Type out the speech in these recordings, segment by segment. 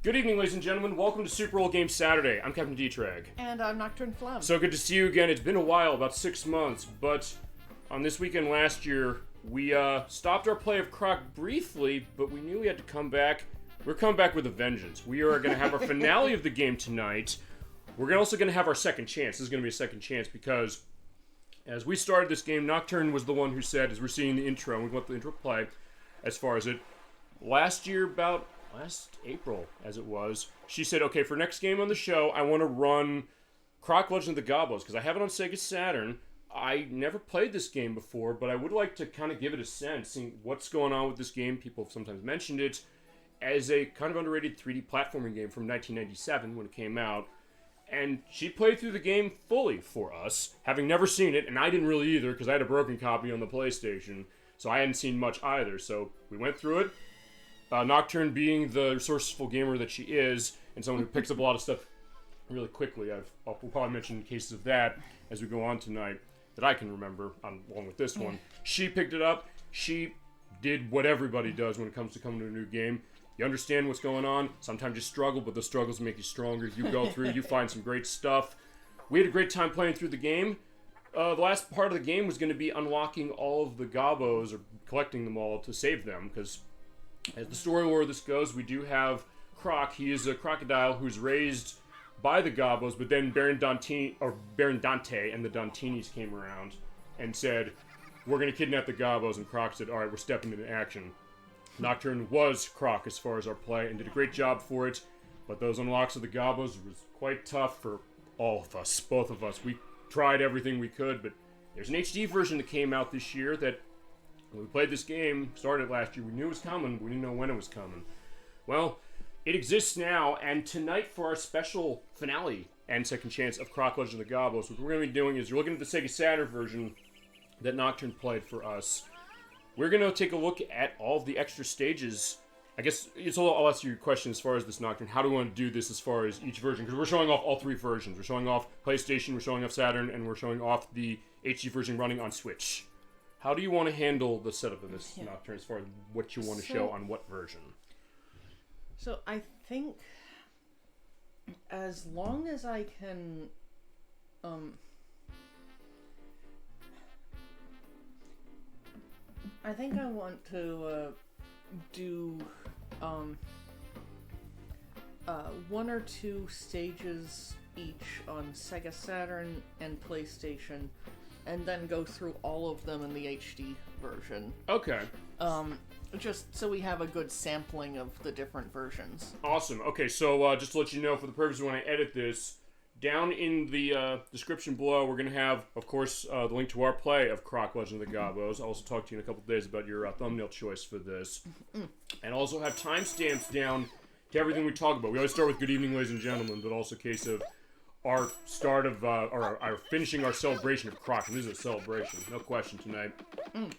Good evening, ladies and gentlemen. Welcome to Super Bowl Game Saturday. I'm Captain D-Trag. And I'm Nocturne Flem. So good to see you again. It's been a while, about 6 months, but on this weekend last year, we stopped our play of Croc briefly, but we knew we had to come back. We're coming back with a vengeance. We are going to have our finale of the game tonight. We're also going to have our second chance. This is going to be a second chance because as we started this game, Nocturne was the one who said, as we're seeing the intro, and we want the intro to play, as far as it, last April, as it was, she said, okay, for next game on the show, I want to run Croc Legend of the Gobbos, because I have it on Sega Saturn. I never played this game before, but I would like to kind of give it a sense, seeing what's going on with this game. People have sometimes mentioned it as a kind of underrated 3D platforming game from 1997 when it came out. And she played through the game fully for us, having never seen it, and I didn't really either, because I had a broken copy on the PlayStation, so I hadn't seen much either. So we went through it. Nocturne, being the resourceful gamer that she is, and someone who picks up a lot of stuff really quickly, we'll probably mention cases of that as we go on tonight that I can remember, along with this one. She picked it up. She did what everybody does when it comes to coming to a new game. You understand what's going on. Sometimes you struggle, but the struggles make you stronger. You go through, you find some great stuff. We had a great time playing through the game. The last part of the game was going to be unlocking all of the Gobbos, or collecting them all to save them, because as the story lore of this goes, we do have Croc. He is a crocodile who's raised by the Gobbos, but then Baron Dante and the Dantinis came around and said, we're going to kidnap the Gobbos, and Croc said, alright, we're stepping into action. Nocturne was Croc as far as our play, and did a great job for it, but those unlocks of the Gobbos was quite tough for all of us, both of us. We tried everything we could, but there's an HD version that came out this year that, when we played this game, started last year, we knew it was coming, but we didn't know when it was coming. Well, it exists now, and tonight for our special finale and second chance of Croc Legend of the Gobbos, what we're going to be doing is, you're looking at the Sega Saturn version that Nocturne played for us. We're going to take a look at all of the extra stages. I guess I'll ask you a question as far as this, Nocturne. How do we want to do this as far as each version? Because we're showing off all three versions. We're showing off PlayStation, we're showing off Saturn, and we're showing off the HD version running on Switch. How do you want to handle the setup of this, Nocturne, as far as what you want to show on what version? So I think as long as I can, I think I want to do one or two stages each on Sega Saturn and PlayStation, and then go through all of them in the HD version. Okay. Just so we have a good sampling of the different versions. Awesome. Okay, so just to let you know, for the purpose of when I edit this, down in the description below, we're going to have, of course, the link to our play of Croc Legend of the Gobbos. I'll also talk to you in a couple of days about your thumbnail choice for this. And also have timestamps down to everything we talk about. We always start with good evening, ladies and gentlemen, but also a case of our start of, or our finishing our celebration of Croc. And this is a celebration, no question tonight.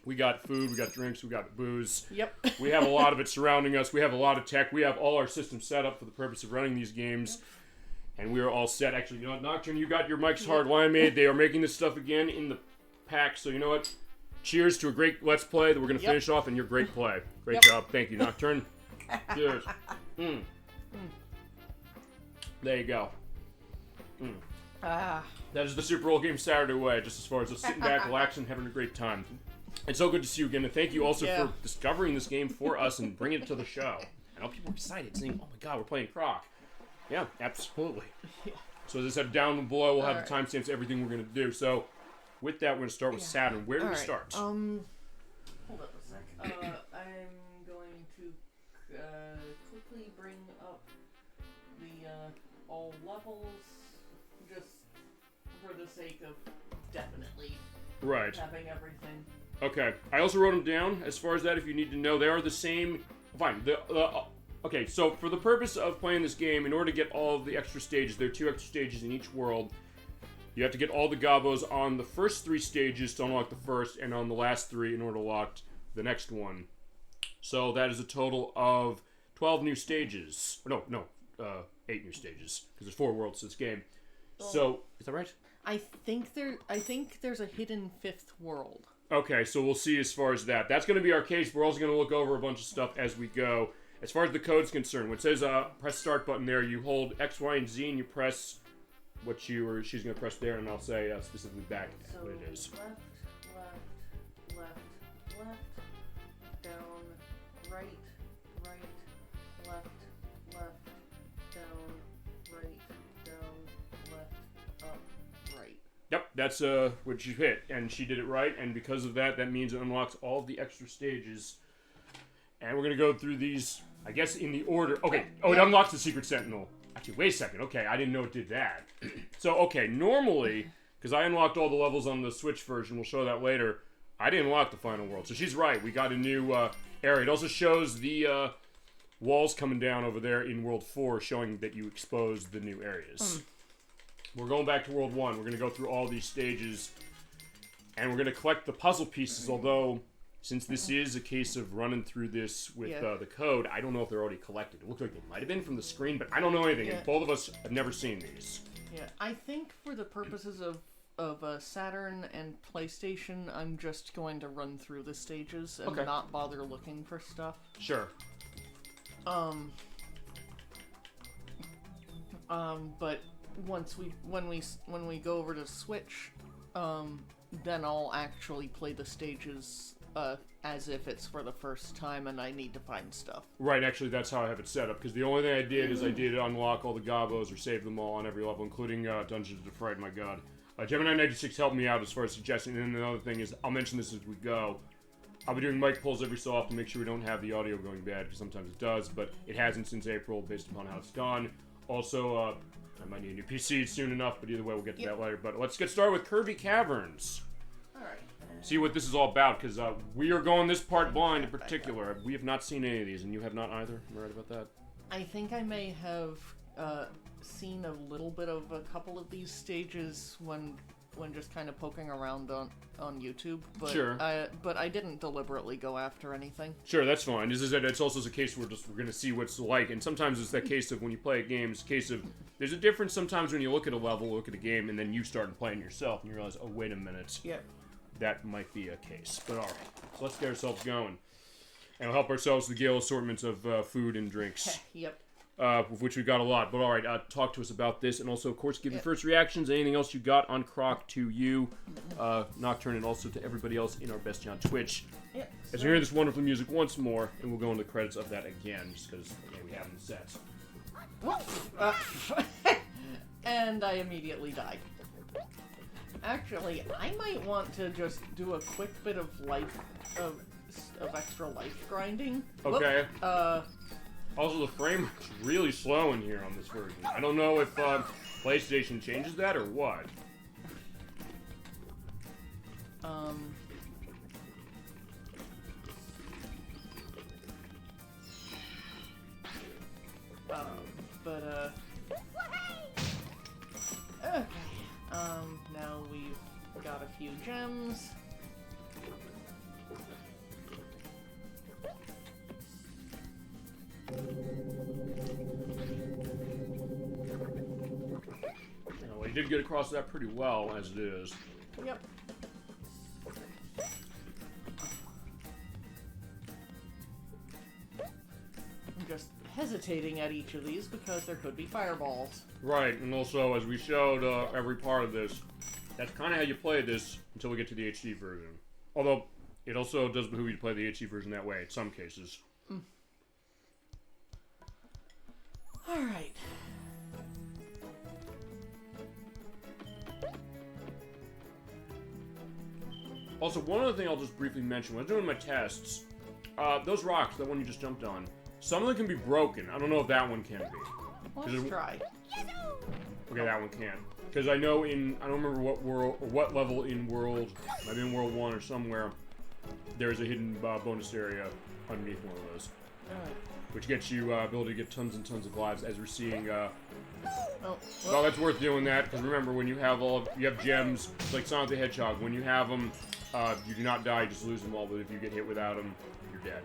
We got food, we got drinks, we got booze. Yep. We have a lot of it surrounding us. We have a lot of tech. We have all our systems set up for the purpose of running these games. And we are all set. Actually, you know what, Nocturne, you got your mics hardline made. They are making this stuff again in the pack. So you know what? Cheers to a great Let's Play that we're going to finish off, and your great play. Great job. Thank you, Nocturne. Cheers. There you go. That is the Super Bowl Game Saturday way, just as far as just sitting back, relaxing, having a great time. It's so good to see you again, and thank you also for discovering this game for us and bringing it to the show. I know people are excited, saying, oh my god, we're playing Croc. Yeah, absolutely. So as I said, down below, we'll have the timestamps, everything we're going to do. So with that, we're going to start with Saturn. Where do we start? Hold up a sec. I'm going to quickly bring up the all levels, just for the sake of definitely having everything. Okay. I also wrote them down. As far as that, if you need to know, they are the same. Fine. Okay, so for the purpose of playing this game, in order to get all of the extra stages, there are 2 extra stages in each world. You have to get all the Gobbos on the first 3 stages to unlock the first, and on the last 3 in order to unlock the next one. So that is a total of 12 new stages. No, 8 new stages, because there's 4 worlds to this game. So, is that right? I think there's a hidden 5th world. Okay, so we'll see as far as that. That's going to be our case. We're also going to look over a bunch of stuff as we go. As far as the code's concerned, when it says press start button there, you hold X, Y, and Z, and you press what you or she's going to press there, and I'll say specifically back so what it is. Left, down, right, left, down, left, up, right. Yep, that's what you hit, and she did it right, and because of that, that means it unlocks all of the extra stages. And we're going to go through these, I guess, in the order. Okay, oh, it unlocks the Secret Sentinel. Actually, wait a second. Okay, I didn't know it did that. So, okay, normally, because I unlocked all the levels on the Switch version, we'll show that later, I didn't unlock the final world. So she's right, we got a new area. It also shows the walls coming down over there in World 4, showing that you exposed the new areas. We're going back to World 1. We're going to go through all these stages, and we're going to collect the puzzle pieces, although... Since this is a case of running through this with the code, I don't know if they're already collected. It looked like they might have been from the screen, but I don't know anything. And both of us have never seen these. Yeah, I think for the purposes of Saturn and PlayStation, I'm just going to run through the stages and not bother looking for stuff. Sure. But when we go over to Switch, then I'll actually play the stages as if it's for the first time and I need to find stuff. Right, actually that's how I have it set up, because the only thing I did is I did unlock all the Gobbos or save them all on every level, including Dungeons of Fright, my god. Gemini96 helped me out as far as suggesting, and then another thing is, I'll mention this as we go, I'll be doing mic pulls every so often to make sure we don't have the audio going bad, because sometimes it does, but it hasn't since April, based upon how it's done. Also, I might need a new PC soon enough, but either way, we'll get to that later. But let's get started with Kirby Caverns. Alright. See what this is all about, because we are going this part blind in particular. We have not seen any of these, and you have not either. Am I right about that? I think I may have seen a little bit of a couple of these stages when just kind of poking around on YouTube. But, sure. But I didn't deliberately go after anything. Sure, that's fine. It's also a case where we're going to see what's like, and sometimes it's that case of when you play a game, it's a case of there's a difference sometimes when you look at a level, look at a game, and then you start playing yourself, and you realize, oh, wait a minute. Yeah. That might be a case. But alright, so let's get ourselves going. And we'll help ourselves with the Gale assortments of food and drinks. Yep. Of which we've got a lot. But alright, talk to us about this, and also, of course, give your first reactions, anything else you got on Croc to you, Nocturne, and also to everybody else in our Bestie on Twitch. Yep. As you hear this wonderful music once more, and we'll go into the credits of that again, just because we have them set. And I immediately died. Actually, I might want to just do a quick bit of extra life grinding. Okay. Also, the frame is really slow in here on this version. I don't know if PlayStation changes that or what. Okay. Now we've got a few gems. Well, he did get across that pretty well, as it is. Yep. I'm just hesitating at each of these because there could be fireballs. Right, and also, as we showed every part of this, that's kind of how you play this until we get to the HD version. Although, it also does behoove you to play the HD version that way in some cases. Alright. Also, one other thing I'll just briefly mention, when I was doing my tests, those rocks, that one you just jumped on, some of them can be broken. I don't know if that one can be. Let's try. Okay, that one can. Because I know I don't remember what world, or what level in World, maybe in World 1 or somewhere, there's a hidden bonus area underneath one of those. Alright. Which gets you ability to get tons and tons of lives, as we're seeing. Well, that's worth doing that, because remember, when you have gems, it's like Sonic the Hedgehog. When you have them, you do not die, you just lose them all, but if you get hit without them, you're dead.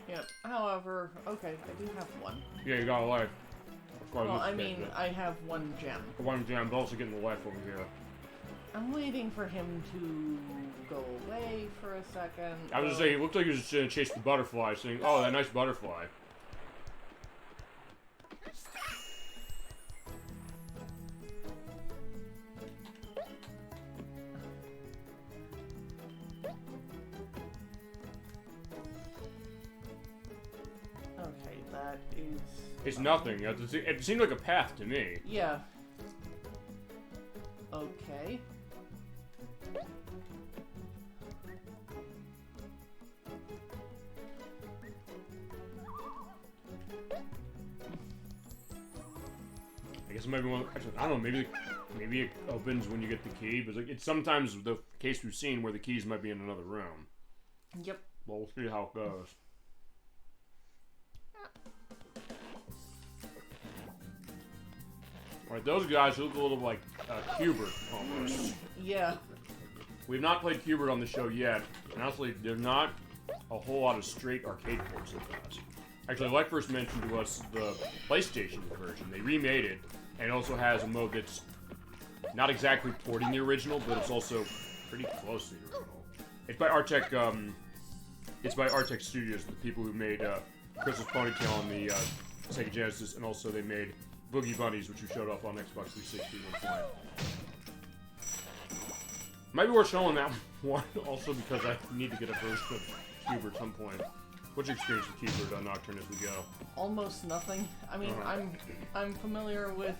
Yep. However, okay, I do have one. Yeah, you got a life. Well, I mean, I have one gem. One gem, but also getting the life over here. I'm waiting for him to go away for a second. I was gonna say, it looked like he was just gonna chase the butterfly, saying, oh, that nice butterfly. that is... It's nothing. It seemed like a path to me. Yeah. Okay. I guess it might be one. Actually, I don't know. Maybe it opens when you get the key, but it's sometimes the case we've seen where the keys might be in another room. Yep. Well, we'll see how it goes. Alright, those guys look a little like Q-Bert almost. Yeah. We've not played Q-Bert on the show yet, and honestly, there's not a whole lot of straight arcade ports of that. Actually, like first mentioned to us the PlayStation version. They remade it, and it also has a mode that's not exactly porting the original, but it's also pretty close to the original. It's by Artec. It's by Artec Studios, the people who made Crystal's Ponytail on the Sega Genesis, and also they made Boogie Bunnies, which we showed off on Xbox 360 at one point. Might be worth showing that one, also because I need to get a version of Q-Bert at some point. What's your experience with Q-Bert on Nocturne as we go? Almost nothing. I mean, I'm familiar with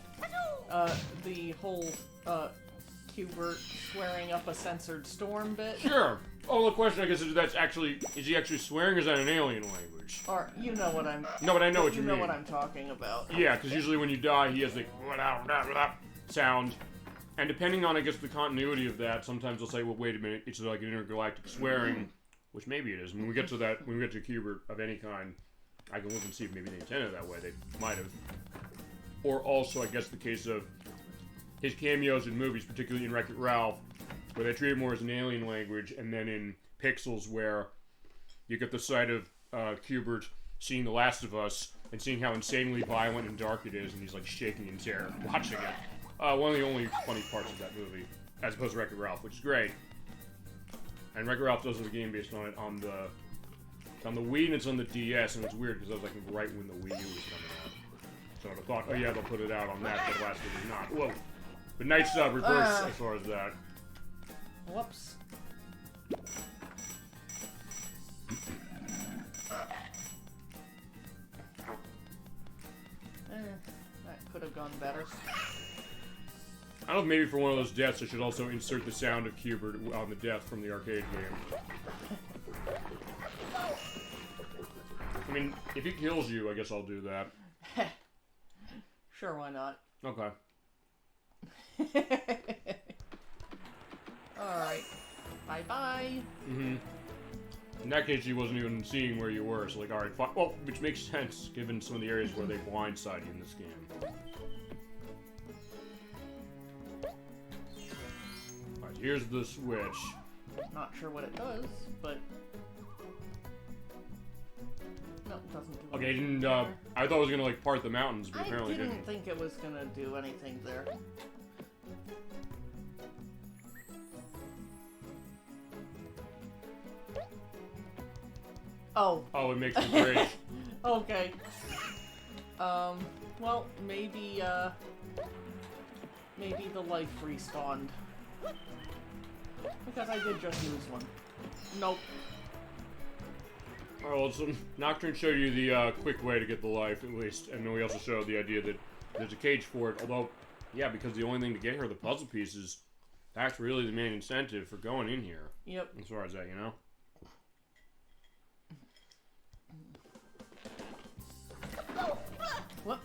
the whole Q-Bert swearing up a censored storm bit. Sure. Oh, the question I guess is he actually swearing, or is that an alien language? Or you know what I'm. No, but I know what you mean. You know what I'm talking about. Yeah, because usually when you die, he has like sound, and depending on I guess the continuity of that, sometimes they'll say, well, wait a minute, it's like an intergalactic swearing. Which maybe it is. When we get to that, when we get to Q-Bert of any kind, I can look and see if maybe they intended it that way. They might have. Or also, I guess, the case of his cameos in movies, particularly in Wreck-It Ralph, where they treat it more as an alien language, and then in Pixels, where you get the sight of Q-Bert seeing The Last of Us, and seeing how insanely violent and dark it is, and he's like shaking in terror watching it. One of the only funny parts of that movie, as opposed to Wreck-It Ralph, which is great. And Wreck-It Ralph does have a game based on it on the Wii, and it's on the DS, and it's weird because that was like right when the Wii U was coming out. So I thought, oh yeah, they'll put it out on that, but the last one did not. Whoa. But nice reverse as far as that. Whoops. That could have gone better. I don't know if maybe for one of those deaths I should also insert the sound of Q-Bert on the death from the arcade game. I mean, if he kills you, I guess I'll do that. Sure, why not? Okay. Alright. Bye-bye. Mm-hmm. In that case, he wasn't even seeing where you were, so like, alright, fine. Well, which makes sense, given some of the areas where they blindside you in this game. Here's the switch. Not sure what it does, but... No, it doesn't do okay, anything. I thought it was gonna, like, part the mountains, but apparently I didn't. didn't think it was gonna do anything there. Oh. Oh, it makes the bridge. Okay. Well, maybe the life respawned. Because I did just lose one. Nope. Alright, well, so Nocturne showed you the quick way to get the life, at least, and then we also showed the idea that there's a cage for it, although, yeah, because the only thing to get her are the puzzle pieces, that's really the main incentive for going in here. Yep. As far as that, you know? What?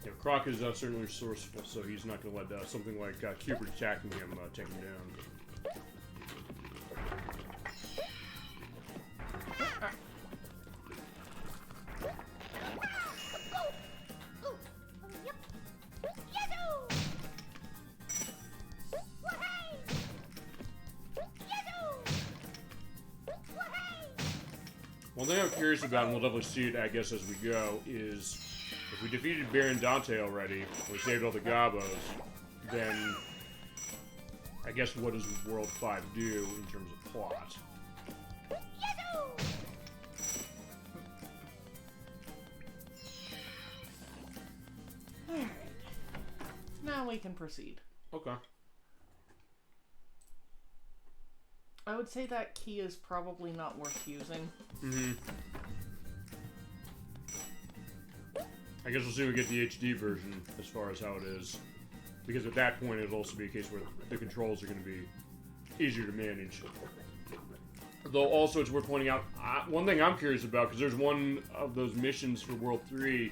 Yeah, Croc is certainly resourceful, so he's not going to let something like Q-Bert attacking him take him down. One thing I'm curious about, and we'll definitely see it, I guess, as we go, is if we defeated Baron Dante already, we saved all the Gobbos, then I guess what does World 5 do in terms of plot? Alright. Now we can proceed. Okay. I would say that key is probably not worth using. Mm-hmm. I guess we'll see when we get the HD version as far as how it is. Because at that point, it'll also be a case where the controls are going to be easier to manage. Though also, it's worth pointing out, one thing I'm curious about, because there's one of those missions for World 3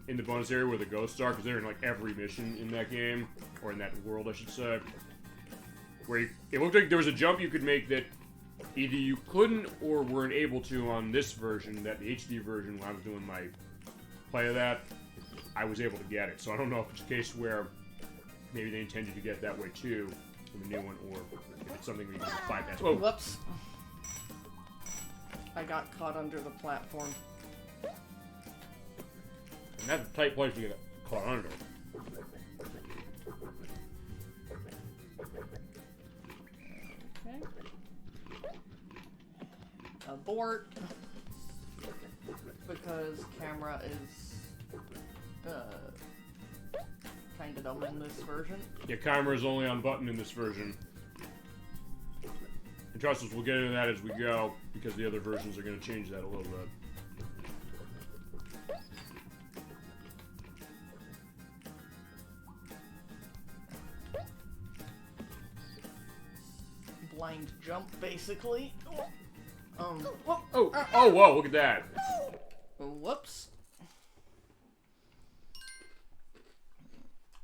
in the bonus area where the ghosts are, because they're in like every mission in that game, or in that world, I should say. Where it looked like there was a jump you could make that either you couldn't or weren't able to on this version, that the HD version, when I was doing my play of that, I was able to get it. So I don't know if it's a case where maybe they intended to get it that way too, in the new one, or if it's something we can bypass. Oh. Whoops. I got caught under the platform. And that's a tight place to get caught under. Okay. Abort. Because camera is kind of dumb in this version. Yeah, camera is only on button in this version. And trust us, we'll get into that as we go, because the other versions are going to change that a little bit. Blind jump, basically. Whoa, look at that. Whoops.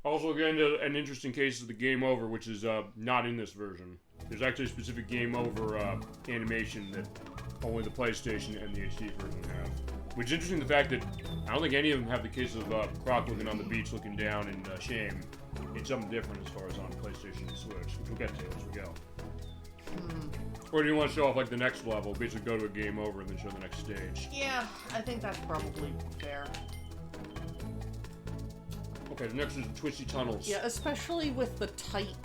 Also, get into an interesting case of the game over, which is not in this version. There's actually a specific game over animation that only the PlayStation and the HD version have. Which is interesting, the fact that I don't think any of them have the case of Croc looking on the beach, looking down in shame. It's something different as far as on PlayStation and Switch, which we'll get to as we go. Or do you want to show off like the next level, basically go to a game over and then show the next stage? Yeah, I think that's probably fair. Okay, the next is Twisty Tunnels. Yeah, especially with the tight,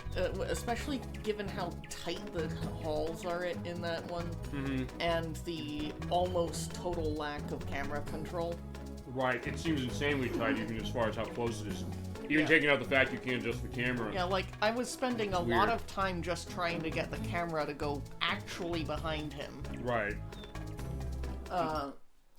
especially given how tight the halls are in that one, and the almost total lack of camera control. Right, it seems insanely tight even as far as how close it is. Even taking out the fact you can't adjust the camera. Yeah, like, I was spending a lot of time just trying to get the camera to go actually behind him. Right.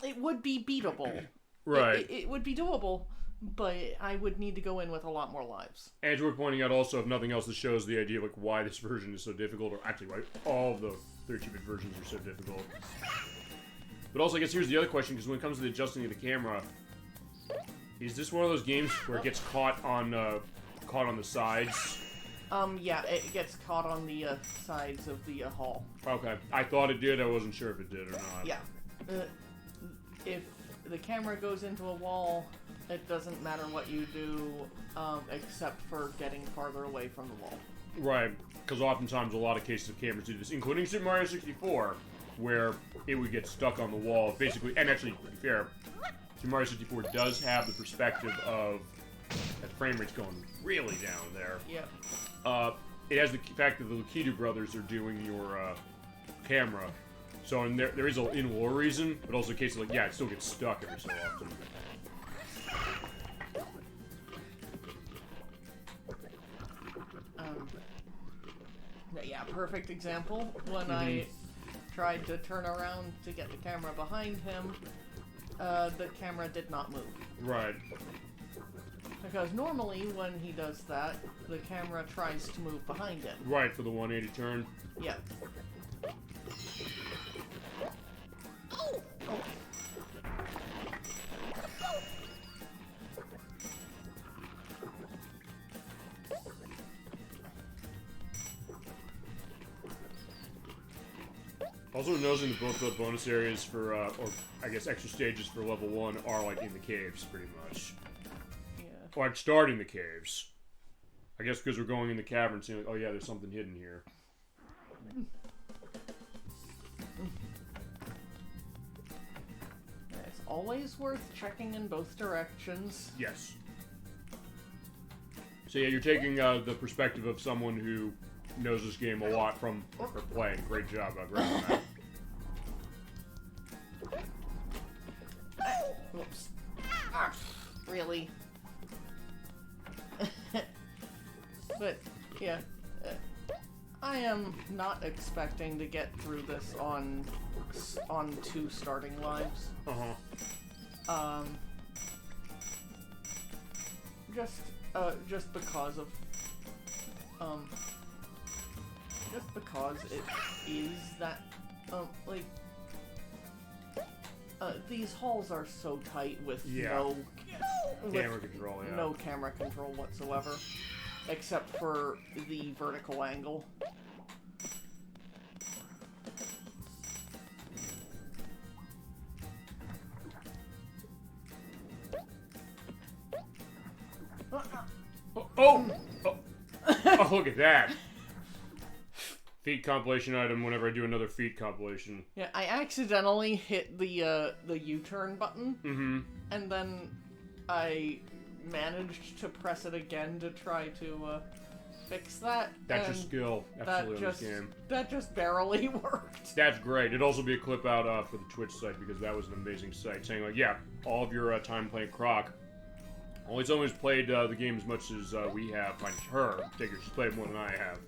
It would be beatable. Right. It would be doable, but I would need to go in with a lot more lives. And as we're pointing out also, if nothing else, this shows the idea of like why this version is so difficult, or actually why all of the 32-bit versions are so difficult. But also, I guess here's the other question, because when it comes to the adjusting of the camera, is this one of those games where it gets caught on the sides? Yeah, it gets caught on the sides of the hall. Okay, I thought it did. I wasn't sure if it did or not. Yeah, if the camera goes into a wall, it doesn't matter what you do, except for getting farther away from the wall. Right, because oftentimes a lot of cases of cameras do this, including Super Mario 64, where it would get stuck on the wall, basically. And actually, to be fair, Super Mario 64 does have the perspective of that frame rate's going really down there. Yeah. It has the fact that the Lukidu brothers are doing your camera. So there is a in-war reason, but also a case of like, yeah, it still gets stuck every so often. Yeah, perfect example. When I tried to turn around to get the camera behind him, the camera did not move. Right. Because normally when he does that, the camera tries to move behind him. Right, for the 180 turn. Yeah. Oh. Also noticing that both the bonus areas for, or I guess extra stages for level 1 are like in the caves, pretty much. Yeah. Or like starting the caves. I guess because we're going in the cavern, seeing like, oh yeah, there's something hidden here. It's always worth checking in both directions. Yes. So yeah, you're taking the perspective of someone who knows this game a lot from her playing. Great job, grabbing that. Whoops. Really? But, yeah. I am not expecting to get through this on 2 starting lives. Just because of just because it is that like these halls are so tight with no camera control, no camera control whatsoever, except for the vertical angle. Oh, look at that. Feat compilation item whenever I do another feat compilation. Yeah, I accidentally hit the U-turn button, and then I managed to press it again to try to fix that. That's your skill, absolutely, in this game. That just barely worked. That's great. It'd also be a clip out for the Twitch site, because that was an amazing site, saying like, yeah, all of your time playing Croc. Only someone who's played the game as much as we have, like her, she's played more than I have.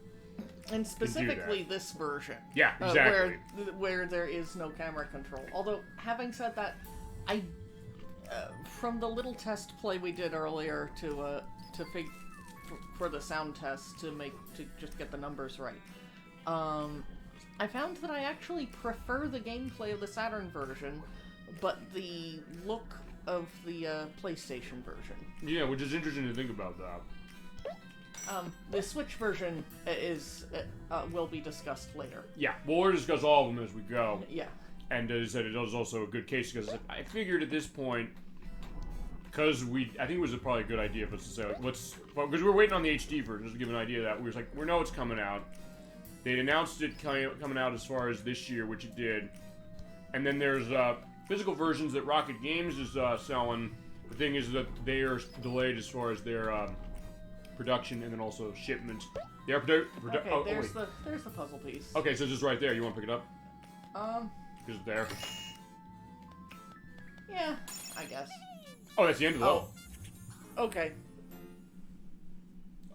And specifically this version. Yeah, exactly. Where there is no camera control. Although, having said that, from the little test play we did earlier for the sound test to just get the numbers right, I found that I actually prefer the gameplay of the Saturn version, but the look of the PlayStation version. Yeah, which is interesting to think about that. The Switch version will be discussed later. Yeah, well, we'll discuss all of them as we go. Yeah. And as I said, it was also a good case, because I figured at this point, because I think it was probably a good idea for us to say, like, because we were waiting on the HD version, just to give an idea of that. We was like, we know it's coming out. They'd announced it coming out as far as this year, which it did. And then there's physical versions that Rocket Games is selling. The thing is that they are delayed as far as their production and then also shipment. Their there's the puzzle piece. Okay, so it's just right there. You want to pick it up? Is it there? Yeah, I guess. Oh, that's the end of the level. Okay.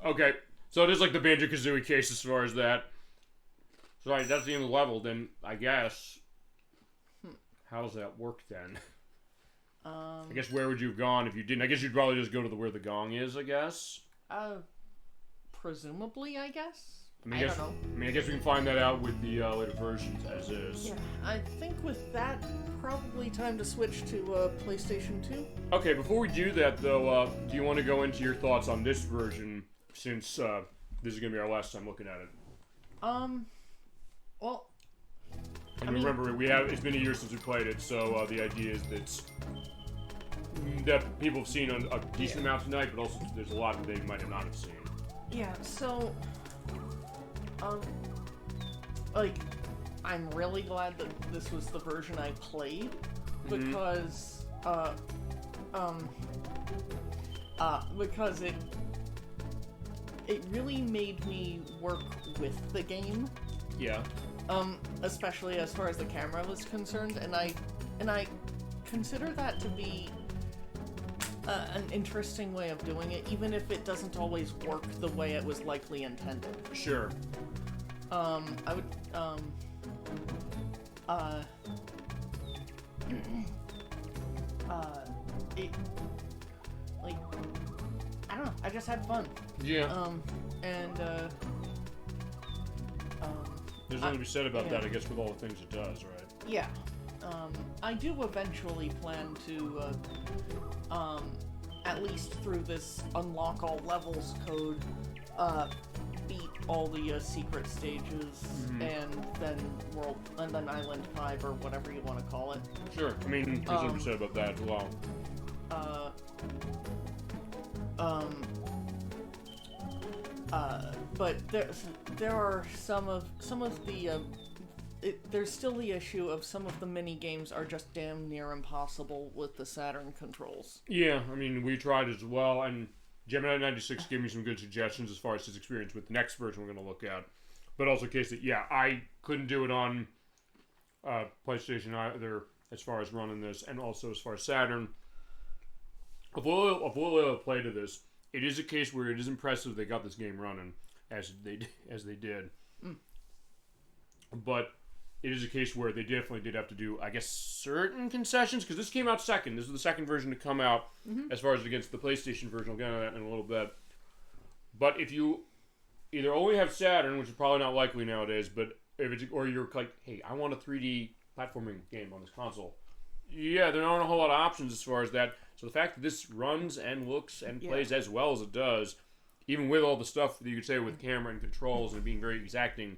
Okay, so it is like the Banjo-Kazooie case as far as that. So right, that's the end of the level. Then I guess. How does that work then? I guess where would you have gone if you didn't? I guess you'd probably just go to where the gong is, I guess. Presumably, I guess. I don't know. I guess we can find that out with the later versions, as is. Yeah, I think with that, probably time to switch to PlayStation 2. Okay, before we do that, though, do you want to go into your thoughts on this version, since this is going to be our last time looking at it? Well... And remember, it's been a year since we played it, so the idea is that people have seen a decent amount tonight, but also there's a lot that they might not have seen. Yeah, so, like, I'm really glad that this was the version I played, because, because it really made me work with the game. Yeah. Especially as far as the camera was concerned, and I consider that to be an interesting way of doing it, even if it doesn't always work the way it was likely intended. Sure. I would, like, I don't know, I just had fun. Yeah. There's nothing to be said about that, I guess, with all the things it does, right? Yeah. I do eventually plan to, at least through this unlock all levels code, beat all the secret stages, and then Island 5 or whatever you want to call it. Sure. I mean, there's nothing to be said about that as well. But there are some of the there's still the issue of some of the mini games are just damn near impossible with the Saturn controls. Yeah, I mean, we tried as well, and Gemini96 gave me some good suggestions as far as his experience with the next version we're going to look at. But also in case that, yeah, I couldn't do it on PlayStation either as far as running this, and also as far as Saturn. Of what I played of this, it is a case where it is impressive they got this game running as they did. But it is a case where they definitely did have to do, I guess, certain concessions, because this came out second. This is the second version to come out, as far as against the PlayStation version. I'll get into that in a little bit. But if you either only have Saturn, which is probably not likely nowadays, but if it's, or you're like, hey, I want a 3D platforming game on this console. Yeah, there aren't a whole lot of options as far as that. So the fact that this runs and looks and plays as well as it does, even with all the stuff that you could say with camera and controls and being very exacting,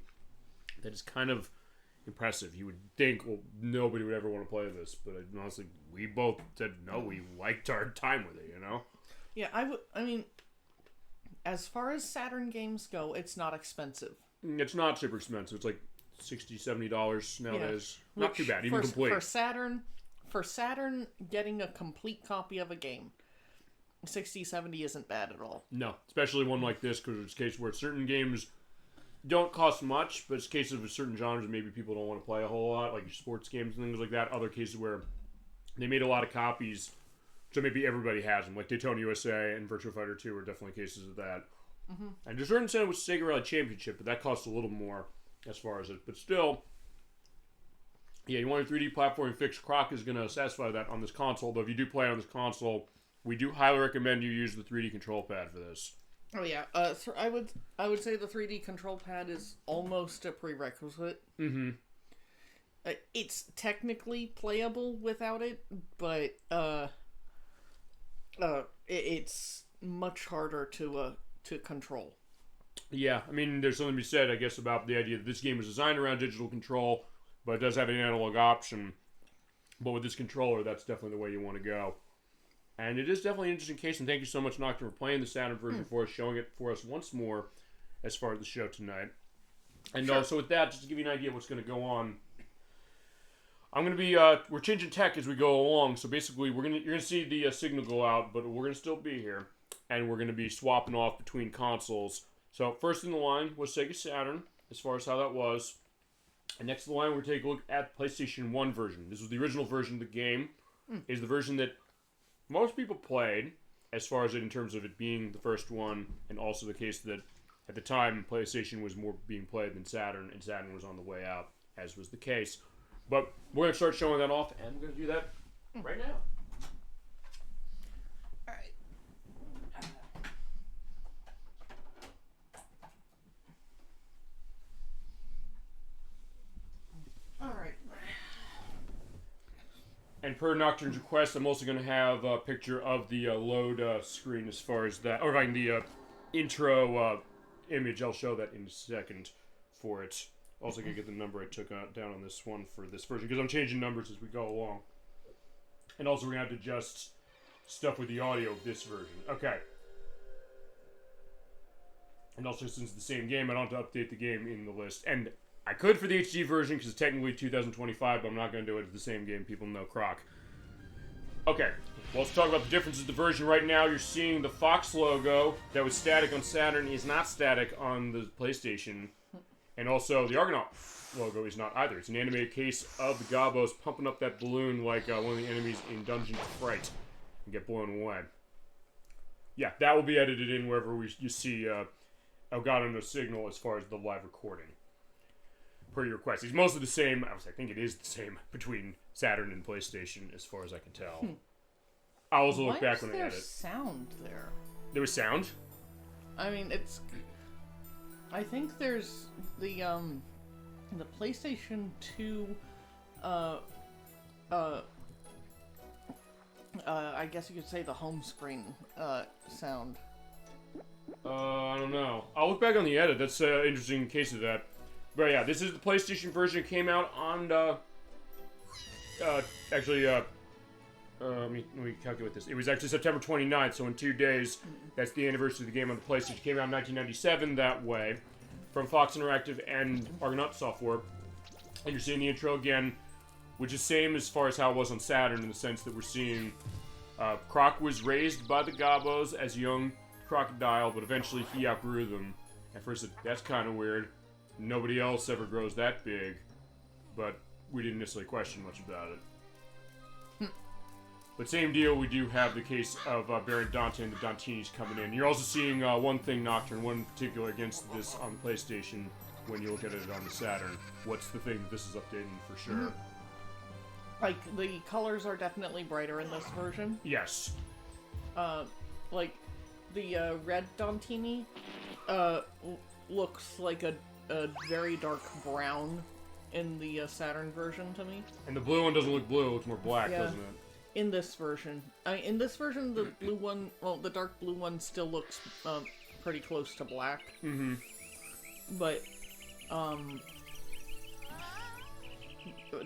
that is kind of impressive. You would think, well, nobody would ever want to play this, but honestly, we both said no. We liked our time with it, you know. Yeah, I mean, as far as Saturn games go, it's not expensive. It's not super expensive. It's like $60, $70 nowadays. Yeah. Not too bad, even complete. For Saturn, getting a complete copy of a game, 60, 70 isn't bad at all. No, especially one like this, because it's a case where certain games don't cost much, but it's a case of certain genres maybe people don't want to play a whole lot, like sports games and things like that. Other cases where they made a lot of copies, so maybe everybody has them, like Daytona USA and Virtua Fighter 2 are definitely cases of that. And to a certain extent, it was Sega Rally Championship, but that costs a little more as far as it. But still, yeah, you want a 3D platforming fix. Croc is going to satisfy that on this console. Though if you do play on this console, we do highly recommend you use the 3D control pad for this. Oh yeah, I would say the 3D control pad is almost a prerequisite. It's technically playable without it, but it's much harder to control. Yeah, I mean, there's something to be said, I guess, about the idea that this game was designed around digital control, but it does have an analog option. But with this controller, that's definitely the way you want to go. And it is definitely an interesting case, and thank you so much, Nocturne, for playing the Saturn version for us, showing it for us once more as far as the show tonight. And so with that, just to give you an idea of what's going to go on, I'm going to be, we're changing tech as we go along, so basically you're going to see the signal go out, but we're going to still be here, and we're going to be swapping off between consoles. So first in the line was Sega Saturn, as far as how that was. And next in the line, we're going to take a look at the PlayStation 1 version. This was the original version of the game. Is the version that most people played, as far as it in terms of it being the first one, and also the case that at the time PlayStation was more being played than Saturn, and Saturn was on the way out, as was the case. But we're going to start showing that off, and we're going to do that right now. Alright. And per Nocturne's request, I'm also going to have a picture of the load screen as far as that, or like the intro image. I'll show that in a second for it. Also going to get the number I took down on this one for this version, because I'm changing numbers as we go along. And also we're going to have to adjust stuff with the audio of this version. Okay. And also, since it's the same game, I don't have to update the game in the list. And I could for the HD version, because it's technically 2025, but I'm not going to do it. It's the same game. People know Croc. Okay, well, let's talk about the differences. The version right now, you're seeing the Fox logo that was static on Saturn is not static on the PlayStation. And also, the Argonaut logo is not either. It's an animated case of the Gobbos pumping up that balloon like one of the enemies in Dungeon of Fright and get blown away. Yeah, that will be edited in wherever you see Elgato No Signal as far as the live recording. Per your request. It's mostly the same. I think it is the same between Saturn and PlayStation, as far as I can tell. I'll also look back when I edit. Why is there sound there? There was sound? I mean, it's... I think there's the PlayStation 2, I guess you could say the home screen, sound. I don't know. I'll look back on the edit. That's an interesting case of that. But yeah, this is the PlayStation version. It came out on, let me calculate this. It was actually September 29th, so in 2 days, that's the anniversary of the game on the PlayStation. It came out in 1997 that way, from Fox Interactive and Argonaut Software. And you're seeing the intro again, which is same as far as how it was on Saturn, in the sense that we're seeing Croc was raised by the Gobbos as a young crocodile, but eventually he outgrew them. At first, that's kind of weird. Nobody else ever grows that big, but we didn't necessarily question much about it. But same deal, we do have the case of Baron Dante and the Dantinis coming in. You're also seeing one thing, Nocturne, one in particular against this on PlayStation, when you look at it on the Saturn. What's the thing that this is updating for sure? Mm-hmm. Like, the colors are definitely brighter in this version. Yes. Like, the red Dantini looks like a very dark brown in the Saturn version to me. And the blue one doesn't look blue, it looks more black, doesn't it? In this version. In this version, the blue one, well, the dark blue one still looks pretty close to black. Mm-hmm. But,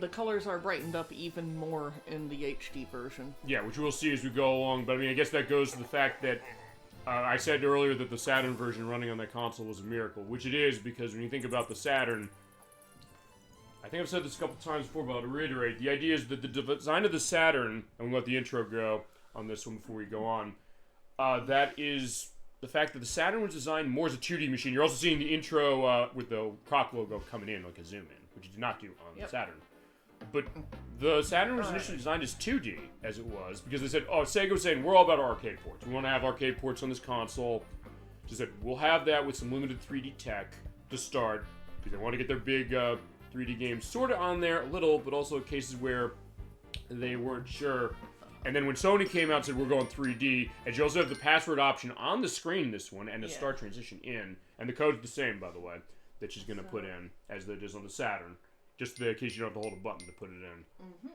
the colors are brightened up even more in the HD version. Yeah, which we'll see as we go along, but I mean, I guess that goes to the fact that I said earlier that the Saturn version running on that console was a miracle, which it is, because when you think about the Saturn, I think I've said this a couple times before, but I'll reiterate, the idea is that the design of the Saturn, and we'll let the intro go on this one before we go on, that is the fact that the Saturn was designed more as a 2D machine. You're also seeing the intro with the Croc logo coming in, like a zoom in, which you did not do on the Saturn. But the Saturn was initially designed as 2D, as it was, because they said, Sega was saying, we're all about arcade ports. We want to have arcade ports on this console. They said, we'll have that with some limited 3D tech to start, because they want to get their big 3D games sort of on there a little, but also cases where they weren't sure. And then when Sony came out and said, we're going 3D, and you also have the password option on the screen, this one, and the start transition in. And the code's the same, by the way, that she's going to put in, as it is on the Saturn. Just in case you don't have to hold a button to put it in. Mm-hmm.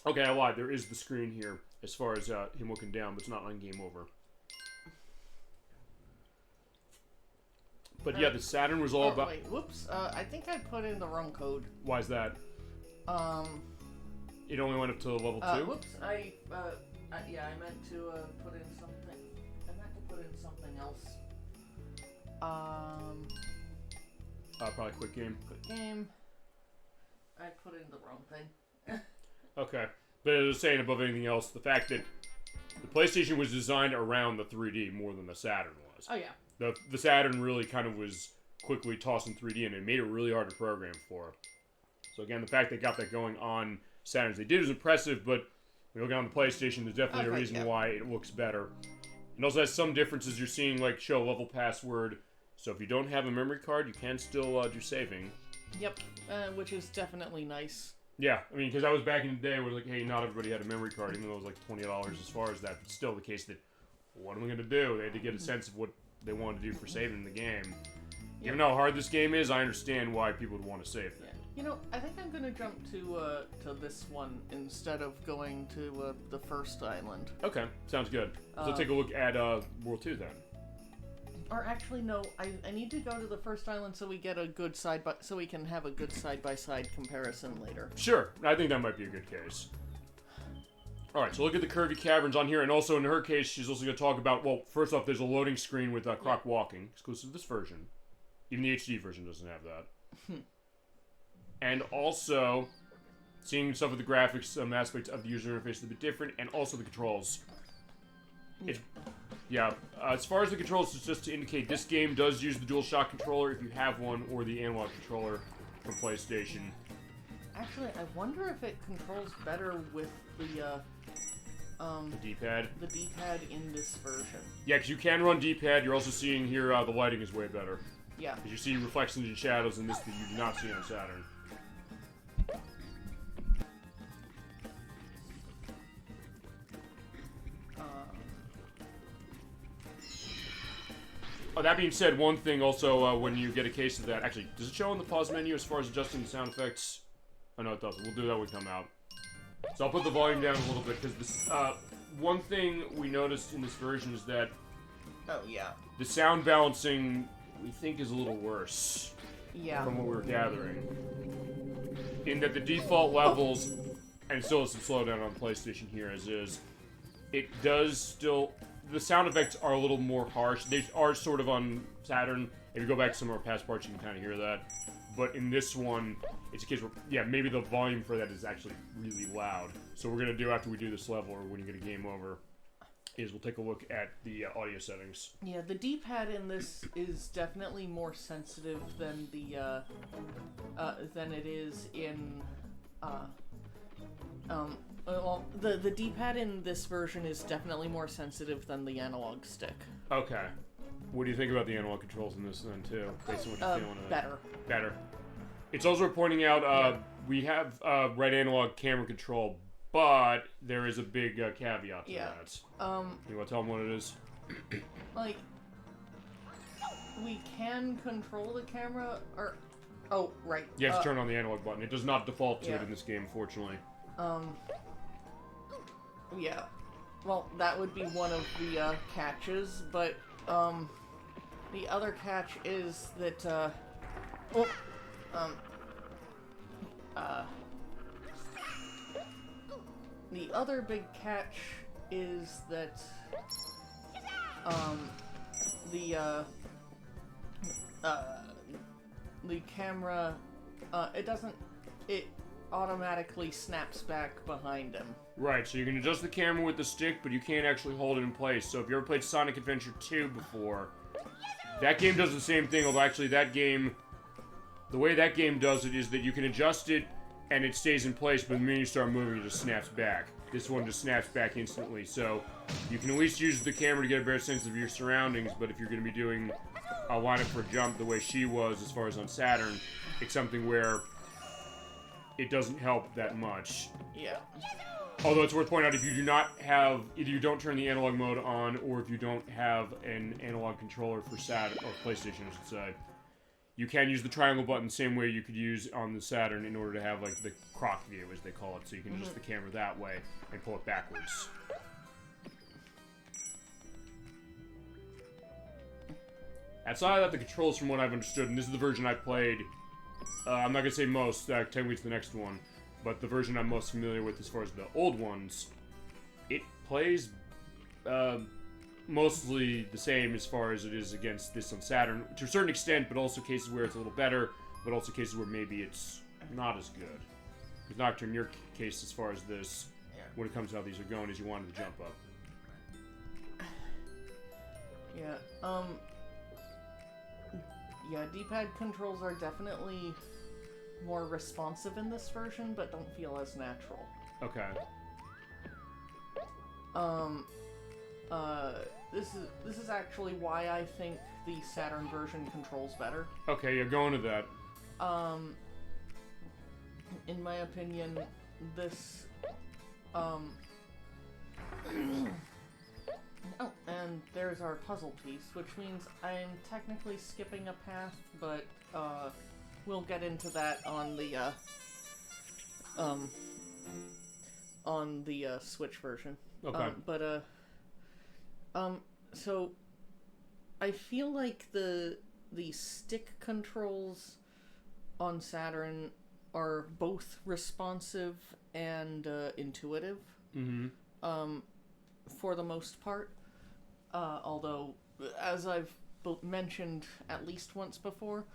Okay, I lied. There is the screen here as far as him looking down, but it's not on Game Over. But yeah, the Saturn was all about... Wait, whoops. I think I put in the wrong code. Why is that? It only went up to level 2? Whoops. I meant to put in something. I meant to put in something else. Probably quick game. Quick game. I put in the wrong thing. Okay. But as I was saying, above anything else, the fact that the PlayStation was designed around the 3D more than the Saturn was. Oh, yeah. The Saturn really kind of was quickly tossing 3D in, and it made it really hard to program for. So again, the fact they got that going on Saturns they did is impressive, but when you look on the PlayStation, there's definitely a reason why it looks better. It also has some differences. You're seeing, like, show level password. So if you don't have a memory card, you can still do saving. Yep, which is definitely nice. Yeah, I mean, because I was back in the day where, like, hey, not everybody had a memory card, even though it was like $20 as far as that. But still the case that, what am I going to do? They had to get a sense of what they wanted to do for saving the game. Yep. Even though how hard this game is, I understand why people would want to save it. Yeah. You know, I think I'm going to jump to this one instead of going to the first island. Okay, sounds good. So take a look at World 2 then. Or actually, no. I need to go to the first island so we get a good so we can have a good side-by-side comparison later. Sure, I think that might be a good case. All right, so look at the curvy caverns on here, and also in her case, she's also going to talk about. Well, first off, there's a loading screen with Croc walking, exclusive to this version. Even the HD version doesn't have that. And also, seeing some of the graphics, some aspects of the user interface a bit different, and also the controls. As far as the controls, it's just to indicate this game does use the DualShock controller if you have one, or the analog controller from PlayStation. Actually, I wonder if it controls better with the D-pad? The D-pad in this version. Yeah, because you can run D-pad. You're also seeing here the lighting is way better. Yeah. Because you see reflections and shadows in this that you do not see on Saturn. That being said, one thing also, when you get a case of that... Actually, does it show on the pause menu as far as adjusting the sound effects? Oh, no, it doesn't. We'll do that when we come out. So I'll put the volume down a little bit, because this... one thing we noticed in this version is that... Oh, yeah. The sound balancing, we think, is a little worse. Yeah. From what we were gathering. In that the default levels... And still has some slowdown on PlayStation here, as is. It does still... The sound effects are a little more harsh. They are sort of on Saturn. If you go back to some of our past parts, you can kind of hear that. But in this one, it's a case where, yeah, maybe the volume for that is actually really loud. So what we're going to do after we do this level, or when you get a game over, is we'll take a look at the audio settings. Yeah, the D-pad in this is definitely more sensitive than the, than it is in, well, the D-pad in this version is definitely more sensitive than the analog stick. Okay. What do you think about the analog controls in this then, too? Based on what you're feeling of it? Better. Better. It's also worth pointing out, we have right analog camera control, but there is a big caveat to that. You want to tell them what it is? Like, we can control the camera, or... Oh, right. You have to turn on the analog button. It does not default to it in this game, unfortunately. Yeah. Well, that would be one of the catches, but the other catch is that the other big catch is that the camera it automatically snaps back behind him. Right, so you can adjust the camera with the stick, but you can't actually hold it in place. So if you ever played Sonic Adventure 2 before, that game does the same thing, although actually that game, the way that game does it is that you can adjust it and it stays in place, but the minute you start moving, it just snaps back. This one just snaps back instantly, so you can at least use the camera to get a better sense of your surroundings, but if you're going to be doing a lineup for a jump the way she was as far as on Saturn, it's something where it doesn't help that much. Yeah. Although it's worth pointing out, if you do not have, either you don't turn the analog mode on, or if you don't have an analog controller for Saturn, or PlayStation, I should say, you can use the triangle button the same way you could use on the Saturn in order to have, like, the Croc view, as they call it, so you can adjust the camera that way and pull it backwards. Outside of that, the controls, from what I've understood, and this is the version I played, I'm not going to say most, technically it's the next one, but the version I'm most familiar with as far as the old ones, it plays mostly the same as far as it is against this on Saturn, to a certain extent, but also cases where it's a little better, but also cases where maybe it's not as good. Because Nocturne, in your case, as far as this, when it comes to how these are going, is you wanted to jump up. Yeah, yeah, D-pad controls are definitely more responsive in this version, but don't feel as natural. Okay. This is actually why I think the Saturn version controls better. Okay, you're going to that. In my opinion, this, Oh, and there's our puzzle piece, which means I'm technically skipping a path, but, we'll get into that on the Switch version. Okay. So I feel like the stick controls on Saturn are both responsive and intuitive. Mm-hmm. For the most part. Although, as I've mentioned at least once before,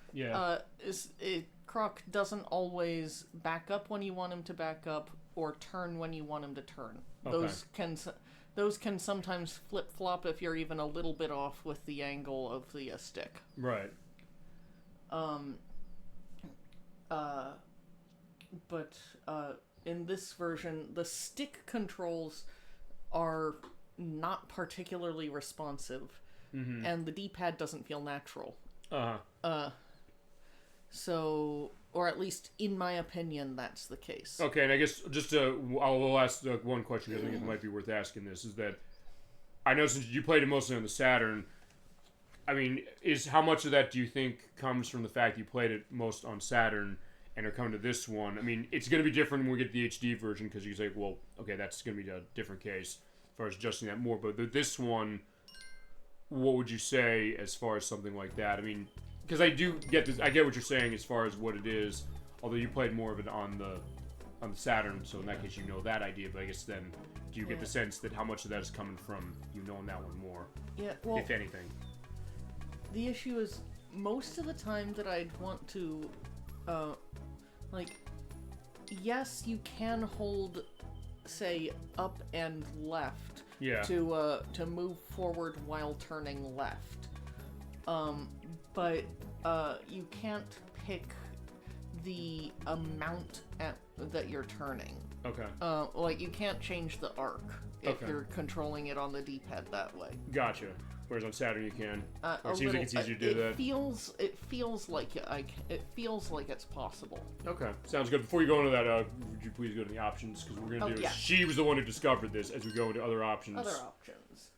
Croc doesn't always back up when you want him to back up, or turn when you want him to turn. Okay. Those can sometimes flip-flop if you're even a little bit off with the angle of the stick. Right. But in this version, the stick controls are not particularly responsive, and the D-pad doesn't feel natural. So, or at least in my opinion, that's the case. Okay, and I guess just I'll ask one question because I think it might be worth asking. This is that I know since you played it mostly on the Saturn, I mean, how much of that do you think comes from the fact you played it most on Saturn and are coming to this one? I mean, it's going to be different when we get the HD version because you say, well, okay, that's going to be a different case as far as adjusting that more. But this one, what would you say as far as something like that? I mean, because I do get this, I get what you're saying as far as what it is. Although you played more of it on the Saturn, so in that case you know that idea. But I guess then, do you get the sense that how much of that is coming from you knowing that one more? Yeah, well, if anything. The issue is most of the time that I'd want to, yes, you can hold, say, up and left to move forward while turning left. But you can't pick the amount that you're turning. Okay. You can't change the arc if you're controlling it on the D-pad that way. Gotcha. whereas on Saturn you can. Or it seems little, like it's easier to do that. It feels like it's possible. Okay, sounds good. Before you go into that, would you please go to the options? Because we're going to do is she was the one who discovered this as we go into other options. Other options.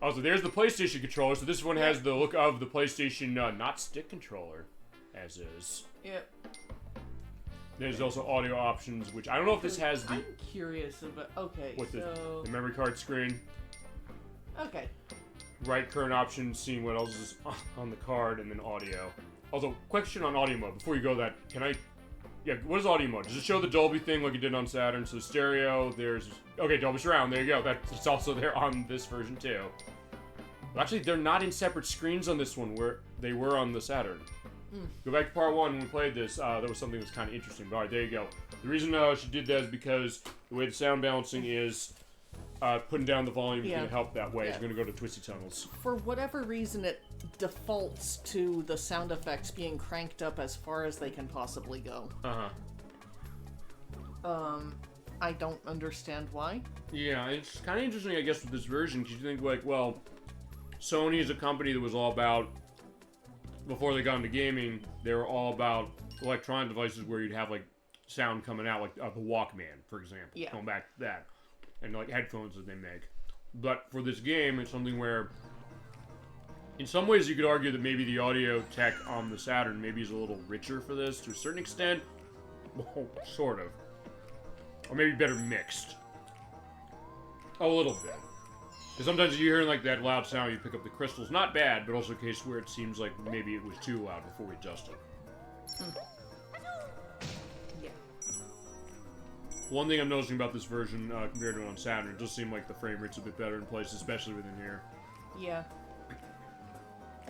Also, there's the PlayStation controller. So this one has the look of the PlayStation, not stick controller, as is. Yep. There's also audio options, which I don't know if this has the... I'm curious about... Okay, the memory card screen. Okay. Right current options, seeing what else is on the card, and then audio. Also, question on audio mode. Before you go that, can I... Yeah, what is audio mode? Does it show the Dolby thing like it did on Saturn? So stereo, there's... Okay, Dolby Surround, there you go. That's also there on this version too. But actually, they're not in separate screens on this one, where they were on the Saturn. Go back to part 1 when we played this. That was something that was kind of interesting. But alright, there you go. The reason she did that is because the way the sound balancing is, putting down the volume is going to help that way. It's going to go to twisty tunnels. For whatever reason, it defaults to the sound effects being cranked up as far as they can possibly go. I don't understand why. Yeah, it's kind of interesting, I guess, with this version, because you think, like, well, Sony is a company that was all about... Before they got into gaming, they were all about electronic devices where you'd have, like, sound coming out, like the Walkman, for example. Yeah. Going back to that. And, like, headphones that they make. But for this game, it's something where... In some ways, you could argue that maybe the audio tech on the Saturn maybe is a little richer for this, to a certain extent. Well, sort of. Or maybe better mixed. A little bit. Because sometimes if you're hearing like that loud sound, you pick up the crystals. Not bad, but also a case where it seems like maybe it was too loud before we adjusted. Yeah. One thing I'm noticing about this version compared to it on Saturn, it does seem like the frame rate's a bit better in places, especially within here. Yeah.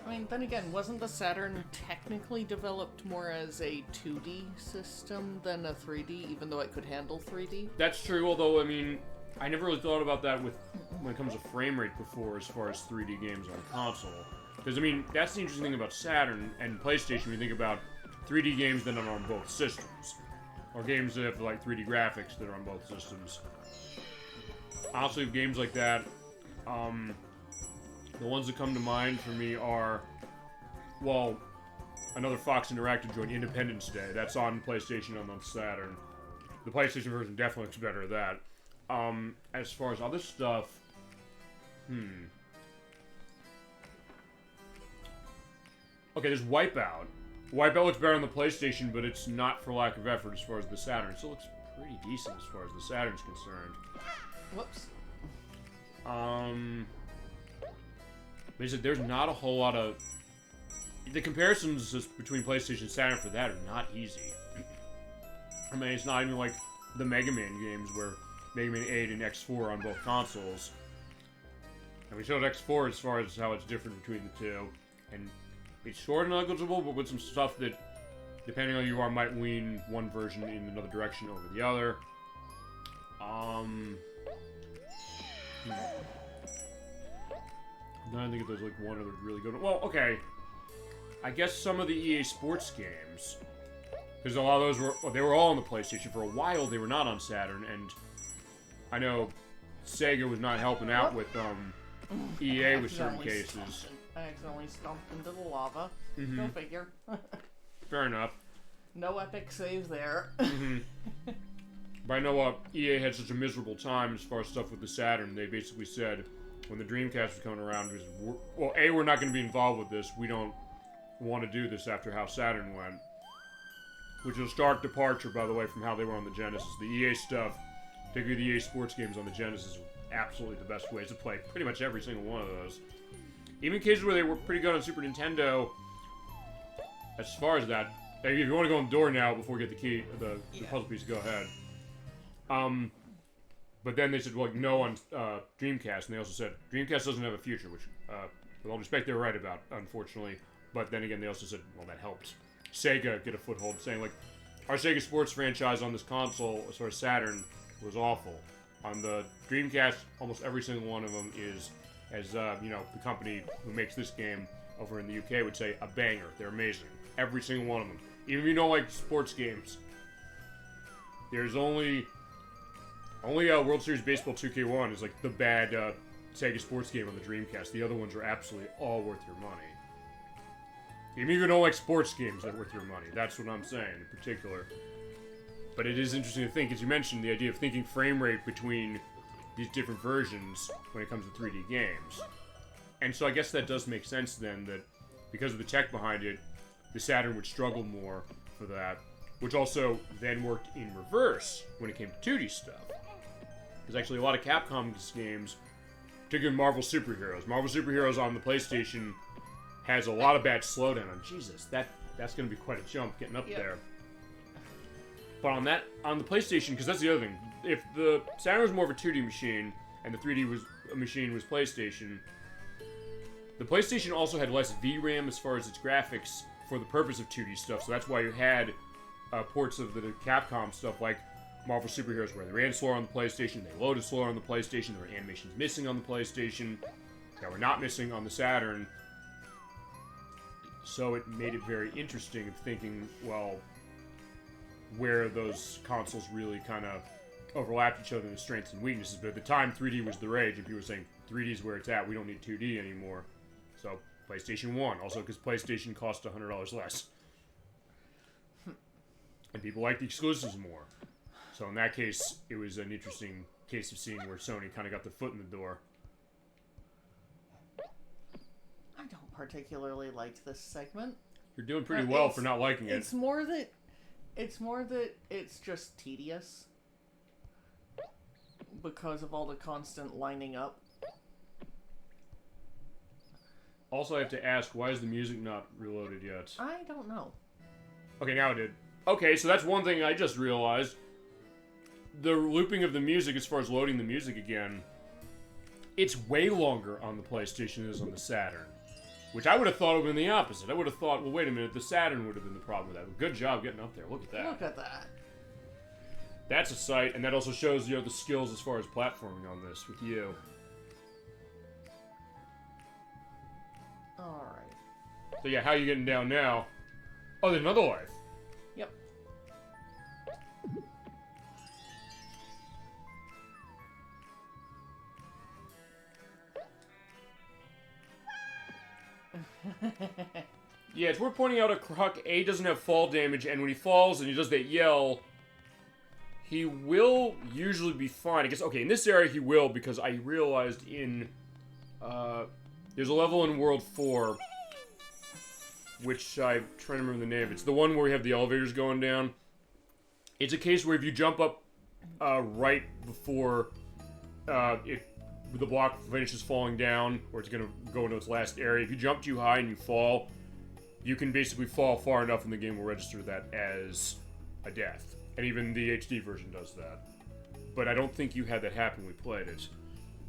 I mean, then again, wasn't the Saturn technically developed more as a 2D system than a 3D, even though it could handle 3D? That's true, although, I mean... I never really thought about that when it comes to frame rate before, as far as 3D games on console. Because, I mean, that's the interesting thing about Saturn and PlayStation. When you think about 3D games that are on both systems. Or games that have, like, 3D graphics that are on both systems. Honestly, games like that, the ones that come to mind for me are, well, another Fox Interactive joint, Independence Day. That's on PlayStation and on Saturn. The PlayStation version definitely looks better at that. As far as other stuff, okay, there's Wipeout. Wipeout looks better on the PlayStation, but it's not for lack of effort as far as the Saturn. It still looks pretty decent as far as the Saturn's concerned. Whoops. Basically, there's not a whole lot of... The comparisons between PlayStation and Saturn for that are not easy. I mean, it's not even like the Mega Man games where Mega Man 8 and X4 on both consoles. And we showed X4 as far as how it's different between the two. And it's sort of negligible, but with some stuff that, depending on who you are, might lean one version in another direction over the other. Then I think if there's like one other really good one. Well, okay. I guess some of the EA Sports games, because a lot of those were, well, they were all on the PlayStation. For a while, they were not on Saturn, and I know Sega was not helping out with EA with certain cases. I accidentally stomped into the lava. Go figure. Fair enough. No epic save there. But I know EA had such a miserable time as far as stuff with the Saturn. They basically said, when the Dreamcast was coming around, well, A, we're not going to be involved with this. We don't want to do this after how Saturn went. Which is a stark departure, by the way, from how they were on the Genesis. The EA stuff, particularly the EA Sports games on the Genesis, were absolutely the best ways to play pretty much every single one of those. Even cases where they were pretty good on Super Nintendo, as far as that, if you want to go on the door now before we get the key, the puzzle piece, go ahead. But then they said, well, no on Dreamcast, and they also said Dreamcast doesn't have a future, which, with all respect, they were right about, unfortunately. But then again, they also said, well, that helped Sega get a foothold, saying, like, our Sega Sports franchise on this console, as far as Saturn, was awful. On the Dreamcast, almost every single one of them is, as, you know, the company who makes this game over in the UK would say, a banger. They're amazing. Every single one of them. Even if you don't like sports games. There's only World Series Baseball 2K1 is, like, the bad Sega sports game on the Dreamcast. The other ones are absolutely all worth your money. Even if you don't like sports games, they're worth your money. That's what I'm saying in particular. But it is interesting to think, as you mentioned, the idea of thinking frame rate between these different versions when it comes to 3D games. And so I guess that does make sense then, that because of the tech behind it, the Saturn would struggle more for that, which also then worked in reverse when it came to 2D stuff. Because actually a lot of Capcom's games, particularly Marvel Superheroes. Marvel Superheroes on the PlayStation has a lot of bad slowdown. And Jesus, that's going to be quite a jump getting up there. But on the PlayStation, because that's the other thing, if the Saturn was more of a 2D machine and the 3D machine was PlayStation, the PlayStation also had less VRAM as far as its graphics for the purpose of 2D stuff. So that's why you had ports of the Capcom stuff like Marvel Superheroes where they ran slower on the PlayStation, they loaded slower on the PlayStation, there were animations missing on the PlayStation that were not missing on the Saturn. So it made it very interesting of thinking, well, where those consoles really kind of overlapped each other in the strengths and weaknesses. But at the time, 3D was the rage, and people were saying, 3D is where it's at, we don't need 2D anymore. So, PlayStation 1, also because PlayStation cost $100 less. And people like the exclusives more. So in that case, it was an interesting case of seeing where Sony kind of got the foot in the door. I don't particularly like this segment. You're doing pretty well for not liking it. It's more that it's just tedious because of all the constant lining up. Also, I have to ask, why is the music not reloaded yet? I don't know. Okay, now it did. Okay, so that's one thing I just realized. The looping of the music, as far as loading the music again, it's way longer on the PlayStation than it is on the Saturn. Which I would have thought would have been the opposite. I would have thought, well, wait a minute, the Saturn would have been the problem with that. But good job getting up there. Look at that. Look at that. That's a sight, and that also shows, the skills as far as platforming on this with you. Alright. So yeah, how are you getting down now? Oh, there's another life. Yep. Yeah, it's worth pointing out a Croc, A, doesn't have fall damage, and when he falls and he does that yell, he will usually be fine. I guess, okay, in this area he will, because I realized in, there's a level in World 4, which I'm trying to remember the name of. It's the one where we have the elevators going down. It's a case where if you jump up, right before, the block finishes falling down, or it's going to go into its last area. If you jump too high and you fall, you can basically fall far enough and the game will register that as a death. And even the HD version does that. But I don't think you had that happen when we played it.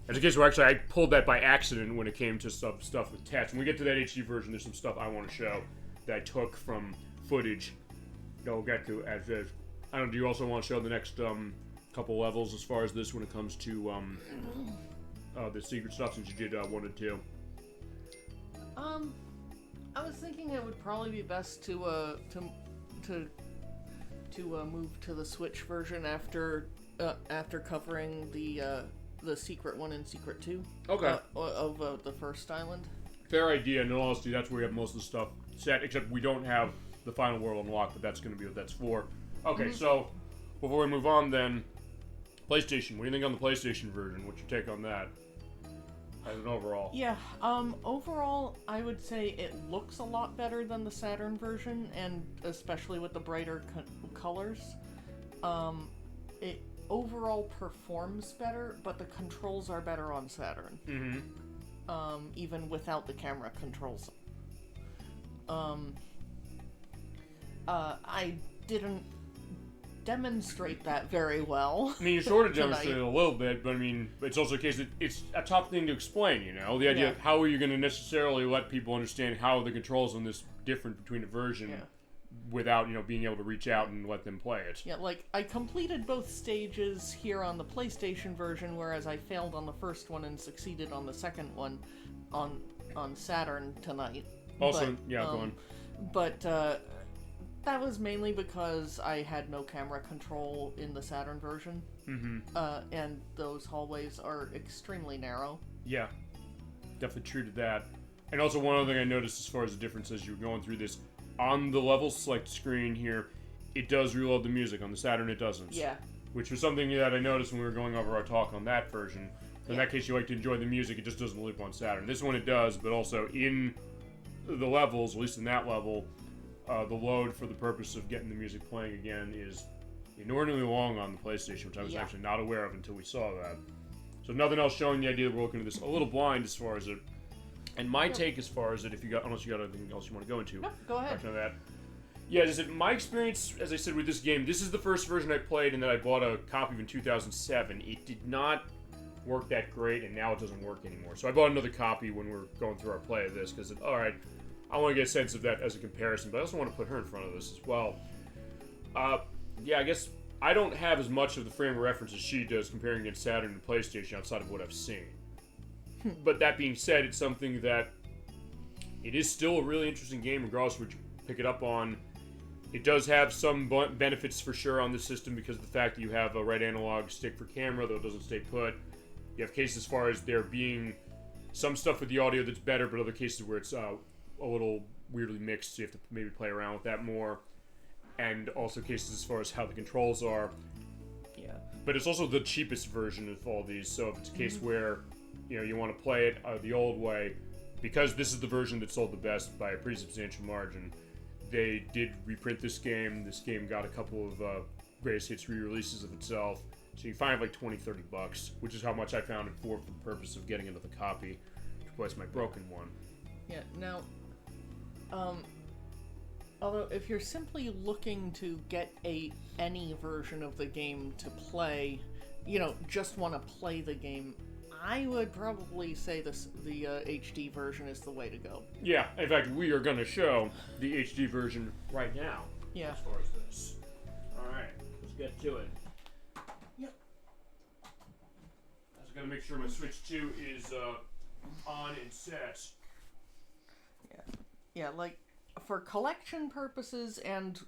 As a case where actually I pulled that by accident when it came to stuff with text. When we get to that HD version, there's some stuff I want to show that I took from footage that we'll get to as is. I don't know, do you also want to show the next couple levels as far as this when it comes to the secret stuff, since you did 1 and 2? I was thinking it would probably be best to move to the Switch version after covering the secret 1 and secret 2. Okay. Of the first island. Fair idea. In all honesty, that's where we have most of the stuff set, except we don't have the final world unlocked, but that's going to be what that's for. Okay, so before we move on then, PlayStation. What do you think on the PlayStation version? What's your take on that? As an overall. Yeah, overall, I would say it looks a lot better than the Saturn version, and especially with the brighter colors. It overall performs better, but the controls are better on Saturn. Mm-hmm. Even without the camera controls. I didn't demonstrate that very well. I mean, you sort of demonstrated a little bit, but I mean, it's also a case that it's a tough thing to explain, The idea of how are you going to necessarily let people understand how the controls on this different between a version without, being able to reach out and let them play it. Yeah, like, I completed both stages here on the PlayStation version, whereas I failed on the first one and succeeded on the second one on Saturn tonight. Also, go on. But, that was mainly because I had no camera control in the Saturn version. Mm-hmm. And those hallways are extremely narrow. Yeah, definitely true to that. And also one other thing I noticed as far as the difference as you were going through this, on the level select screen here, it does reload the music. On the Saturn, it doesn't. Yeah. Which was something that I noticed when we were going over our talk on that version. In that case, you like to enjoy the music, it just doesn't loop on Saturn. This one it does, but also in the levels, at least in that level, the load for the purpose of getting the music playing again is inordinately long on the PlayStation, which I was actually not aware of until we saw that. So nothing else showing the idea that we're looking at this a little blind as far as it. And my take as far as it, unless you got anything else you want to go into. No, go ahead. On that. Yeah, as I said, my experience, as I said, with this game, this is the first version I played, and then I bought a copy of in 2007. It did not work that great, and now it doesn't work anymore. So I bought another copy when we were going through our play of this, because, alright, I want to get a sense of that as a comparison, but I also want to put her in front of this as well. Yeah, I guess I don't have as much of the frame of reference as she does comparing against Saturn and PlayStation outside of what I've seen. But that being said, it's something that it is still a really interesting game, regardless of what you pick it up on. It does have some benefits for sure on the system because of the fact that you have a right analog stick for camera, though it doesn't stay put. You have cases as far as there being some stuff with the audio that's better, but other cases where it's a little weirdly mixed, so you have to maybe play around with that more. And also cases as far as how the controls are. Yeah. But it's also the cheapest version of all these, so if it's a case where you want to play it the old way, because this is the version that sold the best by a pretty substantial margin, they did reprint this game. This game got a couple of greatest hits re-releases of itself, so you find like $20-$30, which is how much I found it for the purpose of getting another copy to replace my broken one. Yeah, now, although if you're simply looking to get any version of the game to play, just want to play the game, I would probably say the HD version is the way to go. Yeah, in fact, we are going to show the HD version right now. Yeah. As far as this. Alright, let's get to it. Yep. I was going to make sure my Switch 2 is on and set. Yeah, like, for collection purposes and,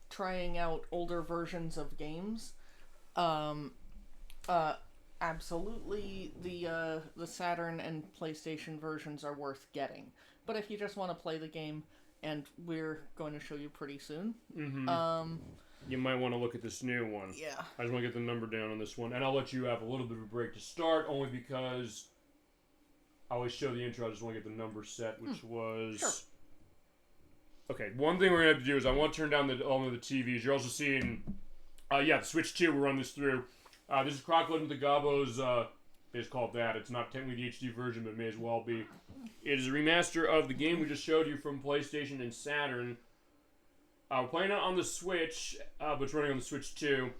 trying out older versions of games, absolutely, the Saturn and PlayStation versions are worth getting. But if you just want to play the game, and we're going to show you pretty soon, you might want to look at this new one. Yeah. I just want to get the number down on this one, and I'll let you have a little bit of a break to start, only because I always show the intro. I just want to get the number set, which was... Sure. Okay, one thing we're going to have to do is I want to turn down the element of the TVs. You're also seeing... the Switch 2, we'll run this through. This is Croc with the Gobbos. It's called that. It's not technically the HD version, but it may as well be. It is a remaster of the game we just showed you from PlayStation and Saturn. We're playing it on the Switch, but it's running on the Switch 2.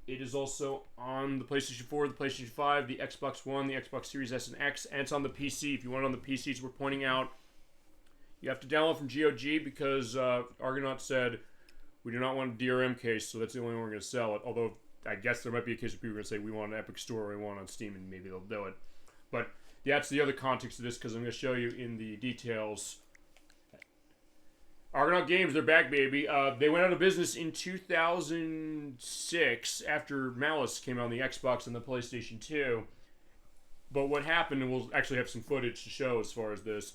It is also on the PlayStation 4, the PlayStation 5, the Xbox One, the Xbox Series S and X, and it's on the PC. If you want it on the PC, so we're pointing out, you have to download from GOG because Argonaut said we do not want a DRM case, so that's the only way we're going to sell it. Although I guess there might be a case where people are going to say we want an Epic Store or we want it on Steam, and maybe they'll do it. But that's the other context of this, because I'm going to show you in the details. Argonaut Games, they're back, baby. They went out of business in 2006 after Malice came out on the Xbox and the PlayStation 2. But what happened, and we'll actually have some footage to show as far as this,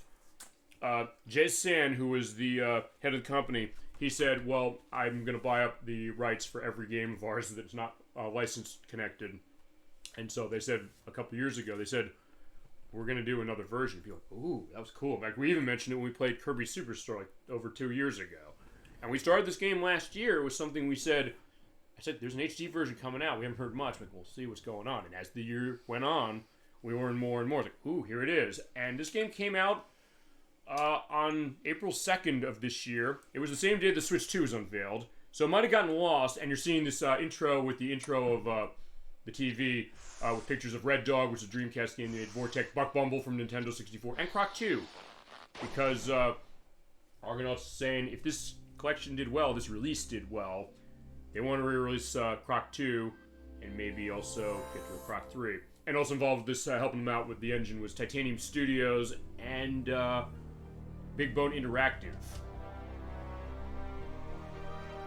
Jay San, who was the head of the company, he said, well, I'm going to buy up the rights for every game of ours that's not license connected. And so they said, a couple years ago, they said, we're going to do another version. People are like, ooh, that was cool. In fact, we even mentioned it when we played Kirby Superstar like over 2 years ago. And we started this game last year with something we said, I said, there's an HD version coming out. We haven't heard much, but we'll see what's going on. And as the year went on, we learned more and more. Like, ooh, here it is. And this game came out on April 2nd of this year. It was the same day the Switch 2 was unveiled. So it might have gotten lost, and you're seeing this intro with the intro of the TV with pictures of Red Dog, which is a Dreamcast game they made, Vortex, Buck Bumble from Nintendo 64, and Croc 2. Because Argonaut's saying if this collection did well, this release did well, they want to re-release Croc 2 and maybe also get to a Croc 3. And also involved with this, helping them out with the engine, was Titanium Studios and Big Bone Interactive.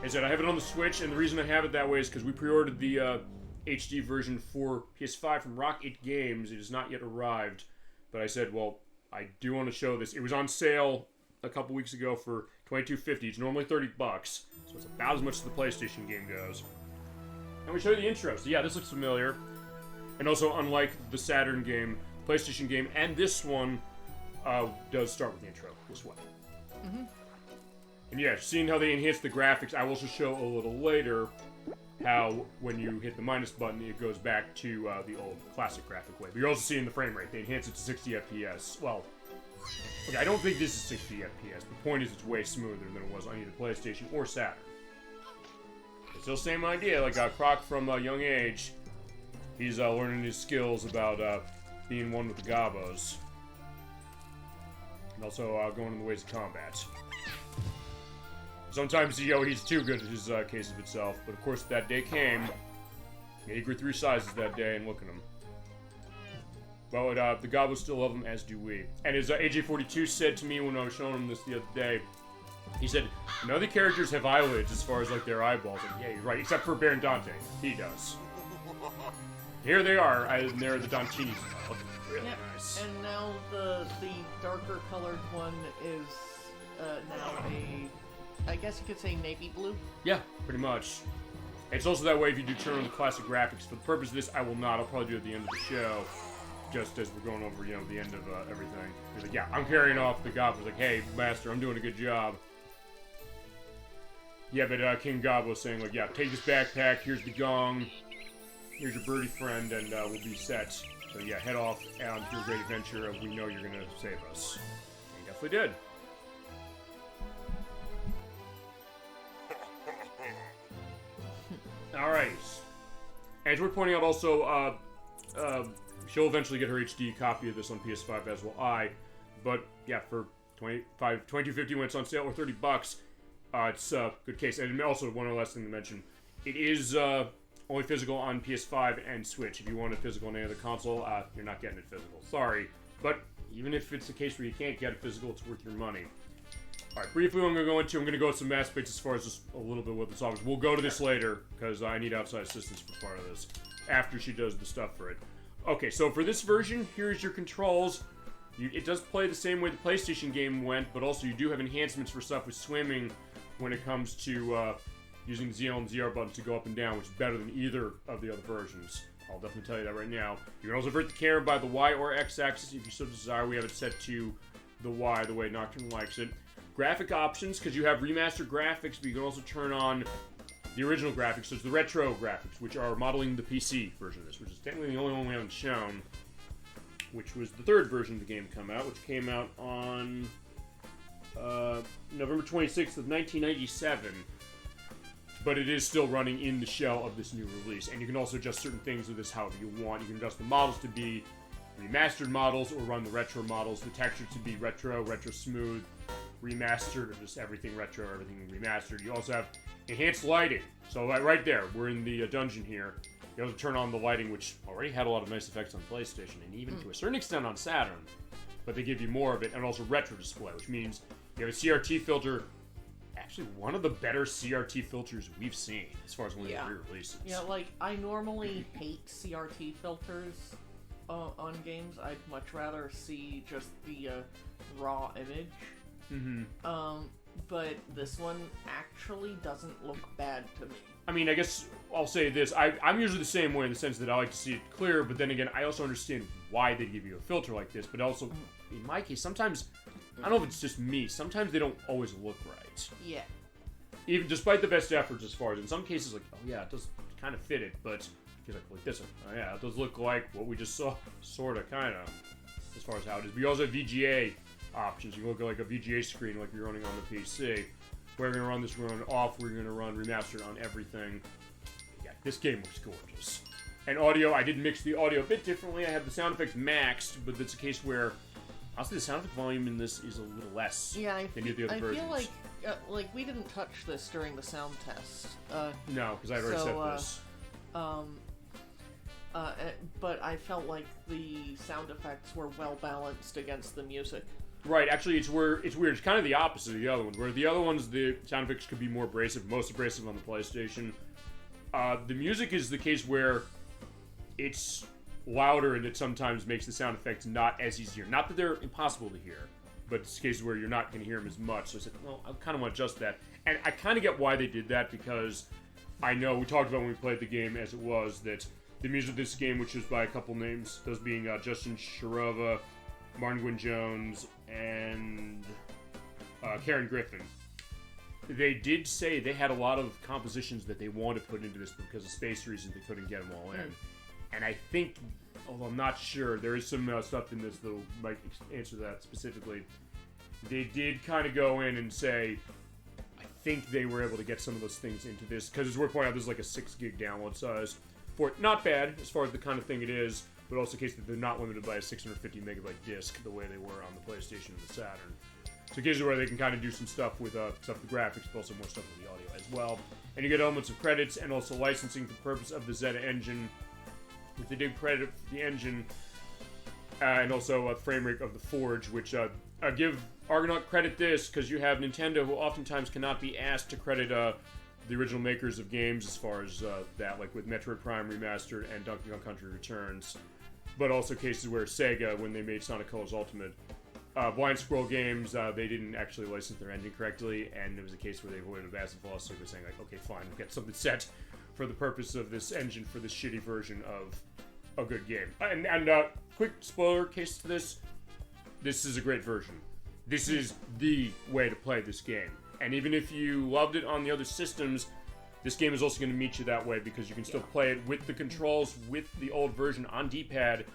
As I said, I have it on the Switch, and the reason I have it that way is because we pre-ordered the HD version for PS5 from Rocket Games. It has not yet arrived, but I said, well, I do want to show this. It was on sale a couple weeks ago for $22.50. It's normally $30, so it's about as much as the PlayStation game goes. And we show you the intro. So yeah, this looks familiar. And also, unlike the Saturn game, PlayStation game, and this one does start with the intro this way. Mm-hmm. And yeah, seeing how they enhance the graphics, I will also show a little later how when you hit the minus button, it goes back to the old classic graphic way. But you're also seeing the frame rate. They enhance it to 60 FPS. Well, okay, I don't think this is 60 FPS. The point is it's way smoother than it was on either PlayStation or Saturn. It's still the same idea, like Croc from a young age. He's learning his skills about being one with the Gobbos. And also going in the ways of combat. Sometimes, he's too good at his case of itself, but of course that day came. He grew 3 sizes that day, and look at him. Well, the Gobbos still love him, as do we. And as AJ42 said to me when I was showing him this the other day, he said, none of the characters have eyelids as far as, like, their eyeballs. And yeah, he's right, except for Baron Dante. He does. Here they are, and they're the Dantinis. Really nice. And now the darker colored one is now I guess you could say navy blue. Yeah, pretty much. It's also that way if you do turn on the classic graphics. For the purpose of this, I will not. I'll probably do it at the end of the show, just as we're going over, the end of everything. He's like, yeah, I'm carrying off the Gobbos. Like, hey, Master, I'm doing a good job. Yeah, but King Gobbos saying, like, yeah, take this backpack, here's the gong, here's your birdie friend, and we'll be set. So yeah, head off on your great adventure. We know you're going to save us. And he definitely did. Alright. As we're pointing out also, she'll eventually get her HD copy of this on PS5, as will I. But yeah, for $22.50 when it's on sale, or $30, it's a good case. And also, one last thing to mention, it is only physical on PS5 and Switch. If you want it physical on any other console, you're not getting it physical. Sorry. But even if it's the case where you can't get it physical, it's worth your money. Alright, briefly what I'm going to go into some aspects as far as just a little bit what this offers. We'll go to this later, because I need outside assistance for part of this, after she does the stuff for it. Okay, so for this version, here's your controls. It does play the same way the PlayStation game went, but also you do have enhancements for stuff with swimming when it comes to using the ZL and ZR buttons to go up and down, which is better than either of the other versions. I'll definitely tell you that right now. You can also avert the camera by the Y or X axis if you so desire. We have it set to the Y, the way Nocturne likes it. Graphic options, because you have remastered graphics, but you can also turn on the original graphics, so it's the retro graphics, which are modeling the PC version of this, which is technically the only one we haven't shown, which was the third version of the game to come out, which came out on November 26th of 1997. But it is still running in the shell of this new release, and you can also adjust certain things with this however you want. You can adjust the models to be remastered models, or run the retro models, the texture to be retro smooth, remastered, or just everything retro, everything remastered. You also have enhanced lighting. So right there, we're in the dungeon here. You have to turn on the lighting, which already had a lot of nice effects on PlayStation, and even to a certain extent on Saturn. But they give you more of it, and also retro display, which means you have a CRT filter. Actually, one of the better CRT filters we've seen, as far as one of the re-releases. Yeah, like, I normally hate CRT filters on games. I'd much rather see just the raw image. Mm-hmm. But this one actually doesn't look bad to me. I mean, I guess I'll say this. I'm usually the same way in the sense that I like to see it clear, but then again, I also understand why they give you a filter like this. But also, in my case, sometimes, I don't know if it's just me, sometimes they don't always look right. Yeah. Even despite the best efforts, as far as, in some cases, like, oh yeah, it does kind of fit it, but he's like this one. Oh yeah, it does look like what we just saw, sort of, kind of, as far as how it is. But you also have VGA options. You can look at like a VGA screen like you're running on the PC. We're going to run this, we're going to off, we're going to run remastered on everything. Yeah, this game looks gorgeous. And audio, I did mix the audio a bit differently. I have the sound effects maxed, but it's a case where, honestly, the sound effect volume in this is a little less than the other versions. I feel like we didn't touch this during the sound test. No, because I already set this. But I felt like the sound effects were well balanced against the music. Right, actually, it's weird. It's kind of the opposite of the other ones, where the other ones, the sound effects could be more abrasive, most abrasive on the PlayStation. The music is the case where it's louder and it sometimes makes the sound effects not as easy to hear. Not that they're impossible to hear, but it's cases where you're not going to hear them as much. So I said, well, I kind of want to adjust that. And I kind of get why they did that, because I know we talked about when we played the game as it was that the music of this game, which was by a couple names, those being Justin Sharova, Martin Gwynn Jones, and Karen Griffin. They did say they had a lot of compositions that they wanted to put into this, but because of space reasons, they couldn't get them all in. And I think, although I'm not sure, there is some stuff in this that might answer that specifically. They did kind of go in and say, I think they were able to get some of those things into this, because as we're pointing out, this is like a 6 gig download size for it. Not bad as far as the kind of thing it is, but also the case that they're not limited by a 650 megabyte disc the way they were on the PlayStation and the Saturn. So cases where they can kind of do some stuff with stuff with the graphics, but also more stuff with the audio as well. And you get elements of credits and also licensing for the purpose of the Zeta engine, with the big credit for the engine, and also frame rate of the Forge, which give Argonaut credit this, because you have Nintendo, who oftentimes cannot be asked to credit the original makers of games as far as that, like with Metroid Prime Remastered and Donkey Kong Country Returns. But also cases where Sega, when they made Sonic Colors Ultimate, Blind Squirrel Games, they didn't actually license their engine correctly, and it was a case where they avoided a massive lawsuit by saying, like, okay, fine, we'll get something set for the purpose of this engine for this shitty version of a good game. And quick spoiler case to this is a great version. This is the way to play this game. And even if you loved it on the other systems, this game is also going to meet you that way, because you can still play it with the controls, with the old version on D-pad,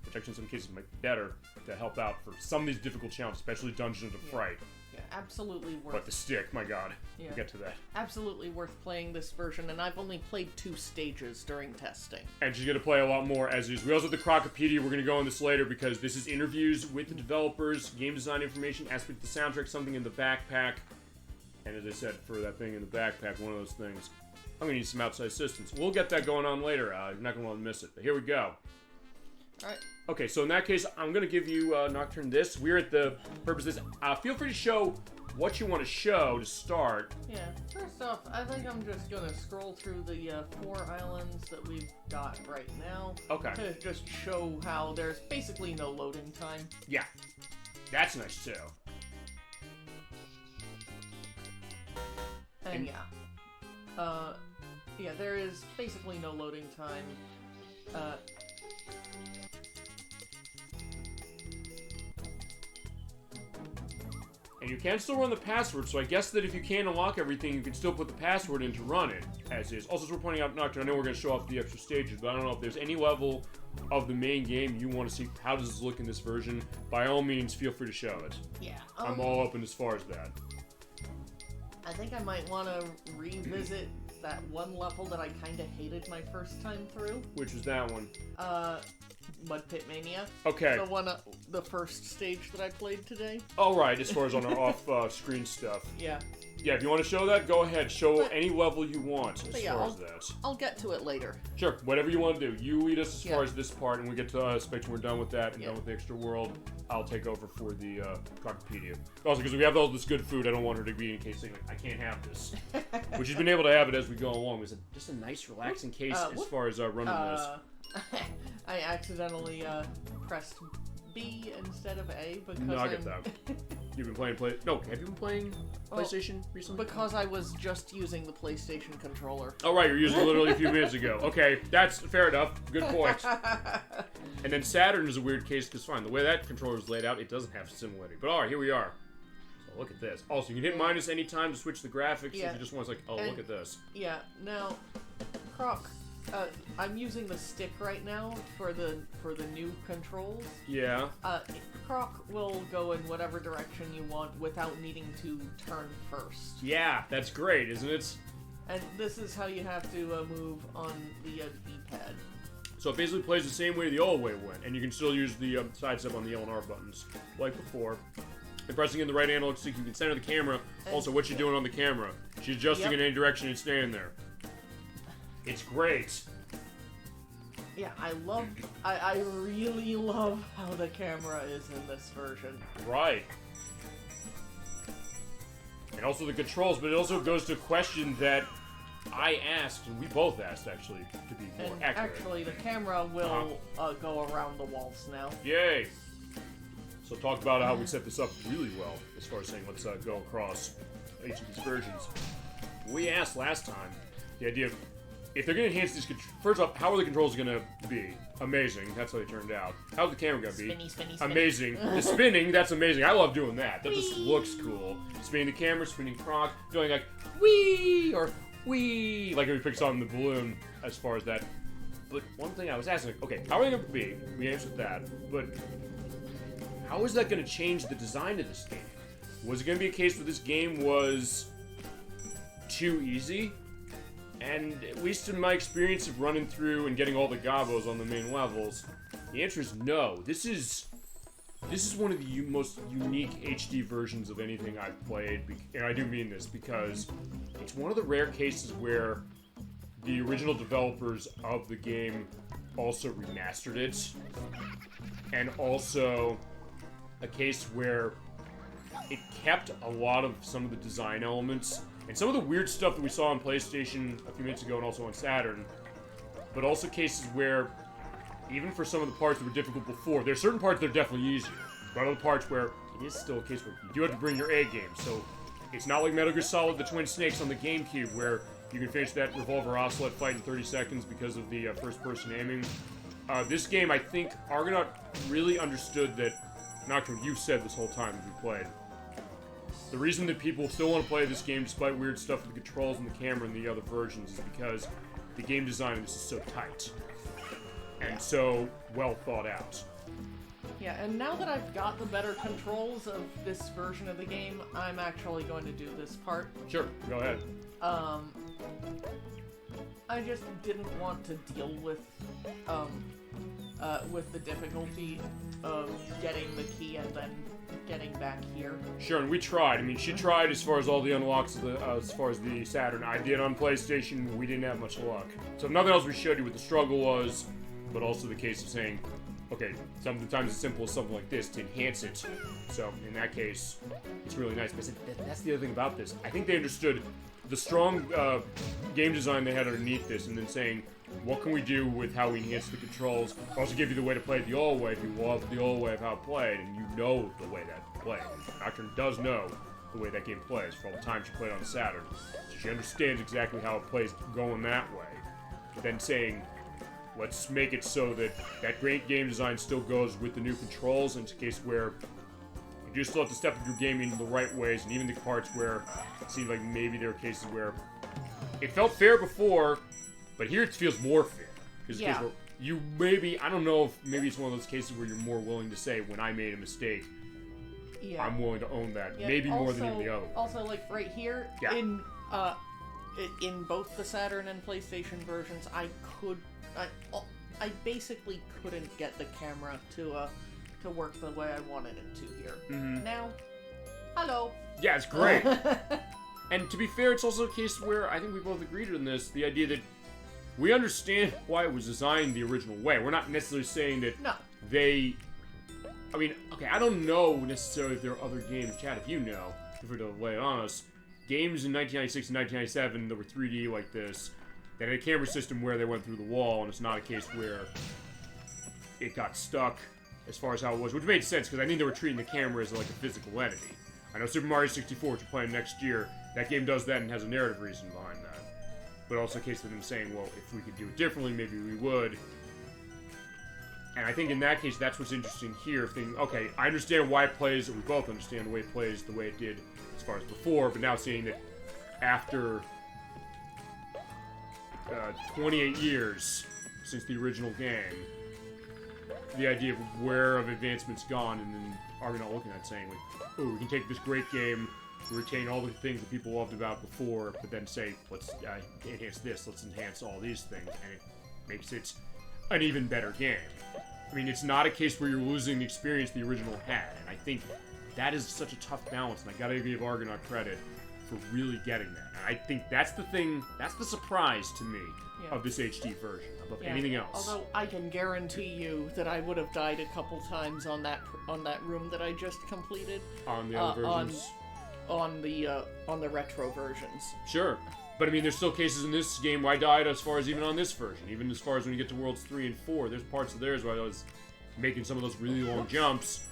which actually in some cases might be better to help out for some of these difficult challenges, especially Dungeons of Fright. Yeah, absolutely worth. But the stick, my god. Yeah. We'll get to that. Absolutely worth playing this version, and I've only played 2 stages during testing. And she's going to play a lot more as is. We also have the Crocopedia. We're going to go on this later, because this is interviews with the developers, game design information, aspect of the soundtrack, something in the backpack. And as I said, for that thing in the backpack, one of those things, I'm going to need some outside assistance. We'll get that going on later. You're not going to want to miss it. But here we go. Alright. Okay, so in that case, I'm going to give you Nocturne this. We're at the purpose of this. Feel free to show what you want to show to start. Yeah, first off, I think I'm just going to scroll through the 4 islands that we've got right now. Okay. To just show how there's basically no loading time. Yeah. That's nice, too. And yeah, there is basically no loading time. And you can still run the password, so I guess that if you can't unlock everything, you can still put the password in to run it, as is. Also, as we're pointing out, Nocturne, I know we're going to show off the extra stages, but I don't know if there's any level of the main game you want to see. How does this look in this version? By all means, feel free to show it. Yeah. I'm all open as far as that. I think I might want to revisit that one level that I kind of hated my first time through. Which was that one? Mud Pit Mania. Okay. The first stage that I played today. All right, as far as on our off-screen stuff. Yeah. Yeah, if you want to show that, go ahead. Show any level you want as far as that. I'll get to it later. Sure, whatever you want to do. You lead us as far as this part, and we get to Spectrum. We're done with that, and done with the extra world. I'll take over for the Crocopedia. Also, because we have all this good food, I don't want her to be in case saying, like, I can't have this. Which she's been able to have it as we go along. It's just a nice, relaxing case as far as running this. I accidentally pressed B instead of A because no, I get that. You've been playing No, have you been playing PlayStation recently? Because I was just using the PlayStation controller. Oh, right, you're using it literally a few minutes ago. Okay, that's fair enough. Good point. And then Saturn is a weird case because, fine, the way that controller is laid out, it doesn't have similarity. But alright, here we are. So look at this. Also, you can hit minus any time to switch the graphics if you just want to, like, look at this. Yeah, now, Croc, I'm using the stick right now for the new controls. Yeah. Croc will go in whatever direction you want without needing to turn first. Yeah, that's great, isn't it? And this is how you have to move on the D-pad. So it basically plays the same way the old way went, and you can still use the side step on the L and R buttons, like before. And pressing in the right analog stick, you can center the camera. Also, what you're doing on the camera. She's adjusting in any direction and staying there. It's great. Yeah, I really love how the camera is in this version. Right. And also the controls, but it also goes to question that I asked, and we both asked actually, to be more And accurate. actually, the camera will go around the walls now. Yay! So talk about how we set this up really well, as far as saying let's go across each of these versions. We asked last time the idea of if they're going to enhance these. First off, how are the controls going to be? Amazing. That's how they turned out. How's the camera going to be? Spinny. Amazing. The spinning, that's amazing. I love doing that. That just looks cool. Spinning the camera, spinning Croc, feeling like wee or wee, like if we pick something in the balloon. As far as that, but one thing I was asking, okay, how are they going to be? We answered that, but how is that going to change the design of this game? Was it going to be a case where this game was too easy? And at least in my experience of running through and getting all the Gobbos on the main levels, the answer is no. This is one of the most unique HD versions of anything I've played, and I do mean this because it's one of the rare cases where the original developers of the game also remastered it, and also a case where it kept a lot of some of the design elements and some of the weird stuff that we saw on PlayStation a few minutes ago and also on Saturn, but also cases where, even for some of the parts that were difficult before, there are certain parts that are definitely easier, but other parts where it is still a case where you do have to bring your A game, so it's not like Metal Gear Solid The Twin Snakes on the GameCube, where you can finish that revolver oscillate fight in 30 seconds because of the first-person aiming. This game, I think, Argonaut really understood that, Nocturne, you said this whole time as we played, the reason that people still want to play this game despite weird stuff with the controls and the camera and the other versions is because the game design of this is so tight and so well thought out. Yeah, and now that I've got the better controls of this version of the game, I'm actually going to do this part. Sure, go ahead. I just didn't want to deal with the difficulty of getting the key and then getting back here. Sure, and we tried. I mean, she tried as far as all the unlocks as far as the Saturn. I did on PlayStation. We didn't have much luck. So if nothing else, we showed you what the struggle was, but also the case of saying, okay, sometimes as simple as something like this to enhance it. So in that case, it's really nice. But that's the other thing about this. I think they understood the strong game design they had underneath this, and then saying, what can we do with how we enhance the controls? Also give you the way to play it the old way if you love the old way of how it played, and you know the way that played. Nocturne does know the way that game plays for all the time she played on the Saturn. So she understands exactly how it plays going that way. But then saying, let's make it so that that great game design still goes with the new controls, and it's a case where you do still have to step up your gaming in the right ways, and even the parts where it seemed like maybe there were cases where it felt fair before, but here it feels more fair. Because you maybe, I don't know if maybe it's one of those cases where you're more willing to say, when I made a mistake, I'm willing to own that. Yeah, maybe also, more than even the other. Also, like, right here, in both the Saturn and PlayStation versions, I basically couldn't get the camera to work the way I wanted it to here. Mm-hmm. Now, hello. Yeah, it's great. And to be fair, it's also a case where I think we both agreed on this, the idea that we understand why it was designed the original way. We're not necessarily saying that they... I mean, okay, I don't know necessarily if there are other games, Chad, if you know, if we're to lay it on us, games in 1996 and 1997 that were 3D like this, that had a camera system where they went through the wall, and it's not a case where it got stuck as far as how it was, which made sense, because I think they were treating the camera as like a physical entity. I know Super Mario 64, which we're playing next year, that game does that and has a narrative reason behind that. But also a case of them saying, well, if we could do it differently, maybe we would. And I think in that case, that's what's interesting here. Thinking, okay, I understand why it plays, or we both understand the way it plays the way it did as far as before, but now seeing that after 28 years since the original game, the idea of where have advancement's gone, and then are we not looking at it saying, like, oh, we can take this great game, retain all the things that people loved about before, but then say, let's enhance this, let's enhance all these things, and it makes it an even better game. I mean, it's not a case where you're losing the experience the original had, and I think that is such a tough balance, and I gotta give Argonaut credit for really getting that. And I think that's the thing, that's the surprise to me of this HD version, above anything else. Although I can guarantee you that I would have died a couple times on that room that I just completed. On the other versions? On the retro versions. Sure. But I mean, there's still cases in this game where I died as far as even on this version. Even as far as when you get to Worlds 3 and 4, there's parts of theirs where I was making some of those really long jumps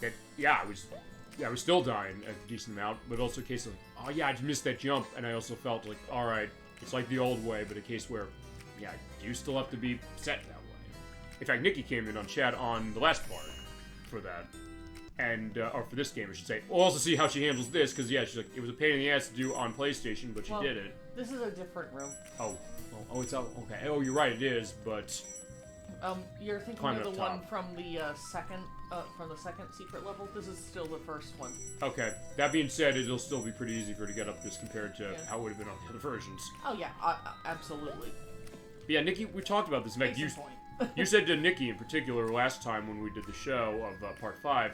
that, I was still dying a decent amount, but also a case of, oh yeah, I just missed that jump, and I also felt like, alright, it's like the old way, but a case where, you still have to be set that way. In fact, Nikki came in on chat on the last part for that. And, or for this game, I should say. We'll also see how she handles this, because, she's like, it was a pain in the ass to do on PlayStation, but she did it. This is a different room. Oh, it's out. Okay. Oh, you're right, it is, but... You're thinking of the one from the second secret level? This is still the first one. Okay. That being said, it'll still be pretty easy for her to get up this compared to how it would have been on the other versions. Oh, yeah, absolutely. Yeah, Nikki, we talked about this. In fact, you said to Nikki in particular last time when we did the show of Part 5,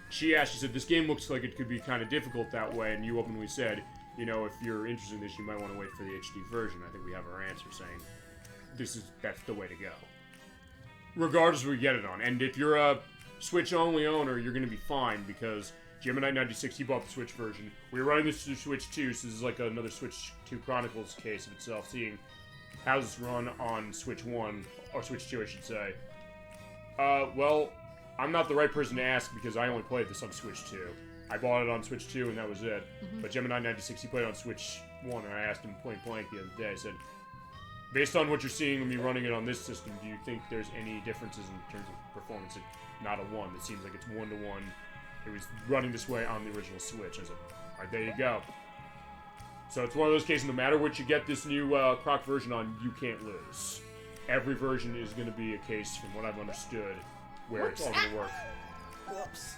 she said, this game looks like it could be kind of difficult that way, and you openly said, if you're interested in this, you might want to wait for the HD version. I think we have our answer saying, that's the way to go. Regardless of what we get it on. And if you're a Switch-only owner, you're going to be fine, because Gemini96, he bought the Switch version. We were running this through Switch 2, so this is like another Switch 2 Chronicles case of itself, seeing how does this run on Switch 1, or Switch 2, I should say. Well, I'm not the right person to ask because I only played this on Switch 2. I bought it on Switch 2 and that was it. But Gemini96, he played it on Switch 1, and I asked him point blank the other day, I said, based on what you're seeing of me running it on this system, do you think there's any differences in terms of performance? Not a 1. It seems like it's 1-to-1. It was running this way on the original Switch. I said, alright, there you go. So it's one of those cases, no matter what you get this new Croc version on, you can't lose. Every version is going to be a case, from what I've understood, where it's all going to work. Whoops.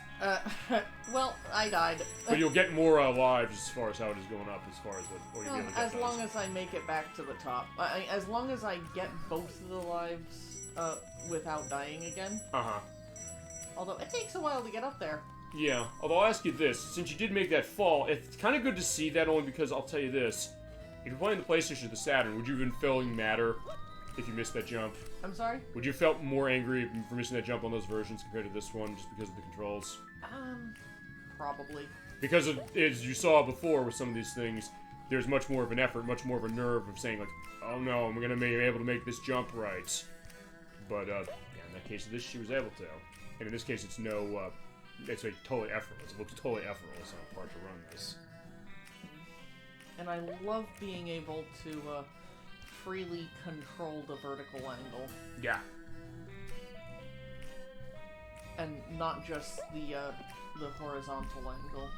Well, I died. But you'll get more lives as far as how it is going up, as far as what you'll be able to get. As long as I make it back to the top. As long as I get both of the lives without dying again. Uh-huh. Although, it takes a while to get up there. Yeah, although I'll ask you this, since you did make that fall, it's kind of good to see that only because, I'll tell you this, if you're playing the PlayStation or the Saturn, would you have been feeling madder if you missed that jump? I'm sorry? Would you have felt more angry for missing that jump on those versions compared to this one, just because of the controls? Probably. Because as you saw before with some of these things, there's much more of an effort, much more of a nerve of saying, like, oh no, I'm going to be able to make this jump right. But, in that case of this, she was able to. And in this case, it's no, it's like totally effortless. It looks totally effortless on a part to run this. And I love being able to, freely control the vertical angle. Yeah. And not just the horizontal angle.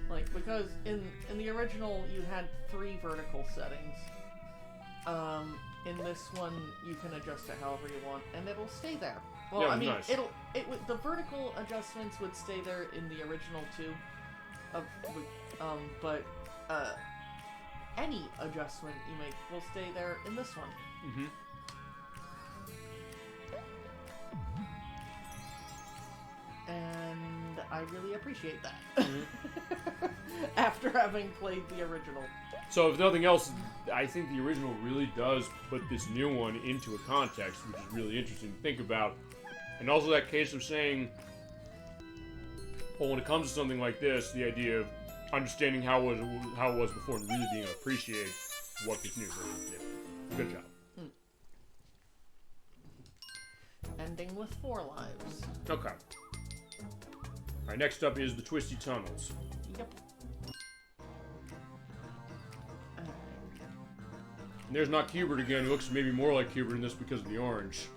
Like, because in the original, you had 3 vertical settings. In this one, you can adjust it however you want, and it'll stay there. Well, yeah, I mean, nice. the vertical adjustments would stay there in the original too. But any adjustment you make will stay there in this one. Mm-hmm. And I really appreciate that. Mm-hmm. After having played the original. So, if nothing else, I think the original really does put this new one into a context, which is really interesting to think about. And also that case of saying, well, when it comes to something like this, the idea of understanding how it was before and really being able to appreciate what this new version did. Good job. Ending with 4 lives. Okay. Alright, next up is the Twisty Tunnels. Yep. And there's not Q-Bert again. He looks maybe more like Q-Bert in this because of the orange.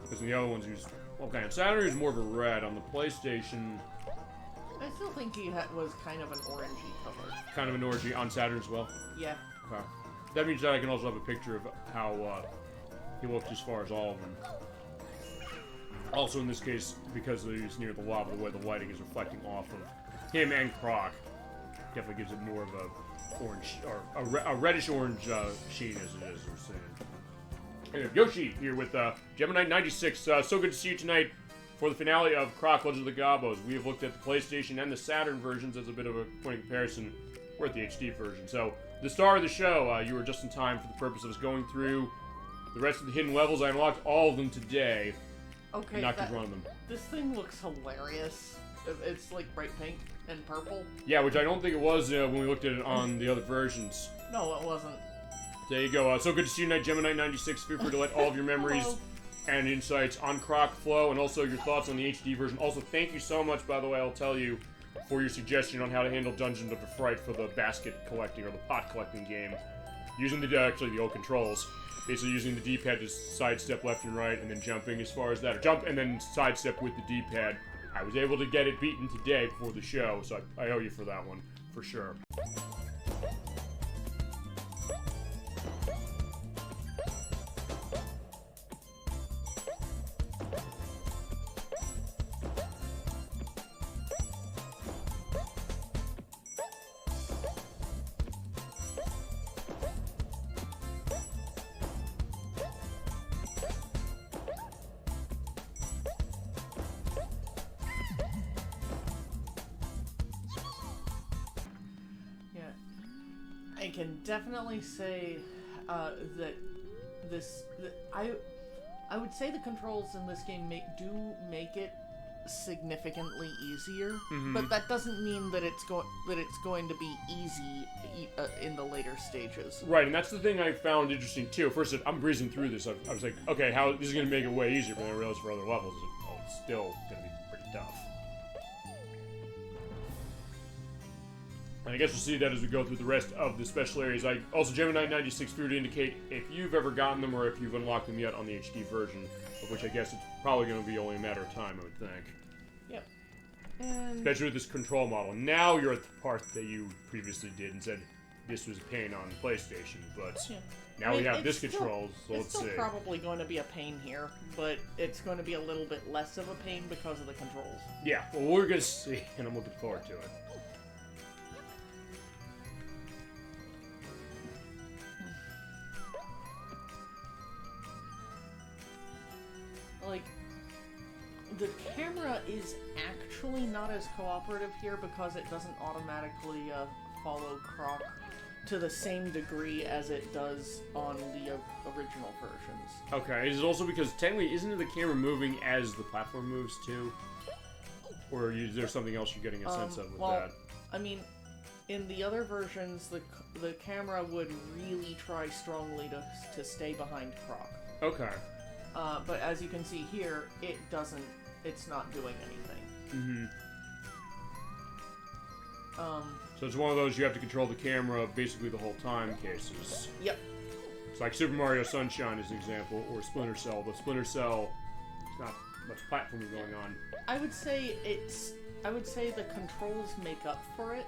Because in the other ones he was... Okay, on Saturn he was more of a red. On the PlayStation... I still think he was kind of an orangey color. Kind of an orangey on Saturn as well? Yeah. Okay. That means that I can also have a picture of how he looked as far as all of them. Also in this case, because he's near the lava, the way the lighting is reflecting off of him and Croc, definitely gives it more of a orange, or a reddish-orange sheen as it is, we're saying. Anyway, Yoshi here with Gemini96. So good to see you tonight for the finale of Croc Legends of the Gobbos. We have looked at the PlayStation and the Saturn versions as a bit of a point of comparison. We're at the HD version. So, the star of the show, you were just in time for the purpose of us going through the rest of the hidden levels. I unlocked all of them today. Okay, not just one of them. This thing looks hilarious. It's like bright pink and purple. Yeah, which I don't think it was when we looked at it on the other versions. No, it wasn't. There you go. So good to see you tonight, Gemini96. Feel free to let all of your memories Hello. and insights on Croc Flow, and also your thoughts on the HD version. Also, thank you so much, by the way, I'll tell you, for your suggestion on how to handle Dungeons of Fright for the basket collecting or the pot collecting game. Using the old controls. Basically using the D-pad to sidestep left and right, and then jumping as far as that. Or jump and then sidestep with the D-pad. I was able to get it beaten today before the show, so I owe you for that one, for sure. I can definitely say that I would say the controls in this game do make it significantly easier, but that doesn't mean that it's going to be easy in the later stages. Right, and that's the thing I found interesting too. First, I'm breezing through this. I was like, okay, how this is going to make it way easier, but then I realized for other levels, it's still going to be pretty tough. And I guess we'll see that as we go through the rest of the special areas. Also, Gemini96 flew to indicate if you've ever gotten them or if you've unlocked them yet on the HD version, of which I guess it's probably going to be only a matter of time, I would think. Yep. And especially with this control model. Now you're at the part that you previously did and said this was a pain on PlayStation, but now we have this control, so let's see. It's still probably going to be a pain here, but it's going to be a little bit less of a pain because of the controls. Yeah, well, we're going to see, and I'm looking forward to it. Like, the camera is actually not as cooperative here because it doesn't automatically follow Croc to the same degree as it does on the original versions. Okay, is it also because technically isn't the camera moving as the platform moves too? Or is there something else you're getting a sense of with that? I mean, in the other versions, the camera would really try strongly to stay behind Croc. Okay. But as you can see here, it's not doing anything. So it's one of those you have to control the camera basically the whole time cases. Yep. It's like Super Mario Sunshine as an example, or Splinter Cell. But Splinter Cell, there's not much platforming going on. I would say the controls make up for it.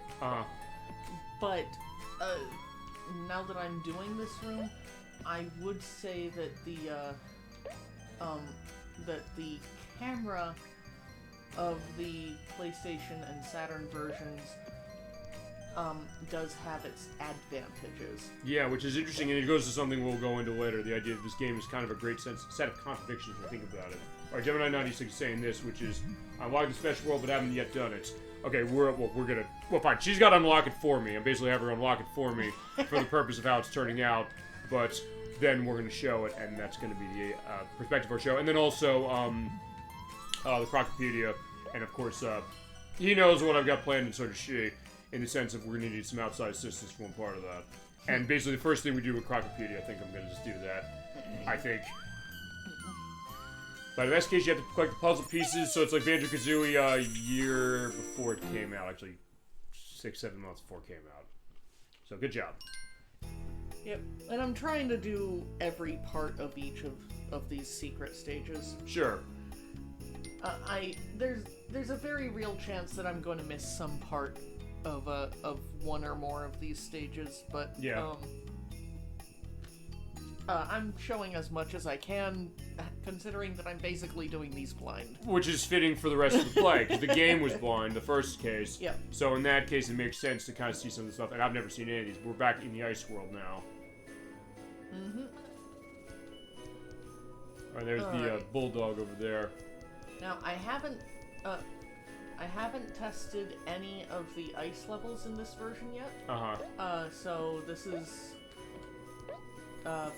But now that I'm doing this room, I would say that the camera of the PlayStation and Saturn versions does have its advantages. Yeah, which is interesting, and it goes to something we'll go into later. The idea that this game is kind of a great set of contradictions when you think about it. Alright, Gemini96 is saying this, which is, unlock the special world but haven't yet done it. Okay, well, fine, she's got to unlock it for me. I basically have her unlock it for me for the purpose of how it's turning out, but then we're going to show it, and that's going to be the perspective of our show. And then also, the Crocopedia, and of course, he knows what I've got planned, and so does she, in the sense of we're going to need some outside assistance for one part of that. And basically, the first thing we do with Crocopedia, I think I'm going to just do that. I think. But in this case, you have to collect the puzzle pieces, so it's like Banjo-Kazooie a year before it came out. Actually, 6-7 months before it came out. So, good job. Yep, and I'm trying to do every part of each of these secret stages. Sure. There's a very real chance that I'm going to miss some part of one or more of these stages, but yeah. I'm showing as much as I can, considering that I'm basically doing these blind. Which is fitting for the rest of the play, because the game was blind, the first case. Yeah. So in that case, it makes sense to kind of see some of the stuff, and I've never seen any of these. We're back in the ice world now. Alright, there's the bulldog over there. Now, I haven't tested any of the ice levels in this version yet. Uh-huh. So this is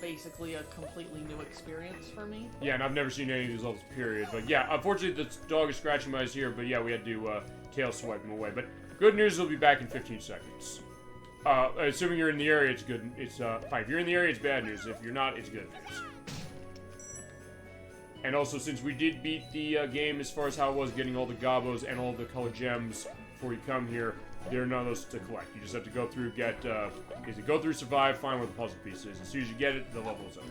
basically a completely new experience for me. Yeah, and I've never seen any of these levels, period. But yeah, unfortunately, the dog is scratching my eyes here. But yeah, we had to tail swipe him away. But good news, he'll be back in 15 seconds. Assuming you're in the area, it's good. It's fine. If you're in the area, it's bad news. If you're not, it's good news. And also, since we did beat the game as far as how it was getting all the Gobbos and all the colored gems before you come here, there are none of those to collect. You just have to go through, go through, survive, find where the puzzle piece is. As soon as you get it, the level is over.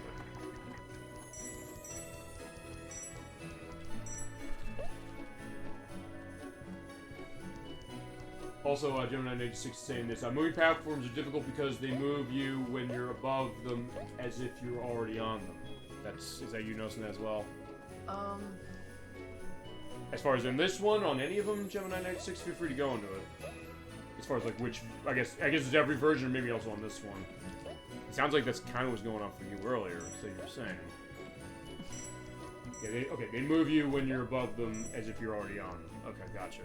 Also, Gemini 86 is saying this. Moving platforms are difficult because they move you when you're above them as if you're already on them. Is that you noticing that as well? As far as in this one, on any of them, Gemini 96, feel free to go into it. As far as like which, I guess it's every version, maybe also on this one. It sounds like that's kind of what's going on for you earlier, so you were saying. Yeah, they move you when you're above them as if you're already on them. Okay, gotcha.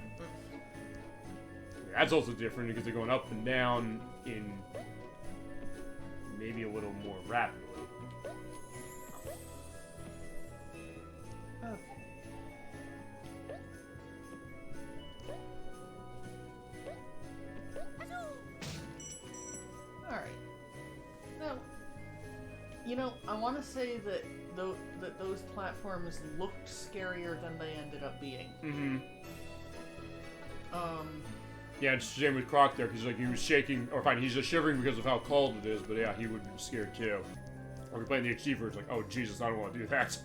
Yeah, that's also different because they're going up and down in maybe a little more rapidly. Okay. Alright. Now, you know, I want to say that those platforms looked scarier than they ended up being. Mm-hmm. Yeah, it's a shame with Croc there, because like he was shaking, or fine, he's just shivering because of how cold it is, but yeah, he would be scared too. Or you're playing the HD version, like, oh Jesus, I don't want to do that.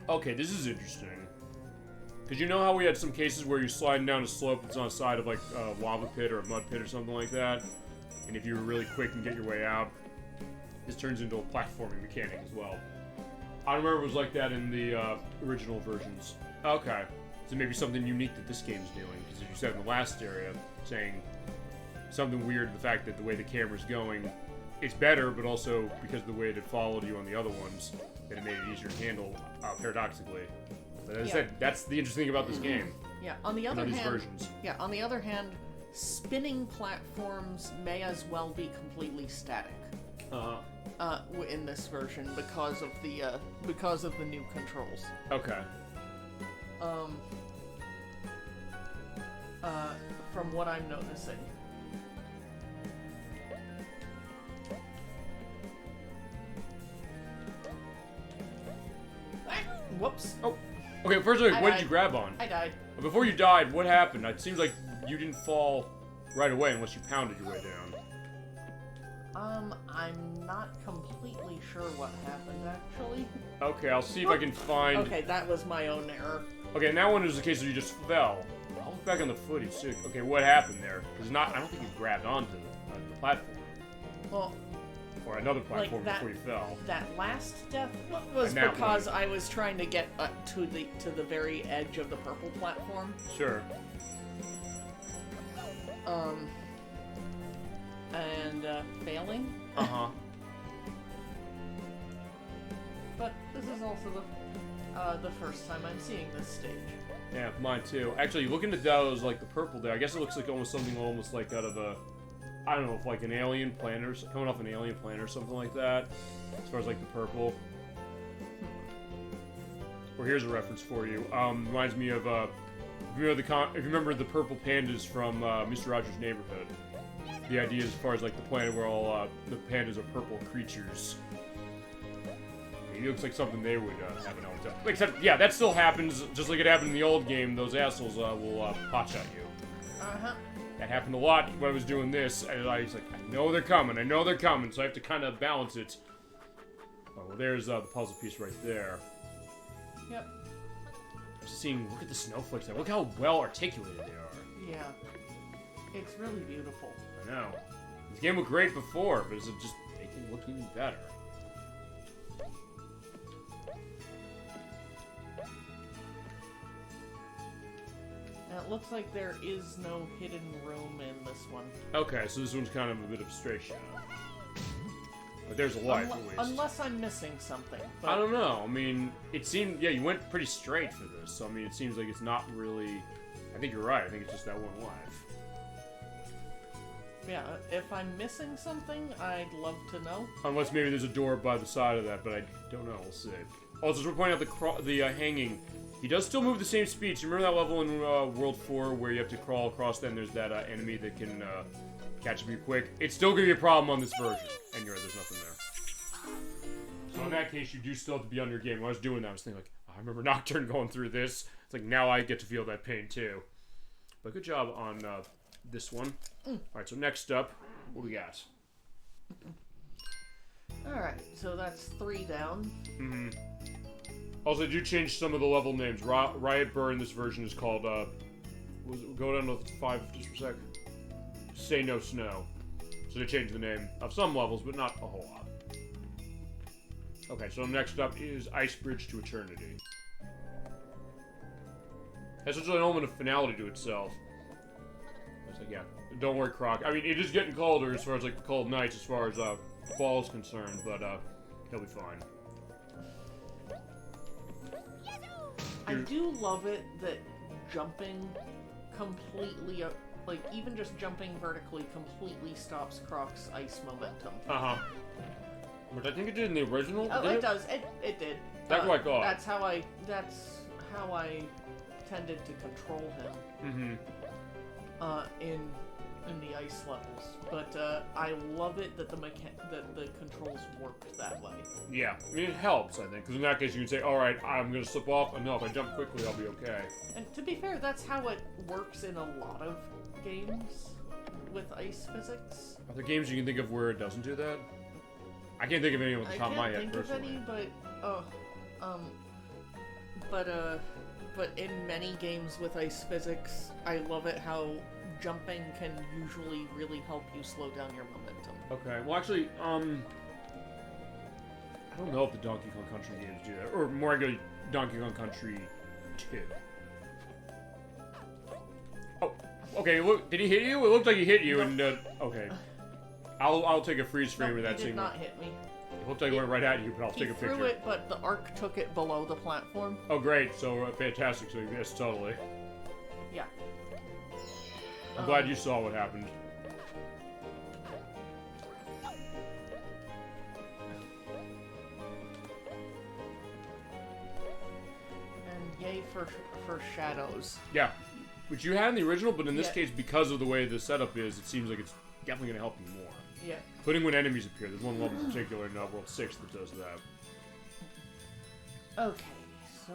Okay, this is interesting. Because you know how we had some cases where you're sliding down a slope that's on the side of like a lava pit or a mud pit or something like that? And if you were really quick and get your way out, this turns into a platforming mechanic as well. I don't remember it was like that in the original versions. Okay. So maybe something unique that this game's doing. Because as you said in the last area, saying something weird, the fact that the way the camera's going, it's better, but also because of the way it had followed you on the other ones, that it made it easier to handle, paradoxically. But as I said, that's the interesting thing about this game. Yeah, on the other hand, versions. Yeah, on the other hand, spinning platforms may as well be completely static. In this version because of the new controls. Okay. From what I'm noticing. Whoops. Oh. Okay, first of all, what did you grab on? I died. Before you died, what happened? It seems like you didn't fall right away unless you pounded your way down. I'm not completely sure what happened, actually. Okay, I'll see if I can find... Okay, that was my own error. Okay, and that one was the case where you just fell. I'll look back on the footage, too. Okay, what happened there? Because I don't think you grabbed onto the platform. Well... Or another platform like before you fell. That last death was because I was trying to get to the very edge of the purple platform. Sure. And failing. Uh-huh. But this is also the first time I'm seeing this stage. Yeah, mine too. Actually, looking at those, like the purple there, I guess it looks like almost something almost like out of a, I don't know, if like an alien planet, or coming off an alien planet or something like that. As far as like the purple. Or here's a reference for you. Reminds me of if you remember the purple pandas from Mr. Rogers' Neighborhood. The idea as far as like the planet where all the pandas are purple creatures. It looks like something they would have an own. Except, yeah, that still happens, just like it happened in the old game. Those assholes will potshot you. Uh-huh. That happened a lot when I was doing this, and I was like, I know they're coming, so I have to kind of balance it. Oh, well, there's the puzzle piece right there. Yep. Just seeing, look at the snowflakes there. Look how well articulated they are. Yeah. It's really beautiful. I know. This game looked great before, but it's just making it look even better. Now, it looks like there is no hidden room in this one. Okay, so this one's kind of a bit of a straight shot. But there's a life, at least. Unless I'm missing something. But... I don't know. I mean, it seemed... Yeah, you went pretty straight for this. So, I mean, it seems like it's not really... I think you're right. I think it's just that one life. Yeah, if I'm missing something, I'd love to know. Unless maybe there's a door by the side of that, but I don't know. We'll see. Also, just to point out the hanging. He does still move the same speed. So remember that level in World 4 where you have to crawl across, then there's that enemy that can catch up you quick? It's still going to be a problem on this version. And you're right, there's nothing there. So in that case, you do still have to be on your game. When I was doing that, I was thinking, like, I remember Nocturne going through this. It's like, now I get to feel that pain, too. But good job on this one. Alright, so next up, what do we got? Alright, so that's 3 down. Mm-hmm. Also, they do change some of the level names. Riot Burr in this version is called, go down to 5 just for a sec. Say No Snow. So they changed the name of some levels, but not a whole lot. Okay, so next up is Ice Bridge to Eternity. Has such an element of finality to itself. It's like, yeah, don't worry, Croc. I mean, it is getting colder as far as, like, the cold nights as far as, fall is concerned, but, he'll be fine. I do love it that jumping completely, like, even just jumping vertically completely stops Croc's ice momentum. Uh-huh. Which I think it did in the original. Oh, it does. It did. That's what I thought. That's how I tended to control him. In the ice levels, but I love it that the controls worked that way. Yeah, I mean, it helps, I think, because in that case you can say, all right, I'm gonna slip off. No, if I jump quickly, I'll be okay. And to be fair, that's how it works in a lot of games with ice physics. Are there games you can think of where it doesn't do that? I can't think of any off the top of my head personally. But in many games with ice physics, I love it how jumping can usually really help you slow down your momentum. Okay, well actually, I don't know if the Donkey Kong Country games do that, or more regularly, Donkey Kong Country 2. Oh, okay, look, did he hit you? It looked like he hit you, and, okay. I'll take a freeze frame of that scene. He did not hit me. It looked like it went right at you, but I'll take a picture. He threw it, but the arc took it below the platform. Oh, great. So, fantastic. So, you missed totally. Yeah. I'm glad you saw what happened. And yay for shadows. Yeah. Which you had in the original, but in this case, because of the way the setup is, it seems like it's definitely going to help you more. Yeah. Including when enemies appear. There's one level in particular in World 6 that does that. Okay, so...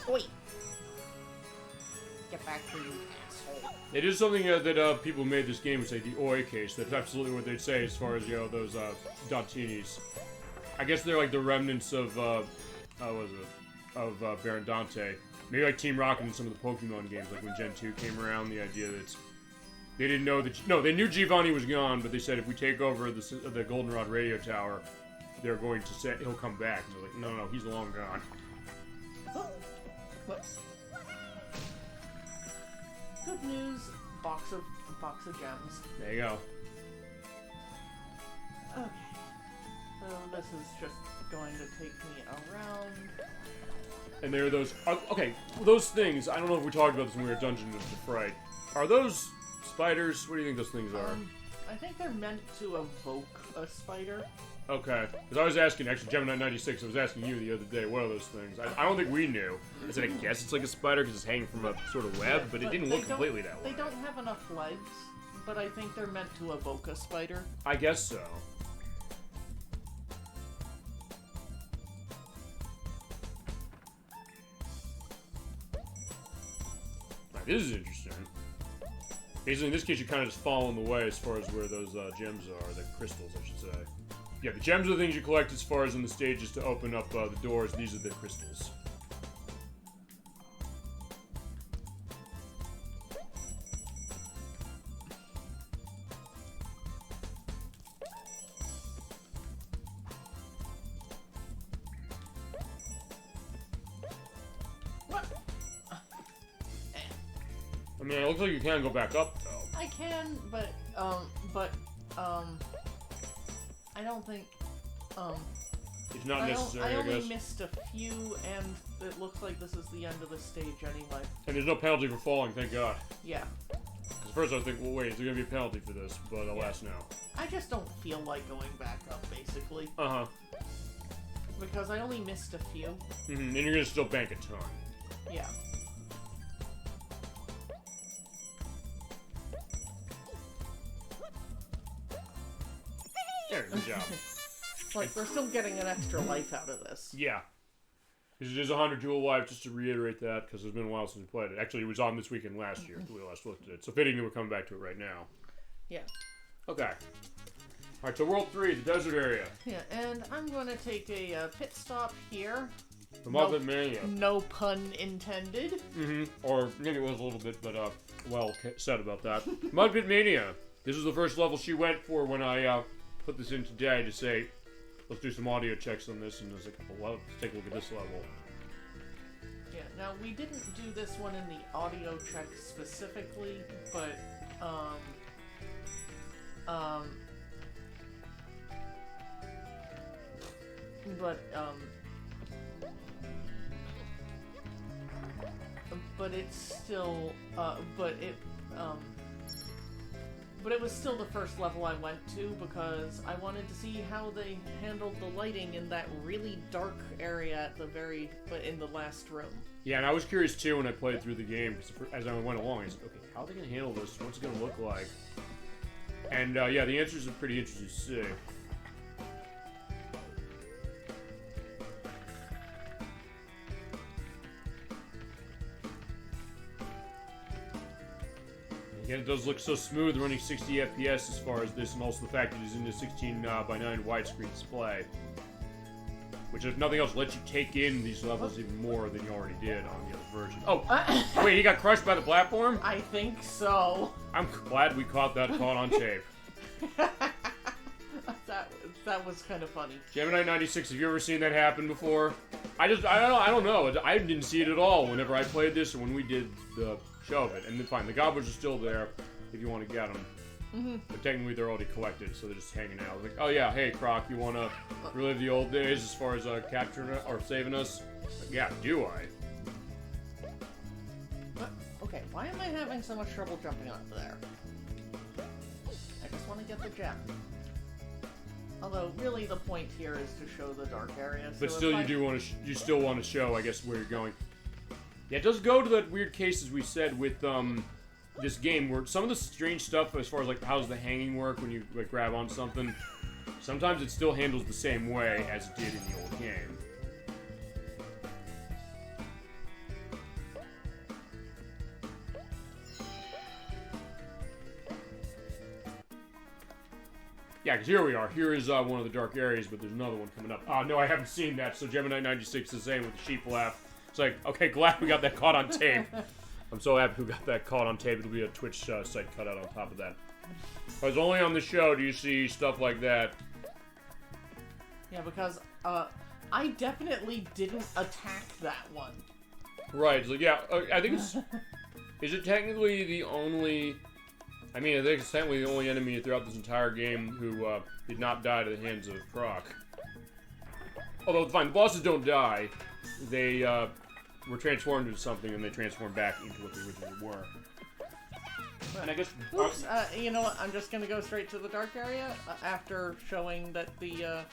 Oi! Get back here, you asshole. It is something that people who made this game would say, the Oi case. That's absolutely what they'd say as far as, those Dantinis. I guess they're like the remnants of, Baron Dante. Maybe like Team Rocket in some of the Pokemon games, like when Gen 2 came around, the idea that they didn't know that... No, they knew Giovanni was gone, but they said if we take over the Goldenrod radio tower, they're going to say he'll come back. And they're like, no, he's long gone. Whoops. Good news, box of gems. There you go. Okay. So this is just going to take me around. And there are those... Okay, those things, I don't know if we talked about this when we were at Dungeon of the Fright. Are those spiders? What do you think those things are? I think they're meant to evoke a spider. Okay. Because I was asking, actually, Gemini96, I was asking you the other day, what are those things? I don't think we knew. I said, I guess it's like a spider because it's hanging from a sort of web, but it didn't look completely that way. They don't have enough legs, but I think they're meant to evoke a spider. I guess so. This is interesting. Basically, in this case, you kind of just fall in the way as far as where those gems are, the crystals, I should say. Yeah, the gems are the things you collect as far as in the stages to open up the doors. These are the crystals. I mean, it looks like you can go back up, though. I can, but I don't think, it's not necessary, I only guess. missed a few, and it looks like this is the end of the stage anyway. And there's no penalty for falling, thank God. Yeah. Because first I was thinking, well, wait, is there going to be a penalty for this? But alas, no. I just don't feel like going back up, basically. Uh-huh. Because I only missed a few. And you're going to still bank a ton. Yeah. There, good job. Like, we're still getting an extra life out of this. Yeah. Because it is 100 dual life, just to reiterate that, because it's been a while since we played it. Actually, it was on this weekend last year that we last looked at it. So fitting that we're coming back to it right now. Yeah. Okay. Alright, so World 3, the desert area. Yeah, and I'm going to take a pit stop here. The Muppet Mania. No pun intended. Or maybe it was a little bit, but well said about that. Muppet Mania. This is the first level she went for when I put this in today to say, let's do some audio checks on this, and there's a couple levels. Let's take a look at this level. Yeah, now we didn't do this one in the audio check specifically, but it's still, but it was still the first level I went to because I wanted to see how they handled the lighting in that really dark area at the but in the last room. Yeah, and I was curious too when I played through the game, because as I went along, I said, okay, how are they going to handle this? What's it going to look like? And yeah, the answers are pretty interesting to see. Again, it does look so smooth, running 60 FPS as far as this, and also the fact that it is in the 16:9 widescreen display. Which, if nothing else, lets you take in these levels even more than you already did on the other version. Oh, wait, he got crushed by the platform? I think so. I'm glad we caught on tape. that was kind of funny. Gemini 96, have you ever seen that happen before? I don't know. I didn't see it at all whenever I played this or when we did the show of it. And then fine, the Gobbos are still there if you want to get them. But technically they're already collected, so they're just hanging out. Like, oh yeah, hey Croc, you want to relive the old days as far as capturing or saving us? Like, yeah, do I? Okay, why am I having so much trouble jumping onto there? I just want to get the gem. Although, really, the point here is to show the dark area. But still, you still want to show, I guess, where you're going. Yeah, it does go to that weird case, as we said, with this game, where some of the strange stuff, as far as like how's the hanging work when you like grab on something, sometimes it still handles the same way as it did in the old game. Yeah, because here we are. Here is one of the dark areas, but there's another one coming up. No, I haven't seen that, so Gemini 96 is saying with the sheep laugh. It's like, okay, glad we got that caught on tape. I'm so happy we got that caught on tape. It'll be a Twitch site cut out on top of that. Because only on the show do you see stuff like that. Yeah, because I definitely didn't attack that one. Right, so yeah, I think it's... Is it technically the only... I mean, I think it's technically the only enemy throughout this entire game who did not die to the hands of Croc. Although, fine, the bosses don't die. They were transformed into something, and they transform back into what they originally were. And I guess... Oops, you know what, I'm just gonna go straight to the dark area after showing that the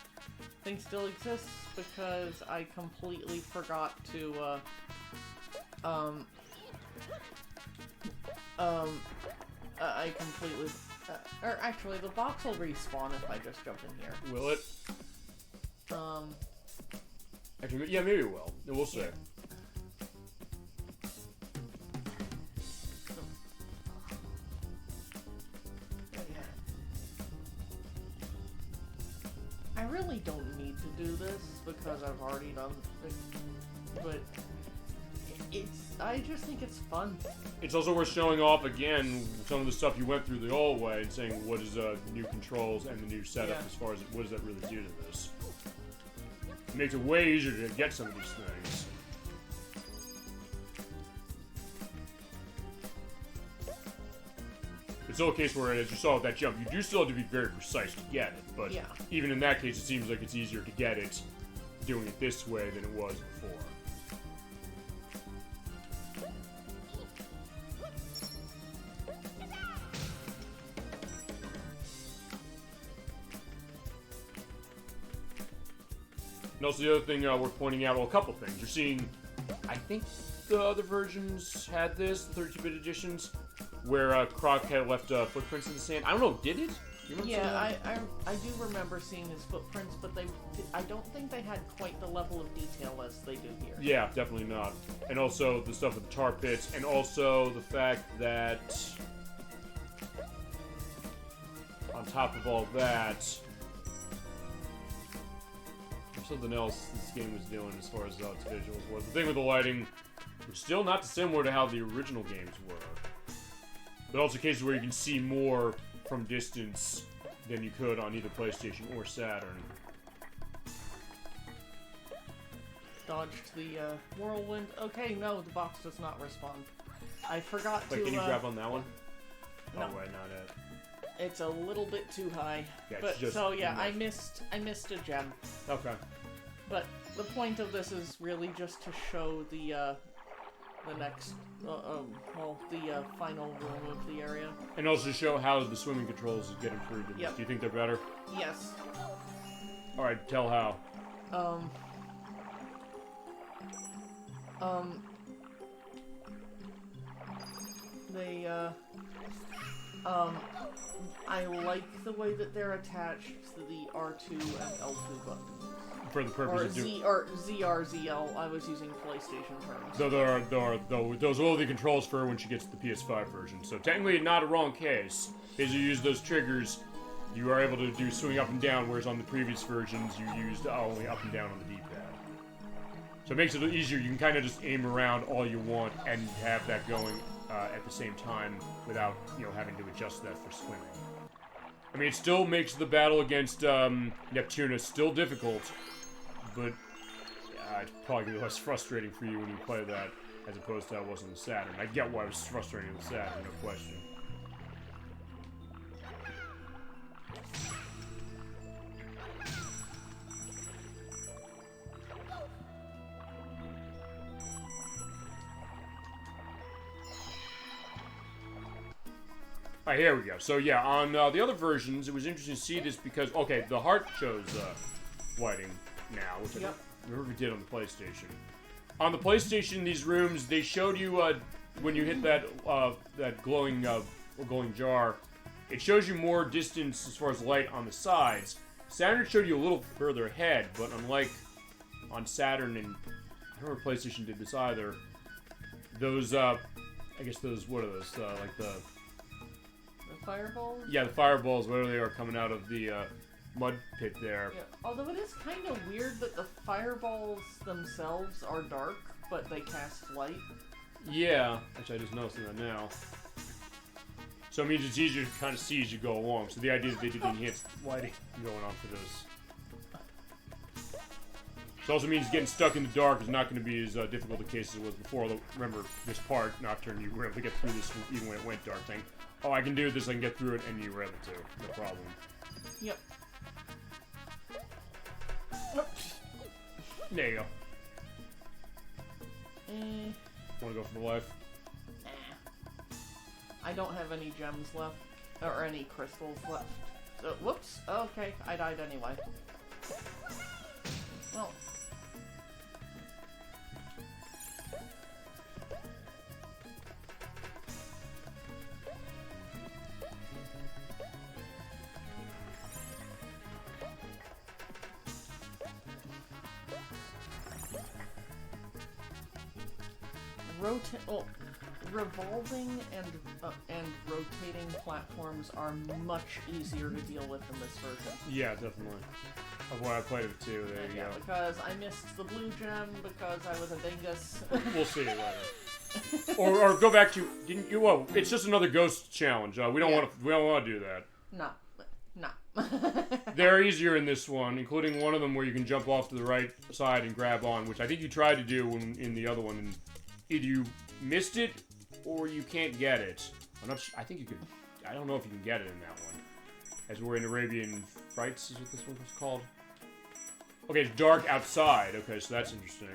thing still exists, because I completely forgot to, I completely... or actually, the box will respawn if I just jump in here. Will it? Actually, yeah, maybe it will. We'll see. Yeah. I really don't need to do this because I've already done it, but I just think it's fun. It's also worth showing off again some of the stuff you went through the old way and saying what is the new controls and the new setup as far as what does that really do to this. It makes it way easier to get some of these things. It's still a case where, as you saw with that jump, you do still have to be very precise to get it, but even in that case, it seems like it's easier to get it doing it this way than it was before. And also the other thing worth pointing out, well, a couple things. You're seeing, I think the other versions had this, the 32-bit editions, where Croc had left footprints in the sand. I don't know, did it? You remember I do remember seeing his footprints, but I don't think they had quite the level of detail as they do here. Yeah, definitely not. And also the stuff with the tar pits, and also the fact that on top of all that, there's something else this game was doing as far as its visuals was. The thing with the lighting, which is still not dissimilar to how the original games were, but also cases where you can see more from distance than you could on either PlayStation or Saturn. Dodged the whirlwind. Okay, no, the box does not respond. I forgot to... Wait, can you grab on that one? No. Oh, wait, not it. It's a little bit too high. Yeah, but just so yeah, I missed a gem. Okay. But the point of this is really just to show the next, the final room of the area. And also show how the swimming controls get improved. Yep. Do you think they're better? Yes. Alright, tell how. I like the way that they're attached to the R2 and L2 buttons. For the purpose of doing... Or ZRZL, I was using PlayStation terms. So those are the controls for when she gets the PS5 version. So technically not a wrong case. Because you use those triggers, you are able to do swing up and down, whereas on the previous versions you used only up and down on the D-pad. So it makes it easier. You can kind of just aim around all you want and have that going at the same time without, having to adjust that for swimming. I mean, it still makes the battle against Nocturne still difficult, but it's probably going to be less frustrating for you when you play that as opposed to how it was on the Saturn. I get why it was frustrating on the Saturn, no question. Alright, here we go. So yeah, on the other versions, it was interesting to see this because, okay, the heart shows lighting now, which I don't remember if it did on the PlayStation. On the PlayStation, these rooms, they showed you, when you hit that glowing jar, it shows you more distance as far as light on the sides. Saturn showed you a little further ahead, but unlike on Saturn, and I don't know if PlayStation did this either, those, I guess those, what are those, like the fireballs? Yeah, the fireballs, whatever they are, coming out of the mud pit there. Yeah. Although it is kind of weird that the fireballs themselves are dark, but they cast light. Yeah, actually I just noticed that now. So it means it's easier to kind of see as you go along. So the idea is they did enhanced lighting going on for those. It also means getting stuck in the dark is not going to be as difficult a case as it was before. Although, remember, this part, Nocturne, you were able to get through this even when it went dark thing. Oh, I can do this, I can get through it, and you were able to. No problem. Yep. There you go. Want to go for the life? I don't have any gems left, or any crystals left. So, whoops. Okay, I died anyway. Well. Revolving and rotating platforms are much easier to deal with in this version. Yeah, definitely. Of what I played it too. There you go. Because I missed the blue gem because I was a dingus. We'll see it later. or go back to didn't you? Well, it's just another ghost challenge. We don't want to do that. No. They're easier in this one, including one of them where you can jump off to the right side and grab on, which I think you tried to do in the other one, and either you missed it or you can't get it. I'm not sure. I think you could. I don't know if you can get it in that one. As we're in Arabian Frights, is what this one was called. Okay, it's dark outside. Okay, so that's interesting.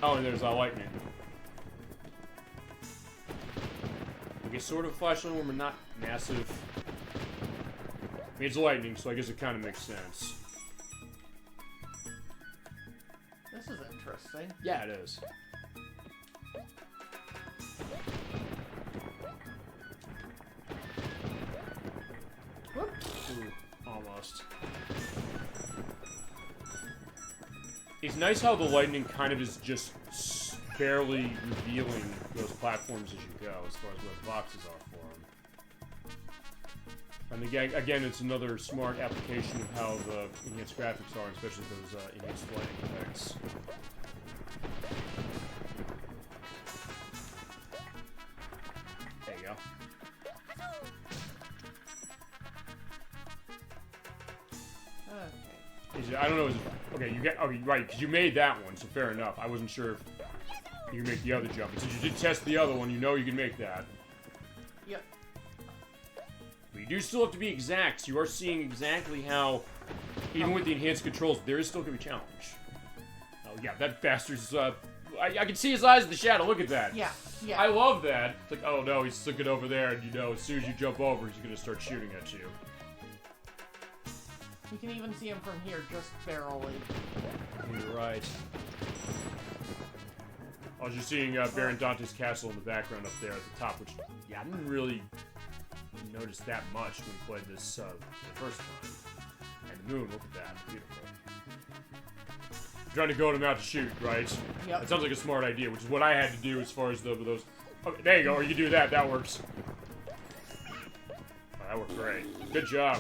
Oh, and there's lightning. Okay, sort of flashlight when we're not massive. I mean, it's lightning, so I guess it kind of makes sense. This is interesting. Yeah, it is. Whoops. Ooh, almost. It's nice how the lightning kind of is just barely revealing those platforms as you go, as far as where the boxes are for them. And again, it's another smart application of how the enhanced graphics are, especially those enhanced lighting effects. There you go. Okay. I don't know. Okay, you get. Okay, right, because you made that one, so fair enough. I wasn't sure if you can make the other jump. And since you did test the other one, you know you can make that. Yep. But you do still have to be exact. So you are seeing exactly how, even with the enhanced controls, there is still going to be a challenge. Oh, yeah, that bastard's, I can see his eyes in the shadow. Look at that. Yeah, yeah. I love that. It's like, oh no, he's looking over there, and you know, as soon as you jump over, he's going to start shooting at you. You can even see him from here, just barely. You're right. I was just seeing Baron Dante's castle in the background up there at the top, which, yeah, I didn't really notice that much when we played this the first time. And the moon, look at that, beautiful. Trying to goad him out to shoot, right? Yep. That sounds like a smart idea, which is what I had to do as far as those... Okay, there you go, or you can do that, that works. Oh, that worked great. Good job.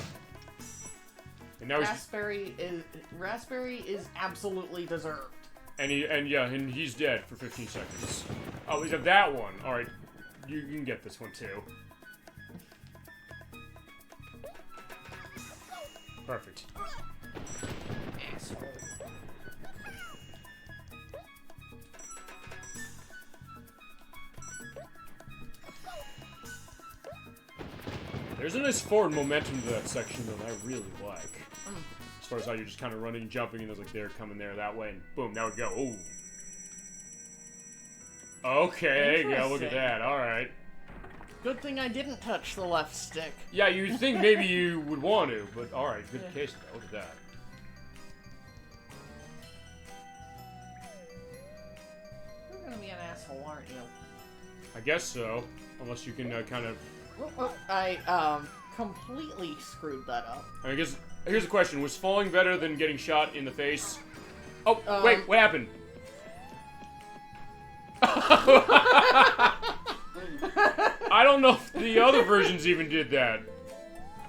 And now Raspberry is absolutely deserved. And he's dead for 15 seconds. Oh, he's got that one. All right, you can get this one too. Perfect. Asshole. There's a nice forward momentum to that section that I really like. As far as how you're just kind of running and jumping, and there's like they're coming there that way, and boom, now we go. Ooh. Okay, there you go. Look at that. All right. Good thing I didn't touch the left stick. Yeah, you'd think maybe you would want to, but all right, good case though. Look at that. You're gonna be an asshole, aren't you? I guess so, unless you can kind of. I completely screwed that up. I guess here's the question: was falling better than getting shot in the face? Oh, wait, what happened? I don't know if the other versions even did that.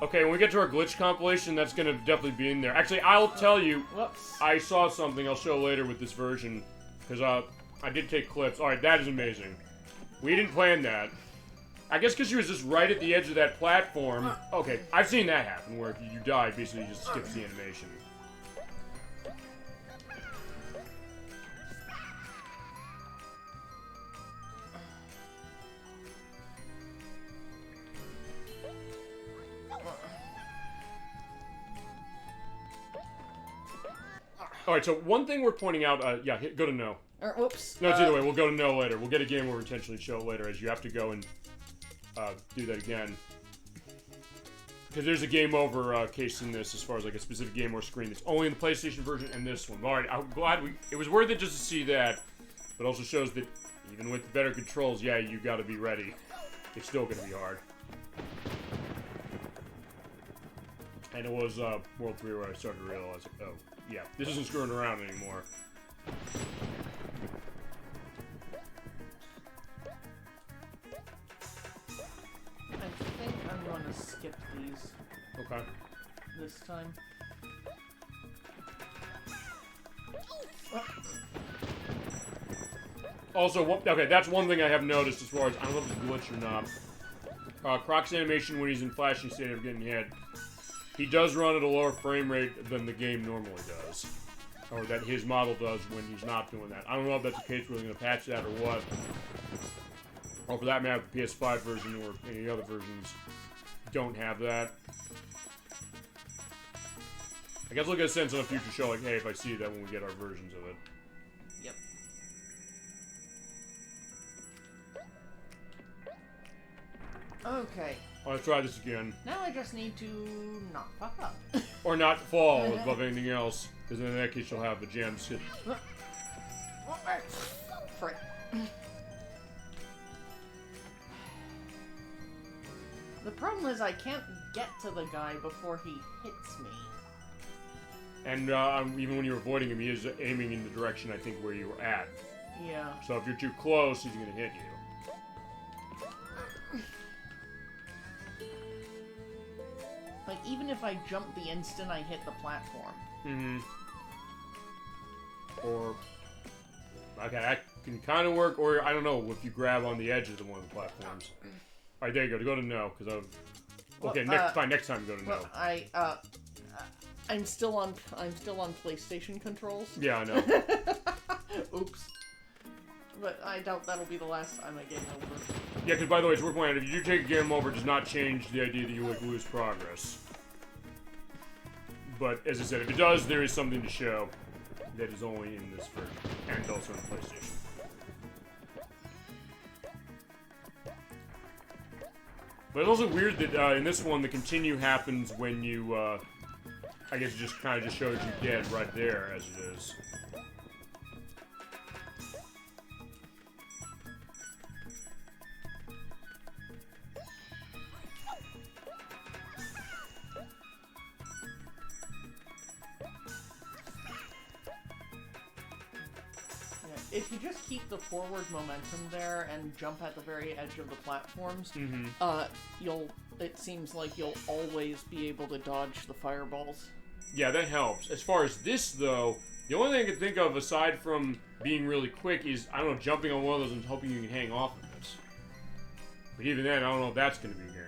Okay, when we get to our glitch compilation, that's gonna definitely be in there. Actually, I'll tell you. Whoops. I saw something I'll show later with this version, because I did take clips. All right, that is amazing. We didn't plan that. I guess because she was just right at the edge of that platform. Okay, I've seen that happen, where if you die, basically you just skips the animation. Alright, so one thing we're pointing out, yeah, go to no. Whoops. No, it's either way, we'll go to no later. We'll get a game over intentionally show it later, as you have to go and do that again. Because there's a game over case in this, as far as like a specific game or screen that's only in the PlayStation version and this one. Alright, I'm glad it was worth it just to see that, but also shows that even with better controls, yeah, you gotta be ready. It's still gonna be hard. And it was World 3 where I started to realize, oh, yeah, this isn't screwing around anymore. I think I'm going to skip these. Okay. This time. Also, okay, that's one thing I have noticed as far as, I don't know if it's a glitch or not. Croc's animation when he's in flashing state of getting hit, he does run at a lower frame rate than the game normally does. Or that his model does when he's not doing that. I don't know if that's the case where they're going to patch that or what. Or for that matter, the PS5 version or any other versions don't have that. I guess we'll get a sense on a future show, like, hey, if I see that when we get our versions of it. Yep. Okay. Let's try this again. Now I just need to not fuck up. Or not fall above anything else, because in that case you'll have the gems hit. Frick. The problem is I can't get to the guy before he hits me. And even when you're avoiding him, he is aiming in the direction, I think, where you were at. Yeah. So if you're too close, he's going to hit you. Like, even if I jump the instant I hit the platform. Mm-hmm. Or... Okay, that can kind of work, or, I don't know, if you grab on the edge of one of the platforms. Alright, there you go. To go to no, because I've... Okay, well, next time go to no. Well, I'm still on PlayStation controls. Yeah, I know. Oops. But I doubt that'll be the last time I game over. Yeah, because by the way, it's worth pointing out, if you do take a game over, it does not change the idea that you would lose progress. But, as I said, if it does, there is something to show that is only in this version, and also on PlayStation. But it's also weird that in this one, the continue happens when you, I guess it just kind of just shows you dead right there, as it is. If you just keep the forward momentum there and jump at the very edge of the platforms, it seems like you'll always be able to dodge the fireballs. Yeah, that helps. As far as this, though, the only thing I can think of, aside from being really quick, is, I don't know, jumping on one of those and hoping you can hang off of it. But even then, I don't know if that's going to be guaranteed.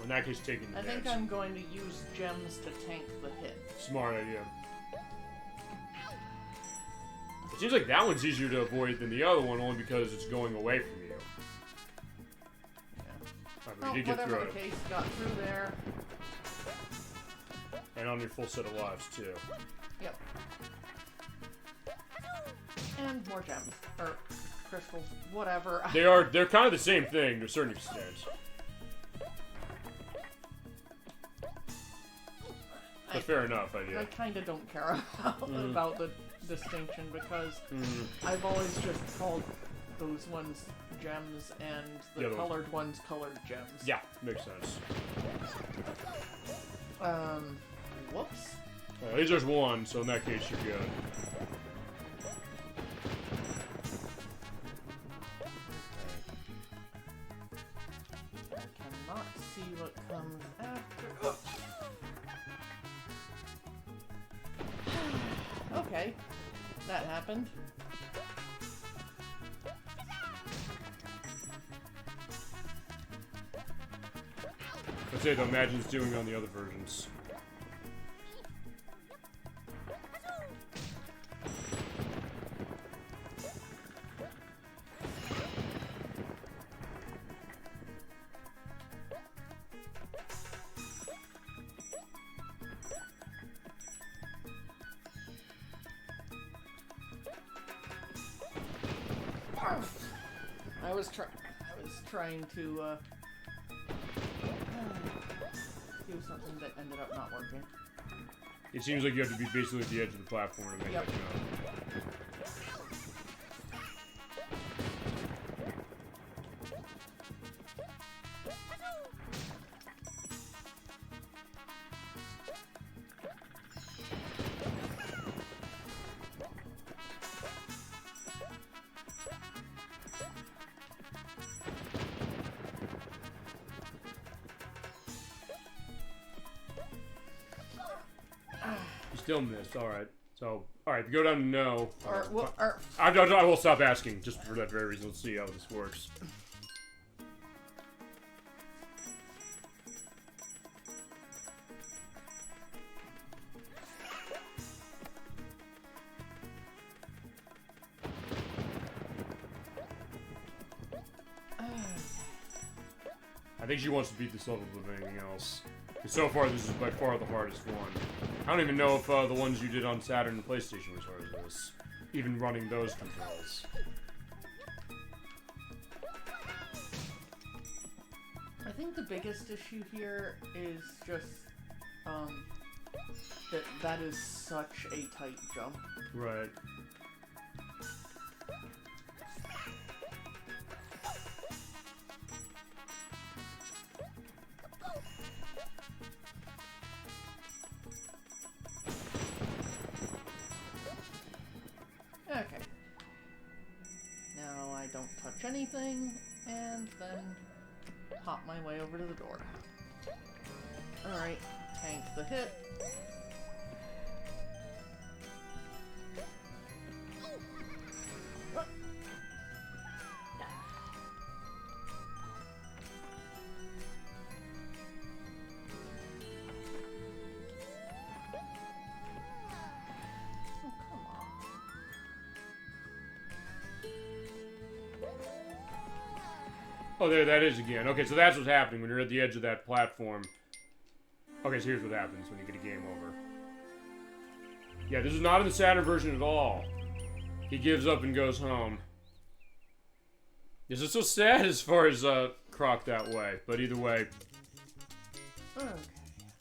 In that case, taking the I think I'm going to use gems to tank the hit. Smart idea. It seems like that one's easier to avoid than the other one, only because it's going away from you. Yeah. You did get through whatever it. the case, got through there. And on your full set of lives, too. Yep. And more gems. Or crystals, whatever. They're kind of the same thing to a certain extent. But fair enough, idea. I kind of don't care about the distinction because I've always just called those ones gems and the colored ones colored gems. Yeah, makes sense. Whoops. At least there's one, so in that case you're good. I cannot see what comes after. Okay, that happened. Let's say, though, imagine it's doing on the other versions. I was trying to do something that ended up not working. It seems like you have to be basically at the edge of the platform to make that jump. Still missed. All right. So, all right. If you go down to no, I will stop asking just for that very reason. Let's see how this works. I think she wants to beat this level with anything else. Because so far, this is by far the hardest one. I don't even know if the ones you did on Saturn and PlayStation were as hard as this. Even running those controls. I think the biggest issue here is just, that is such a tight jump. Right. Okay. Now I don't touch anything, and then hop my way over to the door. Alright, tank the hit. Oh, there that is again. Okay, so that's what's happening when you're at the edge of that platform. Okay, so here's what happens when you get a game over. Yeah, this is not in the Saturn version at all. He gives up and goes home. This is so sad as far as Croc that way, but either way. Okay.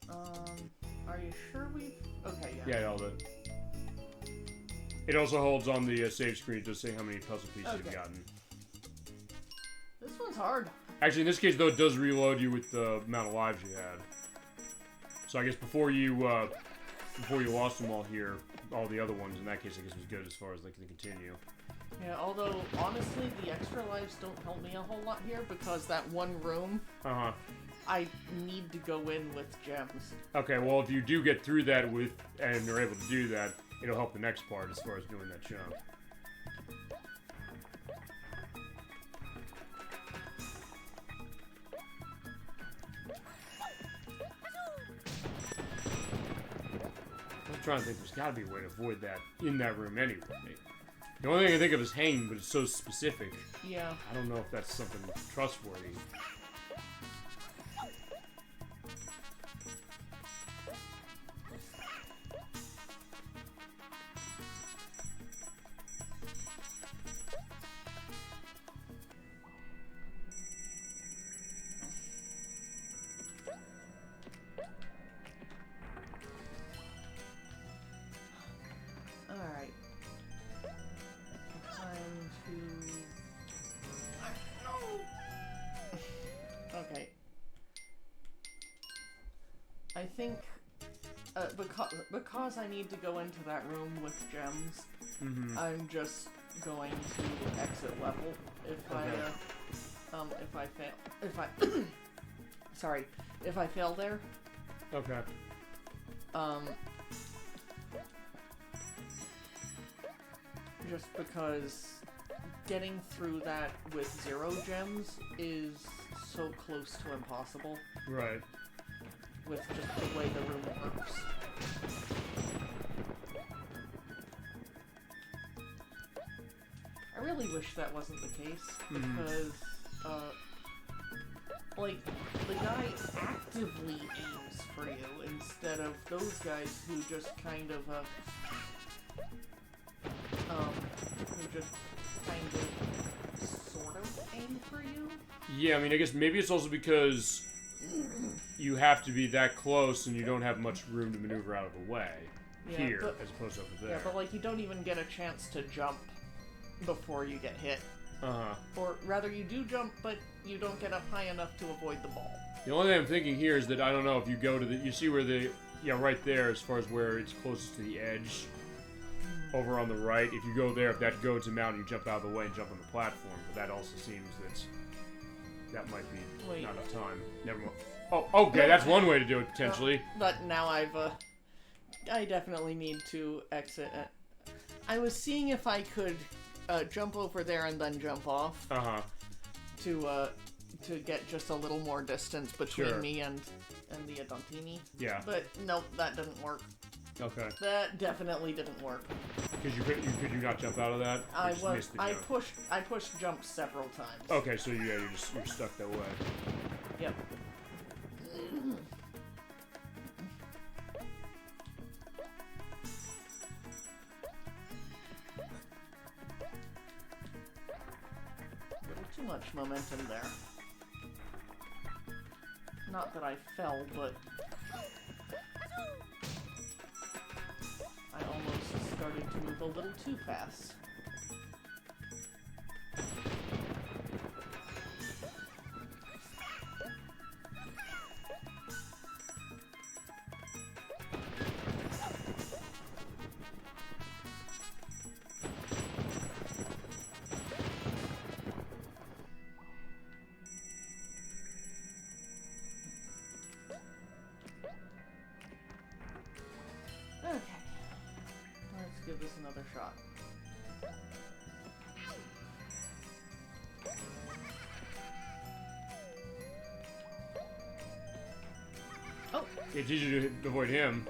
Are you sure we? Okay, yeah. Yeah, it held it. It also holds on the save screen to say how many puzzle pieces you've gotten. This one's hard. Actually, in this case, though, it does reload you with the amount of lives you had. So I guess before you lost them all here, all the other ones, in that case, I guess was good as far as like they continue. Yeah, although, honestly, the extra lives don't help me a whole lot here, because that one room, I need to go in with gems. Okay, well, if you do get through that and you're able to do that, it'll help the next part as far as doing that jump. I'm trying to think, there's got to be a way to avoid that in that room anyway. The only thing I can think of is hanging, but it's so specific. Yeah. I don't know if that's something trustworthy. Okay. I think, because I need to go into that room with gems, I'm just going to exit level if I fail there. Okay. Just because getting through that with 0 gems is so close to impossible. Right. With just the way the room works. I really wish that wasn't the case, because, like, the guy actively aims for you instead of those guys who just kind of, sort of aim for you. Yeah, I mean, I guess maybe it's also because you have to be that close and you don't have much room to maneuver out of the way here as opposed to over there. Yeah, but like you don't even get a chance to jump before you get hit. Or rather, you do jump, but you don't get up high enough to avoid the ball. The only thing I'm thinking here is that I don't know if you go to you see where right there as far as where it's closest to the edge. Over on the right, if you go there, if that goes him out, you jump out of the way and jump on the platform. But that also seems that might be not enough time. Never mind. Oh, okay, that's one way to do it potentially. But now I definitely need to exit it. I was seeing if I could jump over there and then jump off. To get just a little more distance between me and the Adantini. Yeah. But nope, that didn't work. Okay. That definitely didn't work. Because could you not jump out of that? I pushed jump several times. Okay, so you're stuck that way. Yep. Too much momentum there. Not that I fell, but I almost started to move a little too fast. Okay, let's give this another shot. Oh! It's easier to avoid him.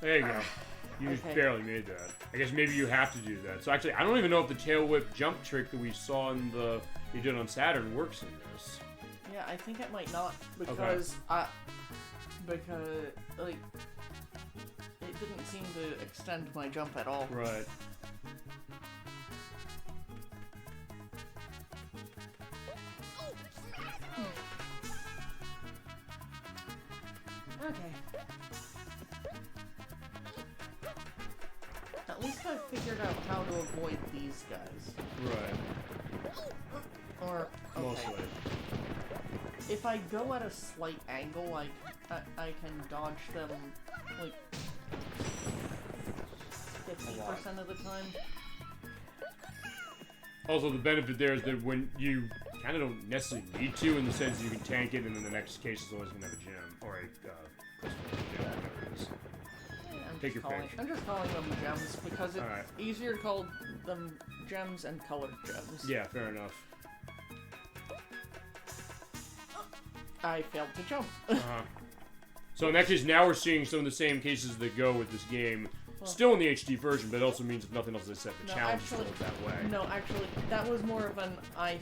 There you go. You just barely made that. I guess maybe you have to do that. So actually, I don't even know if the tail whip jump trick that we saw in the you did on Saturn works in this. Yeah, I think it might not because like it didn't seem to extend my jump at all. Right. Okay. At least I figured out how to avoid these guys. Right. Or okay. Mostly. If I go at a slight angle, I can dodge them like 50% of the time. Also, the benefit there is that when you kind of don't necessarily need to, in the sense that you can tank it, and then the next case is always going to have a gem or a gem, whatever it is. Take your pick. I'm just calling them gems because it's easier to call them gems and colored gems. Yeah, fair enough. I failed to jump. So in that case, now we're seeing some of the same cases that go with this game. Well, still in the HD version, but it also means if nothing else is set, the challenge is still that way. No, actually, that was more of an I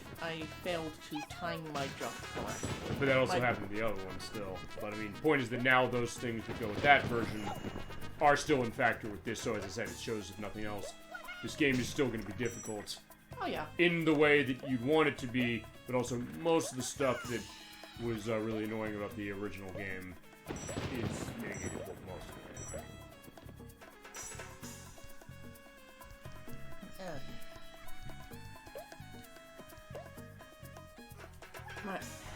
failed to time my jump correctly. But that also happened to the other one still. But I mean, the point is that now those things that go with that version are still in factor with this. So as I said, it shows if nothing else, this game is still going to be difficult. Oh yeah. In the way that you'd want it to be, but also most of the stuff that was really annoying about the original game is mitigated most of it anyway.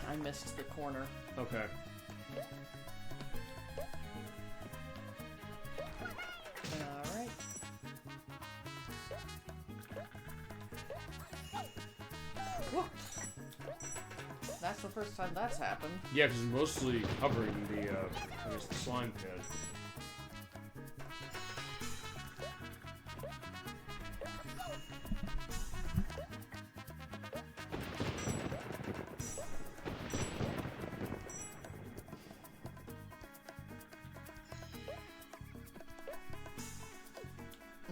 I missed the corner. Okay. Alright. Whoops. That's the first time that's happened. Yeah, because it's mostly covering the, I guess the slime pad.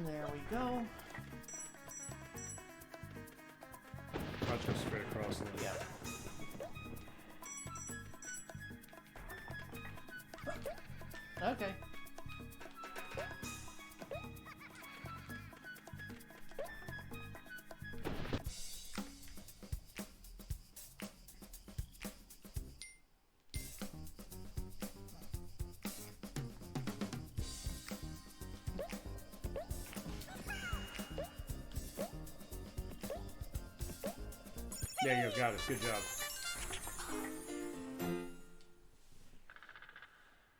There we go. I'll just straight across then. Yep. Okay. There you go, got it. Good job.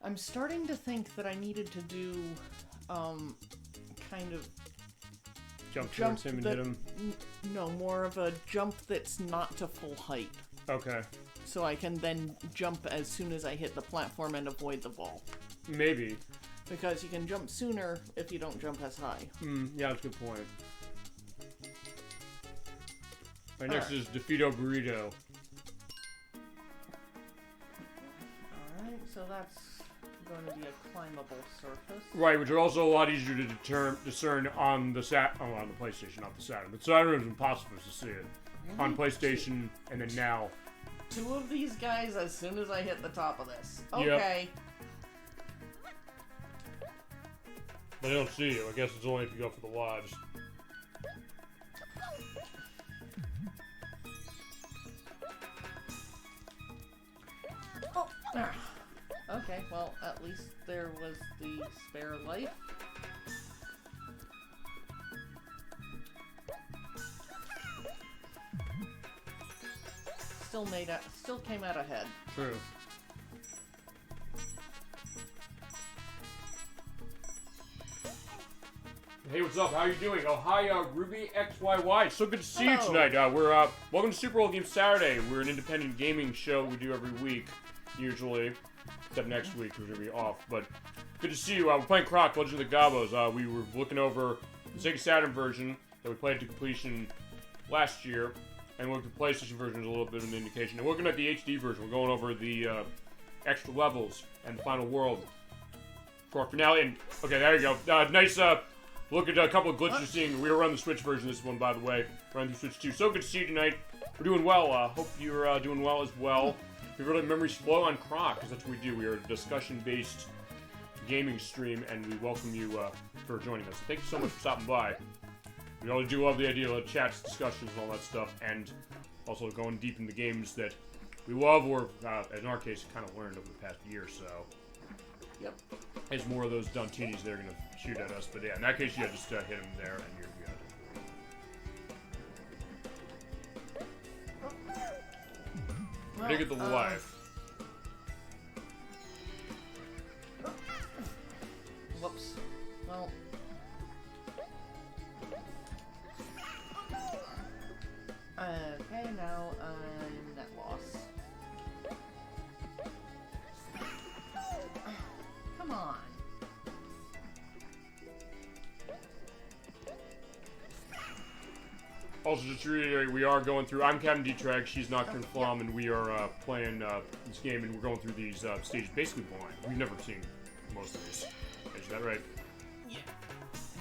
I'm starting to think that I needed to do, kind of Jump towards him and hit him? No, more of a jump that's not to full height. Okay. So I can then jump as soon as I hit the platform and avoid the ball. Maybe. Because you can jump sooner if you don't jump as high. Yeah, that's a good point. Right, next is Defeato Burrito. Alright, so that's going to be a climbable surface. Right, which are also a lot easier to discern on the on the PlayStation, not the Saturn. But Saturn is impossible to see it. Really? On PlayStation, and then now. 2 of these guys as soon as I hit the top of this. Okay. Yep. But they don't see you. I guess it's only if you go for the lives. Oh. Okay, well, at least there was the spare life. Still came out ahead. True. Hey, what's up? How you doing? Oh, hi, Ruby XYY. So good to see you tonight. We're welcome to Super Bowl Game Saturday. We're an independent gaming show we do every week, usually, except next week we're gonna be off. But good to see you. We're playing Croc, Legend of the Gobbos. We were looking over the Sega Saturn version that we played to completion last year, and the PlayStation version is a little bit of an indication. And we're looking at the HD version. We're going over the extra levels and the final world for our finale. And okay, there you go. Nice. Look at a couple of glitches you're seeing. We were on the Switch version, this one, by the way. We're on the Switch 2. So good to see you tonight. We're doing well. Hope you're doing well as well. If you're memories flow on Croc, because that's what we do. We are a discussion-based gaming stream, and we welcome you for joining us. So thank you so much for stopping by. We really do love the idea of chats, discussions, and all that stuff, and also going deep in the games that we love, or in our case, kind of learned over the past year or so. Yep. There's more of those Duntinis they're gonna shoot at us, but yeah, in that case, yeah, just hit them there and you're good. Well, Dig at the life. Whoops. Well. Okay, now I'm net loss. Come on. Also, just to reiterate, we are going through. I'm Captain D-Trag, she's Nocturne Flom, and we are playing this game, and we're going through these stages basically blind. We've never seen most of these. Is that right? Yeah.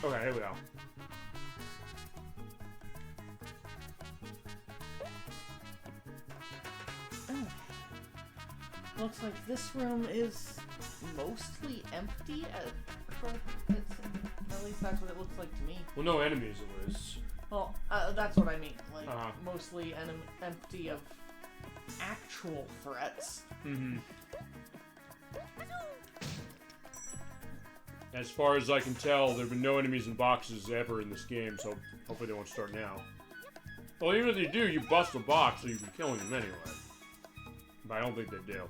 Okay, here we go. Looks like this room is mostly empty. At least that's what it looks like to me. Well, no enemies at least. Well, that's what I mean. Like, mostly empty of actual threats. Mm-hmm. As far as I can tell, there have been no enemies in boxes ever in this game, so hopefully they won't start now. Well, even if they do, you bust the box, so you've been killing them anyway. But I don't think they do.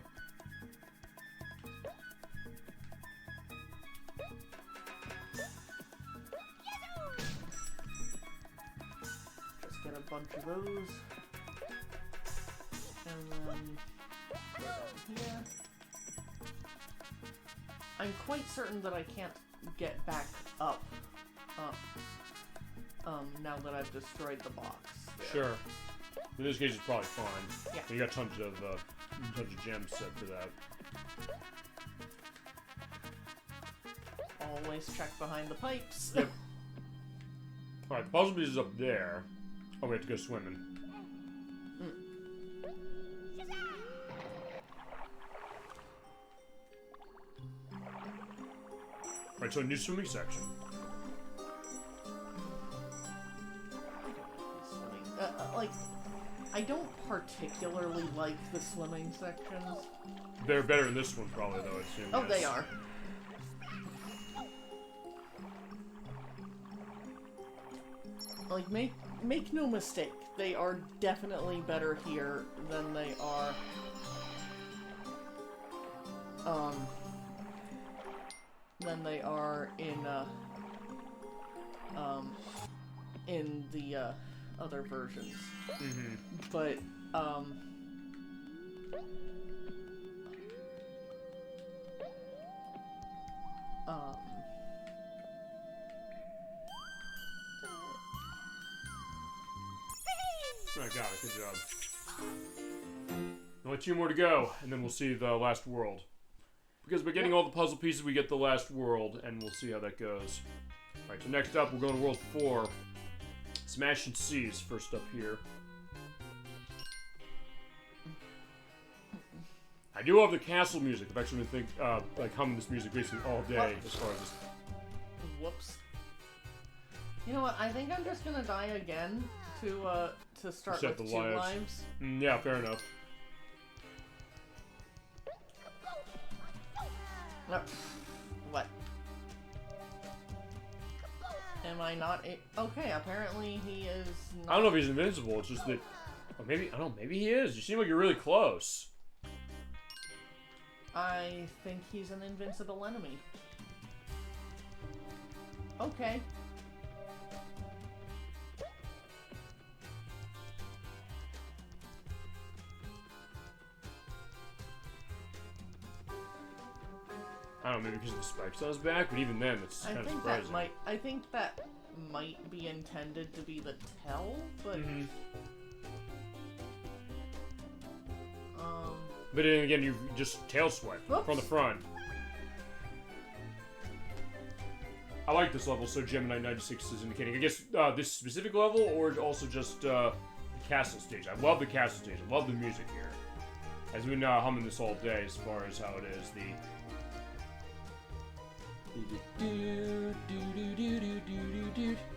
Just get a bunch of those. And then go down here. I'm quite certain that I can't get back up. Now that I've destroyed the box. There. Sure. In this case, it's probably fine. Yeah. You got tons of gems set for that. Always check behind the pipes. Yep. Alright, puzzle piece is up there. Oh, we have to go swimming. Alright, so a new swimming section. Like, I don't particularly like the swimming sections. They're better in this one, probably, though, I assume. Oh, yes. They are. Like, make no mistake, they are definitely better here than they are, in the other versions. Mm-hmm. But I got it. Good job. Only 2 more to go, and then we'll see the last world. Because by getting all the puzzle pieces, we get the last world, and we'll see how that goes. Alright, so next up, we're going to World 4. Smash and Seize, first up here. I do love the castle music. I've actually been like humming this music basically all day as far as this. Whoops. You know what? I think I'm just gonna die again to start with 2 lives. Yeah, fair enough. What? Am I not? Okay, apparently he is. Not... I don't know if he's invincible. It's just that, or maybe I don't know. Maybe he is. You seem like you're really close. I think he's an invincible enemy. Okay. I don't know, maybe because the spikes on his back, but even then, it's kind of surprising. I think that might be intended to be the tell, but... But then again, you just tail swipe from the front. I like this level, so Gemini 96 is indicating. I guess this specific level, or also just the castle stage. I love the castle stage. I love the music here. I've been humming this all day as far as how it is.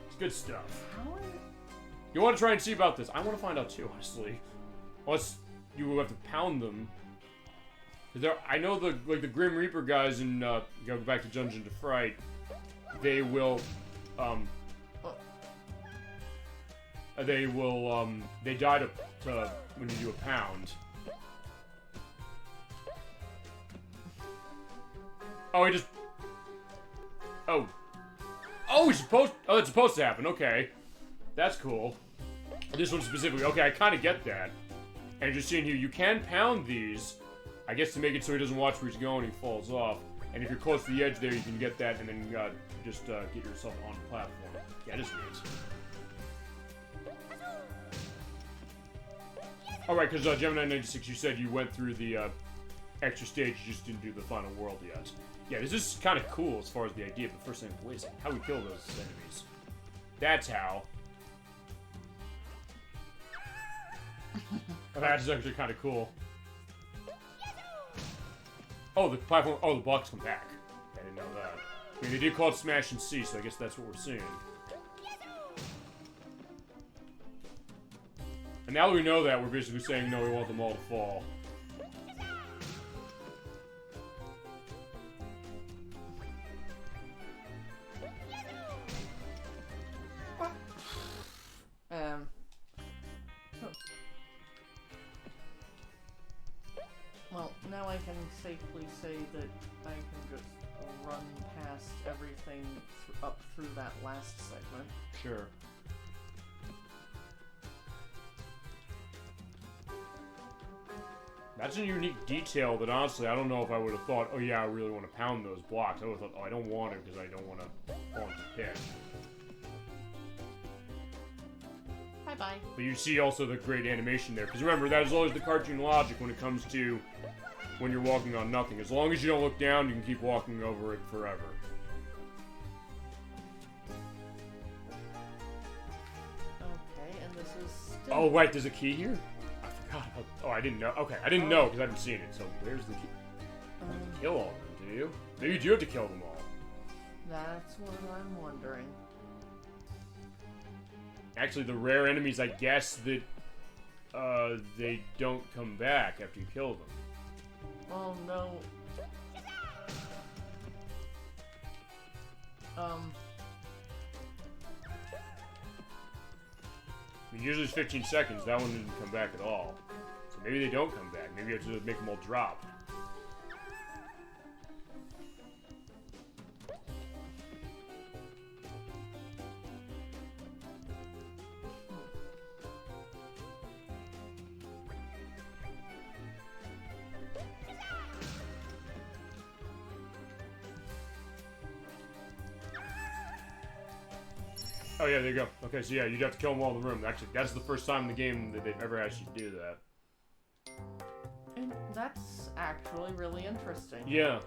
It's good stuff. You want to try and see about this? I want to find out too, honestly. Unless you will have to pound them. I know the Grim Reaper guys in go back to Dungeon to Fright. They will they die to when you do a pound. Oh, he just. Oh, it's supposed to happen. Okay, that's cool. This one specifically. Okay, I kind of get that. And just seeing here, you can pound these, I guess, to make it so he doesn't watch where he's going. He falls off. And if you're close to the edge there, you can get that, and then just get yourself on the platform. Yeah, this neat. All right, because Gemini 96, you said you went through the extra stage, you just didn't do the final world yet. Yeah, this is kind of cool as far as the idea, but first thing, wait a second, how do we kill those enemies? That's how. That's actually kind of cool. Oh, the platform. Oh, the blocks come back. I didn't know that. I mean, they did call it Smash and C, so I guess that's what we're seeing. And now that we know that, we're basically saying, no, we want them all to fall. Well, now I can safely say that I can just run past everything up through that last segment. Sure. That's a unique detail that, honestly, I don't know if I would have thought, oh yeah, I really want to pound those blocks. I would have thought, oh, I don't want to because I don't want to fall into the pit. Bye-bye. But you see also the great animation there. Because remember, that is always the cartoon logic when it comes to when you're walking on nothing. As long as you don't look down, you can keep walking over it forever. Okay, and this is still... Oh, wait, there's a key here? I forgot about... Oh, I didn't know. Okay, I didn't know because I haven't seen it. So where's the key? You don't kill all of them, do you? Maybe you do have to kill them all. That's what I'm wondering. Actually, the rare enemies, I guess, that they don't come back after you kill them. Oh, no. I mean, usually it's 15 seconds. That one didn't come back at all. So maybe they don't come back. Maybe you have to make them all drop. Oh yeah, there you go. Okay, so yeah, you'd have to kill them all in the room. Actually, that's the first time in the game that they've ever asked you to do that. And that's actually really interesting. Yeah.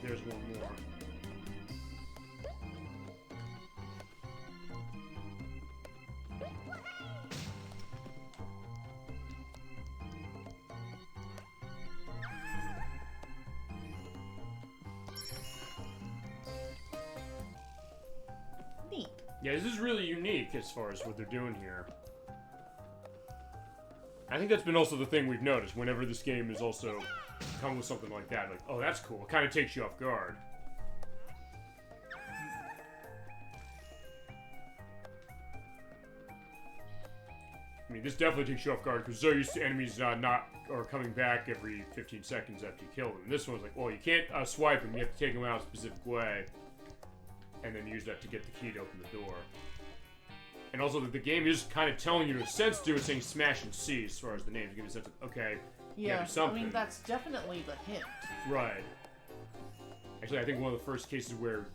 There's one more. Neat. Yeah, this is really unique as far as what they're doing here. I think that's been also the thing we've noticed whenever this game is also come with something like that. Like, oh, that's cool. It kind of takes you off guard. I mean, this definitely takes you off guard because they're used to enemies coming back every 15 seconds after you kill them. And this one's like, well, you can't swipe them. You have to take them out a specific way, and then use that to get the key to open the door. And also, the game is kind of telling you, in a sense, to do it, saying smash and C as far as the name. To give you a sense of, okay, yeah, something. I mean, that's definitely the hint. Right. Actually, I think one of the first cases where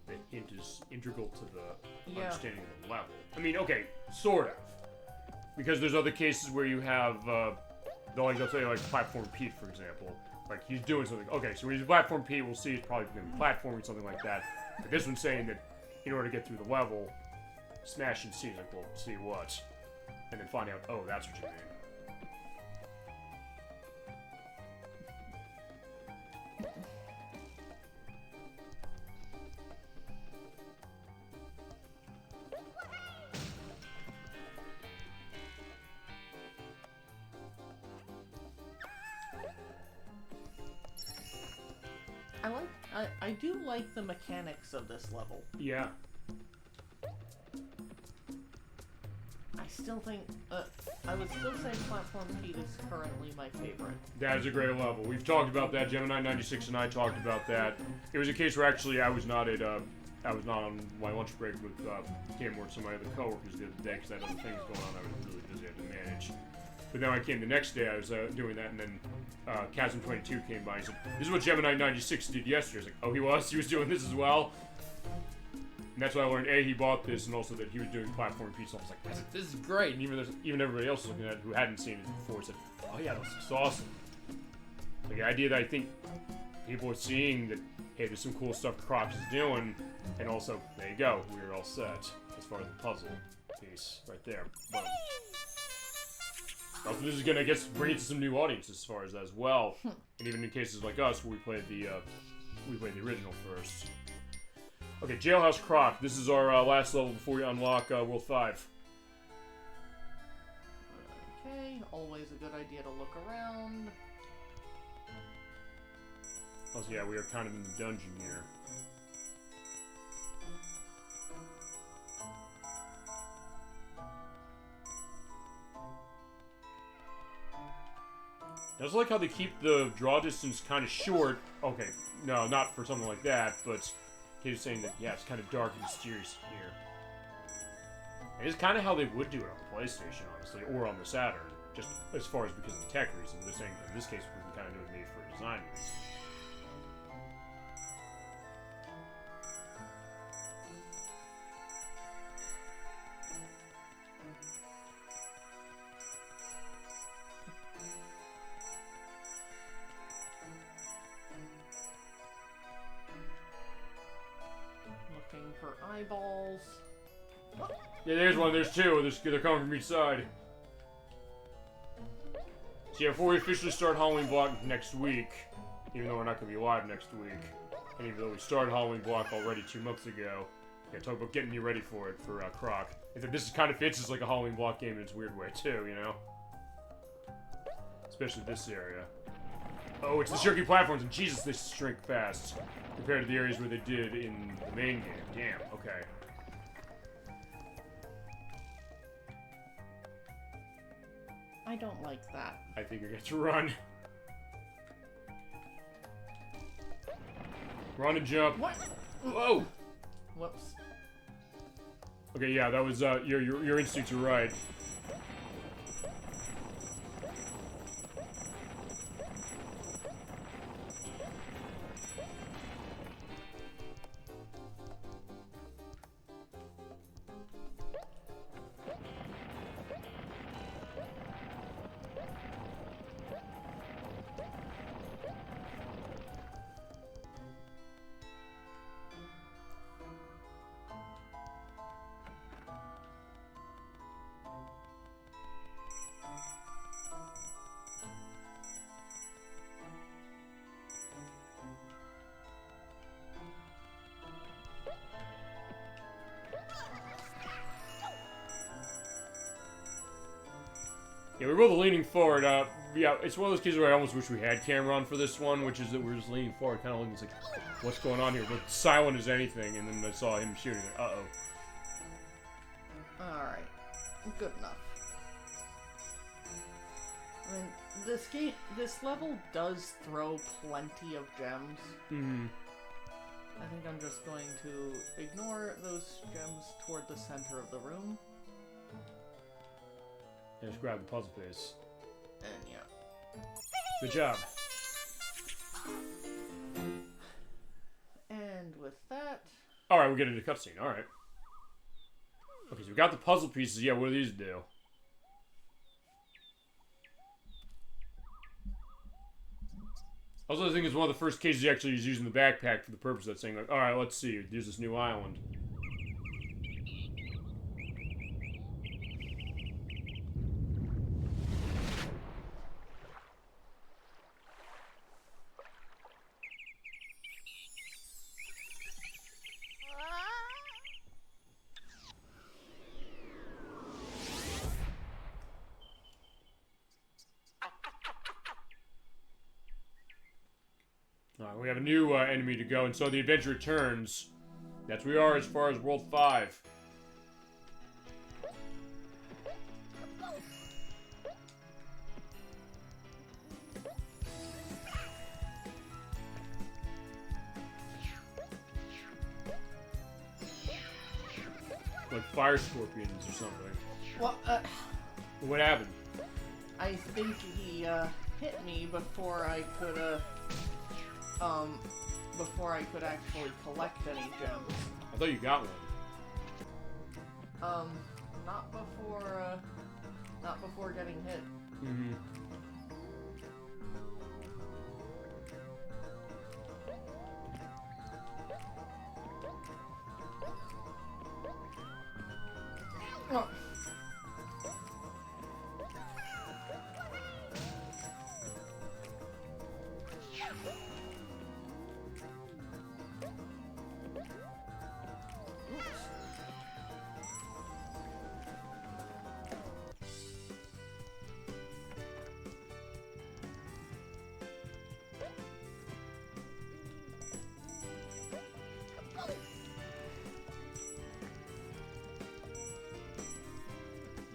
the hint is integral to the understanding of the level. I mean, okay, sort of. Because there's other cases where you have, they'll say, like, Platform Pete, for example. Like, he's doing something. Okay, so when he's Platform Pete, we'll see he's probably going to be platforming, something like that. But this one's saying that in order to get through the level, smash and C. Like, well, see what? And then find out, oh, that's what you mean. I do like the mechanics of this level. Yeah. I still think, I would still say Platform Pete is currently my favorite. That is a great level. We've talked about that. Gemini96 and I talked about that. It was a case where actually I was not on my lunch break with came with some of my other coworkers the other day because I had other things going on. I was really busy. I had to manage. But then when I came the next day, I was doing that, and then Chasm22 came by and said, "This is what Gemini96 did yesterday." I was like, "Oh, he was? He was doing this as well?" And that's why I learned, A, he bought this, and also that he was doing Platform Pete. So I was like, this is great. And even everybody else looking at it who hadn't seen it before said, "Oh yeah, this is awesome." Like the idea that I think people are seeing that, hey, there's some cool stuff Croc is doing, and also, there you go, we're all set as far as the puzzle piece right there. Boom. Also, this is gonna bring it to some new audiences as far as that as well, and even in cases like us where we played the original first. Okay, Jailhouse Croc. This is our last level before we unlock World 5. Okay, always a good idea to look around. Also, yeah, we are kind of in the dungeon here. I just like how they keep the draw distance kind of short. Okay, no, not for something like that, but he's saying that, yeah, it's kind of dark and mysterious here. And it's kind of how they would do it on the PlayStation, honestly, or on the Saturn, just as far as because of the tech reason. They're saying in this case we can kind of do it made for design reasons. For eyeballs. Yeah, there's one, there's two. They're coming from each side. So yeah, before we officially start Halloween Block next week, even though we're not going to be live next week, and even though we started Halloween Block already 2 months ago, Yeah, talk about getting you ready for it for Croc. This kind of fits as like a Halloween block game in its weird way too, you know. Especially this area. Oh, it's the shrinking platforms, and Jesus, they shrink fast compared to the areas where they did in the main game. Damn. Okay. I don't like that. I think you're going to run. Run and jump. What? Whoa. Whoops. Okay, yeah, that was your instincts are right. Yeah, we're both leaning forward. Yeah, it's one of those cases where I almost wish we had camera on for this one, which is that we're just leaning forward, kind of looking like, what's going on here? But silent as anything, and then I saw him shooting. Uh-oh. Alright. Good enough. I mean, this level does throw plenty of gems. Mm-hmm. I think I'm just going to ignore those gems toward the center of the room. And just grab the puzzle piece. And yeah. Good job. And with that... Alright, we get into cutscene. Alright. Okay, so we got the puzzle pieces. Yeah, what do these do? Also, I think it's one of the first cases he actually is using the backpack for the purpose of that, saying, like, alright, let's see. There's this new island. We have a new enemy to go, and so the adventure returns. That's where we are as far as World 5. Like fire scorpions or something. Well, What happened? I think he, hit me before I could actually collect any gems. I thought you got one. Not before getting hit. Mm-hmm. Oh.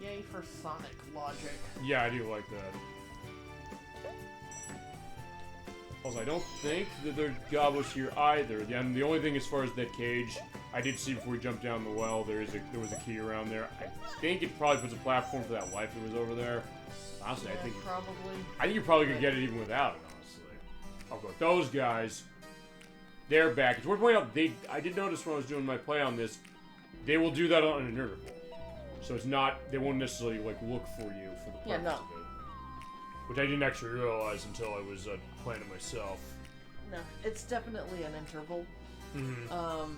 Yay for Sonic logic. Yeah, I do like that. Also, I don't think that there's Gobbos here either. The only thing as far as that cage, I did see before we jumped down the well, there was a key around there. I think it probably puts a platform for that wife that was over there. Honestly, Yeah, I think you probably could get it even without it, honestly. Oh, but those guys, they're back. It's worth pointing out, I did notice when I was doing my play on this, they will do that on an interval. So it's not, they won't necessarily, like, look for you for the purpose of it. Which I didn't actually realize until I was playing it myself. No, it's definitely an interval. Mm-hmm.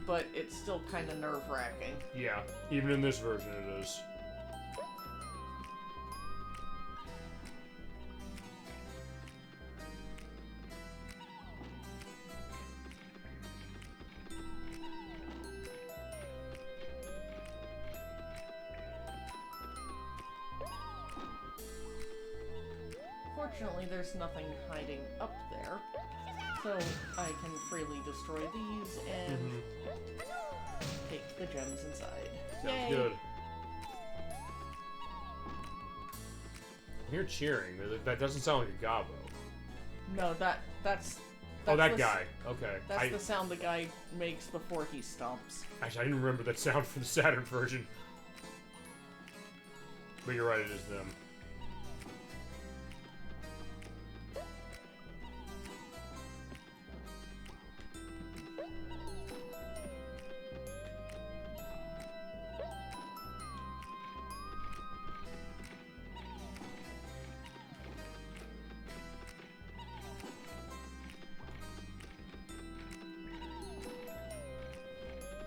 But it's still kind of nerve-wracking. Yeah, even in this version it is. Fortunately, there's nothing hiding up there, so I can freely destroy these and take the gems inside. Sounds Yay. good. You're cheering. That doesn't sound like a gobbo. No, that's Oh, that the guy. Okay. That's the sound the guy makes before he stomps. Actually, I didn't remember that sound from the Saturn version. But you're right, it is them.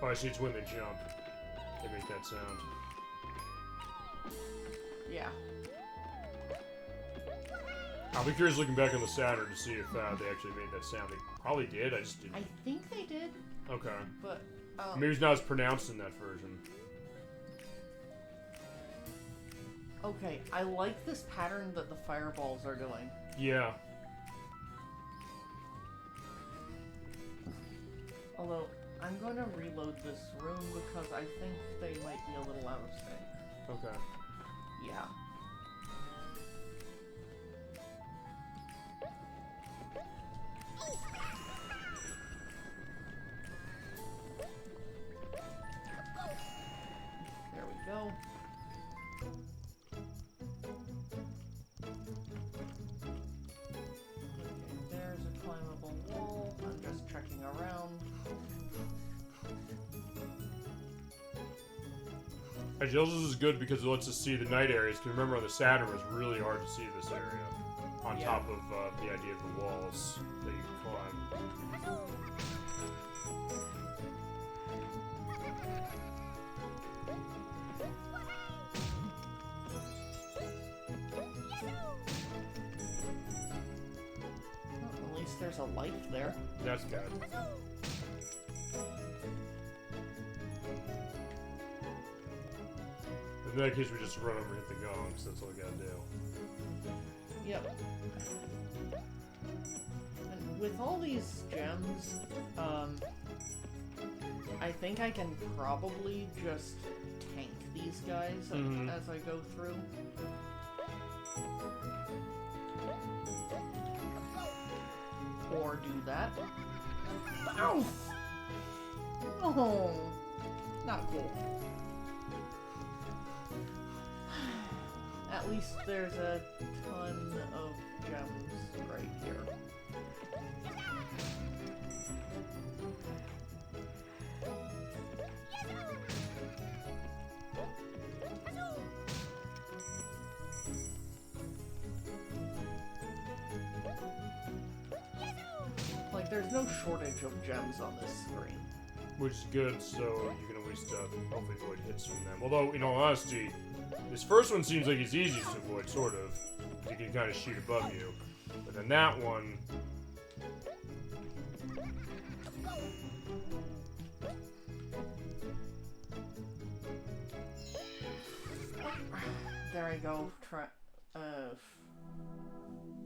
Oh, I see, it's when they jump. They make that sound. Yeah. I'll be curious looking back on the Saturn to see if they actually made that sound. They probably did, I just didn't. I think they did, Okay. but Maybe it's not as pronounced in that version. okay, I like this pattern that the fireballs are doing. Yeah. Although, I'm going to reload this room because I think they might be a little out of sync. Okay. Yeah. There we go. Okay, there's a climbable wall. I'm just checking around. Actually, this is good because it lets us see the night areas. Because remember, on the Saturn, it was really hard to see this area. On top of the idea of the walls that you can climb. Well, at least there's a light there. That's good. In that case, we just run over and hit the gong, so that's all we gotta do. Yep. And with all these gems, I think I can probably just tank these guys as I go through. Or do that. Ow! Oh, not cool. At least there's a ton of gems right here. Like, there's no shortage of gems on this screen. Which is good, so you can at least hopefully avoid hits from them. Although, in all honesty, this first one seems like it's easiest to avoid, sort of. You can kind of shoot above you. But then that one... There I go.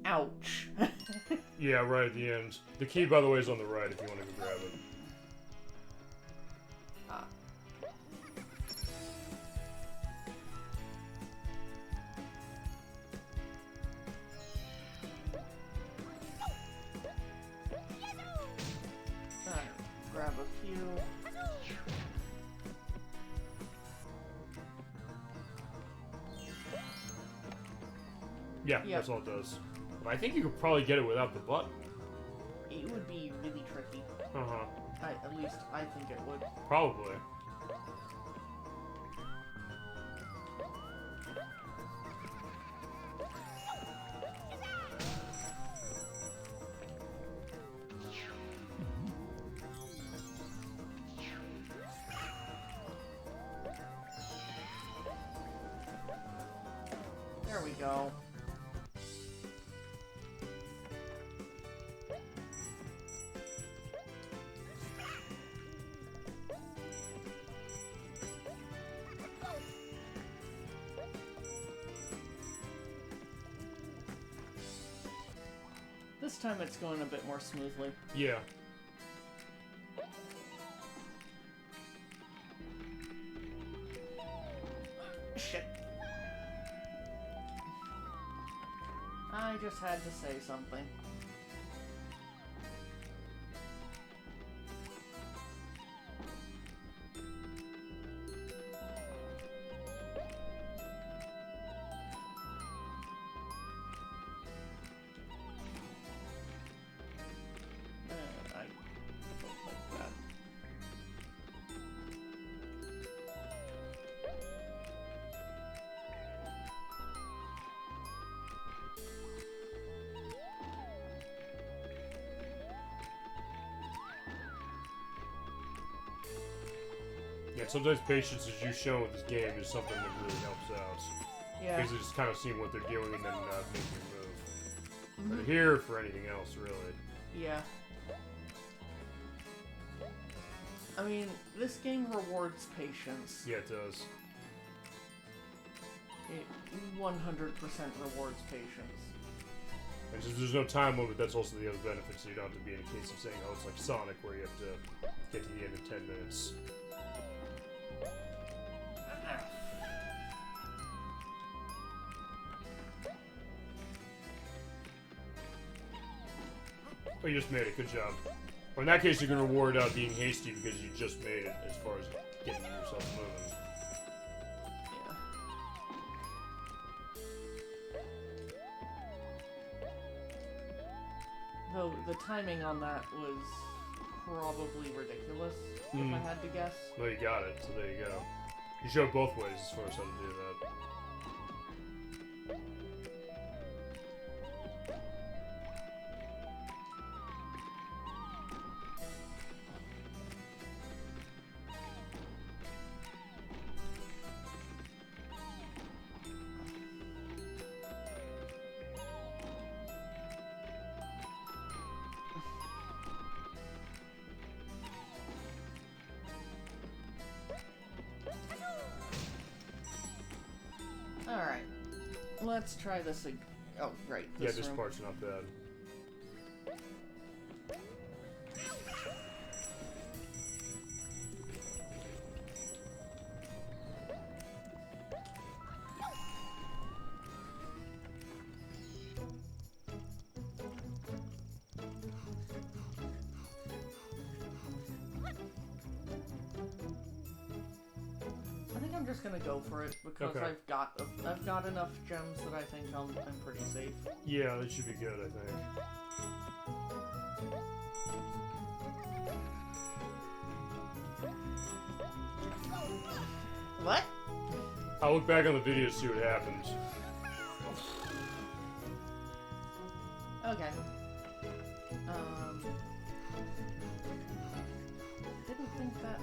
Ouch. Yeah, right at the end. The key, by the way, is on the right if you want to go grab it. Ah. Grab a few. Yeah, Yep. that's all it does. But I think you could probably get it without the button. It would be really tricky. Uh-huh. At least I think it would. Probably. There we go. This time it's going a bit more smoothly. Yeah. Shit. I just had to say something. I don't like that. Yeah, sometimes patience, as you've shown with this game, is something that really helps out. Yeah. Because just kind of seeing what they're doing and then making a move. But here, for anything else, really. Yeah. I mean, this game rewards patience. Yeah, it does. It 100% rewards patience. And since there's no time limit, that's also the other benefit, so you don't have to be in a case of saying, oh, it's like Sonic, where you have to get to the end in 10 minutes. Oh, you just made it. Good job. Or in that case, you can reward being hasty because you just made it, as far as getting yourself moving. Yeah. Though the timing on that was probably ridiculous, if I had to guess. Well, you got it, so there you go. You showed both ways as far as how to do that. Alright. Let's try this again. Oh, great. Yeah, this room. part's not bad. I'm just gonna go for it because Okay. I've got enough gems that I think I'm pretty safe. Yeah, that should be good, I think. What? I'll look back on the video to see what happened. Okay. Didn't think that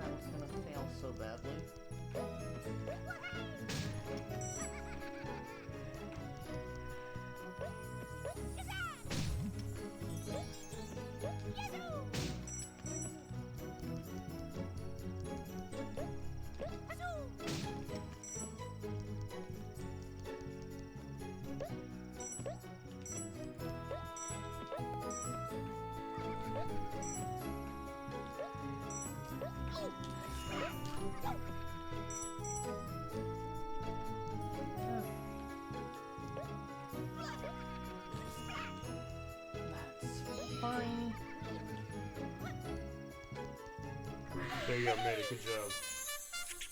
was gonna fail so badly. Fine. There you go, made it. Good job.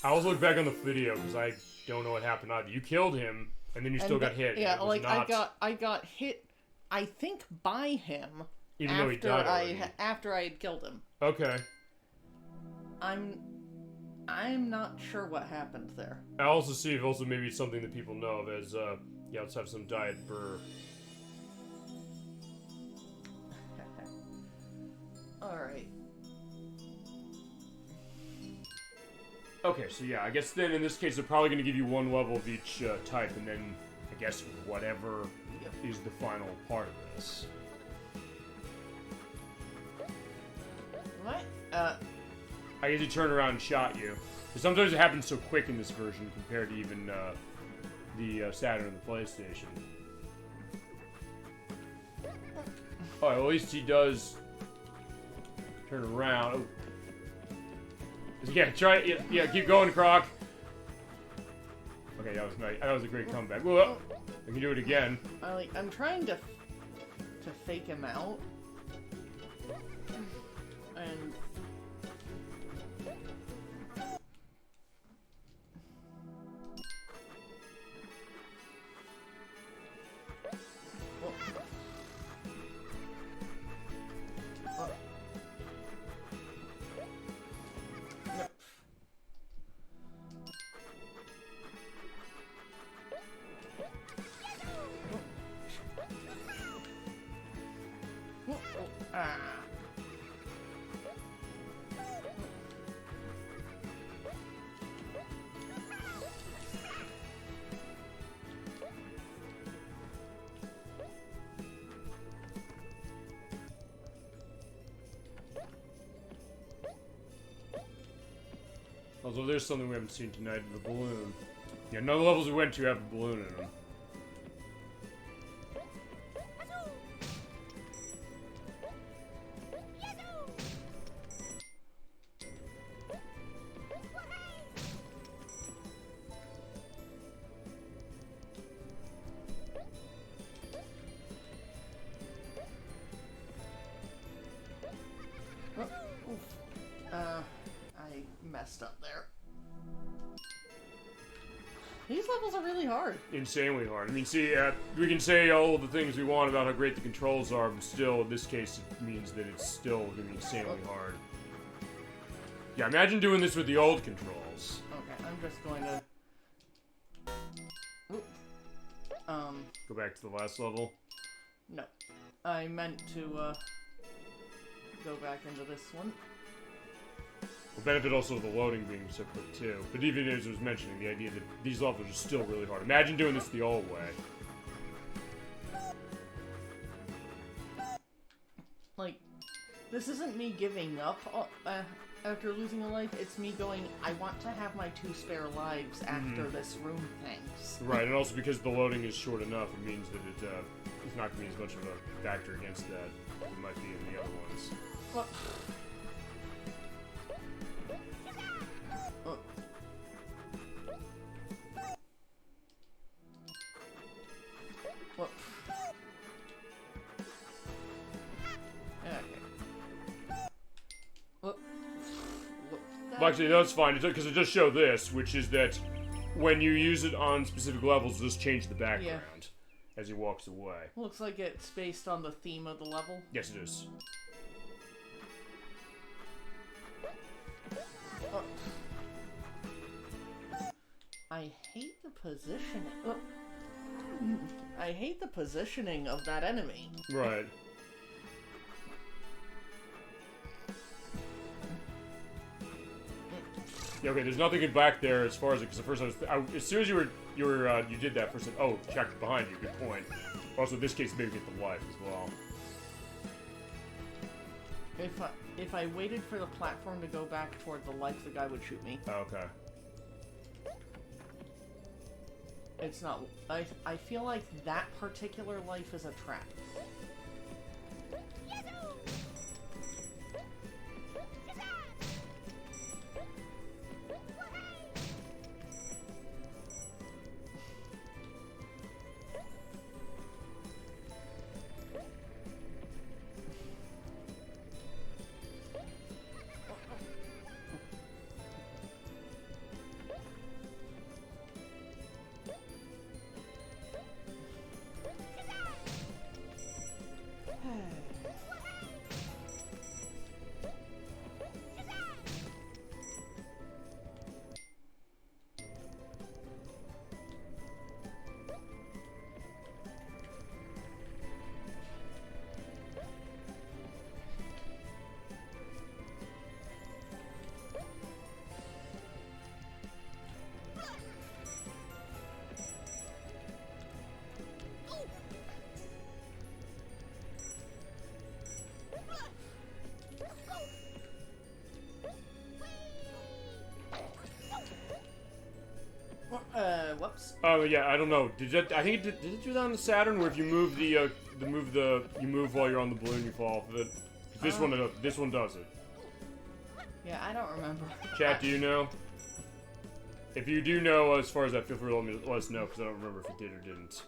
I always look back on the video because I don't know what happened either. You killed him, and then you still got hit. Yeah, It was like not, I got hit. I think by him. even though he died already. After I had killed him. Okay. I'm not sure what happened there. I'll also see if also maybe it's something that people know of as yeah, let's have some diet burr. Alright. Okay, so yeah, I guess then in this case they're probably going to give you one level of each type, and then I guess whatever is the final part of this. What? I guess he turned around and shot you. Because sometimes it happens so quick in this version compared to even the Saturn and the PlayStation. Oh, at least he does turn around. Oh. Yeah, try it. Yeah, keep going, Croc. Okay, that was nice. That was a great comeback. Whoa, I can do it again. I'm trying to fake him out. And although there's something we haven't seen tonight, the balloon. Yeah, none of the levels we went to have a balloon in them. I messed up there. These levels are really hard. Insanely hard. I mean, see, we can say all the things we want about how great the controls are, but still, in this case, it means that it's still going to be insanely hard. Yeah, imagine doing this with the old controls. Okay, I'm just going to... Go back to the last level. No. I meant to, go back into this one. The benefit also of the loading being so quick, too. But even as I was mentioning, the idea that these levels are still really hard. Imagine doing this the old way. Like, this isn't me giving up after losing a life. It's me going, I want to have my 2 spare lives after this room thanks. Right, and also because the loading is short enough, it means that it's not going to be as much of a factor against that as it might be in the other ones. Well, Well, actually, that's fine, because it does show this, which is that when you use it on specific levels, it just change the background as he walks away. Looks like it's based on the theme of the level. Yes, it is. Oh. I hate the positioning. Oh. I hate the positioning of that enemy. Right. Yeah, okay, there's nothing in back there as far as it, because at first as soon as you did that, first I said, oh, check behind you, good point. Also, in this case, maybe get the life as well. If I waited for the platform to go back toward the life, the guy would shoot me. Oh, okay. It's not... I feel like that particular life is a trap. Oh yeah, I don't know. I think did it do that on the Saturn, where if you move you move while you're on the balloon, you fall off of it? This one does it. Yeah, I don't remember. Chat, do you know? If you do know, as far as that, feel free to let us know, because I don't remember if it did or didn't.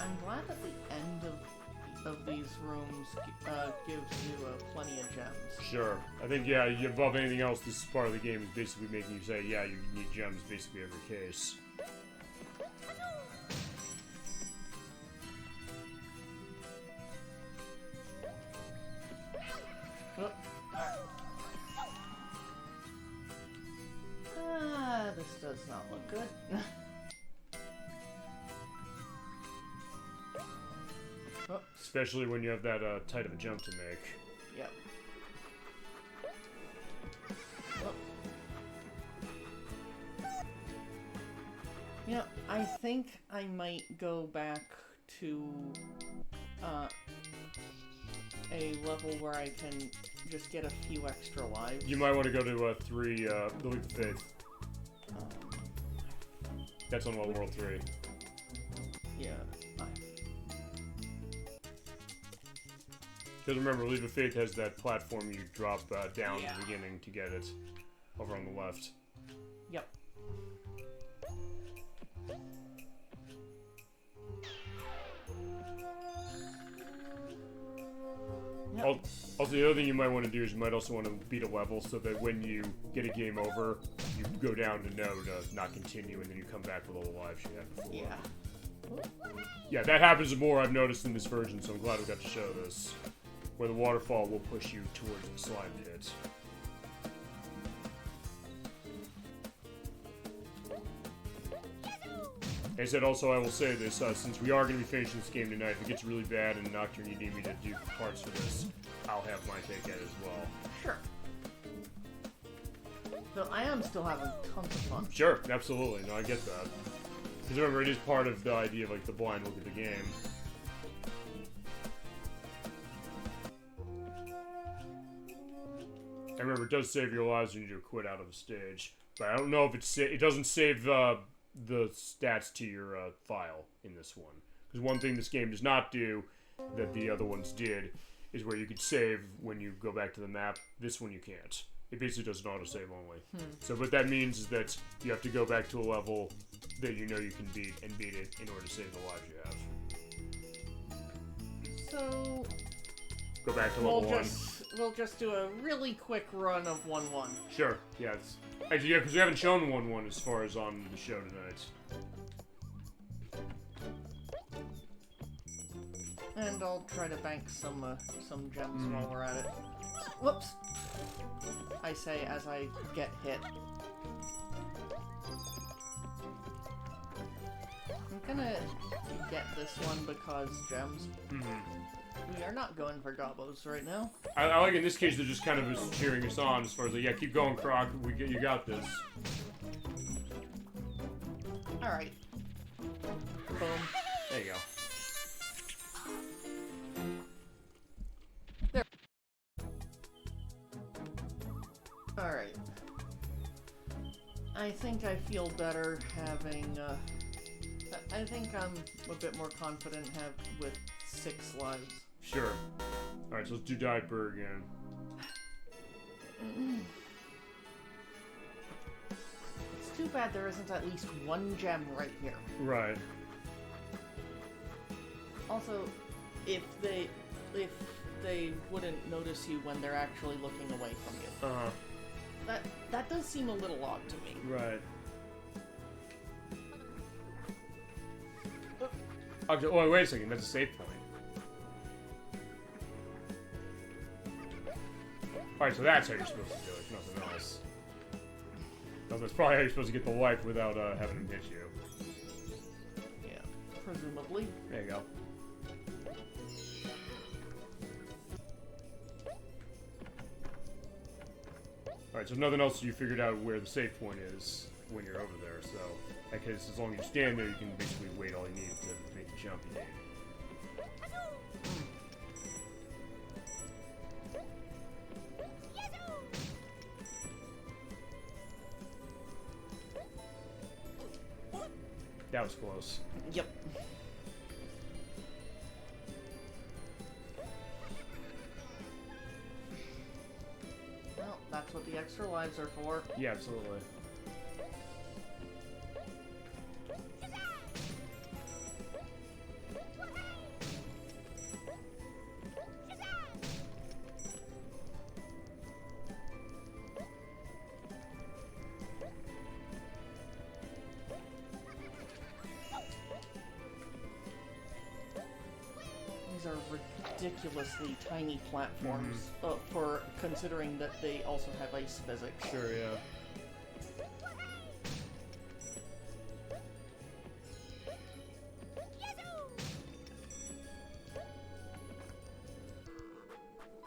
I'm glad that the end of these rooms gives you plenty of gems. Sure. I think, yeah, above anything else, this part of the game is basically making you say, yeah, you need gems basically every case. This does not look good. Especially when you have that tight of a jump to make. Yep. Yeah, I think I might go back to a level where I can just get a few extra lives. You might want to go to 3, the Leap of Faith. That's on World 3. Yeah. Because remember, Leap of Faith has that platform you drop down at the beginning to get it. Over on the left. Yep. Also, the other thing you might want to do is you might also want to beat a level so that when you get a game over, you go down to no to not continue, and then you come back with all the lives you had before. Yeah. Yeah, that happens more, I've noticed, in this version, so I'm glad we got to show this. Where the waterfall will push you towards the slime pit. Like I said, also, I will say this, since we are going to be finishing this game tonight, if it gets really bad and Nocturne, you need me to do parts for this, I'll have my take at it as well. Sure. So I am still having tons of fun. Sure, absolutely. No, I get that. Because remember, it is part of the idea of, like, the blind look at the game. I remember, it does save your lives when you do quit out of a stage. But I don't know if it doesn't save the stats to your file in this one. Because one thing this game does not do that the other ones did is where you could save when you go back to the map. This one you can't. It basically does an autosave only. So what that means is that you have to go back to a level that you know you can beat and beat it in order to save the lives you have. So Go back to level 1. We'll just do a really quick run of 1-1. Sure, yeah. Actually, yeah, because we haven't shown 1-1 as far as on the show tonight. And I'll try to bank some gems while we're at it. Whoops! I say as I get hit. I'm gonna get this one because gems. We are not going for Gobbos right now. I like in this case they're just kind of just cheering us on as far as like, yeah, keep going, Croc. You got this. All right. Boom. There you go. There. All right. I think I feel better having. I think I'm a bit more confident with 6 lives. Sure. Alright, so let's do Diaper again. It's too bad there isn't at least one gem right here. Right. Also, if they wouldn't notice you when they're actually looking away from you. Uh-huh. That does seem a little odd to me. Right. Okay, oh, wait a second, that's a save point. Alright, so that's how you're supposed to do it, nothing else. That's probably how you're supposed to get the life without having him hit you. Yeah, presumably. There you go. Alright, so nothing else you figured out where the save point is when you're over there, so in that case, as long as you stand there, you can basically wait all you need to make the jump you need. That was close. Yep. Well, that's what the extra lives are for. Yeah, absolutely. These are ridiculously tiny platforms, for considering that they also have ice physics. Sure, yeah.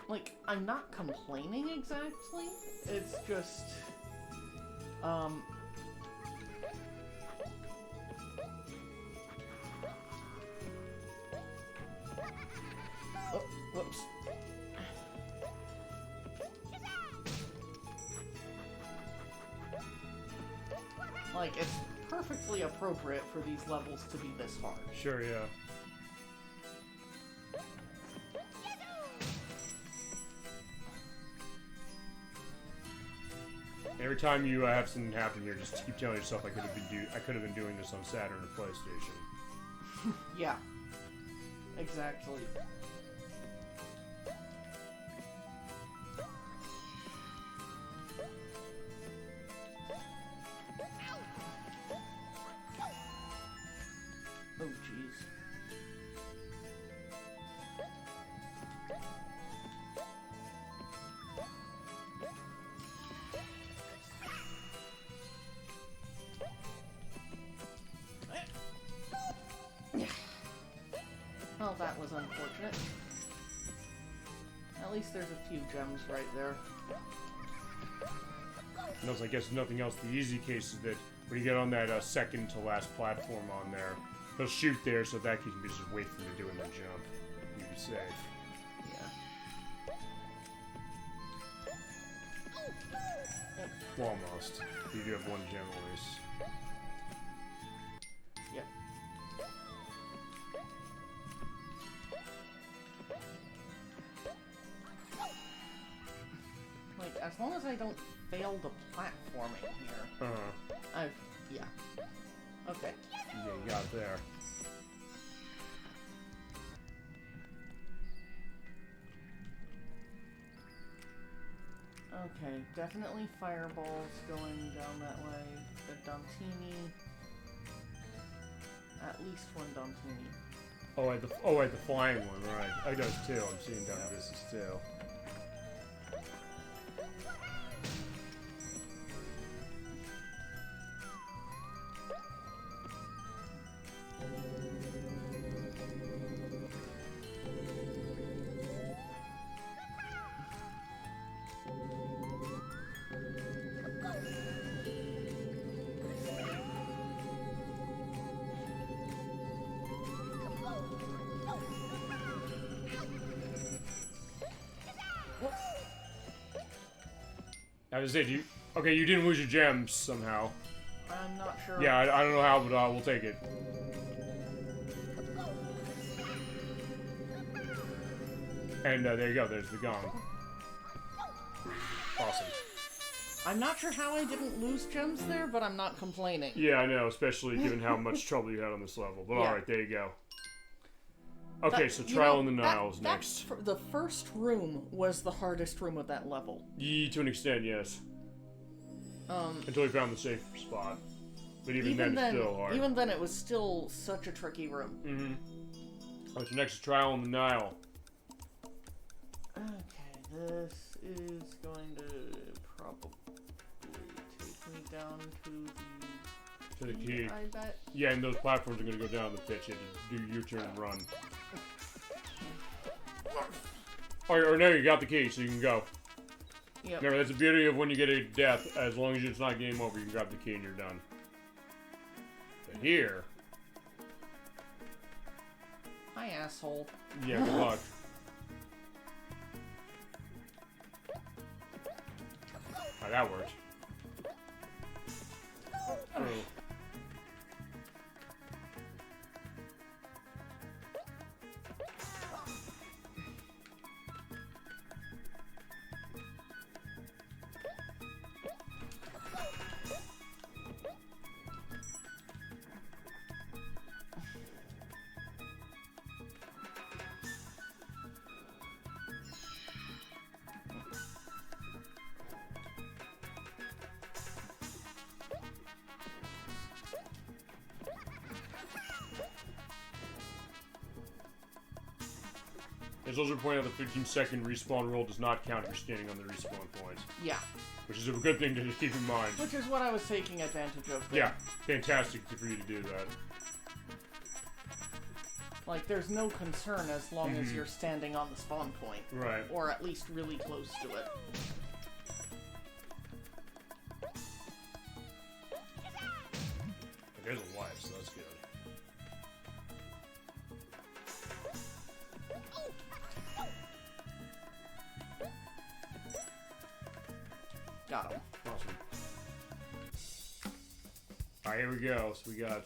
Like, I'm not complaining exactly. It's just, oh, whoops. Like, it's perfectly appropriate for these levels to be this hard. Sure, yeah. Every time you have something happen here, just keep telling yourself I could have been doing this on Saturn or PlayStation. Yeah. Exactly. Oh, jeez. Well, that was unfortunate. At least there's a few gems right there. And also, I guess nothing else. The easy case is that when you get on that second to last platform on there, he'll shoot there, so that you can just wait for him to do another jump. You'll be safe. Yeah. Well, almost. You do have one gem at least. Yep. Like, as long as I don't fail the platforming here. Yeah. Okay. Yeah, you got it there. Okay, definitely fireballs going down that way. The Dantini. At least one Dantini. Oh, the flying one, right. I does too. I'm seeing down this too. I was gonna say, you didn't lose your gems somehow. I'm not sure. Yeah, I don't know how, but we'll take it. And there you go, there's the gong. Awesome. I'm not sure how I didn't lose gems there, but I'm not complaining. Yeah, I know, especially given how much trouble you had on this level. But alright, there you go. Okay, so Trial in the Nile is next. The first room was the hardest room of that level. To an extent, yes. Until you found the safe spot. But even then, it's still hard. Even then, it was still such a tricky room. Mm-hmm. Alright, so next is Trial in the Nile. Okay, this is going to probably take me down to the key. I bet. Yeah, and those platforms are gonna go down the pitch. You have to do your turn and run. Or no, you got the key, so you can go. Yep. Remember, that's the beauty of when you get a death. As long as it's not game over, you can grab the key and you're done. But here... Hi, asshole. Yeah, good luck. Oh, that worked. Oh. There's also a point out the 15-second respawn roll does not count if you're standing on the respawn point. Yeah. Which is a good thing to just keep in mind. Which is what I was taking advantage of there. Yeah, fantastic for you to do that. Like, there's no concern as long as you're standing on the spawn point. Right. Or at least really close to it. There's a life, so that's good. Got him. Awesome. Alright, here we go. So we got...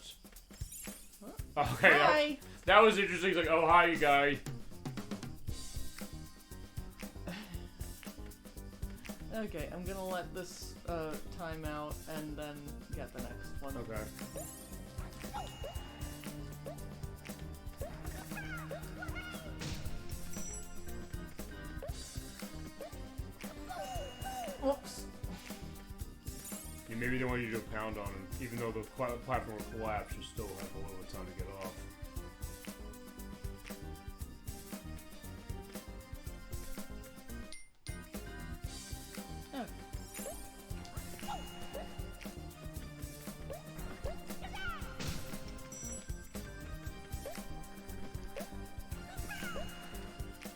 Okay, Hi! that was interesting. It's like, oh, hi, you guy. Okay, I'm gonna let this time out and then get the next one. Okay. Whoops. You maybe don't want you to pound on him, even though the platform will collapse. You still have a little bit of time to get off.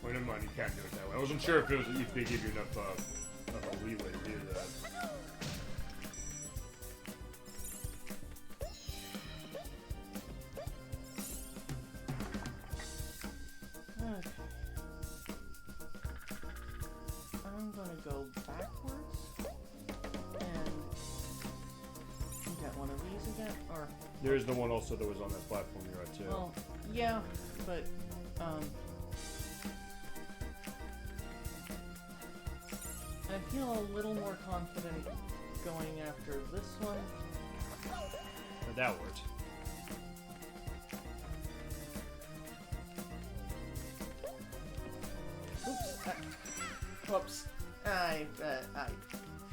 Well, never mind, you can't do it that way. I wasn't sure if they give you enough of a leeway to do that. Okay. I'm gonna go backwards and get one of these again, or... There's the one also that was on that platform you're at, too. Well, yeah, but, I feel a little more confident going after this one. But that worked. Oops. Whoops. I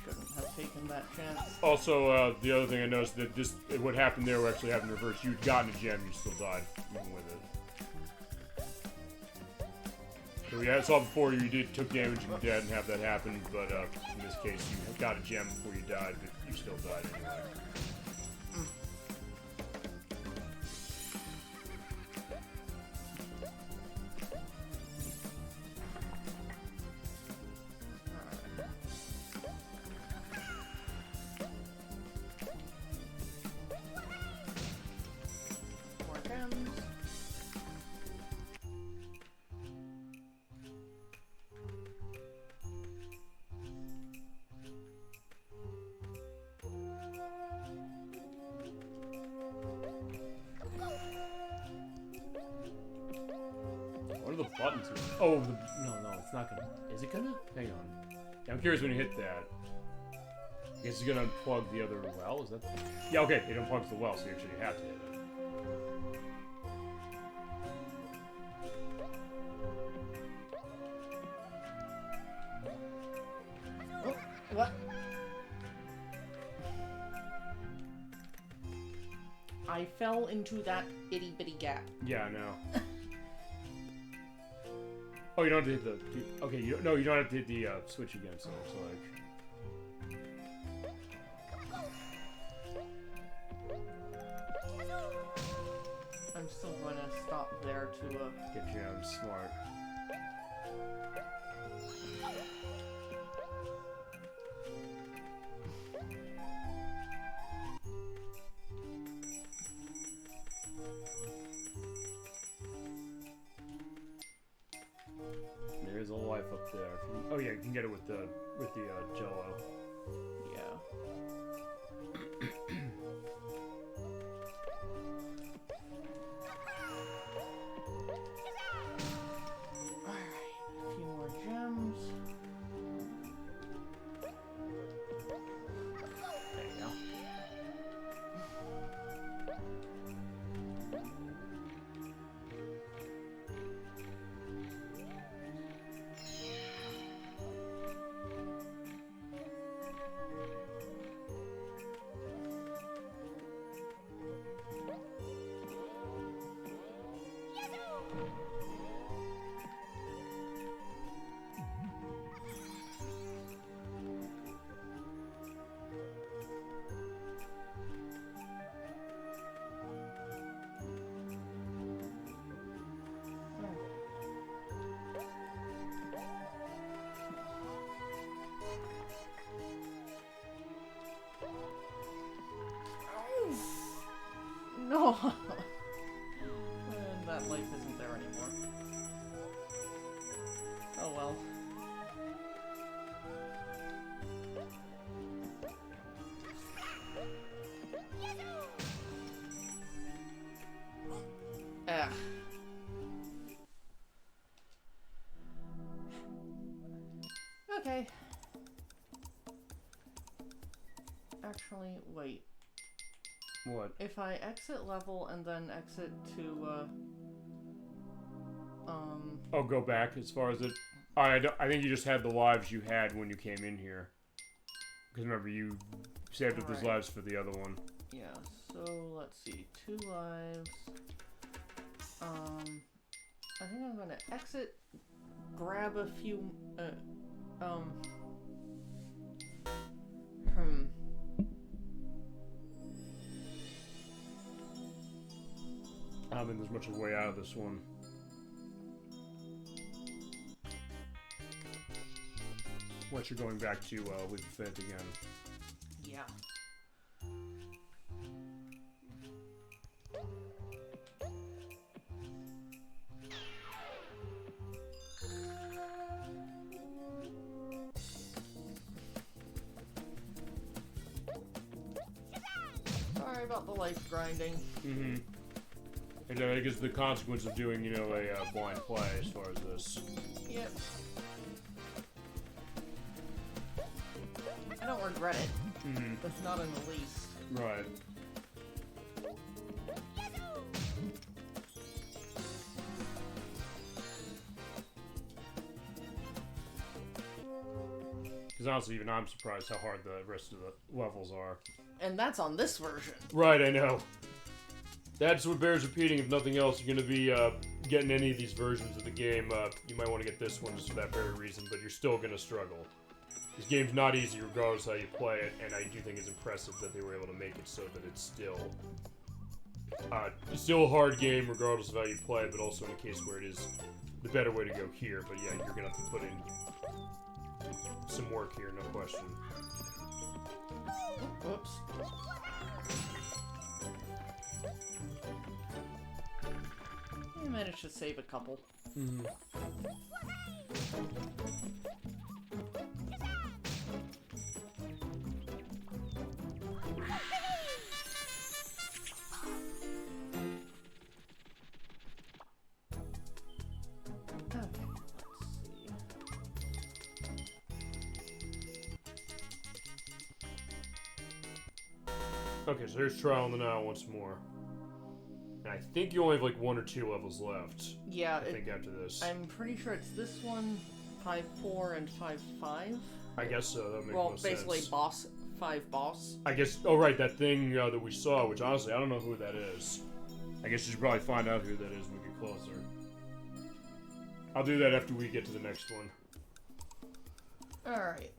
shouldn't have taken that chance. Also, the other thing I noticed that what happened there actually happened in reverse. You'd gotten a gem, you still died, even with it. So we saw before you took damage and you didn't have that happen, but in this case you got a gem before you died, but you still died anyway. More gems. What are the buttons? Oh, no, it's not gonna. Is it gonna? Hang on. Yeah, I'm curious when you hit that. I guess it's gonna unplug the other well. Is that? Yeah, okay. It unplugs the well, so you actually have to hit it. Oh, what? I fell into that itty bitty gap. Yeah, I know. Oh, you don't have to hit the. Okay, you don't have to hit the switch again. So it's like. smart. There's a life up there. Oh yeah, you can get it with the Jello. Yeah. Alright, a few more gems. There you go. No! And that life isn't there anymore. Oh well. Ah. Okay. Actually, wait. What? If I exit level and then exit to, Oh, go back as far as it... I think you just had the lives you had when you came in here. Because remember, you saved up those lives for the other one. Yeah, so let's see. 2 lives. I think I'm gonna exit, grab a few, I don't think there's much of a way out of this one. Once you're going back to Leap of Faith again. Yeah. Sorry about the life grinding. Mm-hmm. And I guess the consequence of doing, you know, a blind play as far as this. Yep. I don't regret it. Mm-hmm. But not in the least. Right. Because honestly, even I'm surprised how hard the rest of the levels are. And that's on this version. Right, I know. That's what bears repeating. If nothing else, you're going to be getting any of these versions of the game. You might want to get this one just for that very reason, but you're still going to struggle. This game's not easy regardless of how you play it, and I do think it's impressive that they were able to make it so that it's still a hard game regardless of how you play it, but also in a case where it is the better way to go here. But yeah, you're going to have to put in some work here, no question. Whoops. I managed to save a couple. Mm-hmm. Okay, so here's Trial in the Nile once more. And I think you only have like 1 or 2 levels left. Yeah, I think after this. I'm pretty sure it's this one, 5-4, and 5-5. I guess so. That makes more sense. Well, basically boss, 5 boss. I guess. Oh right, that thing that we saw, which honestly I don't know who that is. I guess you should probably find out who that is when we get closer. I'll do that after we get to the next one. All right.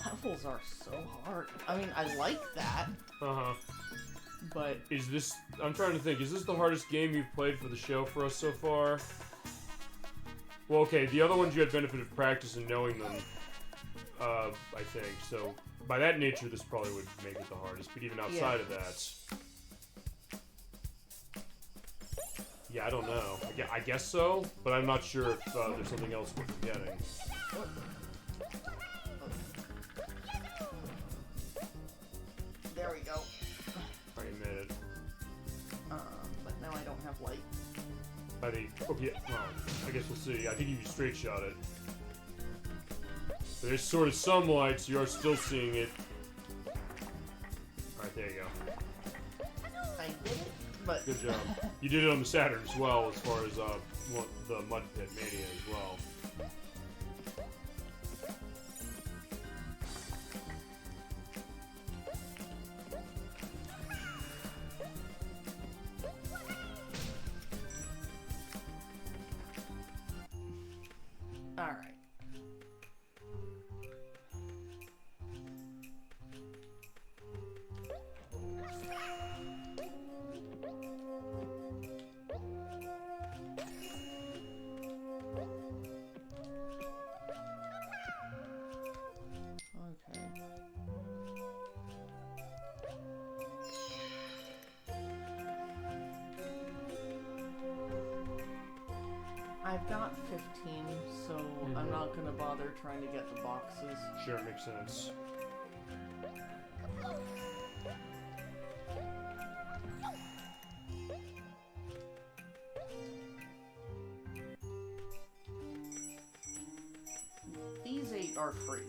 levels are so hard. I mean, I like that. Uh-huh. But... Is this... I'm trying to think. Is this the hardest game you've played for the show for us so far? Well, okay. The other ones you had benefit of practice and knowing them, I think. So, by that nature, this probably would make it the hardest. But even outside of that... Yeah, I don't know. I guess so, but I'm not sure if there's something else we're forgetting. What? There we go. Alright, you made it. But now I don't have light. I think... Okay, well, I guess we'll see. I think you straight shot it. There's sort of some light, so you are still seeing it. Alright, there you go. I did it, but... Good job. You did it on the Saturn as well, as far as the Mud Pit Mania as well. Alright. Okay. I've got 15, so I'm not gonna bother trying to get the boxes. Sure, makes sense. These 8 are free.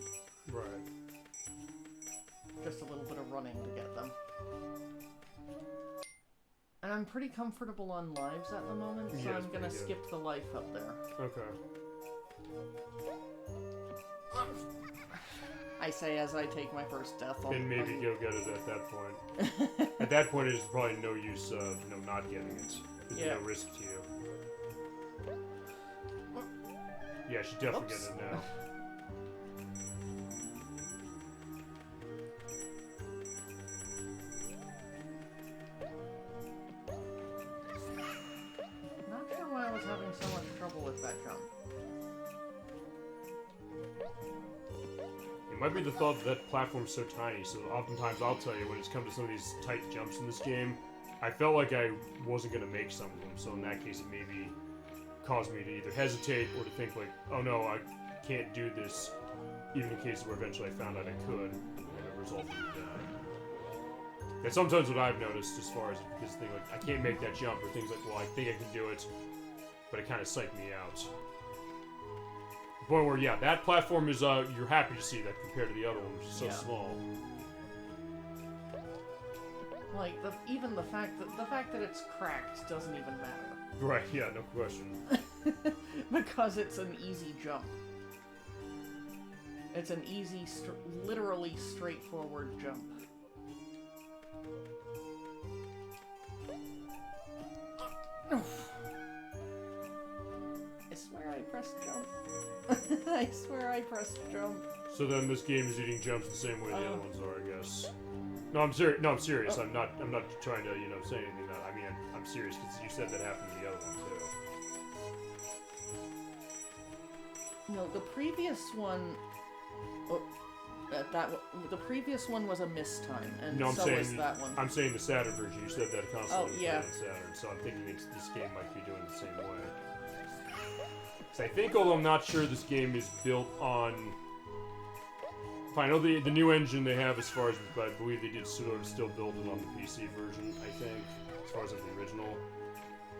Right. Just a little bit of running to get them. And I'm pretty comfortable on lives at the moment, so Yeah, I'm gonna skip the life up there. Okay. I say as I take my first death. And maybe you'll get it at that point. At that point, it's probably no use, not getting it. There's no risk to you. Yeah, she definitely get it now. Not sure why I was having so much trouble with that jump. It might be the thought that that platform's so tiny, so oftentimes I'll tell you when it's come to some of these tight jumps in this game, I felt like I wasn't going to make some of them, so in that case it maybe caused me to either hesitate or to think like, oh no, I can't do this, even in cases where eventually I found out I could, and it resulted in that. That's sometimes what I've noticed as far as this thing, like, I can't make that jump, or things like, well, I think I can do it, but it kind of psyched me out. The point where, yeah, that platform is, you're happy to see that compared to the other one, which is so small. Like, even the fact that it's cracked doesn't even matter. Right, yeah, no question. Because it's an easy jump. It's an easy, literally straightforward jump. I swear I pressed jump. I swear I pressed jump. So then this game is eating jumps the same way the other ones are, I guess. No, I'm serious. No, I'm serious. I'm not trying to, say anything. I mean, I'm serious because you said that happened to the other one too. No, the previous one. The previous one was a mistime, and no, so was that one. I'm saying the Saturn version. You said that constantly Oh, yeah. on Saturn, so I'm thinking this game might be doing the same way. So I think, although I'm not sure this game is built on. I know the new engine they have as far as, but I believe they did sort of still build it on the PC version, I think, as far as like the original.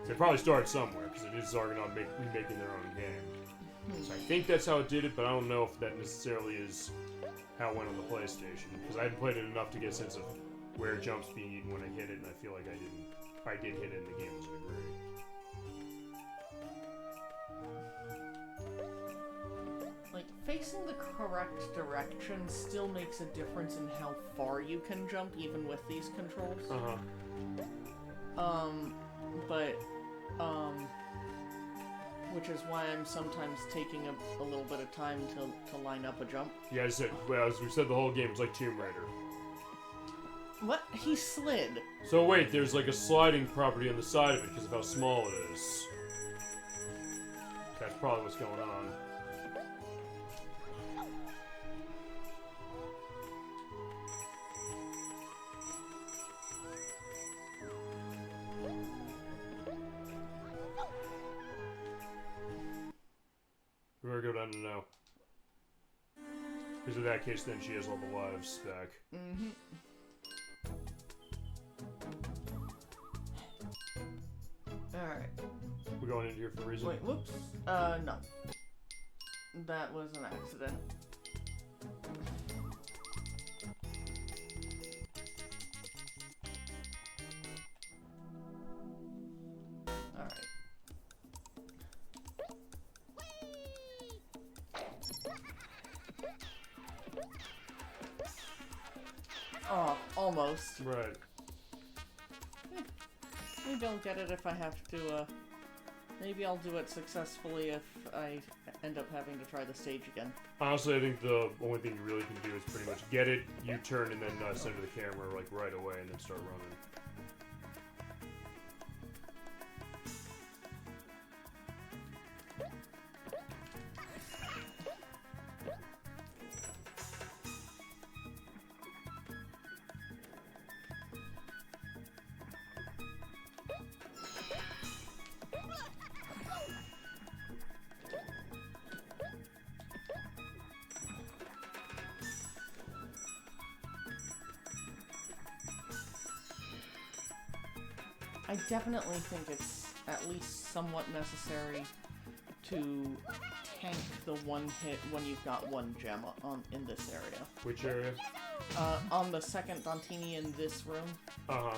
So they probably started somewhere, because it is Argonaut remaking their own game. So I think that's how it did it, but I don't know if that necessarily is how it went on the PlayStation, because I hadn't played it enough to get a sense of where jumps being eaten when I hit it, and I feel like I did hit it in the game to a degree. Like, facing the correct direction still makes a difference in how far you can jump, even with these controls. Which is why I'm sometimes taking a little bit of time to line up a jump. Yeah, I said, well, as we said, the whole game was like Tomb Raider. What? He slid. So wait, there's like a sliding property on the side of it because of how small it is. That's probably what's going on. We're gonna go down to no. Because in that case, then she has all the lives back. Mm-hmm. Alright. We're going in here for a reason? Wait, whoops. No. That was an accident. Alright. Oh, almost. Right. Maybe I'll get it if I have to, maybe I'll do it successfully if I end up having to try the stage again. Honestly, I think the only thing you really can do is pretty much get it, U-turn, and then send it to the camera, like, right away, and then start running. I definitely think it's at least somewhat necessary to tank the one hit when you've got one gem in this area. Which area? On the second Dantini in this room. Uh-huh.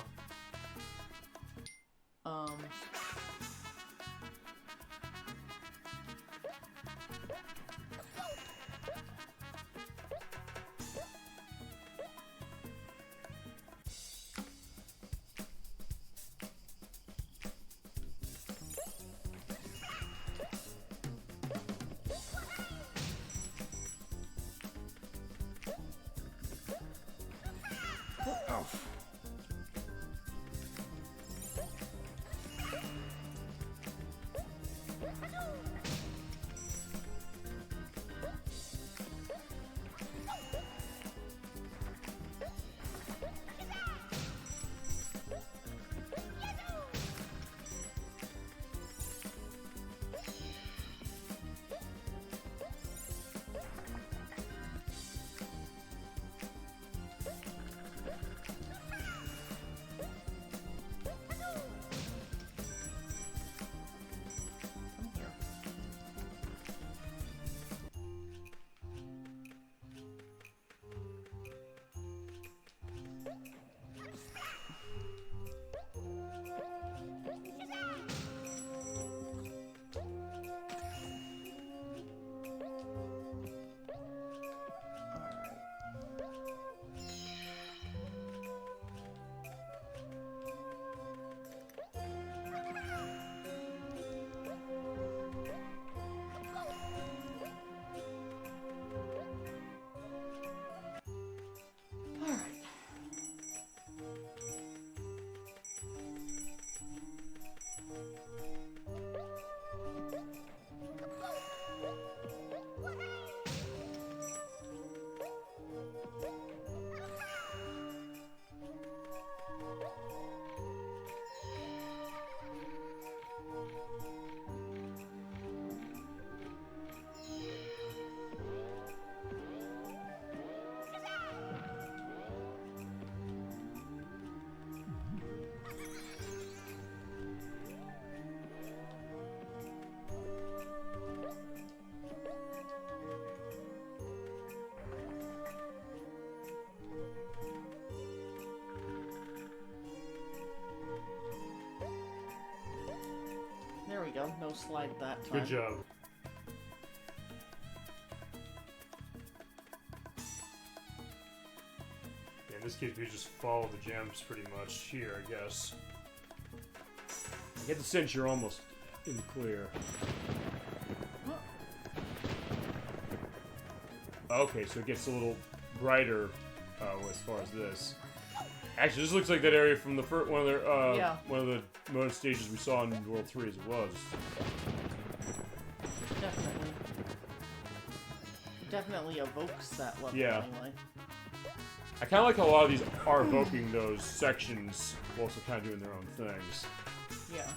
There we go. No slide that time. Good job. Yeah, in this case, we just follow the gems pretty much here, I guess. I get the sense you're almost in the clear. Okay, so it gets a little brighter as far as this. Actually, this looks like that area from the first one of the mode stages we saw in World 3 as it was. Definitely. Definitely evokes that level anyway. I kind of like how a lot of these are evoking those sections while also kind of doing their own things. Yeah.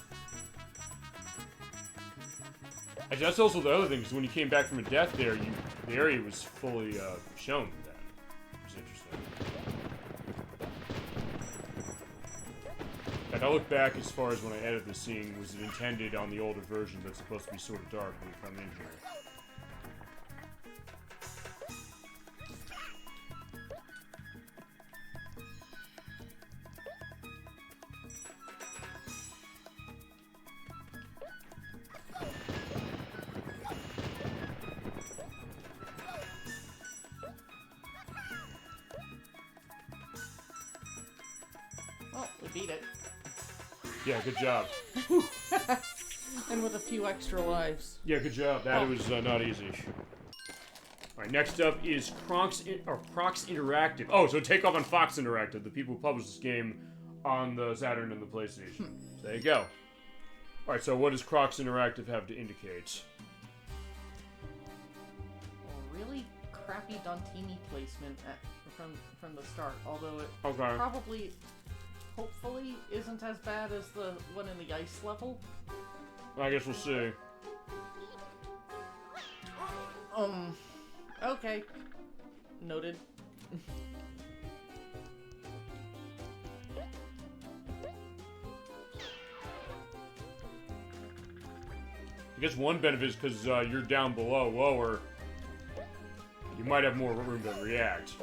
Actually, that's also the other thing, because when you came back from a death there, the area was fully shown then. Which is interesting. Like, I look back as far as when I edited the scene, was it intended on the older version that's supposed to be sort of dark when you come in here? Beat it. Yeah, good job. And with a few extra lives. Yeah, good job. That was not easy. Alright, next up is Crocs Interactive. Oh, so take off on Fox Interactive, the people who published this game on the Saturn and the PlayStation. There you go. Alright, so what does Crocs Interactive have to indicate? A really crappy Dantini placement from the start, although it probably... hopefully isn't as bad as the one in the ice level. I guess we'll see. Okay. Noted. I guess one benefit is because you're down below, lower, you might have more room to react.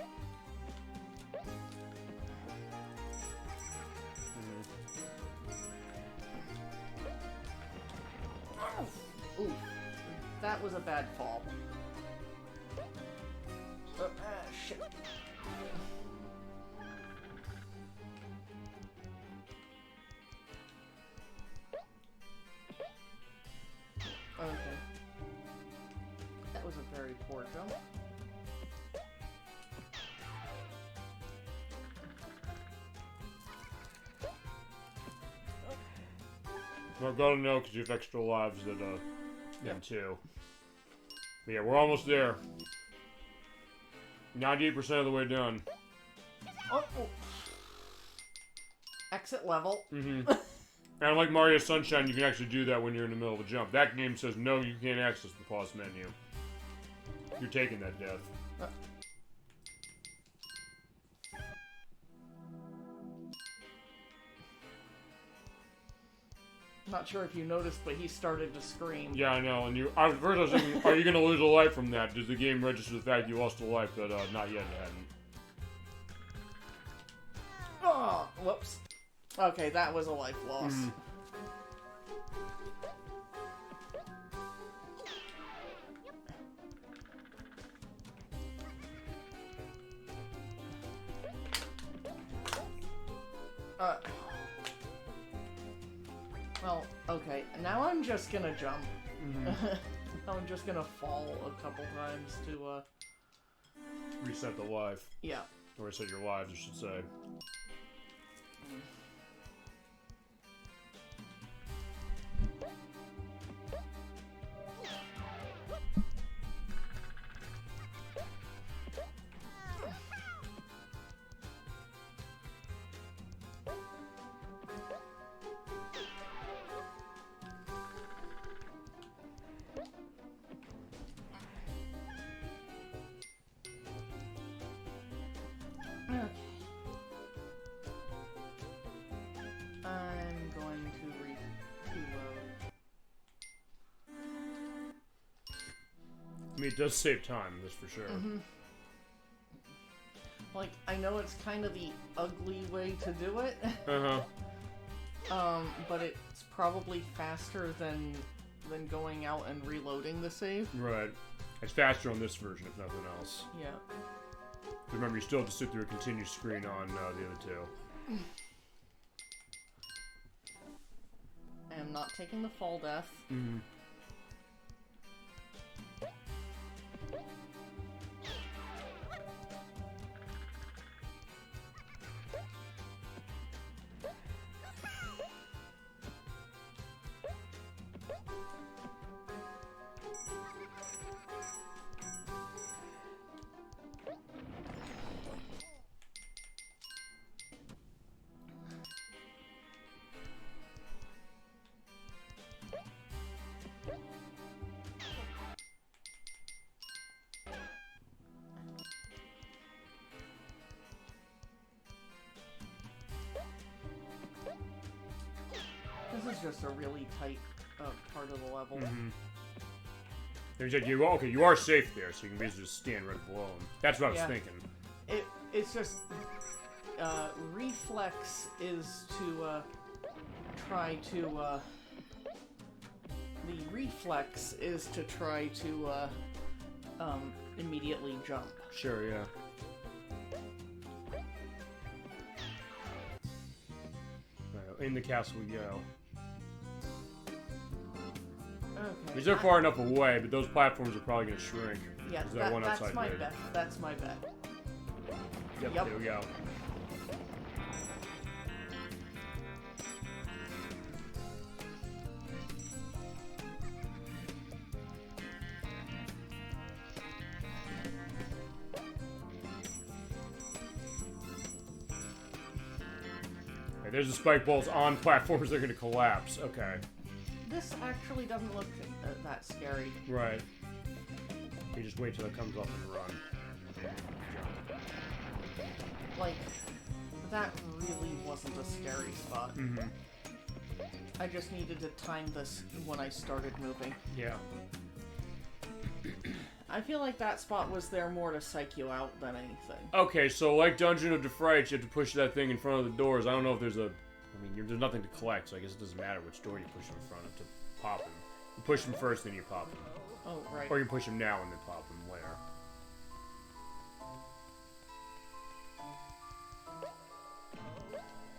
Ooh, that was a bad fall. Shit. Okay. That was a very poor jump. Not gonna know because you have extra lives that them too. But yeah, we're almost there. 98% of the way done. Oh. Exit level. Mm-hmm. And like Mario Sunshine, you can actually do that when you're in the middle of a jump. That game says no, you can't access the pause menu. You're taking that death. Not sure if you noticed, but he started to scream. Yeah, I know. And first I was thinking, are you going to lose a life from that? Does the game register the fact you lost a life? But not yet, it hadn't. Oh, whoops. Okay, that was a life loss. Mm. Well, okay, now I'm just gonna jump. Mm-hmm. Now I'm just gonna fall a couple times to, Reset the life. Yeah. Or reset your lives, I should say. I'm going to I mean, it does save time, that's for sure. Mm-hmm. Like, I know it's kind of the ugly way to do it. But it's probably faster than going out and reloading the save. Right. It's faster on this version, if nothing else. Yeah. Remember, you still have to sit through a continuous screen on the other two. I am not taking the fall death. Mm-hmm. is just a really tight part of the level. You are safe there, so you can basically just stand right below him. That's what I was thinking. It's just reflex is to try to the reflex is to try to immediately jump. Sure, yeah. Right, in the castle we go. Okay. These are far enough away, but those platforms are probably going to shrink. Yeah, that's my bet. That's my bet. Yep, there we go. Okay, there's the spike balls on platforms that are going to collapse. Okay. This actually doesn't look that scary. Right. You just wait till it comes off and run. Like, that really wasn't a scary spot. I just needed to time this when I started moving. Yeah. I feel like that spot was there more to psych you out than anything. Okay, so like Dungeon of the Frights, you have to push that thing in front of the doors. I don't know if there's there's nothing to collect, so I guess it doesn't matter which door you push in front of to pop him. You push him first, then you pop him. Oh, right. Or you push him now and then pop him later.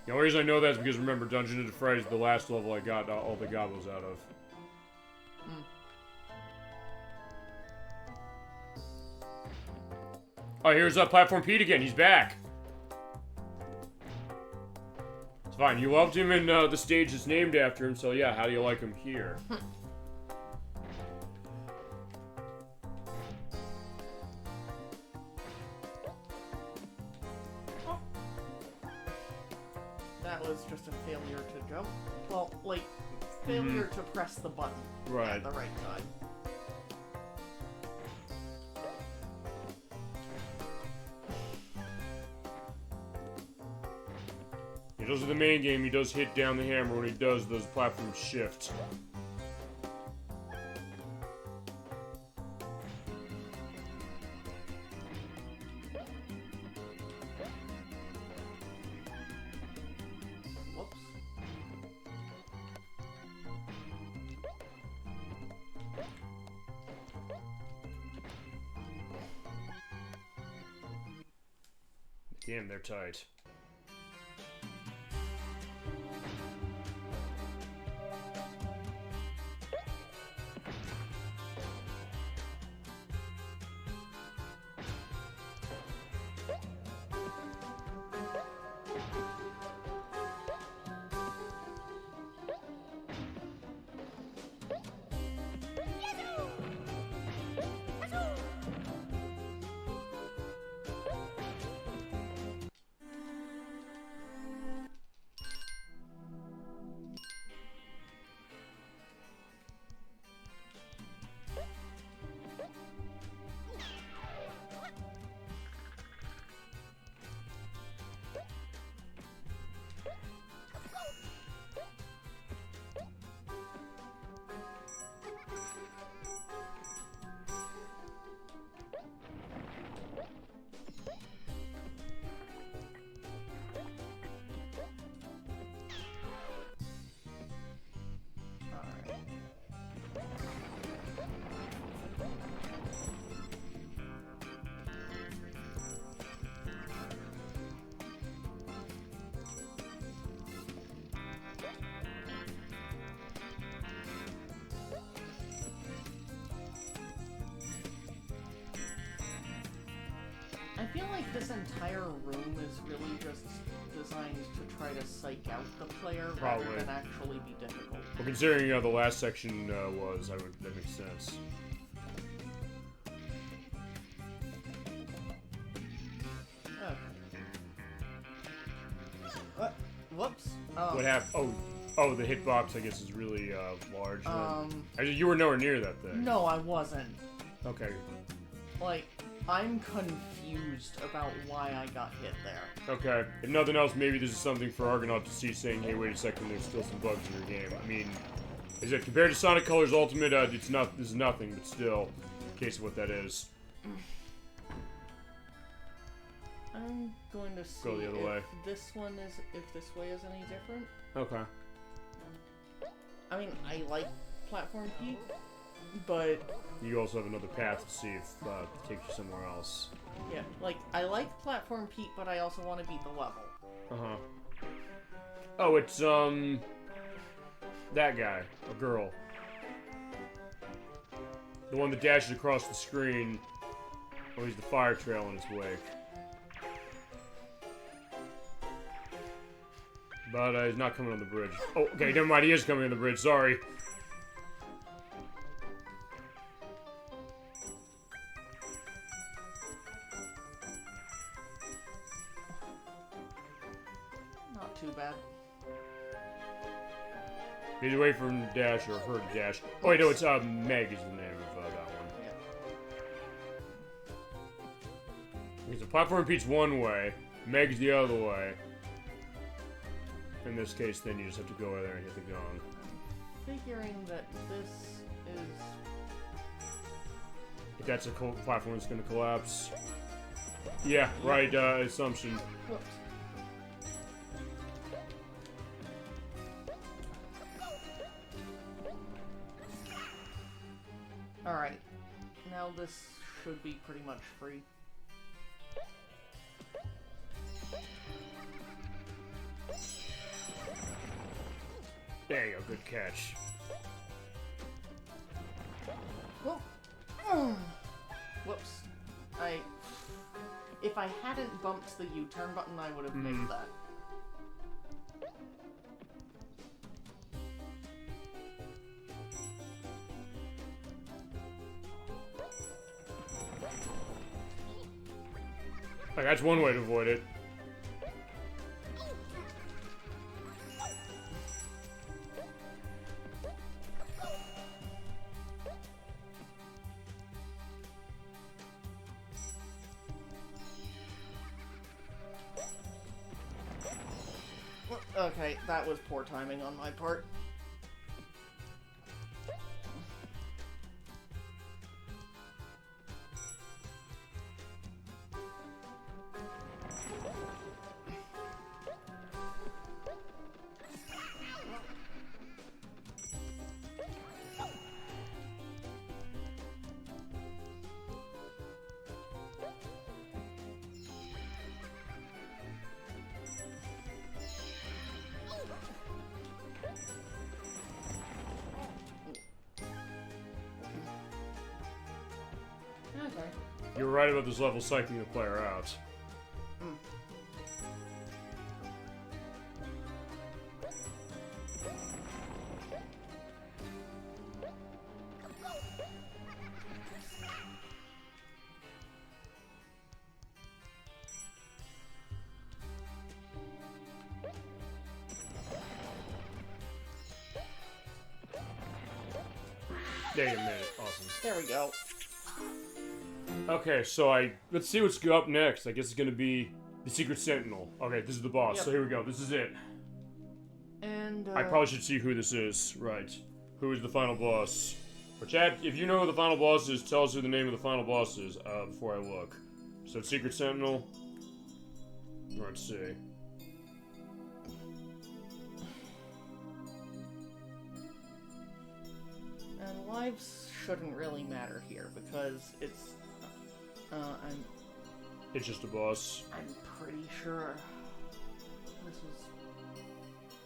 The only reason I know that is because, remember, Dungeon of the Frights is the last level I got all the Gobbos out of. Oh, here's Platform Pete again. He's back. It's fine. You loved him in the stage that's named after him, so yeah, how do you like him here? That was just a failure to jump. Well, like, failure to press the button at the right time. He does in the main game, he does hit down the hammer when he does those platforms shift. Whoops. Damn, they're tight. I feel like this entire room is really just designed to try to psych out the player rather than actually be difficult. Well, considering the last section was, that makes sense. Okay. Whoops. What happened? Oh, the hitbox, I guess, is really large. Actually, you were nowhere near that thing. No, I wasn't. Okay. Like, I'm confused about why I got hit there. Okay. If nothing else, maybe this is something for Argonaut to see, saying, hey, wait a second, there's still some bugs in your game. I mean, is it compared to Sonic Colors Ultimate? This is nothing, but still, in case of what that is. I'm going to see Go the other if way. this way is any different. Okay. I mean, I like Platform Pete, but You also have another path to see if it takes you somewhere else. yeah, like I like Platform Pete, but I also want to beat the level. Uh-huh. Oh, it's, that guy. A girl. The one that dashes across the screen. Oh, he's the fire trail in his wake. But, he's not coming on the bridge. Oh, okay, never mind, he is coming on the bridge, sorry. Not too bad. Need to wait for him to dash, or her to dash. Oh, wait, no, it's, Meg is the name of, that one. Yeah. Because the platform Pete's one way, Meg's the other way. In this case, then you just have to go over there and hit the gong. Figuring that this is... If that's a platform that's gonna collapse. Yeah, right, assumption. Whoops. Alright. Now this should be pretty much free. There you go, good catch. Oh. Whoops. If I hadn't bumped the U-turn button, I would have made that. Like, that's one way to avoid it. Okay, that was poor timing on my part. Okay. You're right about this level psyching the player out. There you made it. Awesome. There we go. Okay, so let's see what's up next. I guess it's gonna be the Secret Sentinel. Okay, this is the boss. Yep. So here we go. This is it. And I probably should see who this is. Right. Who is the final boss? Or chat, if you know who the final boss is, tell us who the name of the final boss is before I look. So it's Secret Sentinel. Let's see. And lives shouldn't really matter here because it's It's just a boss. I'm pretty sure this was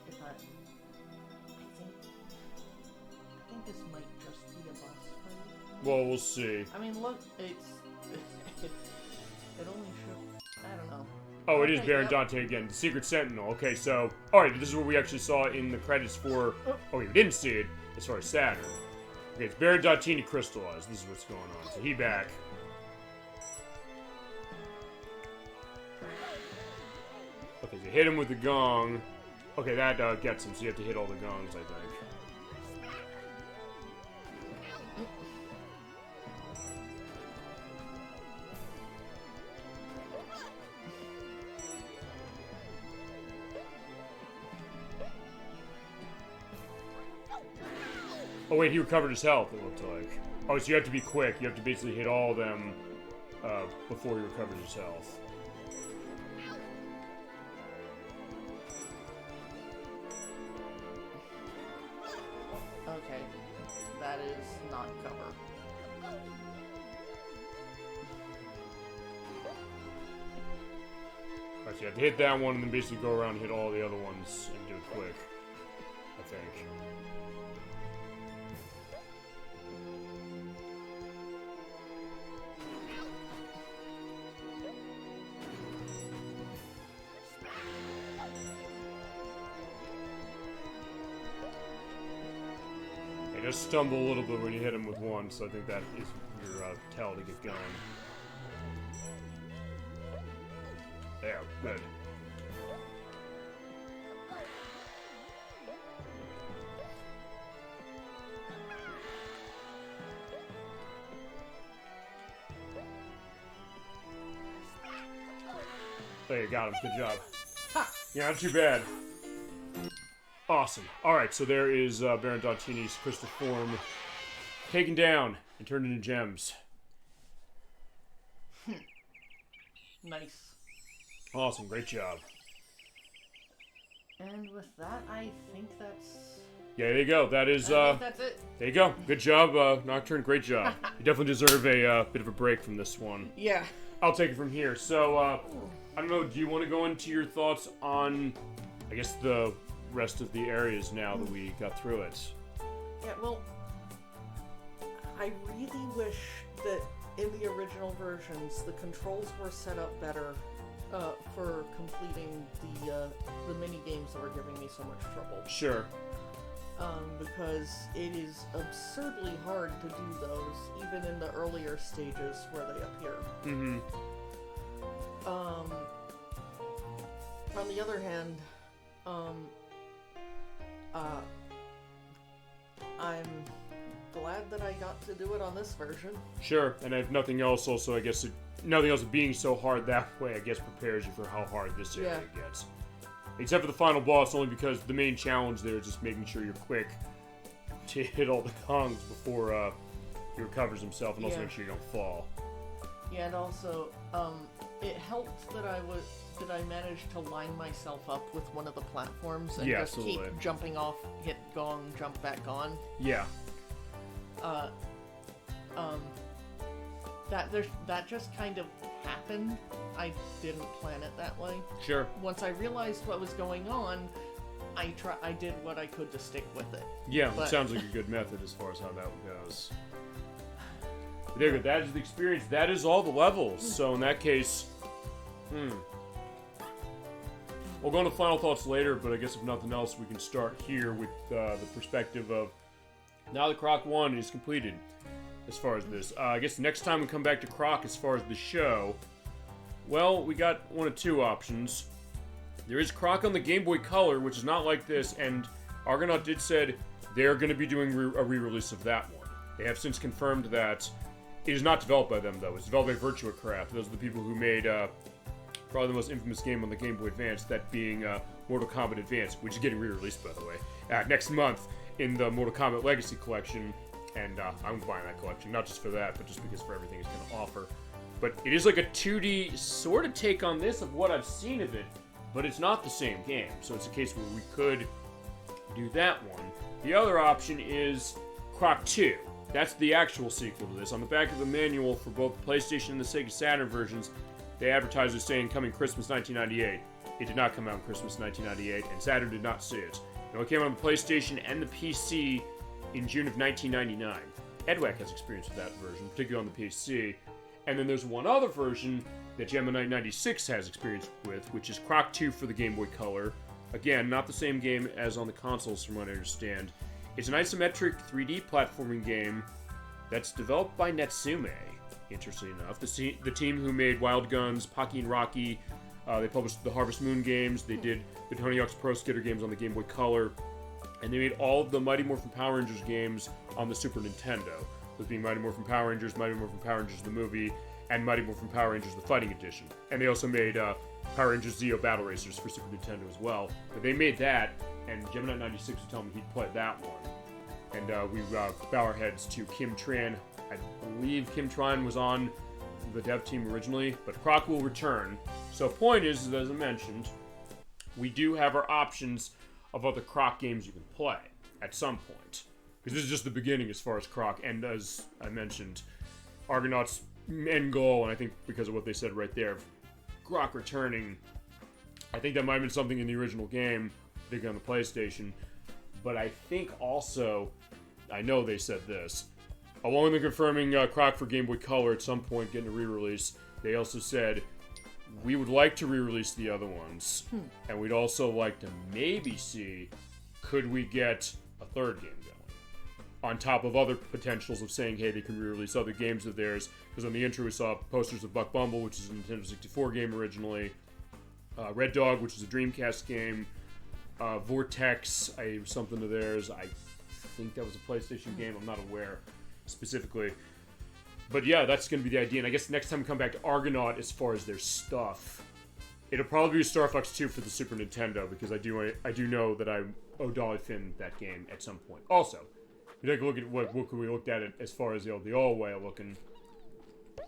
if I think this might just be a boss fight. Well, we'll see. I mean, look, it's it only shows. I don't know. Oh, it is Okay, Baron yep. Dante again, the Secret Sentinel. Okay, so alright, this is what we actually saw in the credits for. Oh, we didn't see it as far as Saturn. Okay, it's Baron Dantini crystallized. This is what's going on. So he back. Okay, so hit him with the gong. Okay, that gets him, so you have to hit all the gongs, I think. Oh wait, he recovered his health, it looked like. Oh, so you have to be quick. You have to basically hit all of them before he recovers his health. Okay. That is not cover. Alright, so you have to hit that one and then basically go around and hit all the other ones and do it quick. I think. They just stumble a little bit when you hit him with one, so I think that is your tell to get going. There, good. There, you got him. Good job. Ha! Yeah, not too bad. Awesome. Alright, so there is Baron Dontini's crystal form taken down and turned into gems. Nice. Awesome, great job. And with that, I think that's... Yeah, there you go. That is, I think that's it. there you go. Good job, Nocturne. Great job. You definitely deserve a bit of a break from this one. Yeah. I'll take it from here. So, I don't know, do you want to go into your thoughts on, I guess, the rest of the areas now that we got through it? Yeah, well, I really wish that in the original versions, the controls were set up better for completing the mini games that were giving me so much trouble. Sure. Because it is absurdly hard to do those, even in the earlier stages where they appear. Mm-hmm. On the other hand, I'm glad that I got to do it on this version. Sure, and if nothing else, also, I guess, nothing else being so hard that way, I guess, prepares you for how hard this area gets. Except for the final boss, only because the main challenge there is just making sure you're quick to hit all the Kongs before he recovers himself, and also make sure you don't fall. Yeah, and also, it helped that I managed to line myself up with one of the platforms and just keep jumping off, hit gong, jump back on. Yeah. That just kind of happened. I didn't plan it that way. Sure. Once I realized what was going on, I did what I could to stick with it. Yeah, it sounds like a good method as far as how that goes. But there you go. That is the experience. That is all the levels. So in that case, we'll go into final thoughts later, but I guess if nothing else, we can start here with the perspective of now that Croc 1 is completed as far as this. I guess next time we come back to Croc as far as the show, well, we got one of two options. There is Croc on the Game Boy Color, which is not like this, and Argonaut did said they're going to be doing a re-release of that one. They have since confirmed that it is not developed by them, though. It's developed by Virtua Craft. Those are the people who made probably the most infamous game on the Game Boy Advance, that being Mortal Kombat Advance, which is getting re-released, by the way, next month in the Mortal Kombat Legacy Collection. And I'm buying that collection, not just for that, but just because for everything it's going to offer. But it is like a 2D sort of take on this of what I've seen of it, but it's not the same game. So it's a case where we could do that one. The other option is Croc 2. That's the actual sequel to this. On the back of the manual for both the PlayStation and the Sega Saturn versions, they advertised as saying coming Christmas 1998. It did not come out in Christmas 1998, and Saturn did not see it. It came out on the PlayStation and the PC in June of 1999. Edwack has experience with that version, particularly on the PC. And then there's one other version that Gemini 96 has experience with, which is Croc 2 for the Game Boy Color. Again, not the same game as on the consoles from what I understand. It's an isometric 3D platforming game that's developed by Natsume, interestingly enough. The team who made Wild Guns, Pocky and Rocky, they published the Harvest Moon games, they did the Tony Hawk's Pro Skater games on the Game Boy Color, and they made all of the Mighty Morphin Power Rangers games on the Super Nintendo. Those being Mighty Morphin Power Rangers, Mighty Morphin Power Rangers the movie, and Mighty Morphin Power Rangers the Fighting Edition. And they also made Power Rangers Zeo Battle Racers for Super Nintendo as well. But they made that, and Gemini 96 was telling me he'd play that one. And we bow our heads to Kim Tran. I believe Kim Tran was on the dev team originally, but Croc will return. So point is, as I mentioned, we do have our options of other Croc games you can play at some point. Because this is just the beginning as far as Croc, and as I mentioned, Argonaut's end goal, and I think because of what they said right there, Croc returning, I think that might have been something in the original game, particularly on the PlayStation, but I think also, I know they said this, along with confirming Croc for Game Boy Color at some point getting a re-release, they also said, we would like to re-release the other ones, and we'd also like to maybe see, could we get a third game going? On top of other potentials of saying, hey, they can re-release other games of theirs, because on the intro we saw posters of Buck Bumble, which is a Nintendo 64 game originally, Red Dog, which is a Dreamcast game, Vortex, something of theirs, I think that was a PlayStation game, I'm not aware specifically. But yeah, that's going to be the idea, and I guess next time we come back to Argonaut, as far as their stuff, it'll probably be Star Fox 2 for the Super Nintendo, because I do know that I owe Dolly Finn that game at some point. Also, you take a look at what we looked at it as far as the old way of looking,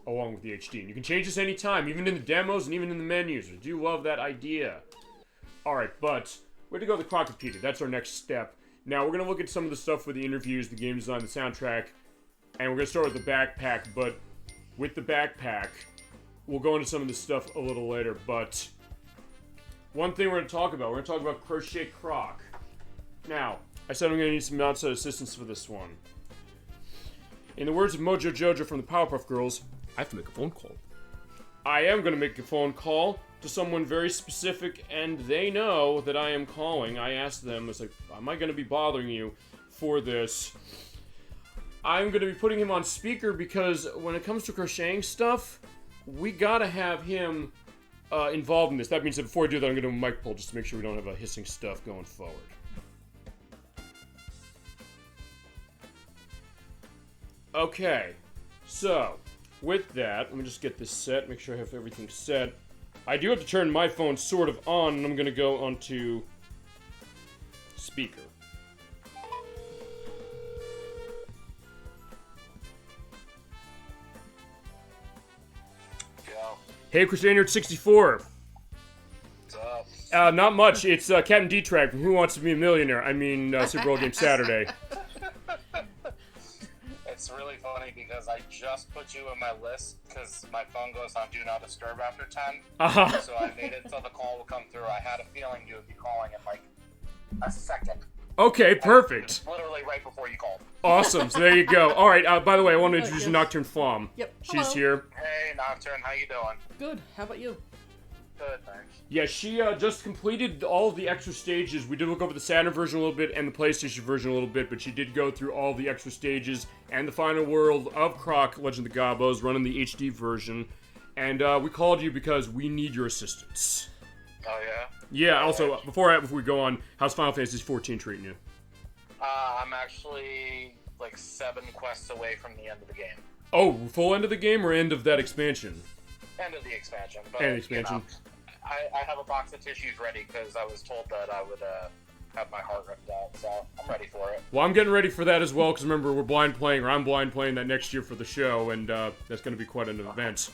along with the HD. And you can change this anytime, even in the demos and even in the menus. I do love that idea. Alright, but we're going to go to the Crocopedia. That's our next step. Now, we're going to look at some of the stuff with the interviews, the game design, the soundtrack, and we're going to start with the backpack. But with the backpack, we'll go into some of this stuff a little later. But one thing we're going to talk about Crochet Croc. Now, I said I'm going to need some outside assistance for this one. In the words of Mojo Jojo from the Powerpuff Girls, I have to make a phone call. I am going to make a phone call to someone very specific, and they know that I am calling. I asked them, it's like, am I going to be bothering you for this? I'm going to be putting him on speaker because when it comes to crocheting stuff, we got to have him involved in this. That means that before I do that, I'm going to do a mic pull just to make sure we don't have a hissing stuff going forward. Okay, so with that, let me just get this set, make sure I have everything set. I do have to turn my phone sort of on, and I'm going to go onto speaker. Go. Hey, Christian64. What's up? Not much. It's Captain D-Track from Who Wants to Be a Millionaire? I mean, Super Bowl Game Saturday. It's really funny because I just put you in my list because my phone goes on Do Not Disturb after 10. Uh-huh. So I made it so the call would come through. I had a feeling you would be calling in like a second. Okay, perfect. Literally right before you called. Awesome. So there you go. All right. By the way, I want to introduce Nocturne Flom. Yep. She's Hello. here. Hey, Nocturne, how you doing? Good. How about you? Good, thanks. Yeah, she just completed all of the extra stages. We did look over the Saturn version a little bit and the PlayStation version a little bit, but she did go through all the extra stages and the final world of Croc, Legend of the Gobbos, running the HD version. And we called you because we need your assistance. Oh, yeah? Yeah, also, before we go on, how's Final Fantasy XIV treating you? I'm actually like 7 quests away from the end of the game. Oh, full end of the game or end of that expansion? End of the expansion. But, End of the expansion. You know, I have a box of tissues ready because I was told that I would have my heart ripped out, so I'm ready for it. Well, I'm getting ready for that as well, because remember, I'm blind playing that next year for the show, and that's going to be quite an event.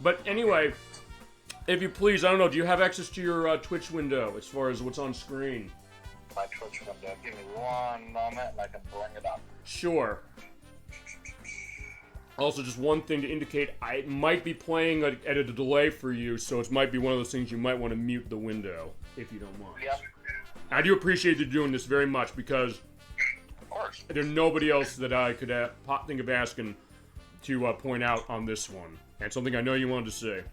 But anyway, if you please, I don't know, do you have access to your Twitch window as far as what's on screen? My Twitch window. Give me one moment and I can bring it up. Sure. Also, just one thing to indicate, I might be playing at a delay for you, so it might be one of those things you might want to mute the window, if you don't mind. Yep. I do appreciate you doing this very much, because Of course. there's nobody else that I could think of asking to point out on this one. And something I know you wanted to say.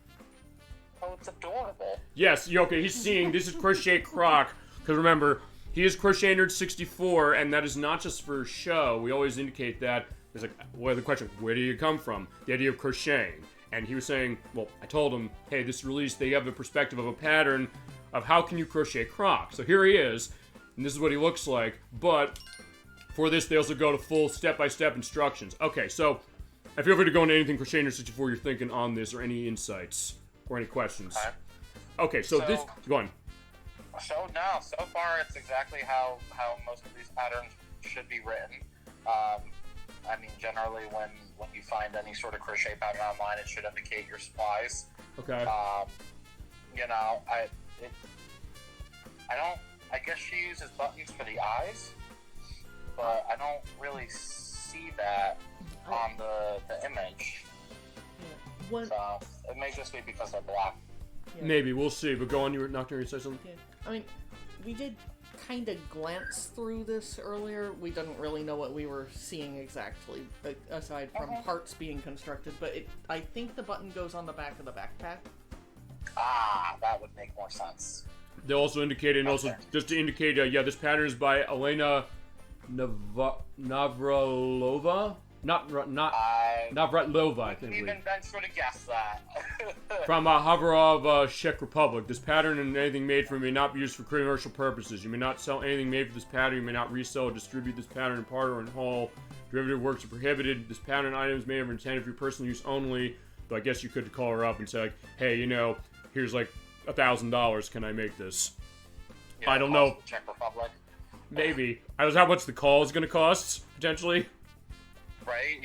Oh, it's adorable. Yes, okay, he's seeing, this is Crochet Croc, because remember, he is Crochet Nerd 64, and that is not just for show. We always indicate that. There's like, well, the question, where do you come from? The idea of crocheting. And he was saying, well, I told him, hey, this release, they have a perspective of a pattern of how can you crochet Croc. So here he is, and this is what he looks like, but for this, they also go to full step-by-step instructions. Okay, so I feel free to go into anything Crochet Nerd 64 you're thinking on this, or any insights, or any questions. Okay. Okay, so this, go on. So no, so far it's exactly how most of these patterns should be written. I mean, generally when you find any sort of crochet pattern online, it should indicate your supplies. Okay. You know, I guess she uses buttons for the eyes, but I don't really see that on the image. Yeah. So it may just be because they're black. Yeah. Maybe, we'll see. But go on, Nocturne, you say something? Yeah. I mean, we did kind of glance through this earlier. We didn't really know what we were seeing exactly, aside from parts being constructed. But I think the button goes on the back of the backpack. Ah, that would make more sense. They also indicated, and also just to indicate, this pattern is by Elena Navratilova. Navratilova, I think. Even venture to guess that. From Havarov, Czech Republic. This pattern and anything made from it may not be used for commercial purposes. You may not sell anything made for this pattern. You may not resell or distribute this pattern in part or in whole. Derivative works are prohibited. This pattern items made are intended for your personal use only. But I guess you could call her up and say, like, hey, here's like $1,000. Can I make this? Yeah, I don't know. Czech Republic. Maybe. I was how much the call is going to cost, potentially. Right?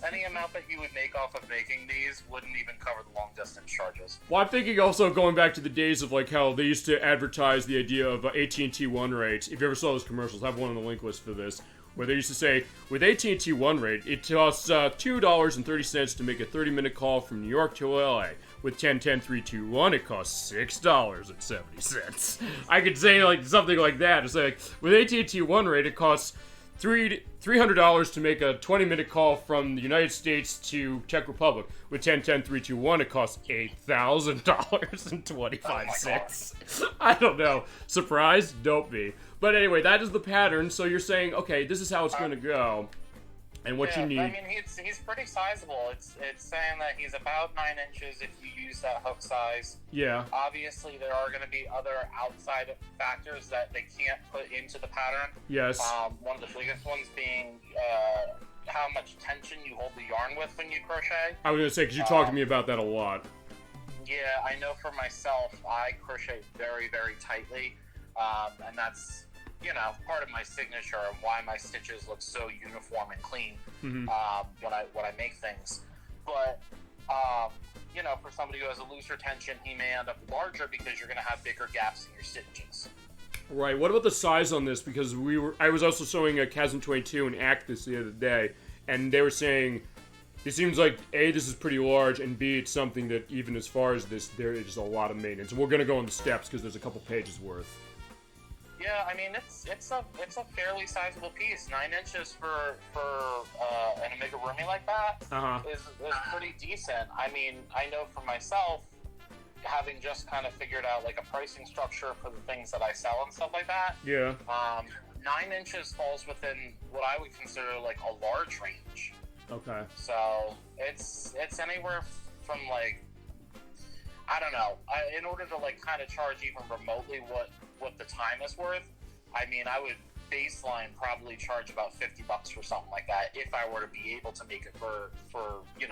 Any amount that you would make off of making these wouldn't even cover the long distance charges. Well, I'm thinking also going back to the days of like how they used to advertise the idea of AT&T One Rate. If you ever saw those commercials, I have one on the link list for this, where they used to say, with AT&T One Rate, it costs $2.30 to make a 30-minute call from New York to LA. With 10-10-3-2-1, it costs $6.70. I could say like something like that. It's like with AT&T One Rate, it costs $300 to make a 20-minute call from the United States to Czech Republic. With 10-10-3-2-1, it costs $8,000.25. I don't know. Surprised? Don't be. But anyway, that is the pattern. So you're saying, okay, this is how it's going to go. And what you need. I mean, he's pretty sizable. It's saying that he's about 9 inches if you use that hook size. Yeah. Obviously, there are going to be other outside factors that they can't put into the pattern. Yes. One of the biggest ones being how much tension you hold the yarn with when you crochet. I was going to say, because you talked to me about that a lot. Yeah, I know for myself, I crochet very, very tightly. And that's, part of my signature and why my stitches look so uniform and clean when I make things. But, for somebody who has a looser tension, he may end up larger because you're going to have bigger gaps in your stitches. Right. What about the size on this? Because I was also showing a Chasm 22 and Actus the other day, and they were saying it seems like A, this is pretty large, and B, it's something that even as far as this, there is a lot of maintenance. And we're going to go on the steps because there's a couple pages worth. Yeah, I mean it's a fairly sizable piece. 9 inches for an amigurumi like that is pretty decent. I mean, I know for myself, having just kind of figured out like a pricing structure for the things that I sell and stuff like that. Yeah. 9 inches falls within what I would consider like a large range. Okay. So it's anywhere from like, I don't know. In order to like kind of charge even remotely what the time is worth, I mean, I would baseline probably charge about $50 for something like that if I were to be able to make it for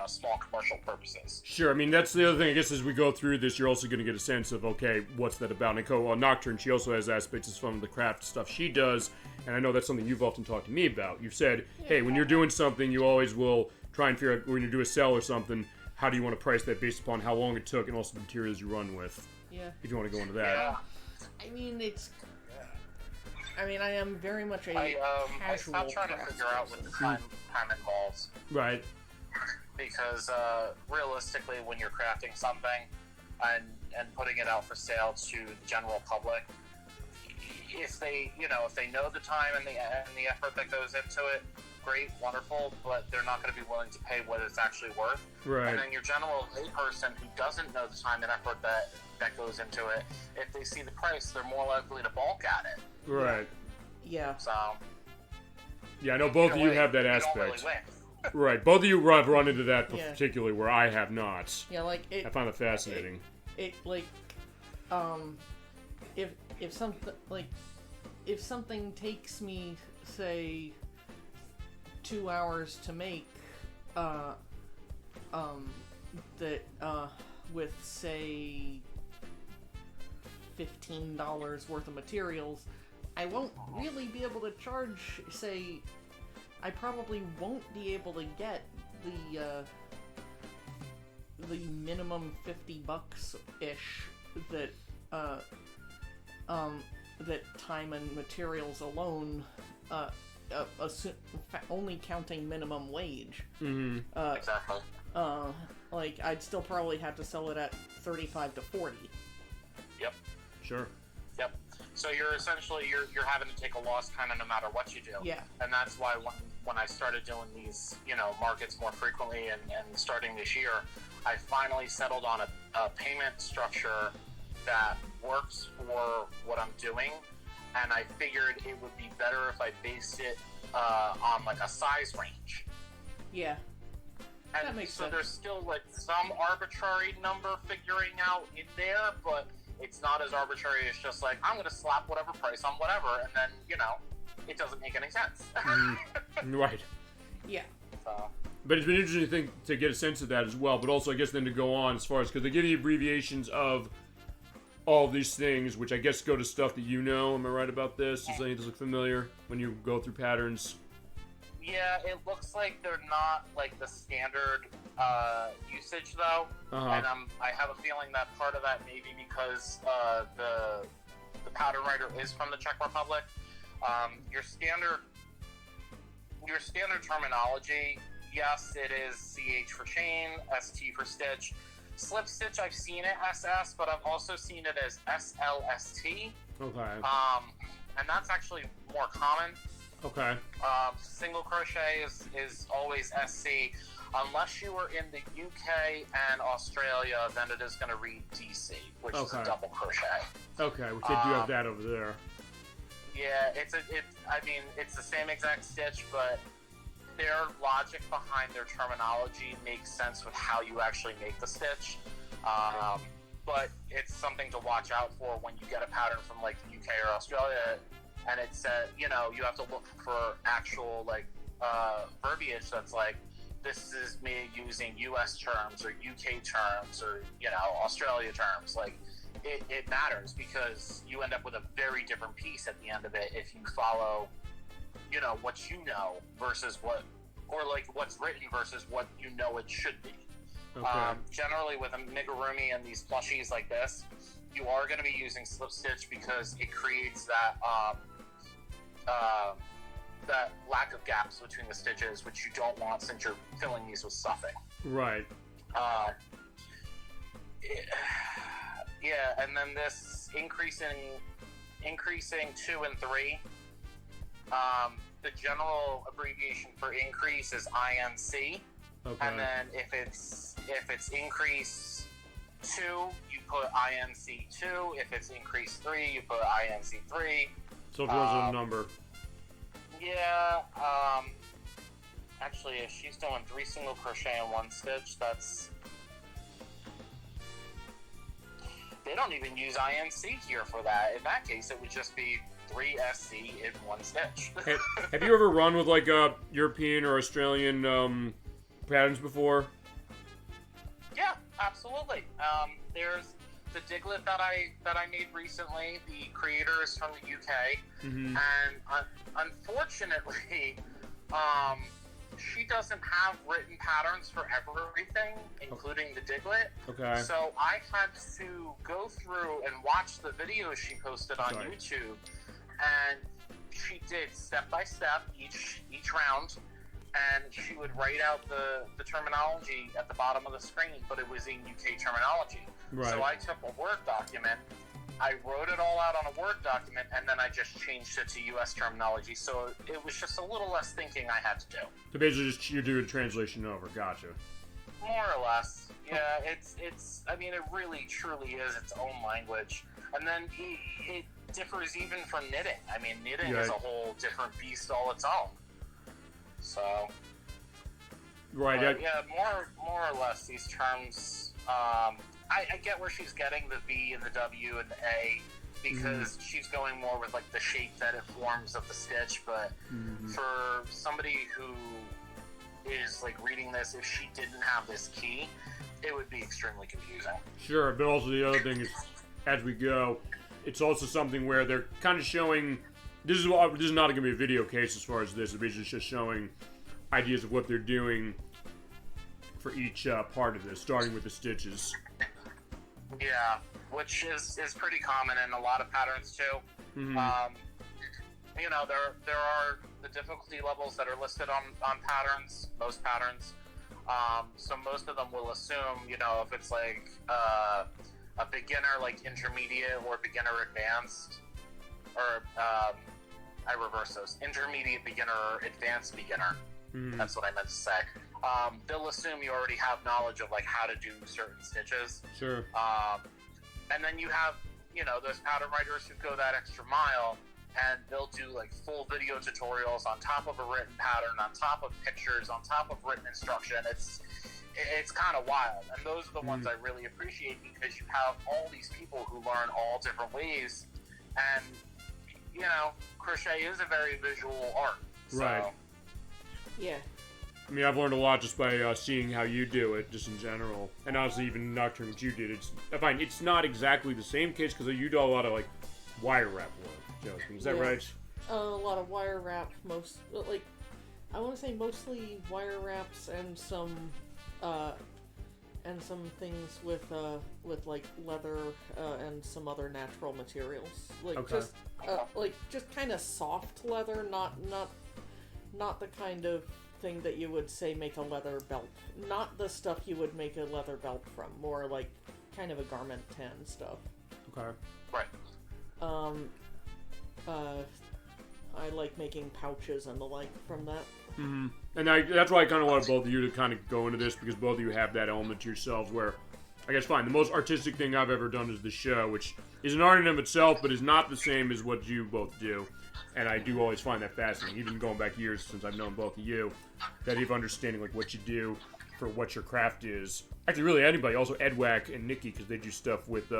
small commercial purposes. Sure. I mean, that's the other thing. I guess as we go through this, you're also going to get a sense of, okay, what's that about? And Nocturne, she also has aspects of some of the craft stuff she does, and I know that's something you've often talked to me about. You've said, hey, when you're doing something, you always will try and figure out when you do a sell or something, how do you want to price that based upon how long it took and also the materials you run with. Yeah. If you want to go into that. Yeah. I am very much a casual I stopped trying to figure out what the time involves. Right. Because realistically, when you're crafting something and putting it out for sale to the general public, if they know the time and the effort that goes into it, great, wonderful, but they're not going to be willing to pay what it's actually worth. Right. And then your general layperson who doesn't know the time and effort that goes into it, if they see the price, they're more likely to balk at it. Right. Yeah. So. Yeah, I know both of you have that aspect. Don't really win. Right. Both of you have run into that particularly where I have not. Yeah, like it. I find it fascinating. If something takes me, say, 2 hours to make, with say $15 worth of materials, I won't really be able to charge, say, I probably won't be able to get the minimum $50-ish that that time and materials alone, only counting minimum wage. Mm-hmm. Exactly. Like, I'd still probably have to sell it at 35 to 40. Yep. Sure. Yep. So you're essentially you're having to take a loss kind of no matter what you do. Yeah. And that's why when I started doing these, markets more frequently and starting this year, I finally settled on a payment structure that works for what I'm doing, and I figured it would be better if I based it on like a size range. Yeah. And that makes so sense. there's still like some arbitrary number figuring out in there, but it's not as arbitrary as just like, I'm going to slap whatever price on whatever, and then, it doesn't make any sense. Right. Yeah. So. But it's been interesting to get a sense of that as well, but also I guess then to go on as far as, because they give you abbreviations of all of these things, which I guess go to stuff that you know. Am I right about this? Does any of this look familiar when you go through patterns? Yeah, it looks like they're not like the standard usage though, and I have a feeling that part of that may be because the pattern writer is from the Czech Republic. Your standard terminology, yes, it is CH for chain, ST for stitch. Slip stitch, I've seen it SS, but I've also seen it as SLST. Okay. And that's actually more common. Okay. Single crochet is always SC. Unless you are in the UK and Australia, then it is going to read DC, which is a double crochet. Okay, which they do have that over there. Yeah, it's the same exact stitch, but their logic behind their terminology makes sense with how you actually make the stitch. But it's something to watch out for when you get a pattern from like the UK or Australia, and it said, you have to look for actual verbiage that's like, this is me using US terms or UK terms or Australia terms. Like it matters because you end up with a very different piece at the end of it if you follow what you know versus what's written versus what it should be. Okay. Generally with amigurumi and these plushies like this, you are going to be using slip stitch because it creates that that lack of gaps between the stitches, which you don't want since you're filling these with stuffing. Right. Yeah, and then this increasing 2 and 3. The general abbreviation for increase is INC. Okay. And then if it's increase 2, you put INC 2. If it's increase 3, you put INC 3. So it was a number. Yeah. Actually, if she's doing 3 single crochet in 1 stitch, they don't even use INC here for that. In that case, it would just be 3 SC in 1 stitch. Have you ever run with like European or Australian patterns before? Yeah, absolutely. There's the Diglet that I made recently. The creator is from the UK, and unfortunately, she doesn't have written patterns for everything, including the Diglet. Okay. So I had to go through and watch the videos she posted on YouTube, and she did step by step each round, and she would write out the terminology at the bottom of the screen, but it was in UK terminology. Right. So I took a Word document, I wrote it all out on a Word document, and then I just changed it to US terminology. So it was just a little less thinking I had to do. So basically just you do a translation over. Gotcha. More or less. Yeah, it's I mean, it really truly is its own language. And then it differs even from knitting. I mean, knitting is a whole different beast all its own. So, right. Yeah, more or less these terms. I get where she's getting the V and the W and the A because she's going more with like the shape that it forms of the stitch. But for somebody who is like reading this, if she didn't have this key, it would be extremely confusing. Sure, but also the other thing is, as we go, it's also something where they're kind of showing. This is not going to be a video case as far as this. It's basically just showing ideas of what they're doing for each part of this, starting with the stitches. Yeah, which is pretty common in a lot of patterns too. Mm-hmm. You know, there are the difficulty levels that are listed on patterns, most patterns. So most of them will assume, you know, if it's like a beginner, like intermediate, or beginner advanced, or I reverse those, intermediate beginner or advanced beginner. Mm-hmm. That's what I meant to say. They'll assume you already have knowledge of like how to do certain stitches. Sure. And then you have, you know, those pattern writers who go that extra mile, and they'll do like full video tutorials on top of a written pattern, on top of pictures, on top of written instruction. It's kind of wild, and those are the ones I really appreciate, because you have all these people who learn all different ways, and you know, crochet is a very visual art. So. Right. Yeah. I mean, I've learned a lot just by seeing how you do it, just in general, and honestly, even Nocturne, what you did. I find it's not exactly the same case because you do a lot of like wire wrap work. Is that right? A lot of wire wrap, I want to say mostly wire wraps and some things with like leather and some other natural materials, just kind of soft leather, not the kind of thing that you would say make a leather belt, not the stuff you would make a leather belt from, more like kind of a garment tan stuff. Okay. Right. I like making pouches and the like from that. Mm-hmm. And that's why I kind of wanted both of you to kind of go into this, because both of you have that element to yourselves where, I guess, fine, the most artistic thing I've ever done is the show, which is an art in of itself, but is not the same as what you both do. And I do always find that fascinating, even going back years since I've known both of you, that even understanding like what you do for what your craft is. Actually, really anybody, also Edwack and Nikki, because they do stuff with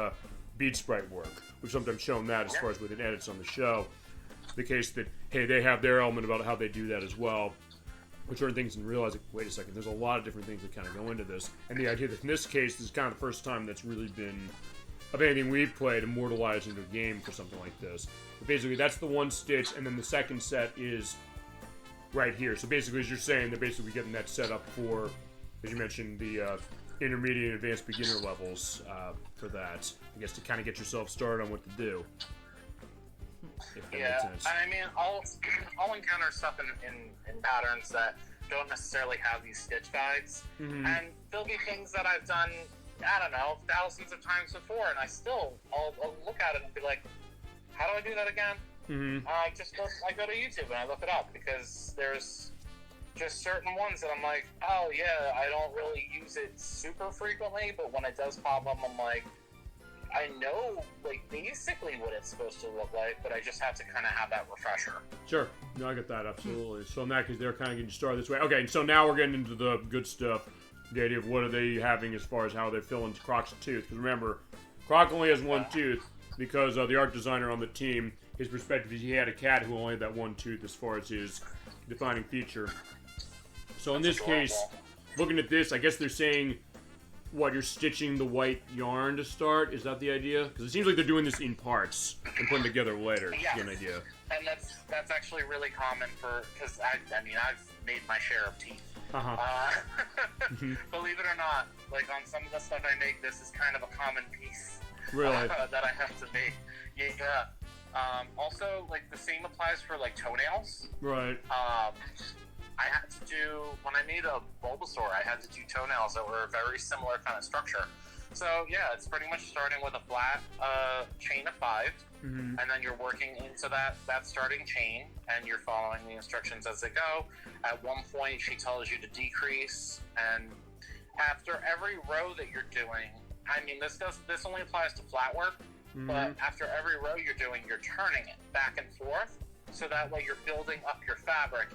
bead sprite work. We've sometimes shown that as far as with the edits on the show. The case that, hey, they have their element about how they do that as well. Which are things and realize, like, wait a second, there's a lot of different things that kind of go into this. And the idea that in this case, this is kind of the first time that's really been, of anything we've played, immortalized into a game for something like this. But basically, that's the one stitch, and then the second set is right here. So basically, as you're saying, they're basically getting that set up for, as you mentioned, the intermediate and advanced beginner levels for that. I guess to kind of get yourself started on what to do. If that makes sense. I mean, I'll encounter stuff in patterns that don't necessarily have these stitch guides, and there'll be things that I've done, I don't know, thousands of times before, and I'll look at it and be like, how do I do that again? I go to YouTube and I look it up, because there's just certain ones that I'm like, oh yeah, I don't really use it super frequently, but when it does pop up, I'm like, I know, like, basically what it's supposed to look like, but I just have to kind of have that refresher. Sure. No, I get that, absolutely. So in that case, they're kind of getting started this way. Okay, so now we're getting into the good stuff. The idea of what are they having as far as how they're filling Croc's tooth. Because remember, Croc only has one tooth because the art designer on the team, his perspective is he had a cat who only had that one tooth as far as his defining feature. So in this case, looking at this, I guess they're saying, what, you're stitching the white yarn to start? Is that the idea? Because it seems like they're doing this in parts and putting together later. Yes. To get an idea. And that's actually really common because I mean, I've made my share of teeth. Believe it or not, like on some of the stuff I make, this is kind of a common piece. Really? That I have to make. Yeah. Also, like, the same applies for, like, toenails. Right. I had to do, when I made a Bulbasaur, I had to do toenails that were a very similar kind of structure. So, yeah, it's pretty much starting with a flat chain of 5, and then you're working into that starting chain, and you're following the instructions as they go. At one point, she tells you to decrease, and after every row that you're doing, I mean, this only applies to flat work, but after every row you're doing, you're turning it back and forth, so that way you're building up your fabric.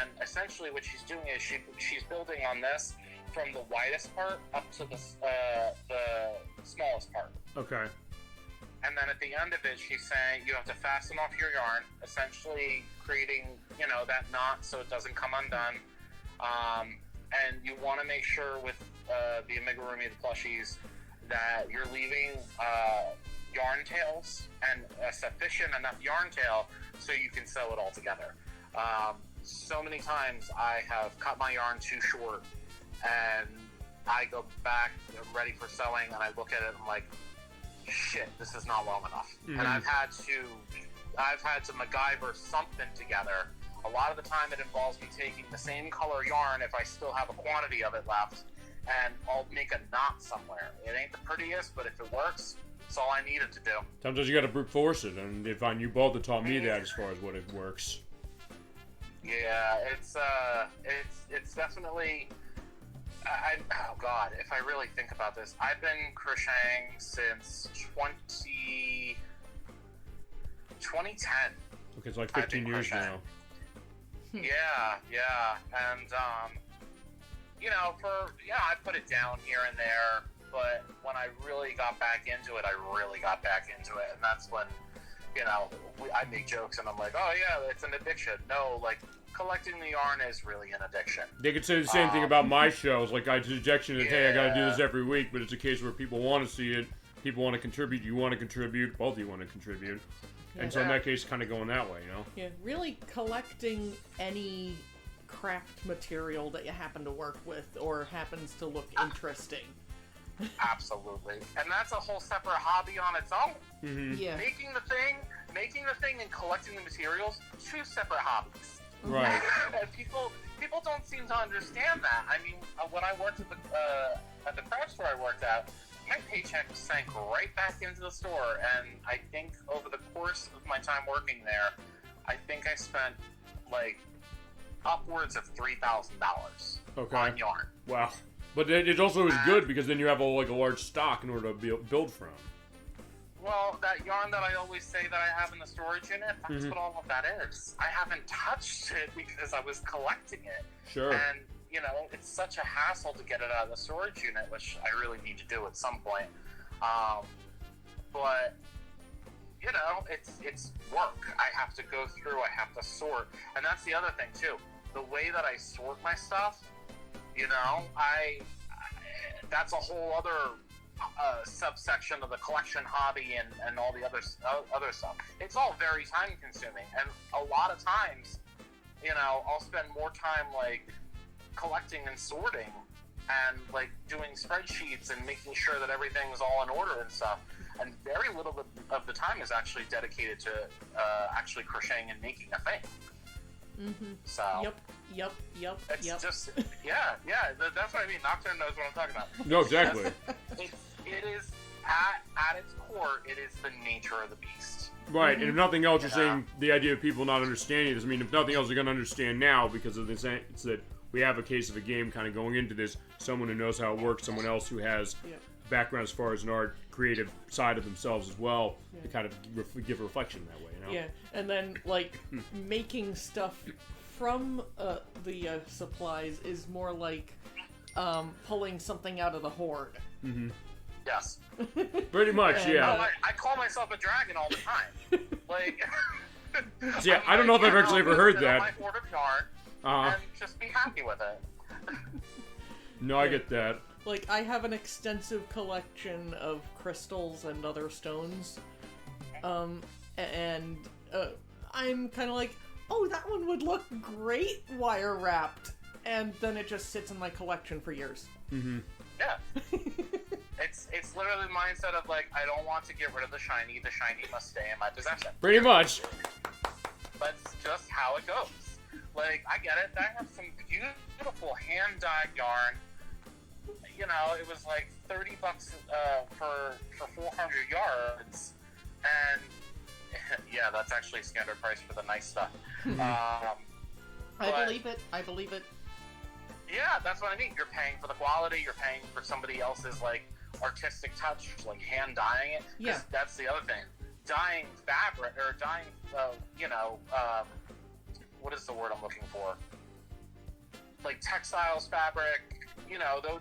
And essentially what she's doing is she's building on this from the widest part up to the smallest part. Okay. And then at the end of it, she's saying you have to fasten off your yarn, essentially creating, you know, that knot so it doesn't come undone. And you want to make sure with the amigurumi, the plushies, that you're leaving yarn tails and a sufficient enough yarn tail so you can sew it all together. So many times I have cut my yarn too short, and I go back ready for sewing, and I look at it and I'm like, shit, this is not long enough. And I've had to MacGyver something together. A lot of the time it involves me taking the same color yarn if I still have a quantity of it left, and I'll make a knot somewhere. It ain't the prettiest, but if it works, it's all I needed to do. Sometimes you gotta brute force it, and if I knew both that taught me that as far as what it works. Yeah, it's definitely. Oh God, if I really think about this, I've been crocheting since 2010. Okay, it's like 15 years now. Yeah, and I put it down here and there, but when I really got back into it, and that's when, I make jokes and I'm like, oh yeah, it's an addiction. No, like, collecting the yarn is really an addiction. They could say the same thing about my shows. Like, I dejection that, hey, I gotta do this every week, but it's a case where people want to see it, people want to contribute, you want to contribute, both of you want to contribute. Yeah. And so in that case, kind of going that way, Yeah, really collecting any craft material that you happen to work with or happens to look interesting. Absolutely. And that's a whole separate hobby on its own. Mm-hmm. Yeah. Making the thing and collecting the materials, two separate hobbies. Right. And people don't seem to understand that. I mean, when I worked at the craft store I worked at, my paycheck sank right back into the store, and I think over the course of my time working there, I think I spent like upwards of $3,000 on yarn. Wow. But it also is good because then you have a large stock in order to build from. Well, that yarn that I always say that I have in the storage unit, that's what all of that is. I haven't touched it because I was collecting it. Sure. And, it's such a hassle to get it out of the storage unit, which I really need to do at some point. But, it's work. I have to go through, I have to sort. And that's the other thing, too. The way that I sort my stuff, that's a whole other subsection of the collection hobby and all the other stuff. It's all very time consuming, and a lot of times, I'll spend more time like collecting and sorting and like doing spreadsheets and making sure that everything's all in order and stuff. And very little of the time is actually dedicated to actually crocheting and making a thing. Mm-hmm. So. Yep. It's just, that's what I mean. Nocturne knows what I'm talking about. No, exactly. It is, at its core, it is the nature of the beast. Right, and if nothing else, you're saying the idea of people not understanding this. I mean, if nothing else, they're going to understand now because of this. It's that we have a case of a game kind of going into this. Someone who knows how it works, someone else who has background as far as an art, creative side of themselves as well, to kind of give a reflection that way, Yeah, and then, like, making stuff from the supplies is more like pulling something out of the hoard. Mm-hmm. Yes. Pretty much, yeah. I call myself a dragon all the time. Like, yeah, I don't know if I've actually ever heard that. My hoard of yarn, and just be happy with it. No, I get that. Like, I have an extensive collection of crystals and other stones, and I'm kind of like, oh, that one would look great wire wrapped, and then it just sits in my collection for years. Mm-hmm. Yeah. It's literally the mindset of like, I don't want to get rid of the shiny must stay in my possession. Pretty much. That's just how it goes. Like, I get it. I have some beautiful hand-dyed yarn. It was like $30 for 400 yards, and yeah, that's actually standard price for the nice stuff. I believe it. Yeah, that's what I mean. You're paying for the quality. You're paying for somebody else's like artistic touch, like hand dyeing it. Yeah, that's the other thing. Dyeing fabric or dyeing, what is the word I'm looking for? Like textiles, fabric.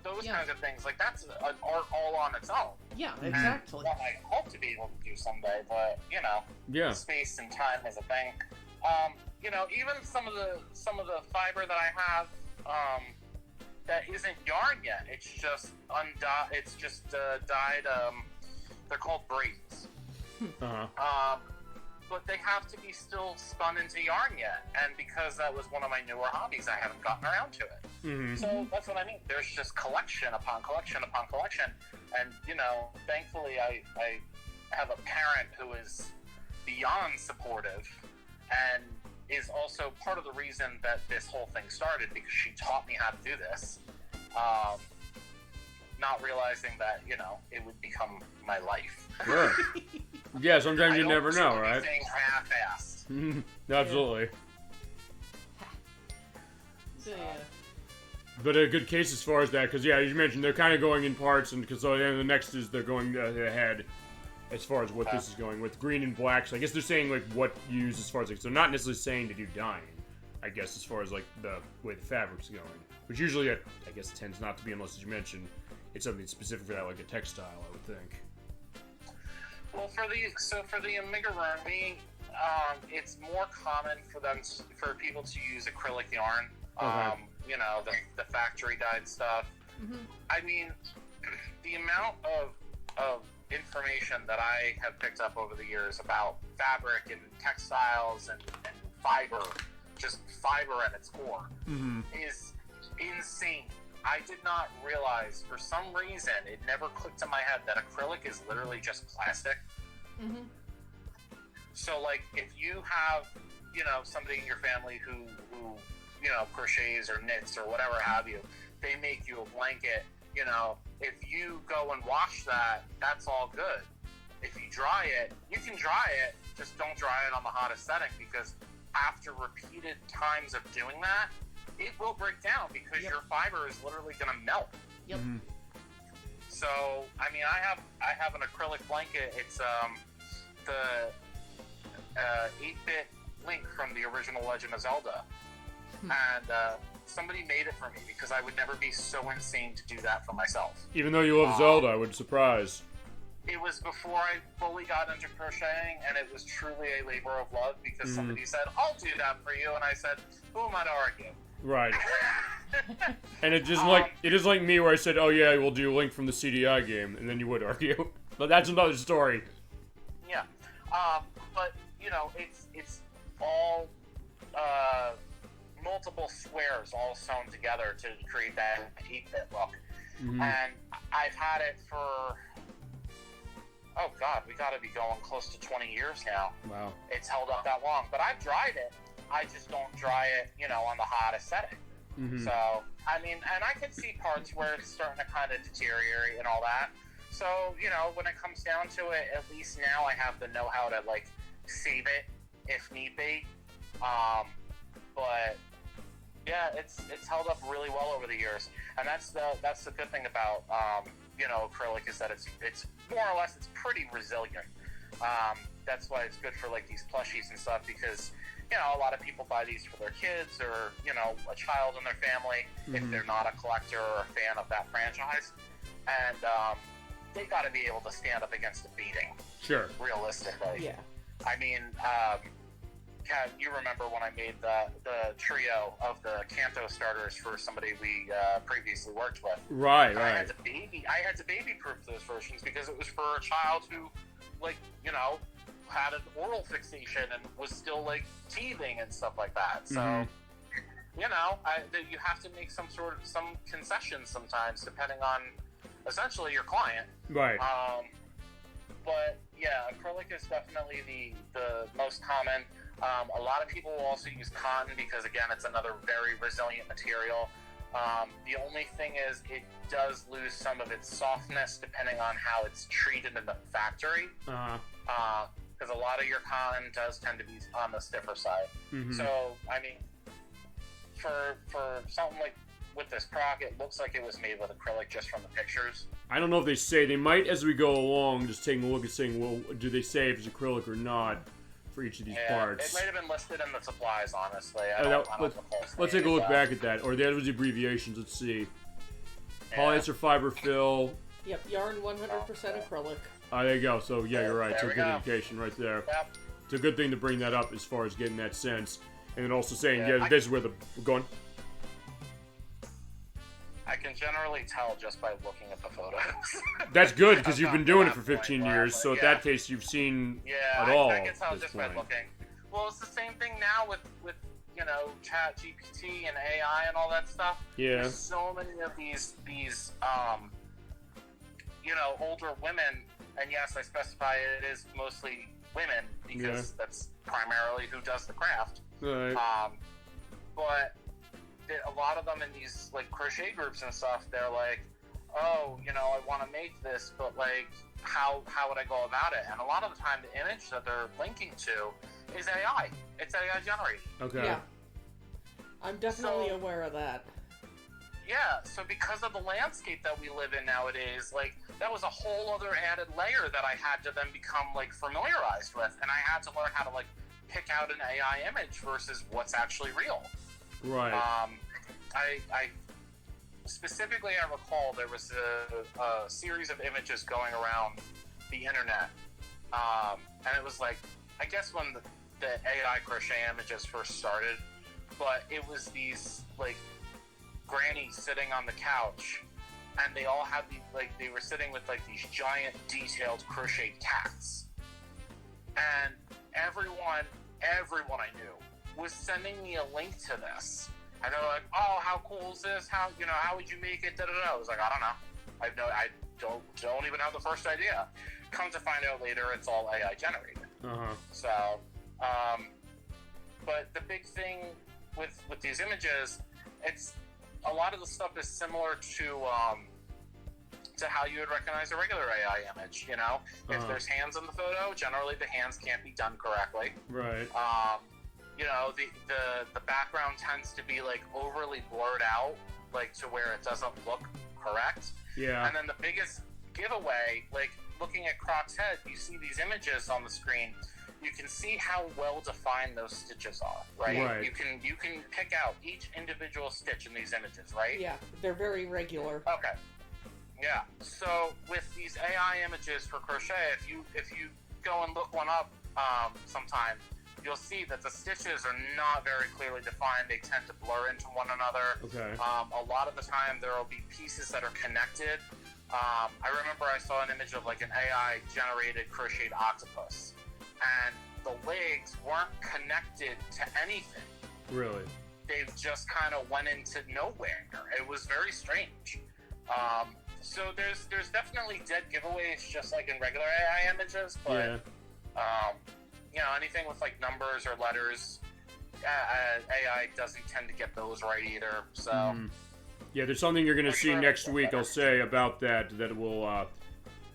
Those kinds of things. Like, that's an art all on its own. Yeah, exactly. What I hope to be able to do someday, but space and time is a thing. Even some of the fiber that I have, that isn't yarn yet. It's just dyed. They're called braids. But they have to be still spun into yarn yet, and because that was one of my newer hobbies, I haven't gotten around to it. So that's what I mean. There's just collection upon collection upon collection, and thankfully I have a parent who is beyond supportive, and is also part of the reason that this whole thing started, because she taught me how to do this, not realizing that it would become my life. Sure. Yeah, sometimes you never know, right? Things half-assed. Absolutely. So, yeah. But a good case as far as that, because you mentioned they're kind of going in parts, and because the next is they're going ahead as far as what this is going with green and black. So I guess they're saying like what you use as far as like, so not necessarily saying to do dyeing, I guess, as far as like the way the fabric's going, which usually I guess tends not to be, unless, as you mentioned, it's something specific for that, like a textile, I would think. Well, for the amigurumi, it's more common for people to use acrylic yarn. The factory dyed stuff. I mean, the amount of information that I have picked up over the years about fabric and textiles and fiber, just fiber at its core, is insane. I did not realize, for some reason, it never clicked in my head that acrylic is literally just plastic. So, like, if you have, somebody in your family who crochets or knits or whatever have you, they make you a blanket, if you go and wash that, that's all good. If you dry it, you can dry it, just don't dry it on the hottest setting, because after repeated times of doing that, it will break down, because your fiber is literally going to melt. Yep. So, I mean, I have an acrylic blanket. It's the 8-bit Link from the original Legend of Zelda. And somebody made it for me, because I would never be so insane to do that for myself. Even though you love Zelda, I would surprise. It was before I fully got into crocheting, and it was truly a labor of love, because somebody said, I'll do that for you, and I said, who am I to argue? Right. And it is like me, where I said, oh yeah, we'll do Link from the CDI game, and then you would argue. But that's another story. Yeah. But, it's all multiple squares all sewn together to create that 8-bit look. And I've had it for, oh god, we gotta be going close to 20 years now. Wow. It's held up that long. But I've dried it. I just don't dry it, on the hottest setting. So, I mean, and I can see parts where it's starting to kind of deteriorate and all that. So, when it comes down to it, at least now I have the know-how to, like, save it if need be. But yeah, it's held up really well over the years, and that's the good thing about acrylic, is that it's more or less, it's pretty resilient. That's why it's good for like these plushies and stuff, because a lot of people buy these for their kids or a child in their family, if they're not a collector or a fan of that franchise, and they got to be able to stand up against a beating. Sure. Realistically. Yeah. I mean, Kat, you remember when I made the trio of the Kanto starters for somebody we previously worked with. Right. I had to baby-proof those versions, because it was for a child who, like, had an oral fixation and was still, like, teething and stuff like that. So, you have to make some concessions sometimes, depending on essentially your client. Right. But yeah, acrylic is definitely the most common. A lot of people will also use cotton, because again, it's another very resilient material. The only thing is, it does lose some of its softness depending on how it's treated in the factory. Because a lot of your cotton does tend to be on the stiffer side. So, I mean, for something like with this croc, it looks like it was made with acrylic just from the pictures. I don't know if they say. They might, as we go along, just taking a look and saying, well, do they say if it's acrylic or not for each of these parts? It might have been listed in the supplies, honestly. Let's take a look back at that. Or that was the abbreviations. Let's see. Polyester fiber fill. Yep, yarn 100% acrylic. There you go. So, yeah, you're right. It's a There we good go. indication right there. Yep. It's a good thing to bring that up as far as getting that sense. And then also saying, Yeah, this is where the... Go on. I can generally tell just by looking at the photos. That's good, because you've been doing it for point 15 where years, I'm so like, in that case, you've seen it all. I can tell at this just by point. looking. Well, it's the same thing now with you know, Chat GPT and AI and all that stuff. Yeah. There's so many of these you know, older women, and yes, I specify it is mostly women because that's primarily who does the craft. Right. But a lot of them in these like crochet groups and stuff, they're like, oh, you know, I want to make this, but like, how would I go about it? And a lot of the time, the image that they're linking to is AI. It's AI generated. Okay. Yeah. I'm definitely aware of that. Yeah, so because of the landscape that we live in nowadays, like, that was a whole other added layer that I had to then become, like, familiarized with, and I had to learn how to, like, pick out an AI image versus what's actually real. Right. I specifically, I recall there was a series of images going around the internet, and it was, like, I guess when the AI crochet images first started, but it was these, like, grannies sitting on the couch, and they all had these, like, they were sitting with, like, these giant detailed crocheted cats. And everyone I knew was sending me a link to this. And they're like, oh, how cool is this? How would you make it? Da-da-da. I was like, I don't know. I don't even have the first idea. Come to find out later, it's all AI generated. Uh-huh. So, but the big thing with these images, it's a lot of the stuff is similar to how you would recognize a regular AI image. You know, if there's hands in the photo, generally the hands can't be done correctly. Right. You know, the background tends to be like overly blurred out, like to where it doesn't look correct. Yeah. And then the biggest giveaway, like looking at Croc's head, you see these images on the screen. You can see how well defined those stitches are, right? Right. You can pick out each individual stitch in these images, right? Yeah, they're very regular. Okay. Yeah. So with these AI images for crochet, if you go and look one up sometime, you'll see that the stitches are not very clearly defined. They tend to blur into one another. Okay. A lot of the time, there will be pieces that are connected. I remember I saw an image of like an AI-generated crocheted octopus, and the legs weren't connected to anything. Really? They just kind of went into nowhere. It was very strange. So there's definitely dead giveaways, just like in regular AI images, but you know, anything with like numbers or letters, AI doesn't tend to get those right either. So yeah, there's something you're gonna see next week. I'll say about that will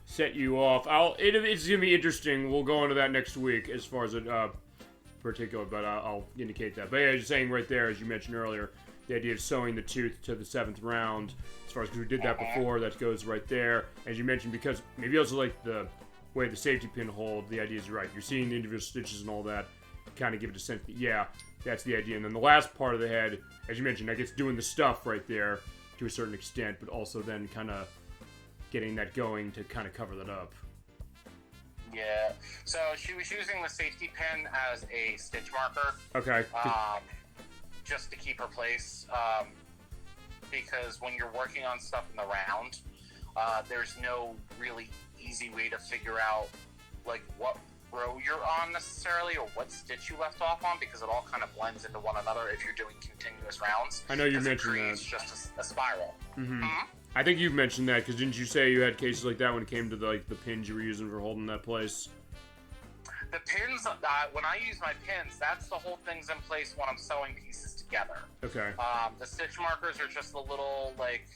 set you off. It's gonna be interesting. We'll go into that next week as far as a particular, but I'll indicate that. But yeah, you're saying right there, as you mentioned earlier, the idea of sewing the tooth to the 7th round. As far as we did that before, that goes right there. As you mentioned, because maybe also like the way the safety pin hold, the idea is right. You're seeing the individual stitches and all that to kind of give it a sense that, yeah, that's the idea. And then the last part of the head, as you mentioned, like it's doing the stuff right there to a certain extent, but also then kind of getting that going to kind of cover that up. Yeah. So she was using the safety pin as a stitch marker. Okay. Just to keep her place. Because when you're working on stuff in the round, there's no really easy way to figure out like what row you're on necessarily or what stitch you left off on, because it all kind of blends into one another if you're doing continuous rounds. I know you mentioned that. It's just a spiral. Mm-hmm. I think you've mentioned that, because didn't you say you had cases like that when it came to the pins you were using for holding that place? The pins, when I use my pins, that's the whole thing's in place when I'm sewing pieces together. Okay. The stitch markers are just the little, like,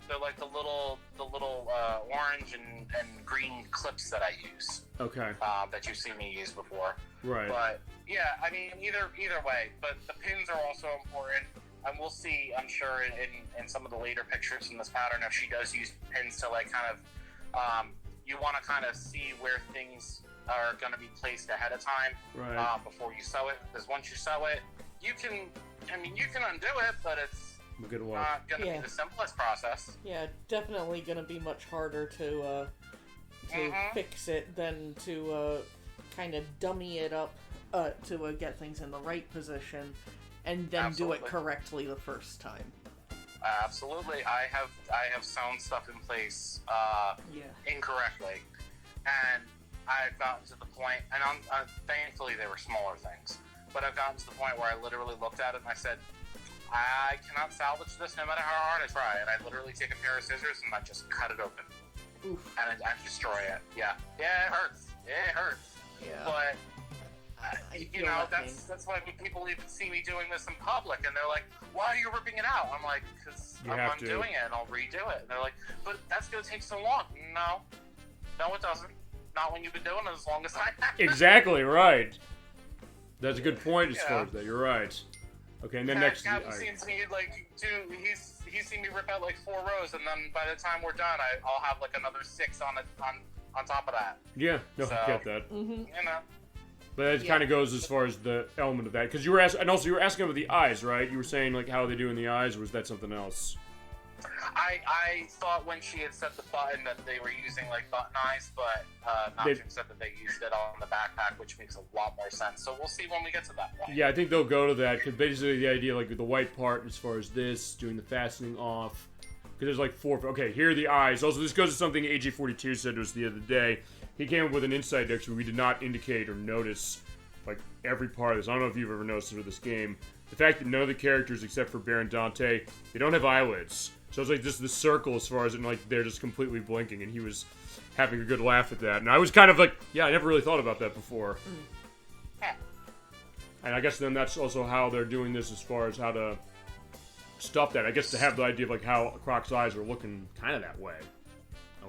they're like the little orange and green clips that I use. Okay. That you've seen me use before. Right. But, yeah, I mean, either way, but the pins are also important. And we'll see, I'm sure, in some of the later pictures in this pattern, if she does use pins to, like, kind of, you want to kind of see where things are going to be placed ahead of time, right, before you sew it. Because once you sew it, you can undo it, but it's not going to be the simplest process. Yeah, definitely going to be much harder to fix it than to kind of dummy it up to get things in the right position. And then do it correctly the first time. Absolutely. I have sewn stuff in place incorrectly, and I've gotten to the point, and thankfully they were smaller things, but I've gotten to the point where I literally looked at it and I said, I cannot salvage this no matter how hard I try, and I literally take a pair of scissors and I just cut it open. Oof. And I destroy it. Yeah, it hurts. It hurts. Yeah. But you know, that that's why people even see me doing this in public, and they're like, "Why are you ripping it out?" I'm like, "Because I'm undoing it, and I'll redo it." And they're like, "But that's gonna take so long." No, it doesn't. Not when you've been doing it as long as I have. Exactly right. That's a good point as far as that. You're right. Okay, and then next. Captain seems me like he's seen me rip out like 4 rows, and then by the time we're done, I'll have like another 6 on top of that. Yeah, no, I get that. Mm-hmm. You know. But it kind of goes as far as the element of that, because you were asking, and also you were asking about the eyes, right? You were saying like how are they doing the eyes, or was that something else? I thought when she had set the button that they were using like button eyes, but Nocturne said that they used it on the backpack, which makes a lot more sense. So we'll see when we get to that point. Yeah, I think they'll go to that, because basically the idea, like with the white part, as far as this, doing the fastening off, because there's like 4. Okay, here are the eyes. Also, this goes to something AJ42 said to us the other day. He came up with an insight actually we did not indicate or notice, like every part of this. I don't know if you've ever noticed it with this game. The fact that none of the characters except for Baron Dante, they don't have eyelids. So it's like just this circle as far as it, and like they're just completely blinking, and he was having a good laugh at that. And I was kind of like, yeah, I never really thought about that before. And I guess then that's also how they're doing this as far as how to stop that. I guess to have the idea of like how Croc's eyes are looking kind of that way.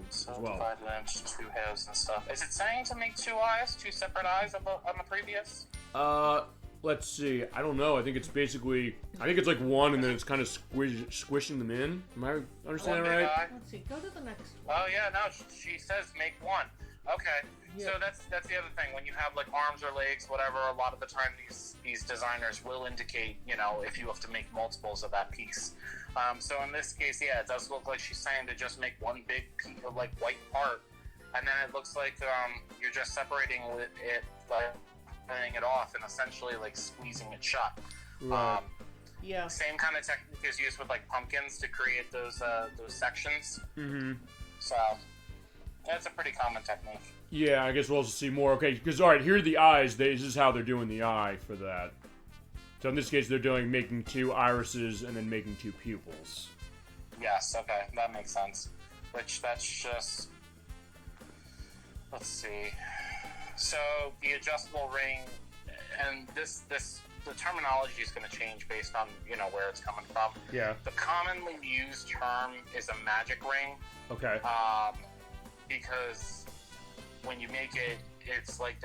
So as well. divided into 2 halves and stuff. Is it saying to make 2 eyes, 2 separate eyes on the previous? Let's see. I don't know. I think it's basically, I think it's like 1 and then it's kind of squishing them in. Am I understanding that right? Let's see. Go to the next one. Oh yeah, no. She says make 1. Okay. Yeah. So that's the other thing. When you have like arms or legs, whatever, a lot of the time these designers will indicate, you know, if you have to make multiples of that piece. So in this case, yeah, it does look like she's saying to just make 1 big piece of like white part, and then it looks like you're just separating it, like cutting it off, and essentially like squeezing it shut. Right. Yeah. Same kind of technique is used with like pumpkins to create those sections. Mm-hmm. So that's a pretty common technique. Yeah, I guess we'll also see more. Okay, because, alright, here are the eyes. This is how they're doing the eye for that. So in this case, they're making 2 irises and then making 2 pupils. Yes, okay, that makes sense. Which, that's just... Let's see. So, the adjustable ring, and the terminology is going to change based on, you know, where it's coming from. Yeah. The commonly used term is a magic ring. Okay. Because when you make it, it's like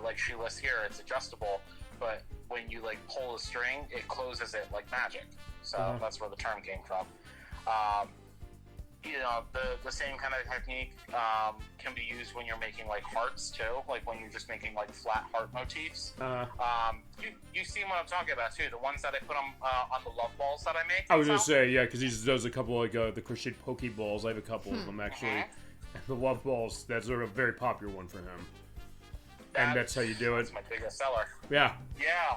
like she lists here, it's adjustable, but when you like pull a string, it closes it like magic. So that's where the term came from. You know, the same kind of technique can be used when you're making like hearts too, like when you're just making like flat heart motifs. You see what I'm talking about too, the ones that I put on the love balls that I make. I was gonna say, yeah, because he does a couple like the crocheted pokeballs. I have a couple of them actually. The love balls, that's a very popular one for him. And that's how you do it. That's my biggest seller. Yeah. Yeah,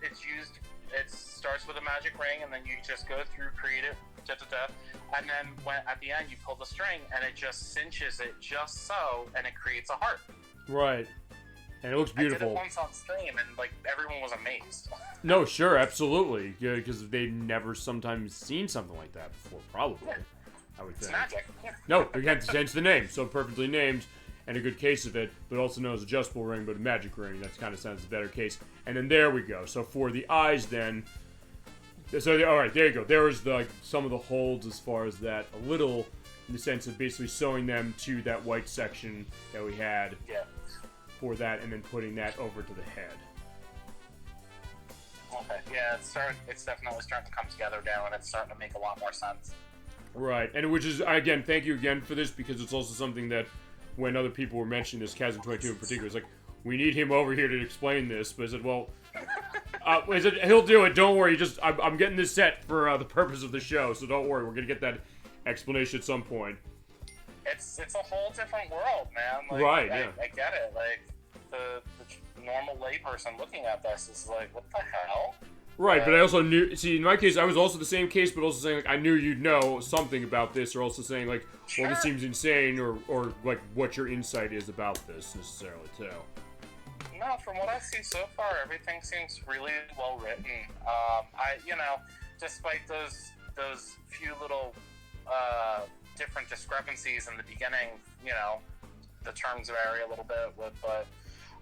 it's used. It starts with a magic ring, and then you just go through, create it, and then at the end you pull the string, and it just cinches it just so, and it creates a heart. Right. And it looks beautiful. I did it once on stream, and like everyone was amazed. No, sure, absolutely. Yeah, because they've never sometimes seen something like that before, probably. Yeah. I would It's think. magic. No, we had to change the name, so perfectly named, and a good case of it, but also known as adjustable ring, but a magic ring. That kind of sounds a better case. And then there we go. So for the eyes, then. So all right, there you go. There was some of the holds as far as that, a little in the sense of basically sewing them to that white section that we had. Yeah. For that, and then putting that over to the head. Okay. Yeah, it's definitely starting to come together now, and it's starting to make a lot more sense. Right, and which is, again, thank you again for this, because it's also something that when other people were mentioning this, Chasm22 in particular, it's like, we need him over here to explain this, but I said, well, he'll do it, don't worry, I'm getting this set for the purpose of the show, so don't worry, we're going to get that explanation at some point. It's a whole different world, man. Like, right, yeah. I get it, like, the normal layperson looking at this is like, what the hell? Right, but I also knew. See, in my case, I was also the same case, but also saying like I knew you'd know something about this, or also saying like, Sure. well, this seems insane, or like what your insight is about this necessarily too. No, from what I've seen so far, everything seems really well written. Despite those few little different discrepancies in the beginning, the terms vary a little bit. But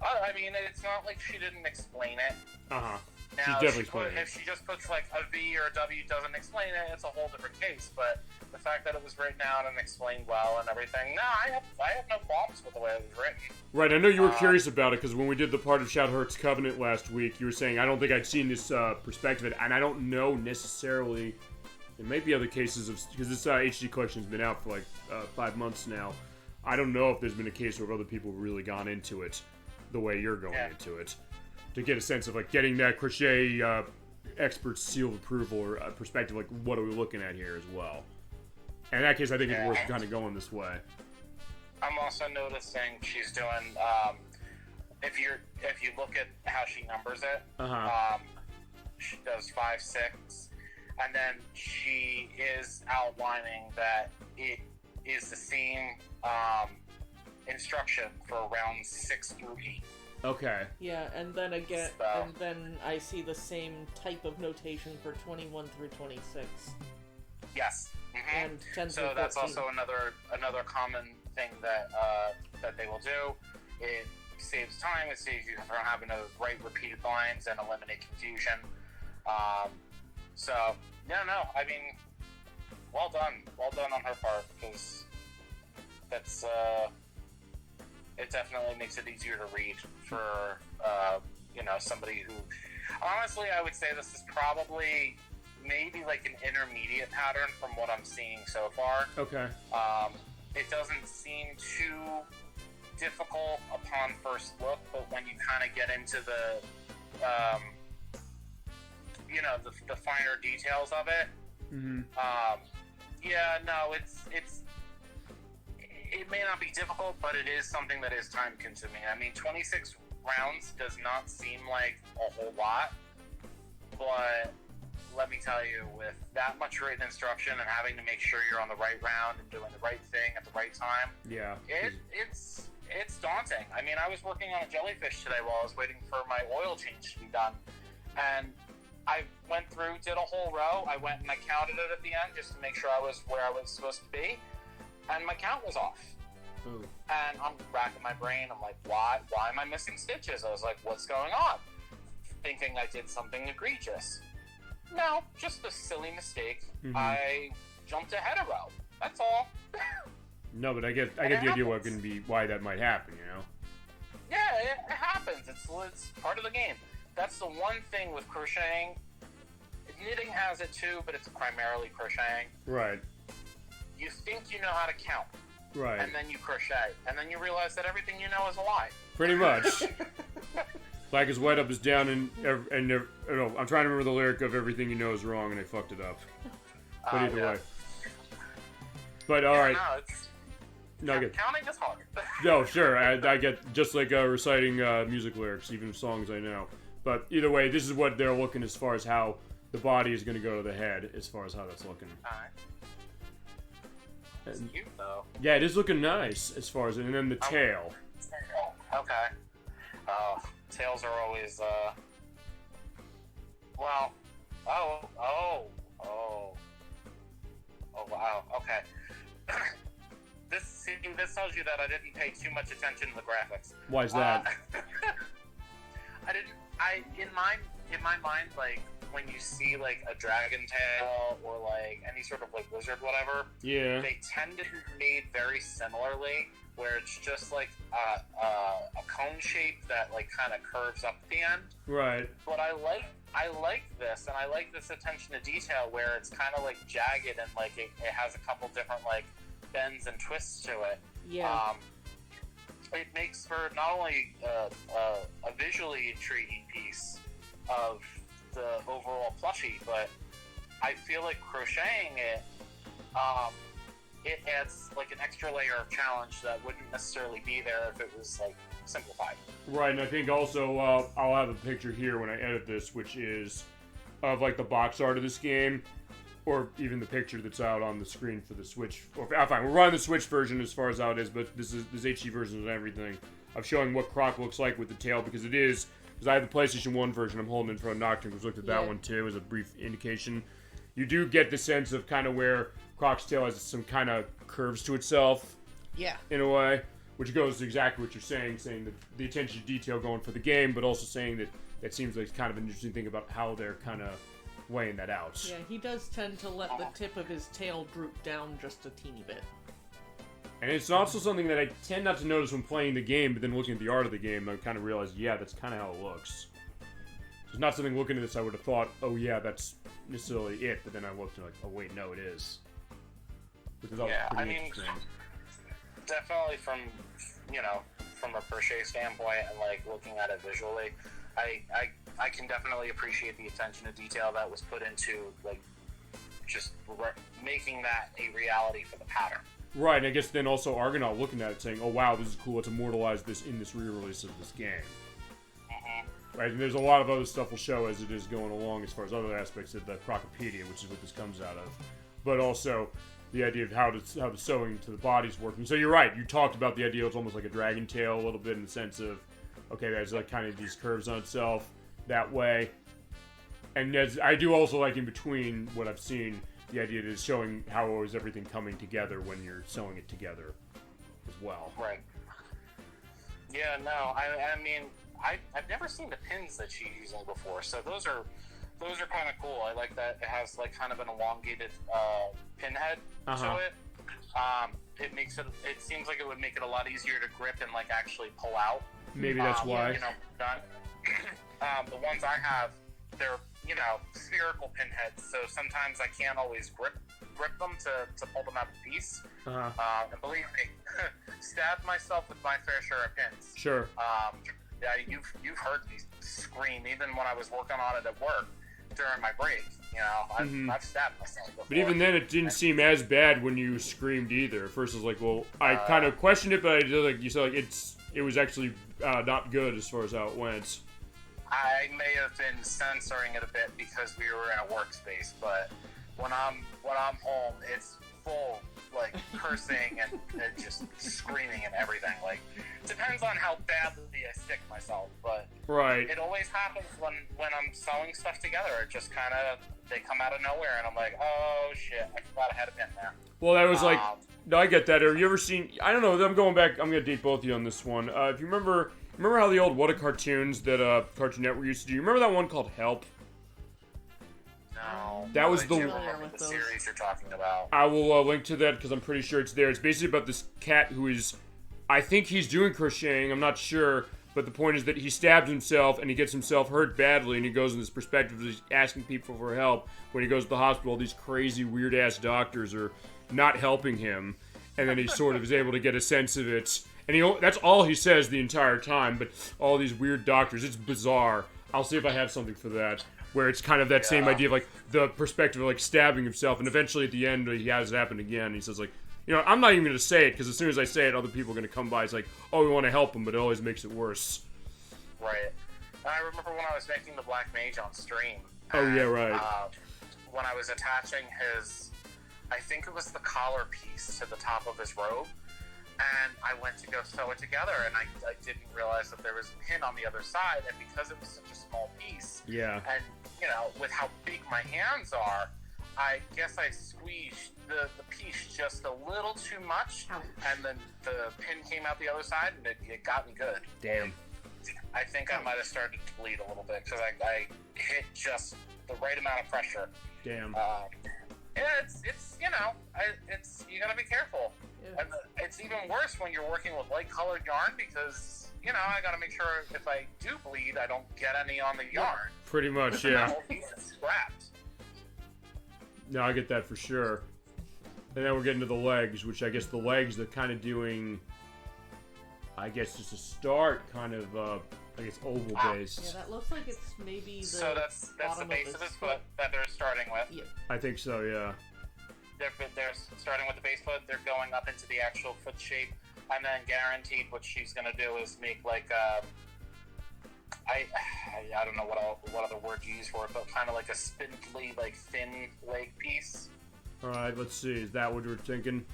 I mean, it's not like she didn't explain it. Now, Now, she's definitely explaining it. if she just puts like a V or a W doesn't explain it, it's a whole different case. But the fact that it was written out and explained well and everything, no, I have no problems with the way it was written. Right, I know you were curious about it because when we did the part of Shadowheart's Covenant last week, you were saying I don't think I'd seen this perspective, and I don't know necessarily. There may be other cases of because this HD collection's been out for like 5 months now. I don't know if there's been a case where other people have really gone into it the way you're going into it to get a sense of like getting that crochet expert seal of approval or perspective. Like, what are we looking at here as well? And in that case, I think it's worth kind of going this way. I'm also noticing she's doing. If you look at how she numbers it, she does 5, 6, and then she is outlining that it is the same instruction for rounds 6 through 8. Okay. Yeah, and then again, and then I see the same type of notation for 21 through 26. Yes. Mm-hmm. And 10 so that's also another common thing that that they will do. It saves time. It saves you from having to write repeated lines and eliminate confusion. I mean, well done on her part, because that's it definitely makes it easier to read for somebody who, honestly, I would say this is probably maybe like an intermediate pattern from what I'm seeing so far. Okay. It doesn't seem too difficult upon first look, but when you kind of get into the finer details of it, it may not be difficult, but it is something that is time consuming. I mean, 26 rounds does not seem like a whole lot, but let me tell you, with that much written instruction and having to make sure you're on the right round and doing the right thing at the right time, it's daunting. I mean, I was working on a jellyfish today while I was waiting for my oil change to be done, and I went through, did a whole row. I went and I counted it at the end just to make sure I was where I was supposed to be, and my count was off. Ooh. And I'm racking my brain. I'm like, why am I missing stitches? I was like, what's going on? Thinking I did something egregious. No, just a silly mistake. I jumped ahead a row. That's all. No, but I get the idea why that might happen, Yeah, it happens. It's part of the game. That's the one thing with crocheting. Knitting has it too, but it's primarily crocheting. Right. You think you know how to count. Right. And then you crochet. And then you realize that everything you know is a lie. Pretty much. Black is white, up is down, and I'm trying to remember the lyric of everything you know is wrong, and I fucked it up. But either way. But alright. Counting is hard. No, sure. I get just like reciting music lyrics, even songs I know. But either way, this is what they're looking as far as how the body is going to go to the head, as far as how that's looking. Alright. It's cute, though. Yeah, it is looking nice, as far as... And then the tail. Okay. Tails are always, Well... Oh, wow. Okay. This tells you that I didn't pay too much attention to the graphics. Why is that? In my mind, like, when you see, like, a dragon tail or, like, any sort of, like, lizard whatever, they tend to be made very similarly, where it's just, like, a cone shape that, like, kind of curves up at the end. Right. But I like this, and I like this attention to detail where it's kind of, like, jagged and, like, it has a couple different, like, bends and twists to it. Yeah. It makes for not only a visually intriguing piece of the overall plushie, but I feel like crocheting it, it adds like an extra layer of challenge that wouldn't necessarily be there if it was like simplified. Right, and I think also I'll have a picture here when I edit this, which is of like the box art of this game, or even the picture that's out on the screen for the Switch. Or fine, we're running the Switch version as far as how it is, but this HD version and everything of showing what Croc looks like with the tail, because it is. Because I have the PlayStation 1 version, I'm holding in front of Nocturne, because looked at that one too as a brief indication. You do get the sense of kind of where Croc's tail has some kind of curves to itself. Yeah. In a way, which goes to exactly what you're saying that the attention to detail going for the game, but also saying that seems like kind of an interesting thing about how they're kind of weighing that out. Yeah, he does tend to let the tip of his tail droop down just a teeny bit. And it's also something that I tend not to notice when playing the game, but then looking at the art of the game, I kind of realized, yeah, that's kind of how it looks. It's not something looking at this I would have thought, oh yeah, that's necessarily it, but then I looked and like, oh wait, no, it is. Which is pretty interesting. Definitely from a crochet standpoint and like looking at it visually, I can definitely appreciate the attention to detail that was put into like just making that a reality for the pattern. Right, and I guess then also Argonaut looking at it saying, oh wow, this is cool, let's immortalize this in this re-release of this game. Mm-hmm. Right, and there's a lot of other stuff will show as it is going along as far as other aspects of the Crocopedia, which is what this comes out of. But also the idea of how the sewing to the body's working. So you're right, you talked about the idea it's almost like a dragon tail a little bit in the sense of, okay, there's like kind of these curves on itself that way. And as I do also like in between what I've seen, the idea is showing how is everything coming together when you're sewing it together as well. Right. Yeah, no, I mean, I've never seen the pins that she's using before, so those are kind of cool. I like that it has like kind of an elongated pin head to it. It seems like it would make it a lot easier to grip and like actually pull out. Maybe that's why. The ones I have, they're spherical pin heads, so sometimes I can't always grip them to pull them out of the piece. And believe me, stabbed myself with my fair share of pins. Sure. Yeah, you've heard me scream even when I was working on it at work during my break. I've stabbed myself before. But even then, it didn't seem as bad when you screamed either. At first, I was like, well, I kind of questioned it, but I did like you said, like it was actually not good as far as how it went. I may have been censoring it a bit because we were in a workspace, but when I'm home, it's full like cursing and just screaming and everything. Like, depends on how badly I stick myself, but right. It always happens when I'm sewing stuff together. It just kind of they come out of nowhere, and I'm like, oh shit, I forgot I had a pin there. Well, that was like, no, I get that. Have you ever seen? I don't know. I'm going back. I'm gonna date both of you on this one. If you remember how the old What a Cartoons that Cartoon Network used to do? You remember that one called Help? No. That was I do remember the series you're talking about. I will link to that because I'm pretty sure it's there. It's basically about this cat who is, I think he's doing crocheting. I'm not sure, but the point is that he stabs himself and he gets himself hurt badly, and he goes in this perspective of he's asking people for help. When he goes to the hospital, these crazy weird ass doctors are not helping him, and then he sort of is able to get a sense of it. And that's all he says the entire time, but all these weird doctors, it's bizarre. I'll see if I have something for that, where it's kind of that same idea of, like, the perspective of, like, stabbing himself, and eventually at the end, he has it happen again, and he says, like, I'm not even going to say it, because as soon as I say it, other people are going to come by. It's like, oh, we want to help him, but it always makes it worse. Right. I remember when I was making the Black Mage on stream. Oh, yeah, right. When I was attaching I think it was the collar piece to the top of his robe, and I went to go sew it together, and I didn't realize that there was a pin on the other side, and because it was such a small piece, and with how big my hands are, I guess I squeezed the piece just a little too much, and then the pin came out the other side, and it got me good. Damn. I think I might have started to bleed a little bit because I hit just the right amount of pressure. Damn. It's you gotta be careful. Yeah. And it's even worse when you're working with light colored yarn because I gotta make sure if I do bleed, I don't get any on the yarn. Pretty much, yeah. The whole piece is scrapped. No, I get that for sure. And then we're getting to the legs, which I guess the legs they're kind of doing. I guess just a start, kind of, I guess oval based. Yeah, that looks like it's maybe the. So that's the base of his foot that they're starting with. Yeah. I think so, yeah. They're starting with the base foot. They're going up into the actual foot shape, and then guaranteed, what she's gonna do is make like I don't know what other word you use for it, but kind of like a spindly, like thin leg piece. All right, let's see. Is that what we're thinking?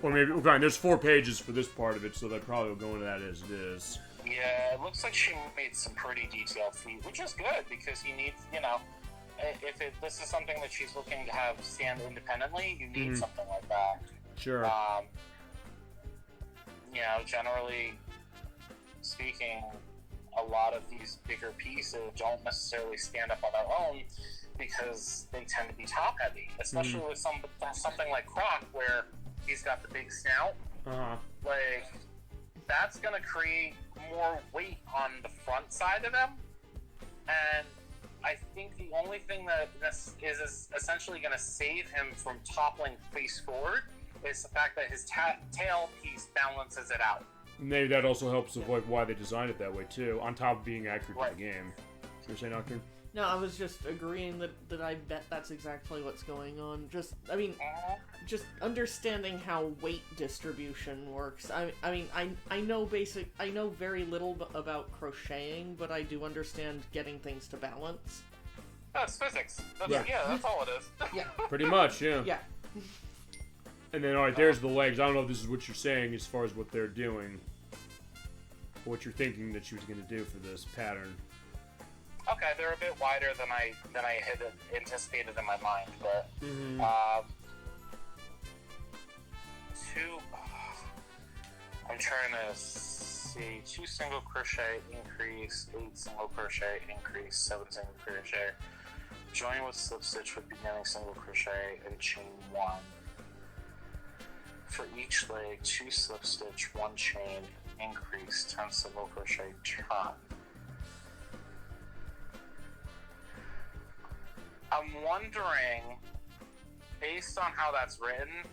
Or maybe, okay, there's 4 pages for this part of it, so they probably will go into that as it is. Yeah, it looks like she made some pretty detailed feet, which is good because you need, you know, if this is something that she's looking to have stand independently, you need something like that. Sure. You know, generally speaking, a lot of these bigger pieces don't necessarily stand up on their own because they tend to be top heavy, especially with something like Croc where he's got the big snout. Like, that's gonna create more weight on the front side of him, and I think the only thing that this is essentially gonna save him from toppling face forward is the fact that his tail piece balances it out. Maybe that also helps with like why they designed it that way too, on top of being accurate to the game. You were saying, Nocturne? No, I was just agreeing that I bet that's exactly what's going on. Just understanding how weight distribution works. I know very little about crocheting, but I do understand getting things to balance. That's physics. That's all it is. Yeah. Pretty much, yeah. Yeah. And then, alright, there's the legs. I don't know if this is what you're saying as far as what they're doing. Or what you're thinking that she was going to do for this pattern. Okay, they're a bit wider than I had anticipated in my mind, but I'm trying to see 2 single crochet increase, 8 single crochet increase, 7 single crochet. Join with slip stitch with beginning single crochet and chain 1. For each leg, 2 slip stitch, 1 chain, increase, 10 single crochet, turn. I'm wondering, based on how that's written,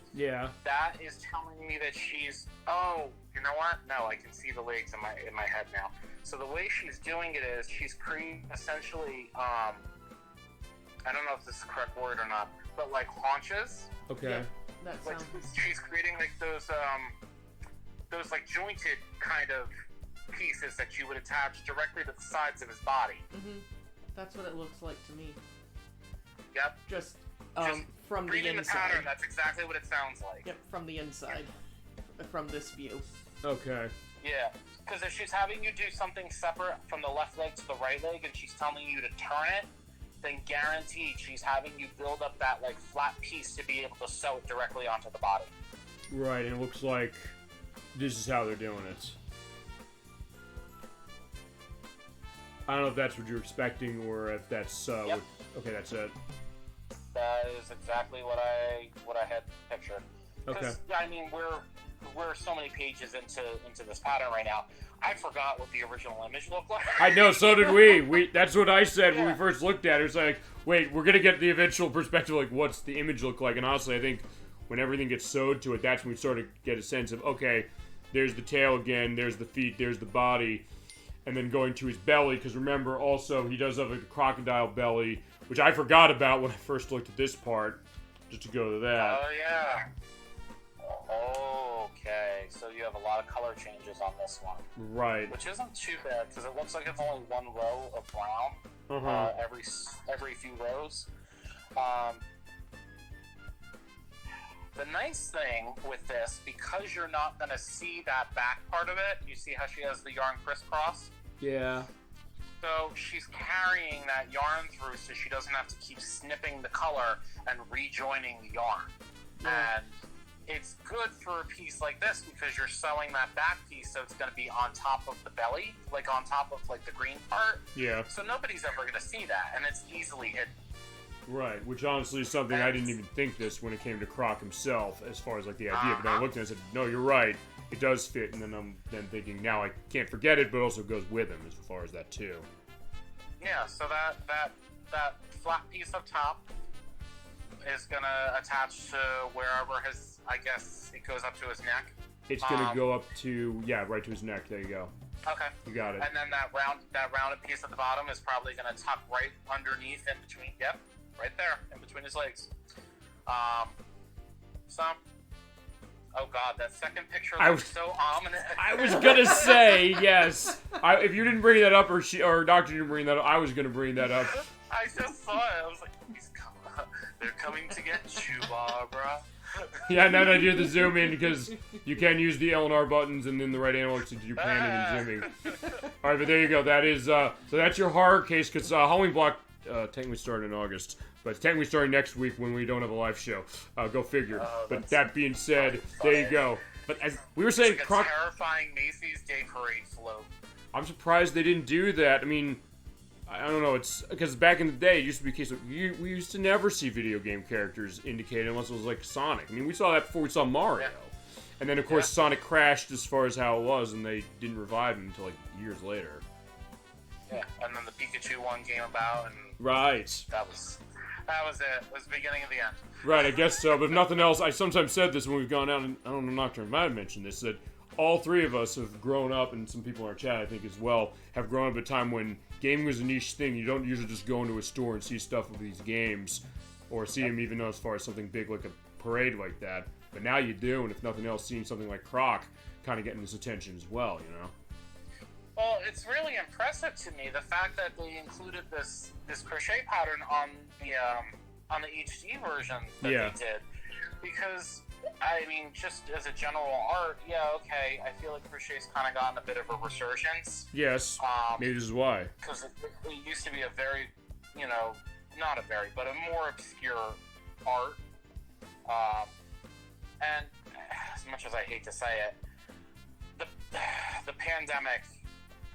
that is telling me that she's, oh, you know what? No, I can see the legs in my head now. So the way she's doing it is she's creating essentially, I don't know if this is the correct word or not, but like haunches. Okay. Yeah, that like sounds... she's creating like those like jointed kind of pieces that you would attach directly to the sides of his body. That's what it looks like to me. Yep. Just from the reading inside. the pattern, that's exactly what it sounds like. Yep, from the inside. From this view. Okay. Yeah, because if she's having you do something separate from the left leg to the right leg and she's telling you to turn it, then guaranteed she's having you build up that like flat piece to be able to sew it directly onto the body. Right, and it looks like this is how they're doing it. I don't know if that's what you're expecting or if that's Yep. okay, that's it. That is exactly what I had pictured. Okay. I mean, we're so many pages into this pattern right now. I forgot what the original image looked like. I know, so did we. That's what I said when we first looked at it. It's like, wait, we're gonna get the eventual perspective, like what's the image look like? And honestly, I think when everything gets sewed to it, that's when we sort of get a sense of, okay, there's the tail again, there's the feet, there's the body, and then going to his belly, because remember, also, he does have a crocodile belly, which I forgot about when I first looked at this part, just to go to that. Oh, yeah. Okay, so you have a lot of color changes on this one. Right. Which isn't too bad, because it looks like it's only one row of brown every few rows. The nice thing with this, because you're not going to see that back part of it, you see how she has the yarn crisscross? Yeah. So she's carrying that yarn through so she doesn't have to keep snipping the color and rejoining the yarn. Yeah. And it's good for a piece like this because you're sewing that back piece so it's going to be on top of the belly, like on top of like the green part. Yeah. So nobody's ever going to see that, and it's easily hidden. Right, which honestly is something I didn't even think this when it came to Croc himself, as far as like the idea. But then I looked at it and said, no, you're right, it does fit. And then I'm thinking, now I can't forget it, but it also goes with him as far as that too. Yeah, so that flat piece up top is gonna attach to wherever his, I guess it goes up to his neck. It's gonna go up to, right to his neck. There you go. Okay. You got it. And then that rounded piece at the bottom is probably gonna tuck right underneath in between. Yep. Right there, in between his legs. So, Oh god, that second picture I looks was- so ominous. I was gonna say yes. If you didn't bring that up, or Doctor didn't bring that up, I was gonna bring that up. I just saw it. I was like, they're coming to get you, Barbara. Yeah, now I do the zoom in because you can use the L and R buttons and then the right analog to do panning and zooming. All right, but there you go. That is so that's your horror case because Halloween Block technically started in August, but it's technically starting next week when we don't have a live show. Go figure. But that being said, there you go. But as we were saying, It's like a terrifying Macy's Day Parade float. I'm surprised they didn't do that. I mean, I don't know. It's because back in the day, it used to be a case of we used to never see video game characters indicated unless it was like Sonic. I mean, we saw that before we saw Mario. Yeah. And then, of course, Sonic crashed as far as how it was, and they didn't revive him until like years later. Yeah, and then the Pikachu one came about, and Right. that was it. It was the beginning of the end. Right, I guess so. But if nothing else, I sometimes said this when we've gone out, and I don't know, Nocturne might have mentioned this, that all three of us have grown up, and some people in our chat, I think, as well, have grown up at a time when gaming was a niche thing. You don't usually just go into a store and see stuff with these games, or see them even as far as something big like a parade like that. But now you do, and if nothing else, seeing something like Croc kind of getting this attention as well, you know? Well, it's really impressive to me the fact that they included this crochet pattern on the HD version that Yeah. they did, because I mean, just as a general art, yeah, okay, I feel like crochet's kind of gotten a bit of a resurgence. Yes, maybe this is why. Because it used to be a very, not a very, but a more obscure art. And as much as I hate to say it, the pandemic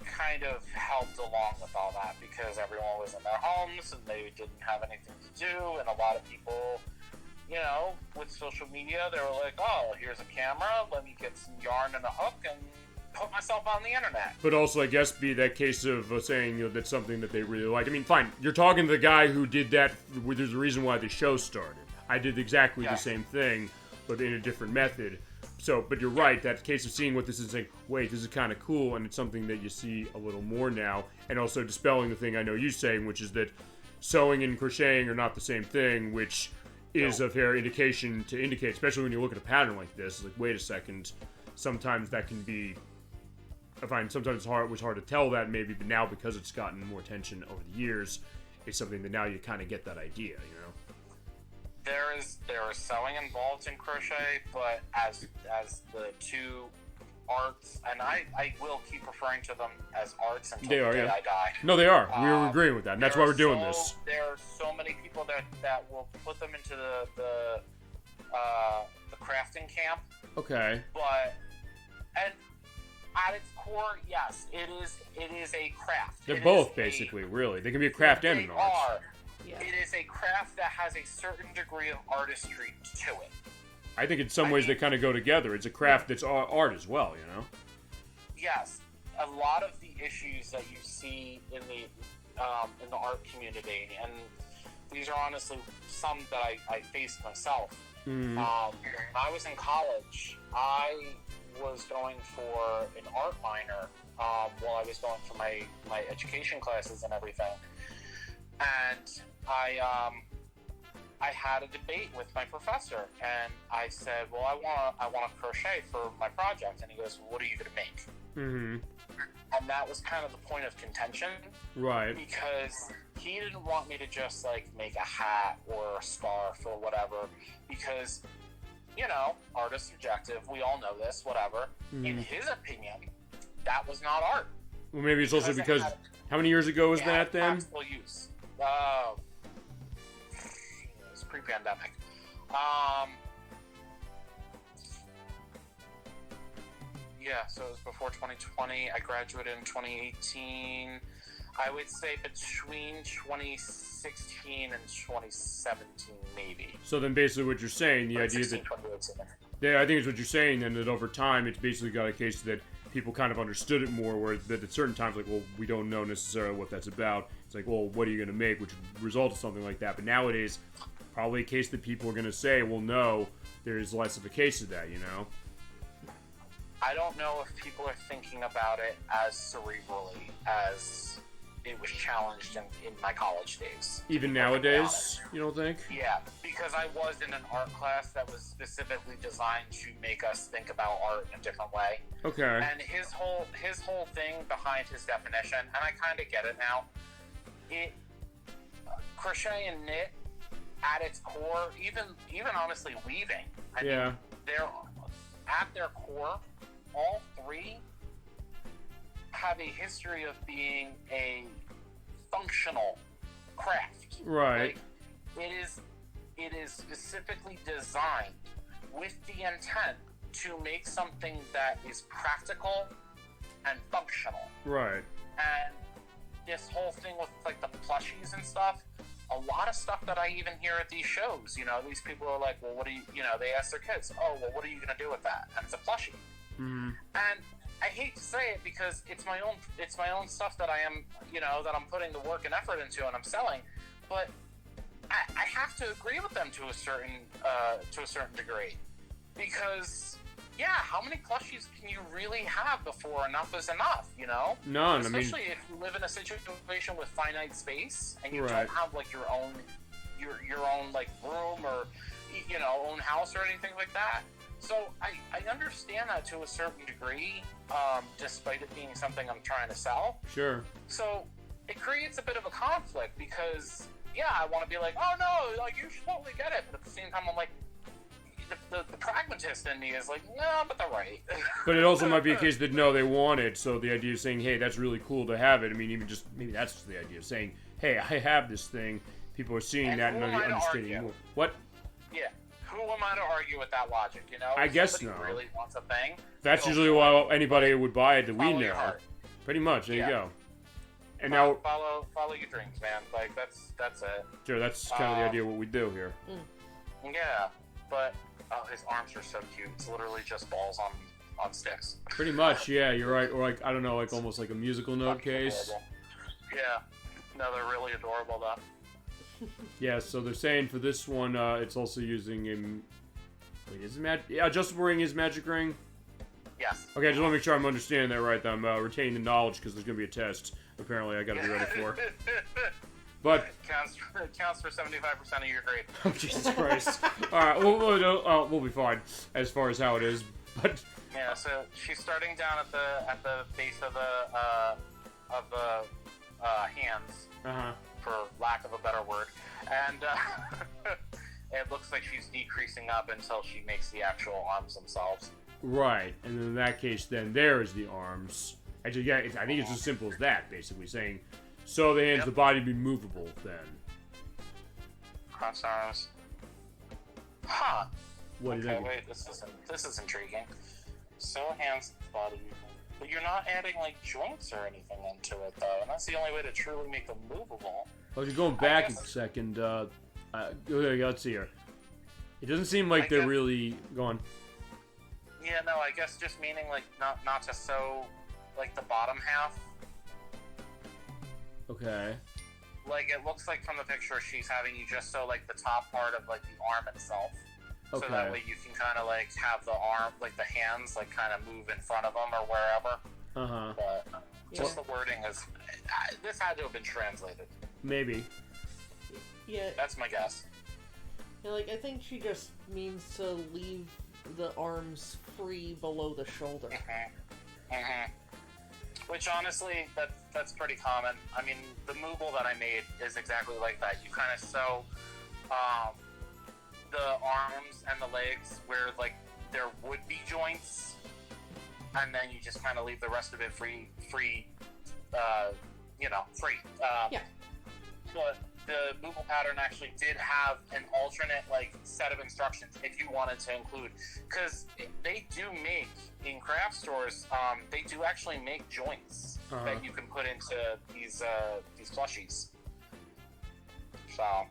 kind of helped along with all that because everyone was in their homes and they didn't have anything to do, and a lot of people, with social media, they were like, oh, here's a camera, let me get some yarn and a hook and put myself on the internet. But also, I guess, be that case of saying that's something that they really like. I mean, fine, you're talking to the guy who did that. There's a reason why the show started. I did exactly the same thing, but in a different method. So, but you're right, that case of seeing what this is and saying, wait, this is kind of cool, and it's something that you see a little more now, and also dispelling the thing I know you saying, which is that sewing and crocheting are not the same thing, which is a fair indication to indicate, especially when you look at a pattern like this, like, wait a second, sometimes that can be, I find sometimes it was hard to tell that maybe, but now because it's gotten more attention over the years, it's something that now you kind of get that idea, There is sewing involved in crochet, but as the two arts, and I will keep referring to them as arts until the day I die. No, they are. We were agreeing with that, and that's why we're doing this. There are so many people that will put them into the crafting camp. Okay. And at its core, yes, it is a craft. They're both basically, really. They can be a craft and an art. Yeah. It is a craft that has a certain degree of artistry to it. I think in some ways they kind of go together. It's a craft that's art as well, Yes, a lot of the issues that you see in the art community, and these are honestly some that I faced myself. Mm. When I was in college, I was going for an art minor while I was going for my education classes and everything. And I had a debate with my professor, and I said, "Well, I want to crochet for my project." And he goes, "What are you going to make?" Mm-hmm. And that was kind of the point of contention, Right? because he didn't want me to just make a hat or a scarf or whatever, because art is subjective. We all know this. Whatever. Mm-hmm. In his opinion, that was not art. Well, maybe it's also because how many years ago was that then? Practical use. It was pre-pandemic. Yeah, so it was before 2020. I graduated in 2018. I would say between 2016 and 2017, maybe. So then basically what you're saying, the idea that... Yeah, I think it's what you're saying then, that over time it's basically got a case that people kind of understood it more, where that at certain times, well, we don't know necessarily what that's about. It's like, well, what are you going to make, which results in something like that. But nowadays, probably a case that people are going to say, well, no, there's less of a case of that, I don't know if people are thinking about it as cerebrally as it was challenged in my college days. Even nowadays, you don't think? Yeah, because I was in an art class that was specifically designed to make us think about art in a different way. Okay. And his whole thing behind his definition, and I kind of get it now. Crochet and knit, at its core, even honestly weaving. I mean, they're at their core. All three have a history of being a functional craft. Right. Like, it is specifically designed with the intent to make something that is practical and functional. Right. And this whole thing with like the plushies and stuff, a lot of stuff that I even hear at these shows, you know, these people are like, well, what do you know, they ask their kids, oh, well, what are you going to do with that? And it's a plushie. Mm-hmm. And I hate to say it because it's my own stuff that I am, you know, that I'm putting the work and effort into and I'm selling, but I have to agree with them to a certain degree, because yeah, how many plushies can you really have before enough is enough, you know? None. Especially if you live in a situation with finite space and you Right. don't have like your own like room or, you know, own house or anything like that. So I understand that to a certain degree, despite it being something I'm trying to sell. Sure. So it creates a bit of a conflict because, yeah, I want to be like, oh no, like you should totally get it, but at the same time I'm like, the pragmatist in me is like, no, but they're right. But it also might be a case that no, they want it, so the idea of saying, hey, that's really cool to have it. I mean, even just maybe that's just the idea of saying, hey, I have this thing. People are seeing that and understanding more. What? Yeah. Who am I to argue with that logic? You know, I guess somebody no. really wants a thing. That's usually why anybody would buy it that we Follow your know. heart. Pretty much. There you Yeah. go. And now, follow your dreams, man. Like that's it. sure, that's kind of the idea of what we do here. Yeah, but his arms are so cute. It's literally just balls on sticks. Pretty much, yeah, you're right. Or like, I don't know, like almost like a musical note Fucking case. adorable. Yeah. No, they're really adorable though. Yeah, so they're saying for this one, it's also using a... Wait, is it adjustable ring is magic ring? Yes. Okay, I just want to make sure I'm understanding that right, that I'm retaining the knowledge, because there's going to be a test, apparently, I got to be ready for. But... counts for 75% of your grade. Oh, Jesus Christ. Alright, we'll be fine, as far as how it is, but... Yeah, so she's starting down at the base of the hands, for lack of a better word, and it looks like she's decreasing up until she makes the actual arms themselves. Right, and in that case, then there's the arms. Actually, yeah, I think it's as simple as that, basically, saying, so the hands, the body be movable, then. Cross arms. Huh. What do you think? Wait, this is intriguing. So hands, body movement. But you're not adding, like, joints or anything into it, though, and that's the only way to truly make them movable. Well, you're going back a second, okay, let's see here. It doesn't seem like they're really going... Yeah, no, I guess just meaning, like, not to sew, like, the bottom half. Okay. Like, it looks like from the picture she's having you just sew, like, the top part of, like, the arm itself. Okay. So that way you can kind of, like, have the arm, like, the hands, like, kind of move in front of them or wherever. Uh-huh. But just the wording is... this had to have been translated. Maybe. Yeah. That's my guess. Yeah, like, I think she just means to leave the arms free below the shoulder. Which, honestly, that's pretty common. I mean, the Moogle that I made is exactly like that. You kind of sew the arms and the legs where, like, there would be joints, and then you just kind of leave the rest of it free. Yeah. But the Moogle pattern actually did have an alternate, like, set of instructions if you wanted to include, because they do make in craft stores, they do actually make joints that you can put into these plushies. So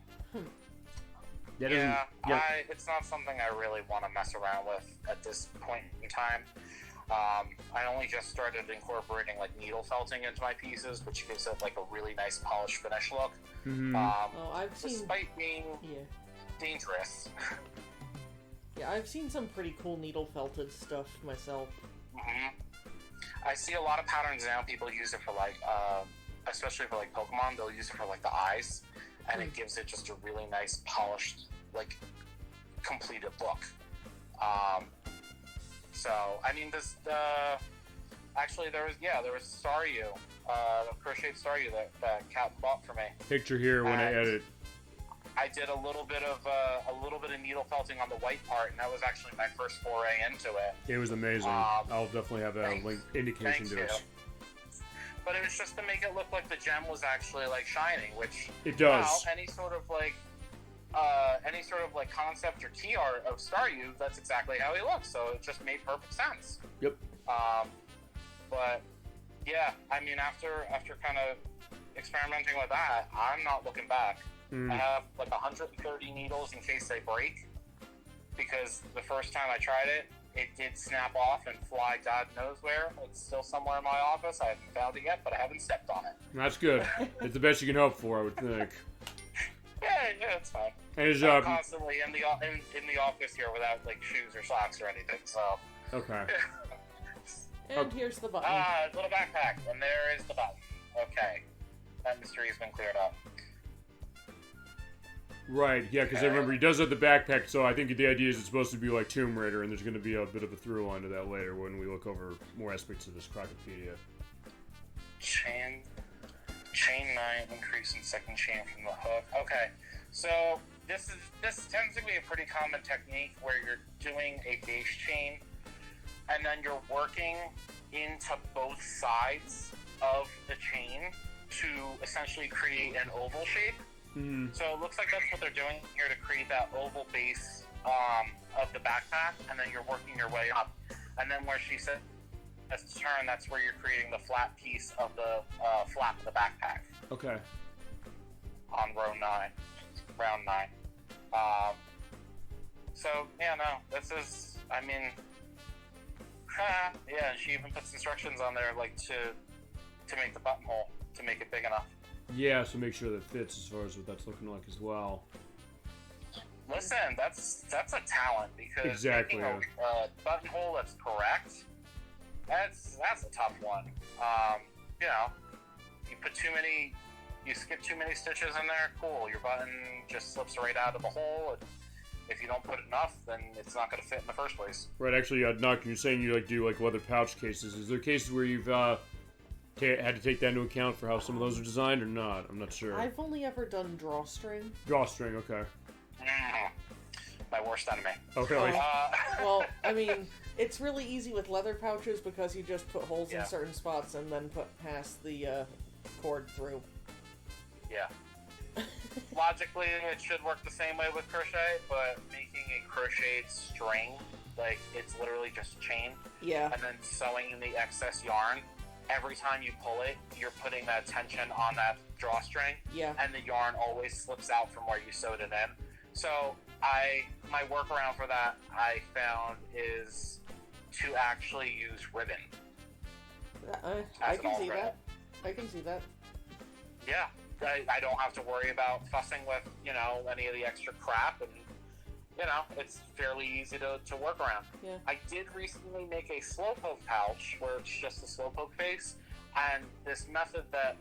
it's not something I really want to mess around with at this point in time. I only just started incorporating, like, needle felting into my pieces, which gives it, like, a really nice polished finish look. I've seen... Despite being dangerous. Yeah, I've seen some pretty cool needle felted stuff myself. I see a lot of patterns now. People use it for, like, especially for like Pokemon, they'll use it for like the eyes, and it gives it just a really nice polished, like completed look. So I mean, this actually there was Staryu, crocheted Staryu that Cat bought for me. Picture here when I edit. I did a little bit of needle felting on the white part, and that was actually my first foray into it. It was amazing. I'll definitely have a link indication to it. But it was just to make it look like the gem was actually like shining, which it does. Well, any sort of like concept or key art of Staryu, that's exactly how he looks. So it just made perfect sense. Yep. But yeah, I mean, after kind of experimenting with that, I'm not looking back. I have like 130 needles in case they break, because the first time I tried it, it did snap off and fly God knows where. It's still somewhere in my office. I haven't found it yet, but I haven't stepped on it. That's good. It's the best you can hope for, I would think. Yeah, it's fine. And I'm constantly in the office here without like shoes or socks or anything. So okay. And here's the button. Little backpack, and there is the button. Okay, that mystery has been cleared up. Right, yeah, because I remember he does have the backpack, so I think the idea is it's supposed to be like Tomb Raider, and there's going to be a bit of a through line to that later when we look over more aspects of this Crocopedia. Chain 9, increase in second chain from the hook. Okay, so this tends to be a pretty common technique where you're doing a base chain, and then you're working into both sides of the chain to essentially create an oval shape. So it looks like that's what they're doing here to create that oval base of the backpack, and then you're working your way up. And then where she said that's to turn, that's where you're creating the flat piece of the flap of the backpack. Okay. On round 9. So yeah, no, this is, I mean, yeah. She even puts instructions on there, like to make the buttonhole to make it big enough. Yeah, so make sure that fits as far as what that's looking like as well. Listen, that's a talent, because making a buttonhole that's correct, that's a tough one. You know, you skip too many stitches in there, cool, your button just slips right out of the hole. And if you don't put enough, then it's not going to fit in the first place. Right, actually, Nocturne, you're saying you do leather pouch cases. Is there cases where you've had to take that into account for how some of those are designed, or not? I'm not sure. I've only ever done drawstring. Drawstring, okay. My worst enemy. Oh, really? Well, I mean, it's really easy with leather pouches because you just put holes in certain spots and then pass the cord through. Yeah. Logically, it should work the same way with crochet, but making a crocheted string, like, it's literally just a chain. Yeah. And then sewing in the excess yarn. Every time you pull it, you're putting that tension on that drawstring. Yeah. And the yarn always slips out from where you sewed it in. So my workaround for that, I found, is to actually use ribbon. I can see that. I can see that. Yeah. I don't have to worry about fussing with, any of the extra crap, and, it's fairly easy to work around. Yeah. I did recently make a slowpoke pouch where it's just a slowpoke face, and this method that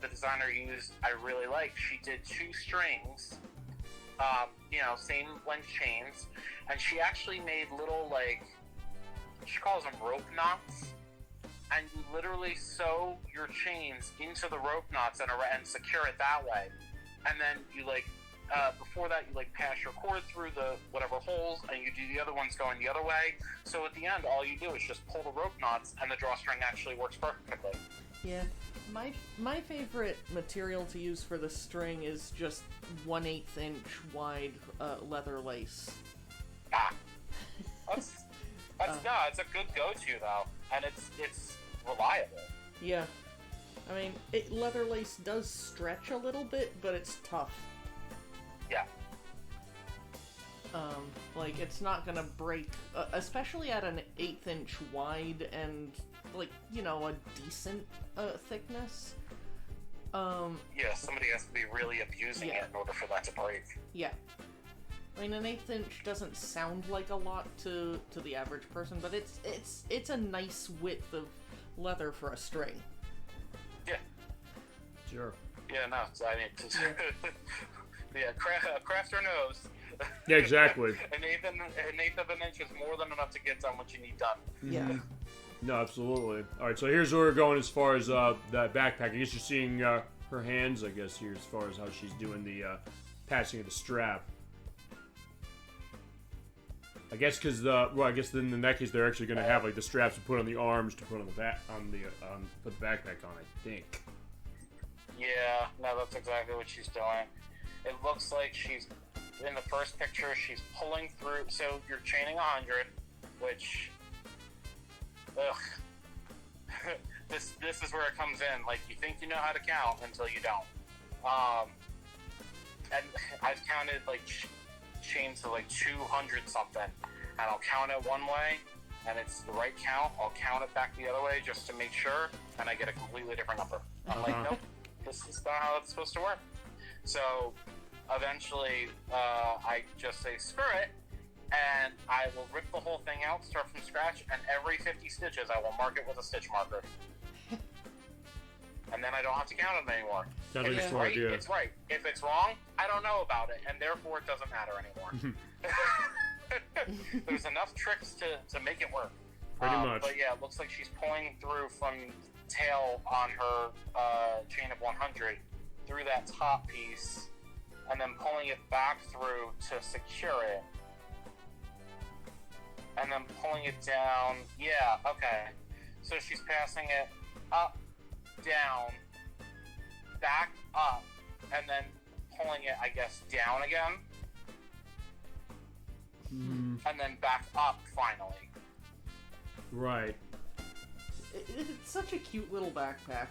the designer used, I really like. She did 2 strings, same length chains, and she actually made little, she calls them rope knots, and you literally sew your chains into the rope knots and secure it that way. And then you, before that, you, pass your cord through the whatever holes, and you do the other ones going the other way. So at the end, all you do is just pull the rope knots, and the drawstring actually works perfectly. Yeah. My favorite material to use for the string is just 1/8 inch wide leather lace. That's it's a good go-to though, and it's reliable. Yeah, I mean, leather lace does stretch a little bit, but it's tough. Yeah. It's not gonna break, especially at an 1/8 inch wide and a decent thickness. Yeah, somebody has to be really abusing it in order for that to break. Yeah. I mean, an 1/8 inch doesn't sound like a lot to the average person, but it's a nice width of leather for a string. Yeah. Sure. Yeah, no, I mean, yeah, crafter knows. Yeah, exactly. An eighth of an inch is more than enough to get done what you need done. Yeah. No, absolutely. All right, so here's where we're going as far as that backpack. I guess you're seeing her hands, I guess, here as far as how she's doing the passing of the strap. I guess because I guess then in that case they're actually going to have like the straps to put on the arms to put on the back put the backpack on. I think. Yeah, no, that's exactly what she's doing. It looks like she's in the first picture. She's pulling through. So you're chaining 100, which, this is where it comes in. Like you think you know how to count until you don't. And I've counted like chains to like 200 something, and I'll count it one way, and it's the right count. I'll count it back the other way just to make sure, and I get a completely different number. I'm like, nope, this is not how it's supposed to work. So eventually, I just say screw it, and I will rip the whole thing out, start from scratch, and every 50 stitches I will mark it with a stitch marker. And then I don't have to count them anymore. Sounds if like a it's smart right, idea. it's right. If it's wrong, I don't know about it, and therefore it doesn't matter anymore. There's enough tricks to make it work. Pretty much. But yeah, it looks like she's pulling through from tail on her chain of 100 through that top piece, and then pulling it back through to secure it. And then pulling it down. Yeah, okay. So she's passing it up, down, back up, and then pulling it, I guess, down again. And then back up finally. Right. It's such a cute little backpack.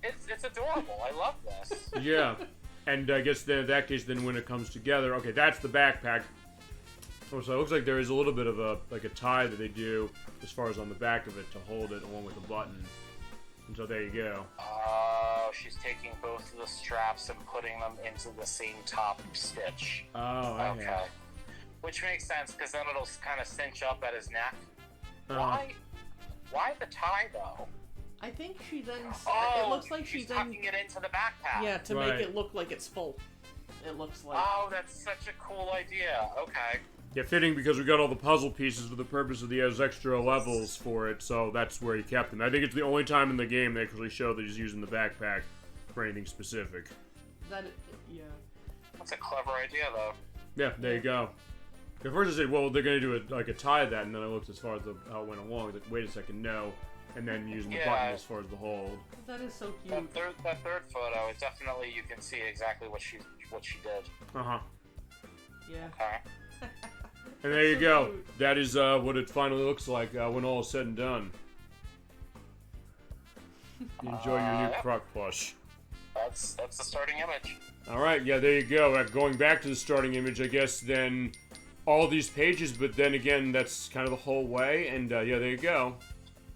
It's adorable. I love this. Yeah. And I guess then in that case, then when it comes together, okay, that's the backpack. Oh, so it looks like there is a little bit of a tie that they do as far as on the back of it to hold it along with the button. And so there you go. Oh, she's taking both of the straps and putting them into the same top stitch. Oh, okay. Which makes sense, because then it'll kind of cinch up at his neck. Uh-huh. Why the tie, though? I think she then... Oh, it looks like she's tucking it into the backpack. Yeah, to Right. make it look like it's full. It looks like... Oh, that's such a cool idea. Okay. Yeah, fitting because we got all the puzzle pieces for the purpose of those extra levels for it, so that's where he kept them. I think it's the only time in the game they actually show that he's using the backpack for anything specific. Yeah. That's a clever idea, though. Yeah, there you go. At first I said, well, they're going to do a tie that, and then I looked as far as how it went along. I was like, wait a second, no. And then using the button as far as the hold. That is so cute. That third photo, it definitely, you can see exactly what she did. Uh-huh. Yeah. Okay. And there you So go. cute. That is what it finally looks like when all is said and done. Enjoy your new Croc plush. That's the starting image. All right, yeah, there you go. Going back to the starting image, I guess then all these pages, but then again, that's kind of the whole way. And yeah, there you go.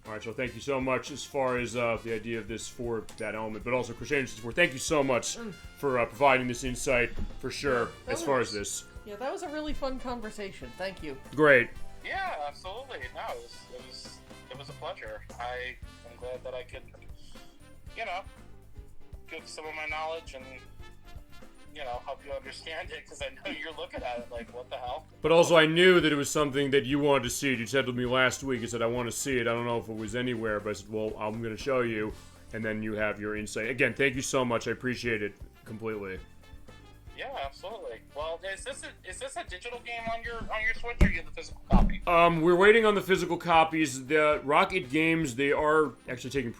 All right, so thank you so much as far as the idea of this for that element, but also Crocheting 64. Thank you so much for providing this insight for sure as far as this. Yeah, that was a really fun conversation. Thank you. Great. Yeah, absolutely. No, it was a pleasure. I'm glad that I could, give some of my knowledge and, help you understand it, because I know you're looking at it like, what the hell? But also, I knew that it was something that you wanted to see. You said to me last week, you said, I want to see it. I don't know if it was anywhere, but I said, well, I'm going to show you, and then you have your insight. Again, thank you so much. I appreciate it completely. Yeah, absolutely. Well, is this a digital game on your Switch, or you have the physical copy? We're waiting on the physical copies. The Rocket Games, they are actually taking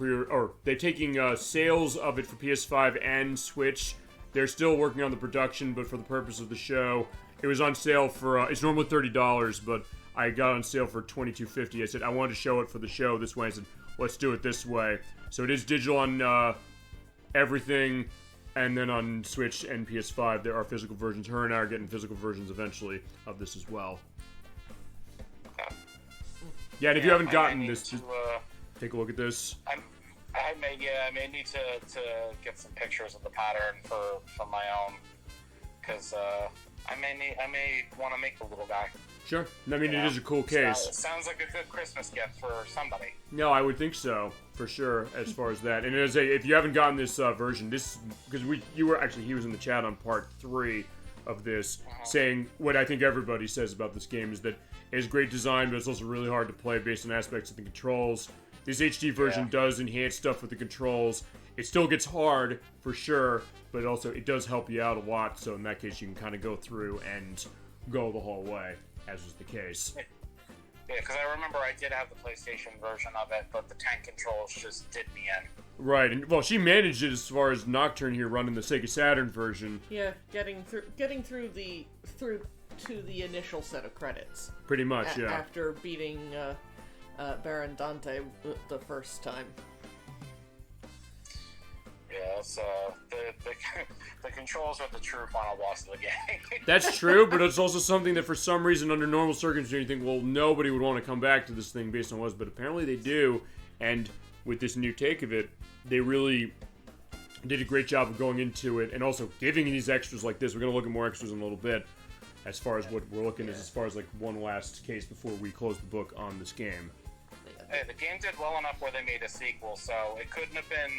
they're taking sales of it for PS5 and Switch. They're still working on the production, but for the purpose of the show, it was on sale for it's normally $30, but I got on sale for $22.50. I said I wanted to show it for the show this way. I said let's do it this way. So it is digital on everything. And then on Switch and PS5, there are physical versions. Her and I are getting physical versions eventually of this as well. Okay. Yeah, and if you haven't gotten need this, to, just take a look at this. I may need to get some pictures of the pattern for my own, because I may want to make the little guy. Sure. I mean, it is a cool case. So it sounds like a good Christmas gift for somebody. No, I would think so, for sure, as far as that. And if you haven't gotten this version, because he was in the chat on part 3 of this, saying what I think everybody says about this game is that it has great design, but it's also really hard to play based on aspects of the controls. This HD version does enhance stuff with the controls. It still gets hard, for sure, but also it does help you out a lot, so in that case you can kind of go through and go the whole way, as was the case. Yeah, because I remember I did have the PlayStation version of it, but the tank controls just did me in. Right, and well, she managed it as far as Nocturne here running the Sega Saturn version. Yeah, getting through to the initial set of credits. Pretty much, yeah. After beating Baron Dante the first time. Yeah, so the controls are the true final boss of the game. That's true, but it's also something that for some reason, under normal circumstances, you think, well, nobody would want to come back to this thing based on what it was, but apparently they do, and with this new take of it, they really did a great job of going into it and also giving these extras like this. We're going to look at more extras in a little bit as far as what we're looking at, as far as like one last case before we close the book on this game. Hey, the game did well enough where they made a sequel, so it couldn't have been,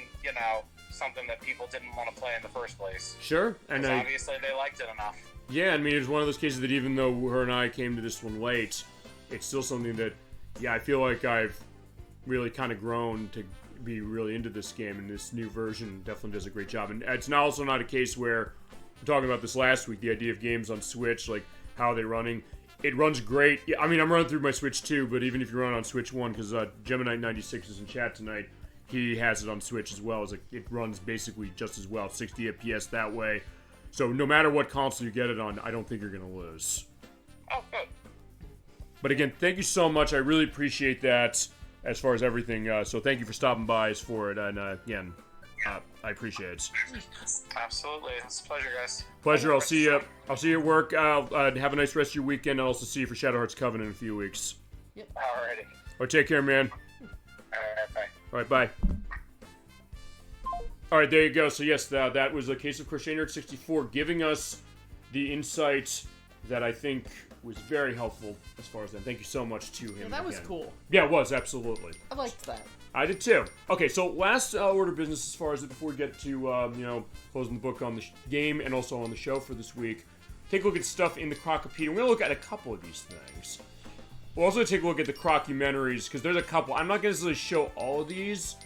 something that people didn't want to play in the first place. Sure, and obviously they liked it enough. Yeah, I mean, it's one of those cases that even though her and I came to this one late, it's still something that, I feel like I've really kind of grown to be really into this game, and this new version definitely does a great job. And it's also not a case where, we're talking about this last week, the idea of games on Switch, like, how are they running? It runs great. I mean, I'm running through my Switch 2, but even if you run on Switch 1, because Gemini96 is in chat tonight, he has it on Switch as well. It runs basically just as well, 60 FPS that way. So no matter what console you get it on, I don't think you're going to lose. Oh, good. But again, thank you so much. I really appreciate that as far as everything. So thank you for stopping by for it. And again, I appreciate it. Absolutely. It's a pleasure, guys. Pleasure. I'll see you at work. Have a nice rest of your weekend. I'll also see you for Shadow Hearts Covenant in a few weeks. Yep. Alrighty. All right, take care, man. Alright, bye. All right, bye. All right, there you go. So yes, that was a case of Crochet Nerd 64 giving us the insight that I think was very helpful as far as that. Thank you so much to him. Yeah, that was cool. Yeah, it was, absolutely. I liked that. I did too. Okay, so last order of business as far as it before we get to, closing the book on the game and also on the show for this week. Take a look at stuff in the Crocopedia. We're going to look at a couple of these things. We'll also take a look at the Crocumentaries, because there's a couple. I'm not going to necessarily show all of these,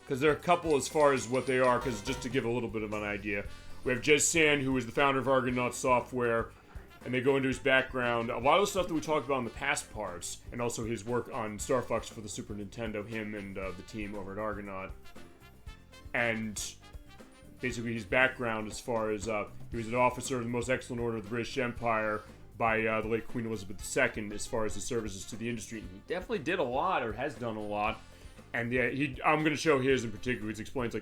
because there are a couple as far as what they are, because just to give a little bit of an idea. We have Jez Sand, who is the founder of Argonaut Software, and they go into his background. A lot of the stuff that we talked about in the past parts, and also his work on Star Fox for the Super Nintendo, him and the team over at Argonaut. And basically his background as far as he was an officer of the Most Excellent Order of the British Empire by the late Queen Elizabeth II as far as his services to the industry. And he definitely did a lot, or has done a lot. And I'm going to show his in particular. He explains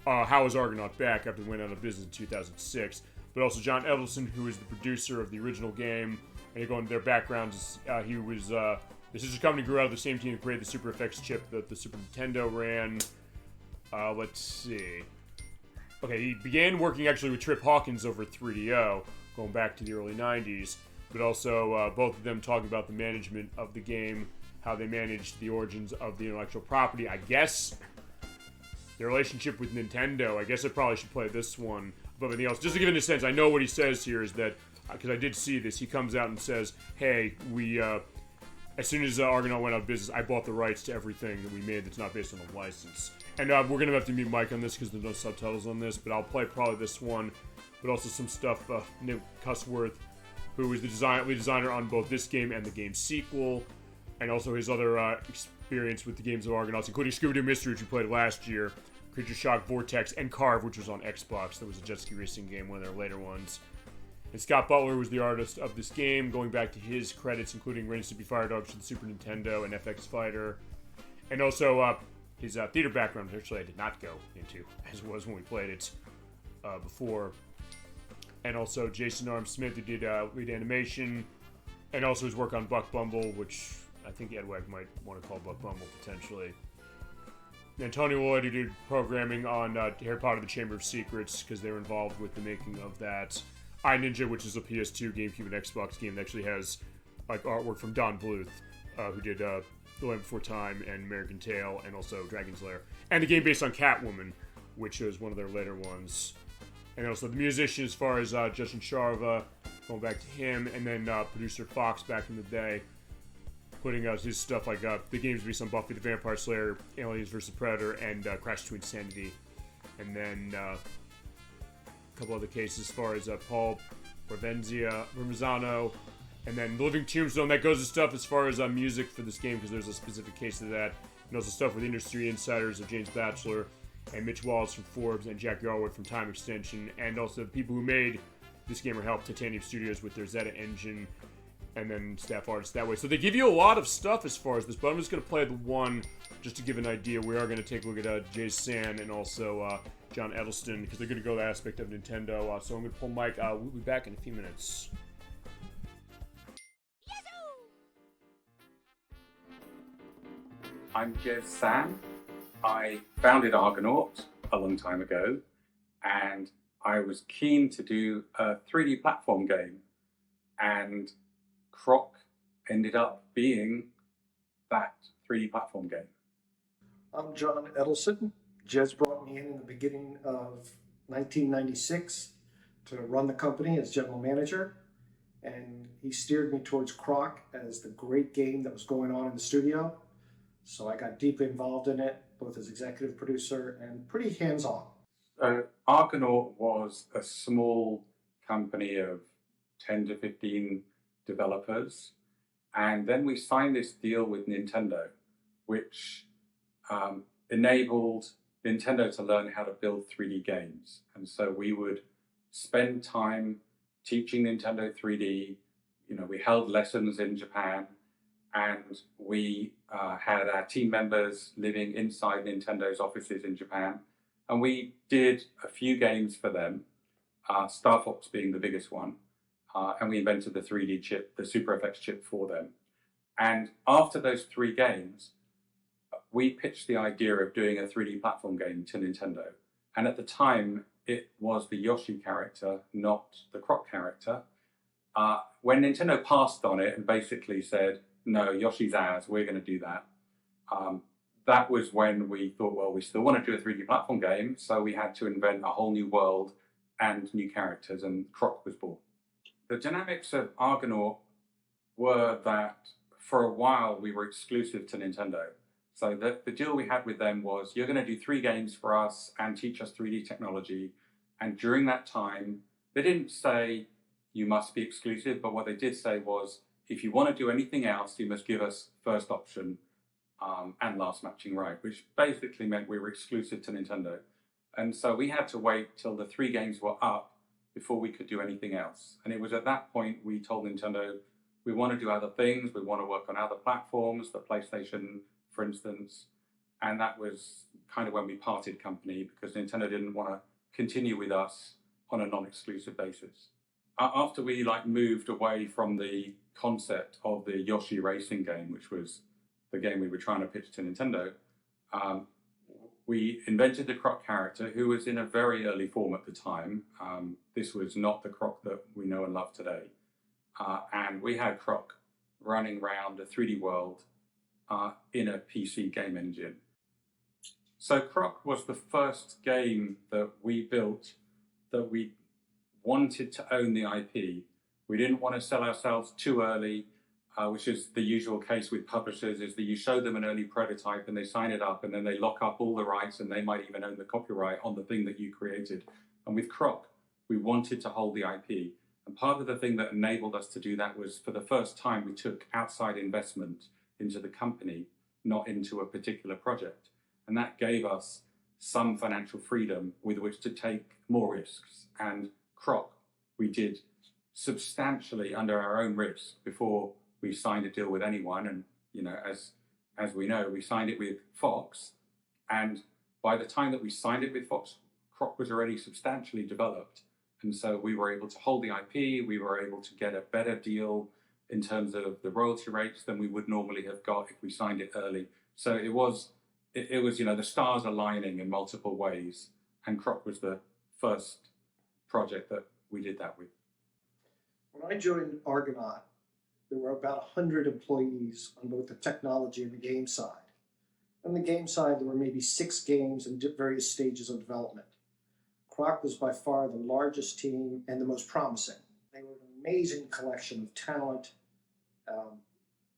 how is Argonaut back after it went out of business in 2006. But also John Edelson, who is the producer of the original game. And you go into their backgrounds. He was the sister company grew out of the same team that created the Super FX chip that the Super Nintendo ran. Let's see. Okay, he began working actually with Trip Hawkins over at 3DO, going back to the early 90s. But also both of them talking about the management of the game, how they managed the origins of the intellectual property. I guess their relationship with Nintendo. I guess I probably should play this one above anything else. Just to give it a sense, I know what he says here is that, because I did see this, he comes out and says, hey, we, as soon as Argonaut went out of business, I bought the rights to everything that we made that's not based on a license. And we're going to have to mute Mike on this because there's no subtitles on this, but I'll play probably this one, but also some stuff, Nick Cussworth, who is the lead designer on both this game and the game's sequel, and also his other experience with the games of Argonauts, including Scooby-Doo Mystery, which we played last year, Creature Shock Vortex, and Carve, which was on Xbox. That was a jet ski racing game, one of their later ones. And Scott Butler was the artist of this game, going back to his credits, including Rain Stimpy Fire Dogs for the Super Nintendo and FX Fighter. And also his theater background, which actually I did not go into, as it was when we played it before. And also Jason Arm Smith, who did lead animation, and also his work on Buck Bumble, which I think Edweg might want to call Buck Bumble potentially. And Tony Lloyd, who did programming on Harry Potter the Chamber of Secrets, because they were involved with the making of that. iNinja, which is a PS2, GameCube, and Xbox game that actually has like artwork from Don Bluth, who did The Land Before Time and American Tail, and also Dragon's Lair, and the game based on Catwoman, which was one of their later ones. And also the musician, as far as Justin Sharva, going back to him, and then producer Fox back in the day, putting out his stuff like the games based on Buffy the Vampire Slayer, Aliens vs. Predator, and Crash to Insanity. And then a couple other cases as far as Paul Provenzano, and then The Living Tombstone. That goes to stuff as far as music for this game, because there's a specific case of that. And also stuff with industry insiders of James Batchelor, and Mitch Wallace from Forbes, and Jack Yarwood from Time Extension, and also the people who made this game are helped Titanium Studios with their Zeta engine, and then staff artists that way. So they give you a lot of stuff as far as this, but I'm just going to play the one just to give an idea. We are going to take a look at Jay San and also John Edelston, because they're going to go to the aspect of Nintendo. So I'm going to pull Mike. We'll be back in a few minutes. I'm Jez San. I founded Argonaut a long time ago, and I was keen to do a 3D platform game, and Croc ended up being that 3D platform game. I'm John Edelson. Jez brought me in the beginning of 1996 to run the company as general manager, and he steered me towards Croc as the great game that was going on in the studio. So I got deeply involved in it, both as executive producer and pretty hands-on. Argonaut was a small company of 10 to 15 developers, and then we signed this deal with Nintendo, which enabled Nintendo to learn how to build 3D games. And so we would spend time teaching Nintendo 3D. You know, we held lessons in Japan, and we had our team members living inside Nintendo's offices in Japan. And we did a few games for them, Star Fox being the biggest one. And we invented the 3D chip, the Super FX chip for them. And after those 3 games, we pitched the idea of doing a 3D platform game to Nintendo. And at the time, it was the Yoshi character, not the Croc character. When Nintendo passed on it and basically said, no, Yoshi's ours, we're going to do that. That was when we thought, well, we still want to do a 3D platform game, so we had to invent a whole new world and new characters, and Croc was born. The dynamics of Argonaut were that for a while we were exclusive to Nintendo. So the deal we had with them was, you're going to do 3 games for us and teach us 3D technology. And during that time, they didn't say you must be exclusive, but what they did say was, if you want to do anything else, you must give us first option and last matching right, which basically meant we were exclusive to Nintendo. And so we had to wait till the 3 games were up before we could do anything else. And it was at that point we told Nintendo, we want to do other things, we want to work on other platforms, the PlayStation, for instance. And that was kind of when we parted company, because Nintendo didn't want to continue with us on a non-exclusive basis. After we moved away from the concept of the Yoshi racing game, which was the game we were trying to pitch to Nintendo, we invented the Croc character, who was in a very early form at the time. This was not the Croc that we know and love today. And we had Croc running around a 3D world in a PC game engine. So Croc was the first game that we built that we wanted to own the IP. We didn't want to sell ourselves too early, which is the usual case with publishers, is that you show them an early prototype and they sign it up, and then they lock up all the rights, and they might even own the copyright on the thing that you created. And with Croc, we wanted to hold the IP. And part of the thing that enabled us to do that was, for the first time, we took outside investment into the company, not into a particular project. And that gave us some financial freedom with which to take more risks. And Croc, we did substantially under our own risk before we signed a deal with anyone. And, you know, as we know, we signed it with Fox. And by the time that we signed it with Fox, Croc was already substantially developed. And so we were able to hold the IP, we were able to get a better deal in terms of the royalty rates than we would normally have got if we signed it early. So it was, you know, the stars aligning in multiple ways. And Croc was the first project that we did that with. When I joined Argonaut, there were about 100 employees on both the technology and the game side. On the game side, there were maybe 6 games in various stages of development. Croc was by far the largest team and the most promising. They were an amazing collection of talent,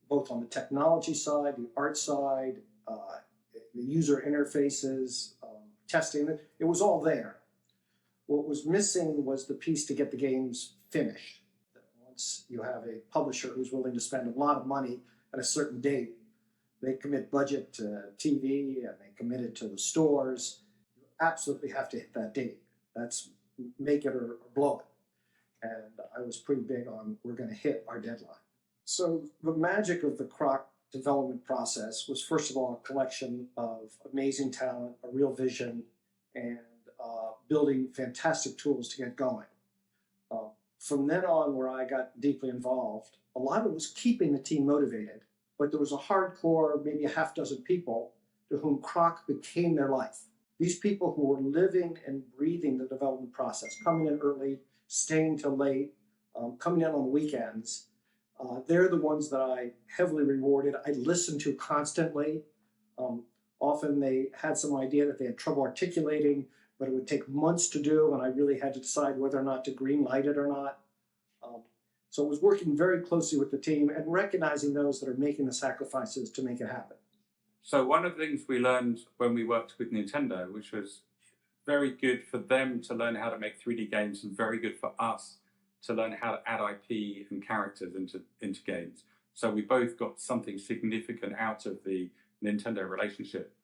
both on the technology side, the art side, the user interfaces, testing. It was all there. What was missing was the piece to get the games finished. Once you have a publisher who's willing to spend a lot of money at a certain date, they commit budget to TV and they commit it to the stores. You absolutely have to hit that date. That's make it or blow it. And I was pretty big on we're going to hit our deadline. So the magic of the Croc development process was, first of all, a collection of amazing talent, a real vision, and building fantastic tools to get going. From then on, where I got deeply involved, a lot of it was keeping the team motivated, but there was a hardcore, maybe a half dozen people to whom Croc became their life. These people who were living and breathing the development process, coming in early, staying till late, coming in on the weekends, they're the ones that I heavily rewarded. I listened to constantly. Often they had some idea that they had trouble articulating, but it would take months to do, and I really had to decide whether or not to green light it or not. So I was working very closely with the team and recognizing those that are making the sacrifices to make it happen. So one of the things we learned when we worked with Nintendo, which was very good for them to learn how to make 3D games and very good for us to learn how to add IP and characters into games. So we both got something significant out of the Nintendo relationship.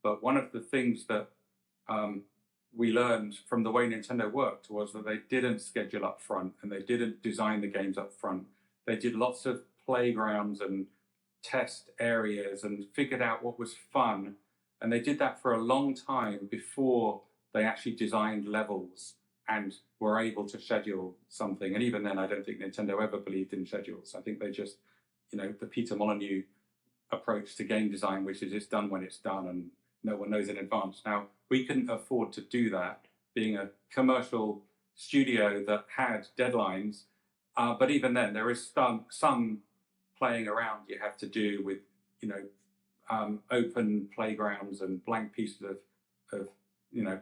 But one of the things that we learned from the way Nintendo worked was that they didn't schedule up front and they didn't design the games up front. They did lots of playgrounds and test areas and figured out what was fun. And they did that for a long time before they actually designed levels and were able to schedule something. And even then, I don't think Nintendo ever believed in schedules. I think they just, the Peter Molyneux approach to game design, which is it's done when it's done and no one knows in advance. Now, we couldn't afford to do that, being a commercial studio that had deadlines. But even then, there is some playing around you have to do with, open playgrounds and blank pieces of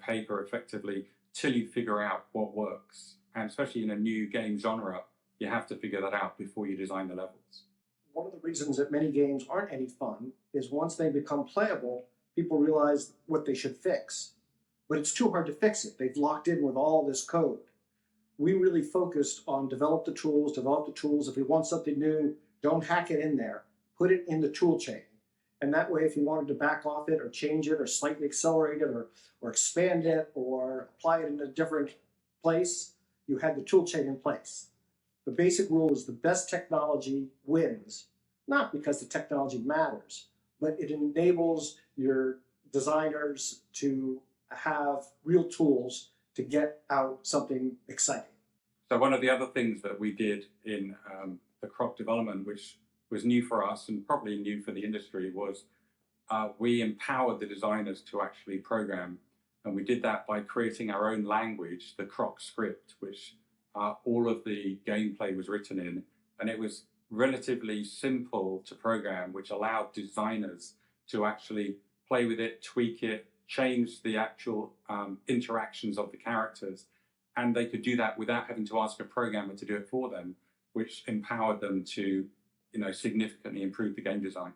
paper effectively till you figure out what works. And especially in a new game genre, you have to figure that out before you design the levels. One of the reasons that many games aren't any fun is once they become playable, people realize what they should fix. But it's too hard to fix it. They've locked in with all this code. We really focused on develop the tools. If you want something new, don't hack it in there. Put it in the tool chain. And that way, if you wanted to back off it or change it or slightly accelerate it or expand it or apply it in a different place, you had the tool chain in place. The basic rule is the best technology wins, not because the technology matters, but it enables your designers to have real tools to get out something exciting. So one of the other things that we did in the Croc development, which was new for us and probably new for the industry, was we empowered the designers to actually program. And we did that by creating our own language, the Croc script, which all of the gameplay was written in. And it was relatively simple to program, which allowed designers to actually play with it, tweak it, change the actual interactions of the characters. And they could do that without having to ask a programmer to do it for them, which empowered them to significantly improve the game design.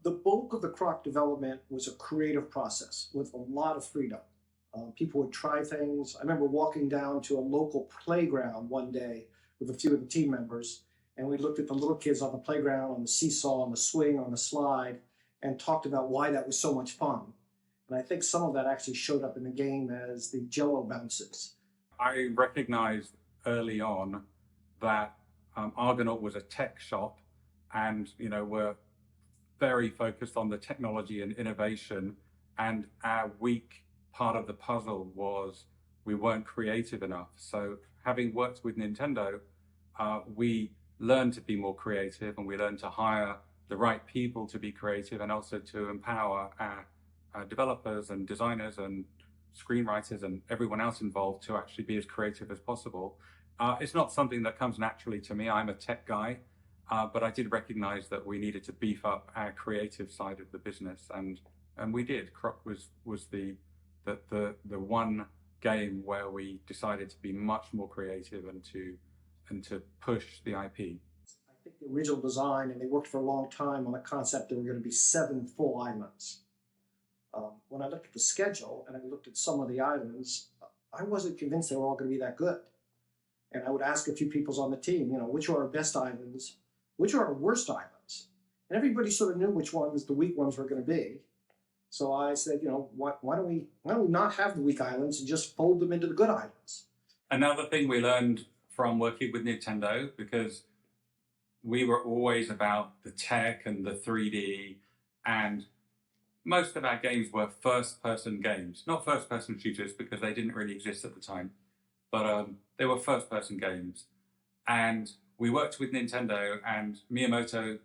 The bulk of the Croc development was a creative process with a lot of freedom. People would try things. I remember walking down to a local playground one day with a few of the team members, and we looked at the little kids on the playground, on the seesaw, on the swing, on the slide, and talked about why that was so much fun. And I think some of that actually showed up in the game as the Jello bounces. I recognized early on that Argonaut was a tech shop, and we're very focused on the technology and innovation. And our weak part of the puzzle was we weren't creative enough. So having worked with Nintendo, we learned to be more creative, and we learned to hire the right people to be creative, and also to empower our developers and designers and screenwriters and everyone else involved to actually be as creative as possible. It's not something that comes naturally to me. I'm a tech guy. but I did recognize that we needed to beef up our creative side of the business, and we did. Croc was the one game where we decided to be much more creative and to push the IP. I think the original design, and they worked for a long time on the concept there were going to be 7 full islands. When I looked at the schedule and I looked at some of the islands, I wasn't convinced they were all going to be that good. And I would ask a few people on the team, which are our best islands, which are our worst islands. And everybody sort of knew which ones the weak ones were going to be. So I said, why don't we not have the weak islands and just fold them into the good islands? Another thing we learned from working with Nintendo, because we were always about the tech and the 3D, and most of our games were first-person games. Not first-person shooters, because they didn't really exist at the time, but they were first-person games. And we worked with Nintendo, and Miyamoto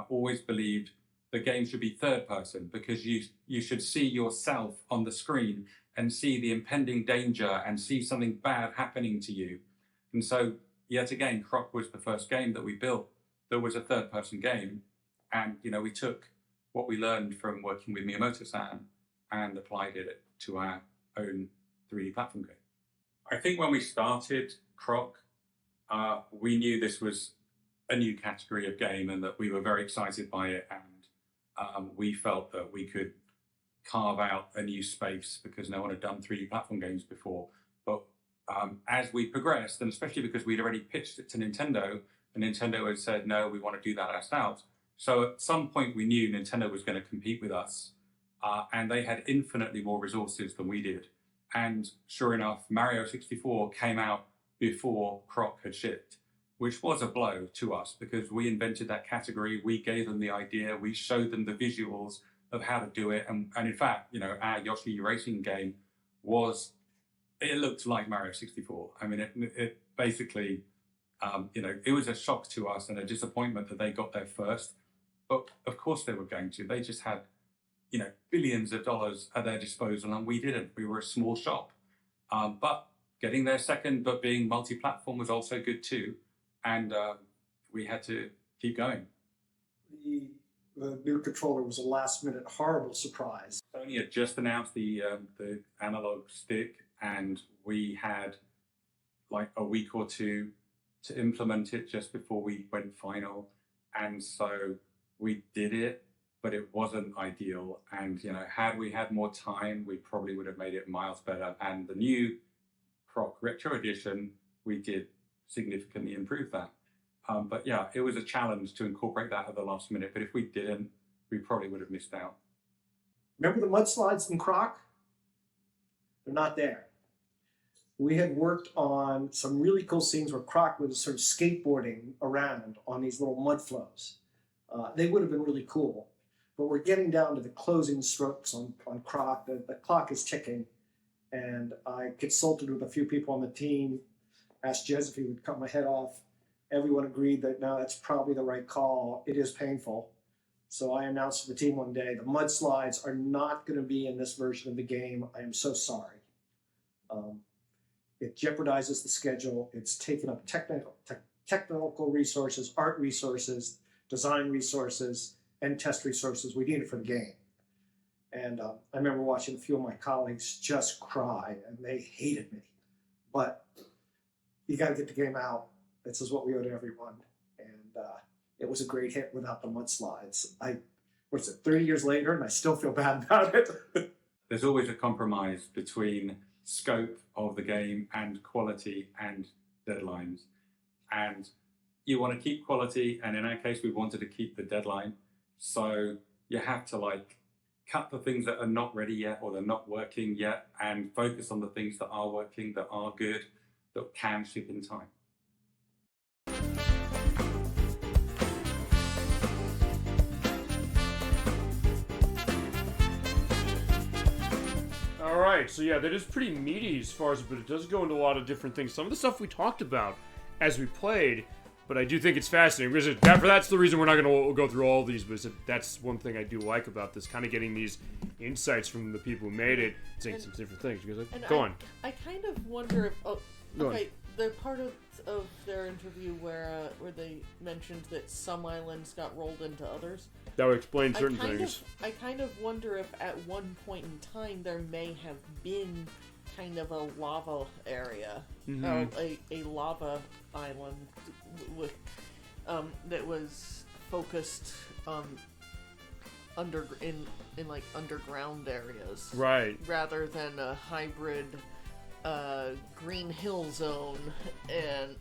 always believed the game should be third-person, because you should see yourself on the screen and see the impending danger and see something bad happening to you. And so, yet again, Croc was the first game that we built that was a third-person game. And, we took what we learned from working with Miyamoto-san and applied it to our own 3D platform game. I think when we started Croc, we knew this was a new category of game and that we were very excited by it. And we felt that we could carve out a new space because no one had done 3D platform games before. But as we progressed, and especially because we'd already pitched it to Nintendo, and Nintendo had said, no, we want to do that ourselves. So at some point we knew Nintendo was going to compete with us, and they had infinitely more resources than we did. And sure enough, Mario 64 came out before Croc had shipped, which was a blow to us because we invented that category. We gave them the idea. We showed them the visuals of how to do it. And in fact, our Yoshi racing game it looked like Mario 64. I mean, it basically, it was a shock to us and a disappointment that they got there first. But of course they were going to. They just had, billions of dollars at their disposal, and we didn't. We were a small shop. But getting there second, but being multi-platform was also good too. And we had to keep going. The new controller was a last-minute horrible surprise. Sony had just announced the analog stick, and we had like a week or two to implement it just before we went final. And so we did it, but it wasn't ideal. And, had we had more time, we probably would have made it miles better. And the new Croc Retro Edition, we did significantly improve that. But yeah, it was a challenge to incorporate that at the last minute. But if we didn't, we probably would have missed out. Remember the mudslides in Croc? They're not there. We had worked on some really cool scenes where Croc was sort of skateboarding around on these little mud flows. They would have been really cool. But we're getting down to the closing strokes on Croc. The clock is ticking. And I consulted with a few people on the team, asked Jez if he would cut my head off. Everyone agreed that, no, that's probably the right call. It is painful. So I announced to the team one day, the mudslides are not going to be in this version of the game. I am so sorry. It jeopardizes the schedule. It's taken up technical resources, art resources, design resources, and test resources we needed for the game. And I remember watching a few of my colleagues just cry, and they hated me. But you got to get the game out. This is what we owe to everyone. And it was a great hit without the mudslides. 30 years later, and I still feel bad about it. There's always a compromise between scope of the game and quality and deadlines. And you want to keep quality, and in our case, we wanted to keep the deadline. So you have to cut the things that are not ready yet or they're not working yet and focus on the things that are working, that are good, that can ship in time. All right, so yeah, that is pretty meaty as far as, but it does go into a lot of different things. Some of the stuff we talked about as we played, but I do think it's fascinating. Because that's the reason we're not going to go through all of these, but that's one thing I do like about this, kind of getting these insights from the people who made it, saying some different things. You guys go on. I kind of wonder if, the part of their interview where they mentioned that some islands got rolled into others. That would explain certain things. I kind of wonder if at one point in time there may have been kind of a lava area, a lava island with that was focused in like underground areas, right? Rather than a hybrid green hill zone and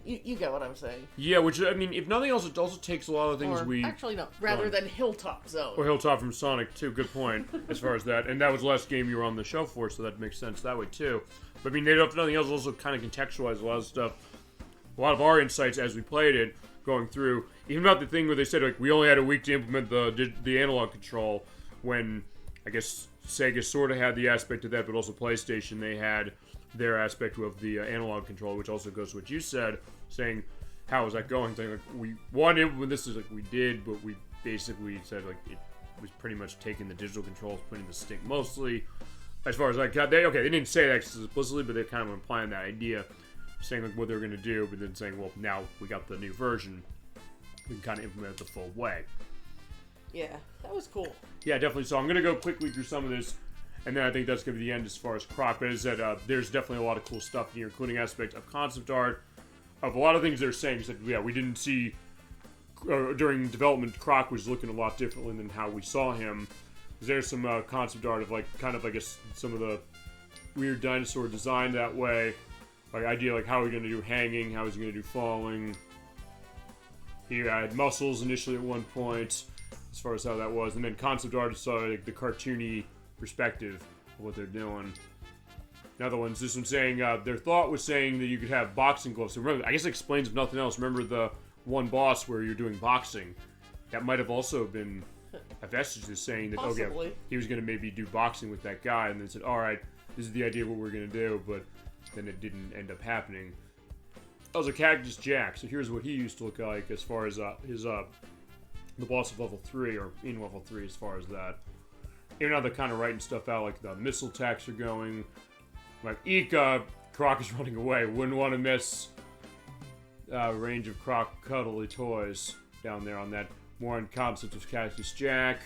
you get what I'm saying. Yeah, which, I mean, if nothing else, it also takes a lot of things Actually, no. Rather than Hilltop Zone. Or Hilltop from Sonic, too. Good point, as far as that. And that was the last game you were on the show for, so that makes sense that way, too. But, I mean, if nothing else, also kind of contextualized a lot of stuff. A lot of our insights as we played it, going through. Even about the thing where they said, like, we only had a week to implement the analog control, when, I guess, Sega sort of had the aspect of that, but also PlayStation, they had their aspect of the analog control, which also goes to what you said, saying, how is that going? Saying, like, we wanted, when this is like, we did, but we basically said, like, it was pretty much taking the digital controls, putting the stick mostly, as far as, like, they didn't say that explicitly, but they're kind of implying that idea, saying, like, what they were going to do, but then saying, well, now we got the new version, we can kind of implement it the full way. Yeah, that was cool. Yeah, definitely. So I'm going to go quickly through some of this, and then I think that's going to be the end as far as Croc. But as I said, there's definitely a lot of cool stuff here, including aspects of concept art, of a lot of things they're saying. Is that, yeah, we didn't see, during development, Croc was looking a lot differently than how we saw him. There's some concept art of, like, kind of, I guess, some of the weird dinosaur design that way. Like, idea, like, how are we going to do hanging, how is he going to do falling. He had muscles initially at one point, as far as how that was. And then concept art is like the cartoony perspective of what they're doing. Another one's this one saying, their thought was saying that you could have boxing gloves. So remember, I guess it explains if nothing else. Remember the one boss where you're doing boxing? That might have also been a vestige of saying that, possibly. Okay, he was going to maybe do boxing with that guy, and then said, alright, this is the idea of what we're going to do, but then it didn't end up happening. That was a Cactus Jack, so here's what he used to look like as far as the boss of level 3, or in level 3 as far as that. Even now they're kind of writing stuff out, like the missile attacks are going. Like, Croc is running away. Wouldn't want to miss range of Croc cuddly toys down there on that. More on concept of Cactus Jack.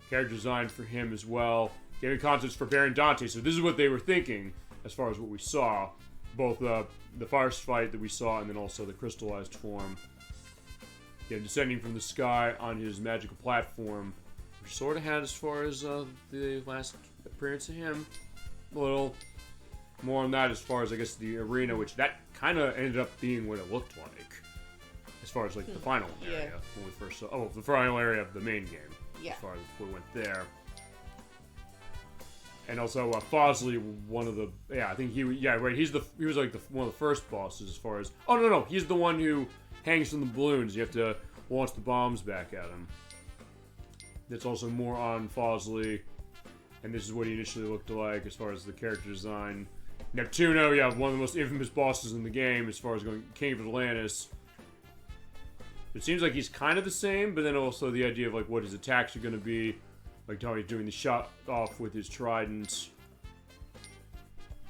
Character design for him as well. Giving concepts for Baron Dante. So this is what they were thinking as far as what we saw. Both the first fight that we saw and then also the crystallized form. Yeah, descending from the sky on his magical platform. Which sort of had as far as the last appearance of him. A little more on that as far as, I guess, the arena, which that kind of ended up being what it looked like. As far as, like, the final area. When we first saw... Oh, the final area of the main game. Yeah. As far as we went there. And also, Fosley, one of the... Yeah, I think he... Yeah, right, he was, like, one of the first bosses as far as... Oh, no, he's the one who hangs from the balloons. You have to launch the bombs back at him. That's also more on Fosley. And this is what he initially looked like as far as the character design. Neptuno, yeah, one of the most infamous bosses in the game as far as going King of Atlantis. It seems like he's kind of the same, but then also the idea of, like, what his attacks are going to be. Like how he's doing the shot off with his trident.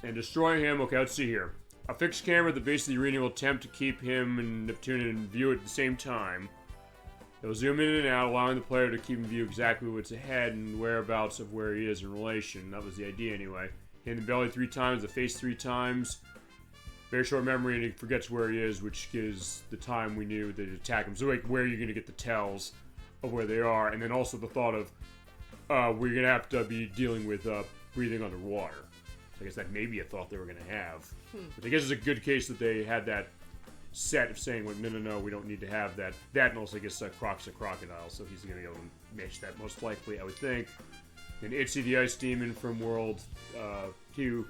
And destroy him. Okay, let's see here. A fixed camera at the base of the arena will attempt to keep him and Neptune in view at the same time. It will zoom in and out, allowing the player to keep in view exactly what's ahead and whereabouts of where he is in relation. That was the idea anyway. Hit the belly 3 times, the face 3 times. Very short memory, and he forgets where he is, which gives the time we knew they'd attack him. So, like, where you're going to get the tells of where they are. And then also the thought of, we're going to have to be dealing with breathing underwater. So I guess that may be a thought they were going to have. But I guess it's a good case that they had that set of saying, like, no, we don't need to have that. That, and also, I guess, Croc's a crocodile, so he's going to be able to match that most likely, I would think. And Itzy the Ice Demon from World 2.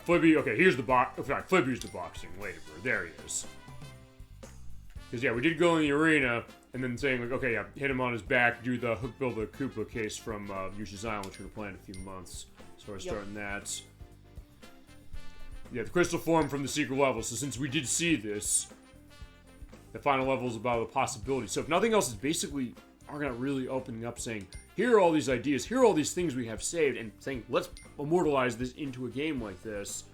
Flibby, okay, here's the Flibby's the boxing laborer. There he is. Because, yeah, we did go in the arena, and then saying, like, okay, yeah, hit him on his back, do the Hook Bill the Koopa case from Yoshi's Island, which we're going to play in a few months. As far as starting that. Yeah, the crystal form from the secret level. So since we did see this, the final level is about a possibility. So if nothing else, it's basically Argonaut really opening up saying, here are all these ideas, here are all these things we have saved, and saying, let's immortalize this into a game like this,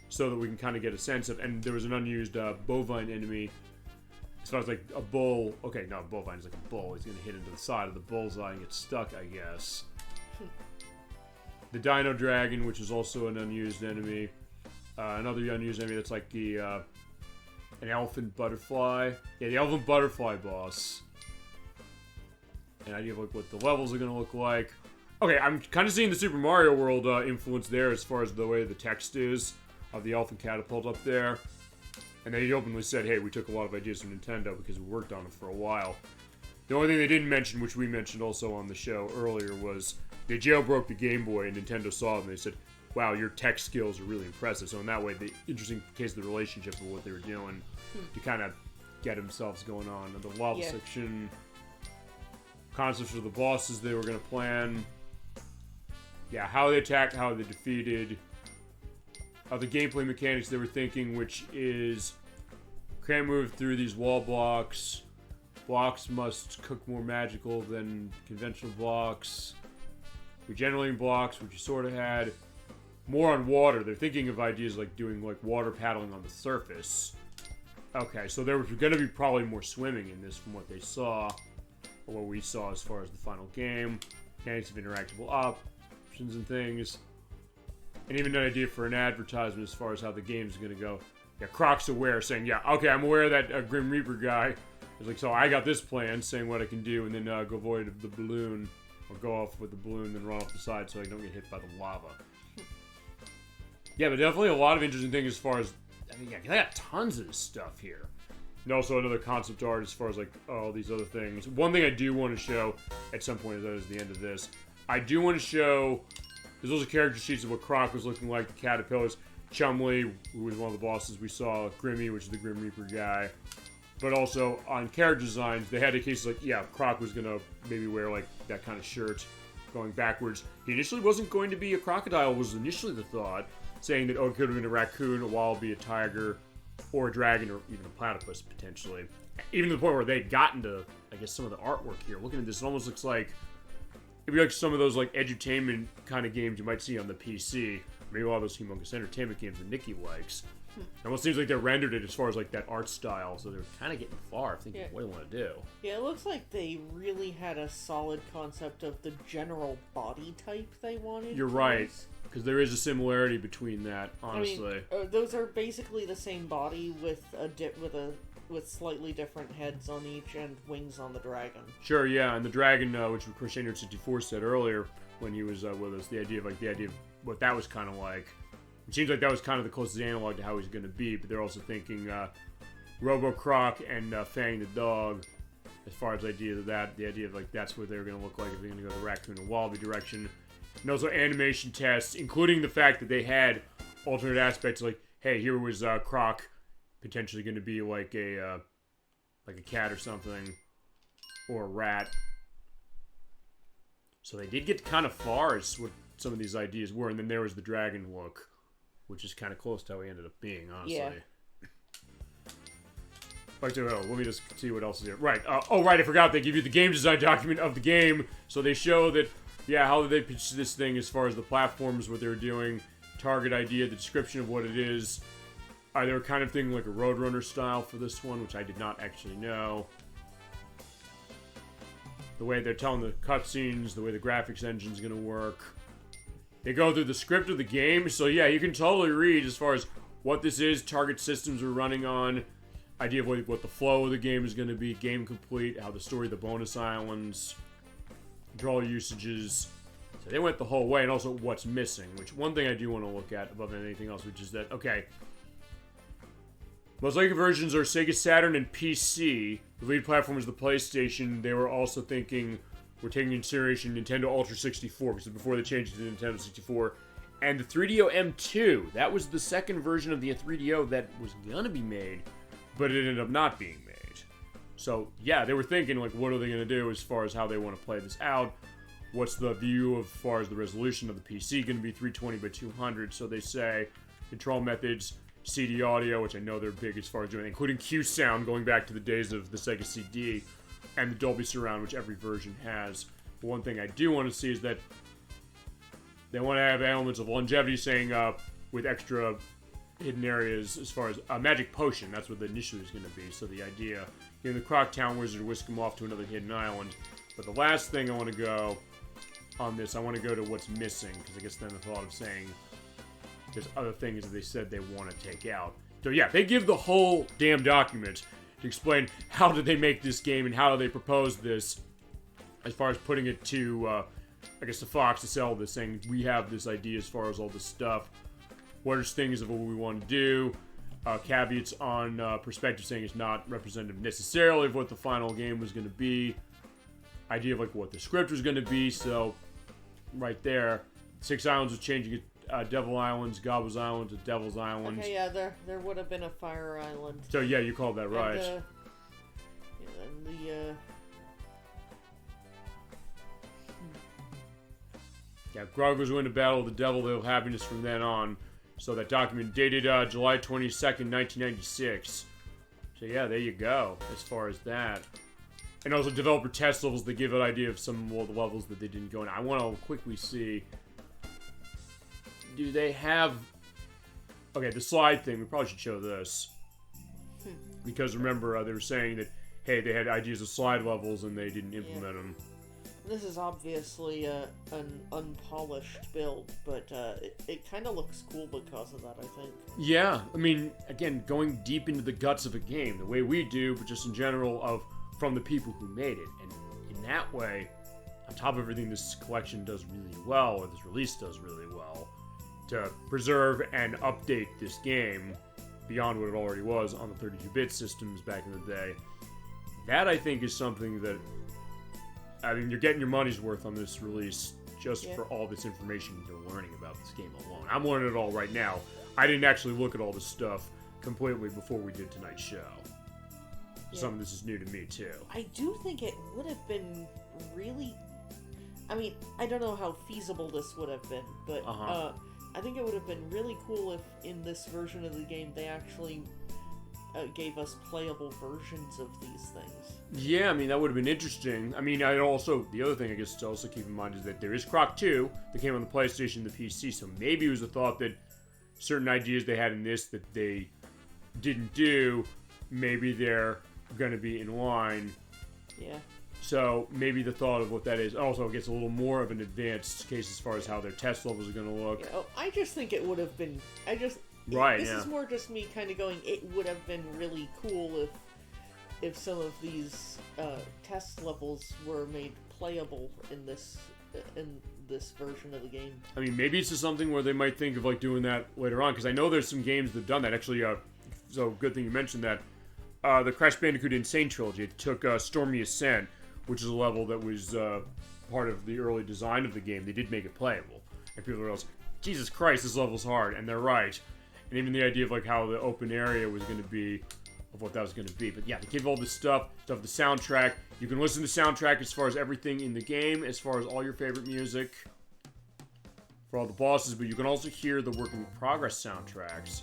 so that we can kind of get a sense of, and there was an unused bovine enemy, as far as like a bull, okay, no, bovine is like a bull, he's going to hit into the side of the bullseye and get stuck, I guess. The Dino Dragon, which is also an unused enemy. Another unused enemy that's like the, an elephant butterfly. Yeah, the elephant butterfly boss. An idea of like what the levels are going to look like. Okay, I'm kind of seeing the Super Mario World influence there as far as the way the text is of the elephant catapult up there. And they openly said, hey, we took a lot of ideas from Nintendo because we worked on it for a while. The only thing they didn't mention, which we mentioned also on the show earlier, was they jailbroke the Game Boy, and Nintendo saw it, and they said, wow, your tech skills are really impressive. So in that way, the interesting case of the relationship of what they were doing to kind of get themselves going on. And the level section, concepts for the bosses they were going to plan. Yeah, how they attacked, how they defeated. The gameplay mechanics they were thinking, which is can't move through these wall blocks. Blocks must cook more magical than conventional blocks. Regenerating blocks, which you sort of had. More on water. They're thinking of ideas like doing like water paddling on the surface. Okay, so there was going to be probably more swimming in this from what they saw, or what we saw as far as the final game. Mechanics of interactable options and things. And even an idea for an advertisement as far as how the game's going to go. Yeah, Croc's aware, saying, yeah, okay, I'm aware of that Grim Reaper guy. It's like, so I got this plan, saying what I can do, and then go void of the balloon, or go off with the balloon, then run off the side so I don't get hit by the lava. Yeah, but definitely a lot of interesting things as far as, I mean, yeah, they got tons of this stuff here. And also another concept art as far as, like, all these other things. One thing I do want to show at some point, as the end of this, I do want to show, there's also character sheets of what Croc was looking like, the caterpillars, Chumley, who was one of the bosses we saw, Grimmy, which is the Grim Reaper guy. But also, on character designs, they had a case like, yeah, Croc was going to maybe wear, like, that kind of shirt going backwards. He initially wasn't going to be a crocodile, was initially the thought, saying that, oh, it could have been a raccoon, a wallaby, a tiger, or a dragon, or even a platypus, potentially. Even to the point where they'd gotten to, I guess, some of the artwork here. Looking at this, it almost looks like, it'd be like some of those, like, edutainment kind of games you might see on the PC. Maybe a lot of those humongous entertainment games that Nikki likes. It almost seems like they rendered it as far as like that art style, so they're kind of getting far thinking what they want to do. Yeah, it looks like they really had a solid concept of the general body type they wanted. You're right, because there is a similarity between that, honestly. I mean, those are basically the same body with with slightly different heads on each and wings on the dragon. Sure, yeah, and the dragon, which Crochet 64 said earlier when he was with us, the idea of what that was kind of like. It seems like that was kind of the closest analog to how he's going to be, but they're also thinking Robo-Croc and Fang the dog, as far as the idea of like that's what they're going to look like if they're going to go the raccoon and wallaby direction. And also animation tests, including the fact that they had alternate aspects, like, hey, here was Croc potentially going to be like a cat or something, or a rat. So they did get kind of far as what some of these ideas were, and then there was the dragon look, which is kind of close to how he ended up being, honestly. Yeah. Let me just see what else is here. Right. Right, I forgot. They give you the game design document of the game. So they show that, yeah, how they pitched this thing as far as the platforms, what they were doing, target idea, the description of what it is. They were kind of thinking like a Roadrunner style for this one, which I did not actually know. The way they're telling the cutscenes, the way the graphics engine's going to work. They go through the script of the game, so yeah, you can totally read as far as what this is, target systems we're running on, idea of what the flow of the game is going to be, game complete, how the story, the bonus islands, controller usages. So they went the whole way, and also what's missing, which one thing I do want to look at above anything else, which is that, okay, most likely versions are Sega Saturn and PC. The lead platform is the PlayStation. They were also thinking, we're taking into consideration Nintendo Ultra 64, because before they changed it to Nintendo 64. And the 3DO M2, that was the second version of the 3DO that was going to be made, but it ended up not being made. So, yeah, they were thinking, like, what are they going to do as far as how they want to play this out? What's the view as far as the resolution of the PC going to be 320 by 200? So they say control methods, CD audio, which I know they're big as far as doing, including Q sound, going back to the days of the Sega CD, and the Dolby Surround, which every version has. One thing I do want to see is that they want to have elements of longevity, saying with extra hidden areas as far as a magic potion. That's what the initially is going to be. So the idea, the Croc Town Wizard whisk them off to another hidden island. But the last thing I want to go on this, I want to go to what's missing, because I guess then the thought of saying there's other things that they said they want to take out. So yeah, they give the whole damn document to explain how did they make this game and how do they propose this, as far as putting it to, I guess, to Fox to sell this, saying we have this idea as far as all this stuff. What are things of what we want to do? Caveats on perspective, saying it's not representative necessarily of what the final game was going to be. Idea of like what the script was going to be. So right there, 6 islands was changing it. Devil Islands, Gobbos Island to Devil's Island. Okay, yeah, there would have been a fire island. So yeah, you called that right. And Yeah, Grog was winning the battle of the devil, they'll have happiness from then on. So that document dated July 22nd, 1996. So yeah, there you go, as far as that. And also developer test levels that give an idea of some of the levels that they didn't go in. I want to quickly see, do they have... Okay, the slide thing, we probably should show this. Because remember, they were saying that, hey, they had ideas of slide levels and they didn't implement them. this is obviously an unpolished build, but it kind of looks cool because of that, I think. Yeah, I mean, again, going deep into the guts of a game, the way we do, but just in general of from the people who made it. And in that way, on top of everything this collection does really well, or this release does really well, to preserve and update this game beyond what it already was on the 32-bit systems back in the day. That, I think, is something that, I mean, you're getting your money's worth on this release just for all this information you're learning about this game alone. I'm learning it all right now. I didn't actually look at all this stuff completely before we did tonight's show. Some of this is new to me, too. I do think it would have been really... I mean, I don't know how feasible this would have been, but I think it would have been really cool if in this version of the game they actually gave us playable versions of these things. Yeah, I mean, that would have been interesting. I mean, I'd also, the other thing I guess to also keep in mind is that there is Croc 2 that came on the PlayStation and the PC, so maybe it was a thought that certain ideas they had in this that they didn't do, maybe they're going to be in line. Yeah. So maybe the thought of what that is also gets a little more of an advanced case as far as how their test levels are going to look. Yeah, I just think it would have been... This is more just me kind of going, it would have been really cool if some of these test levels were made playable in this version of the game. I mean, maybe it's just something where they might think of like doing that later on, because I know there's some games that have done that. Actually, so good thing you mentioned that. The Crash Bandicoot Insane Trilogy, it took Stormy Ascent, which is a level that was part of the early design of the game. They did make it playable. And people realized, Jesus Christ, this level's hard. And they're right. And even the idea of like how the open area was going to be, of what that was going to be. But yeah, they give all this stuff the soundtrack. You can listen to the soundtrack as far as everything in the game, as far as all your favorite music for all the bosses, but you can also hear the work in progress soundtracks.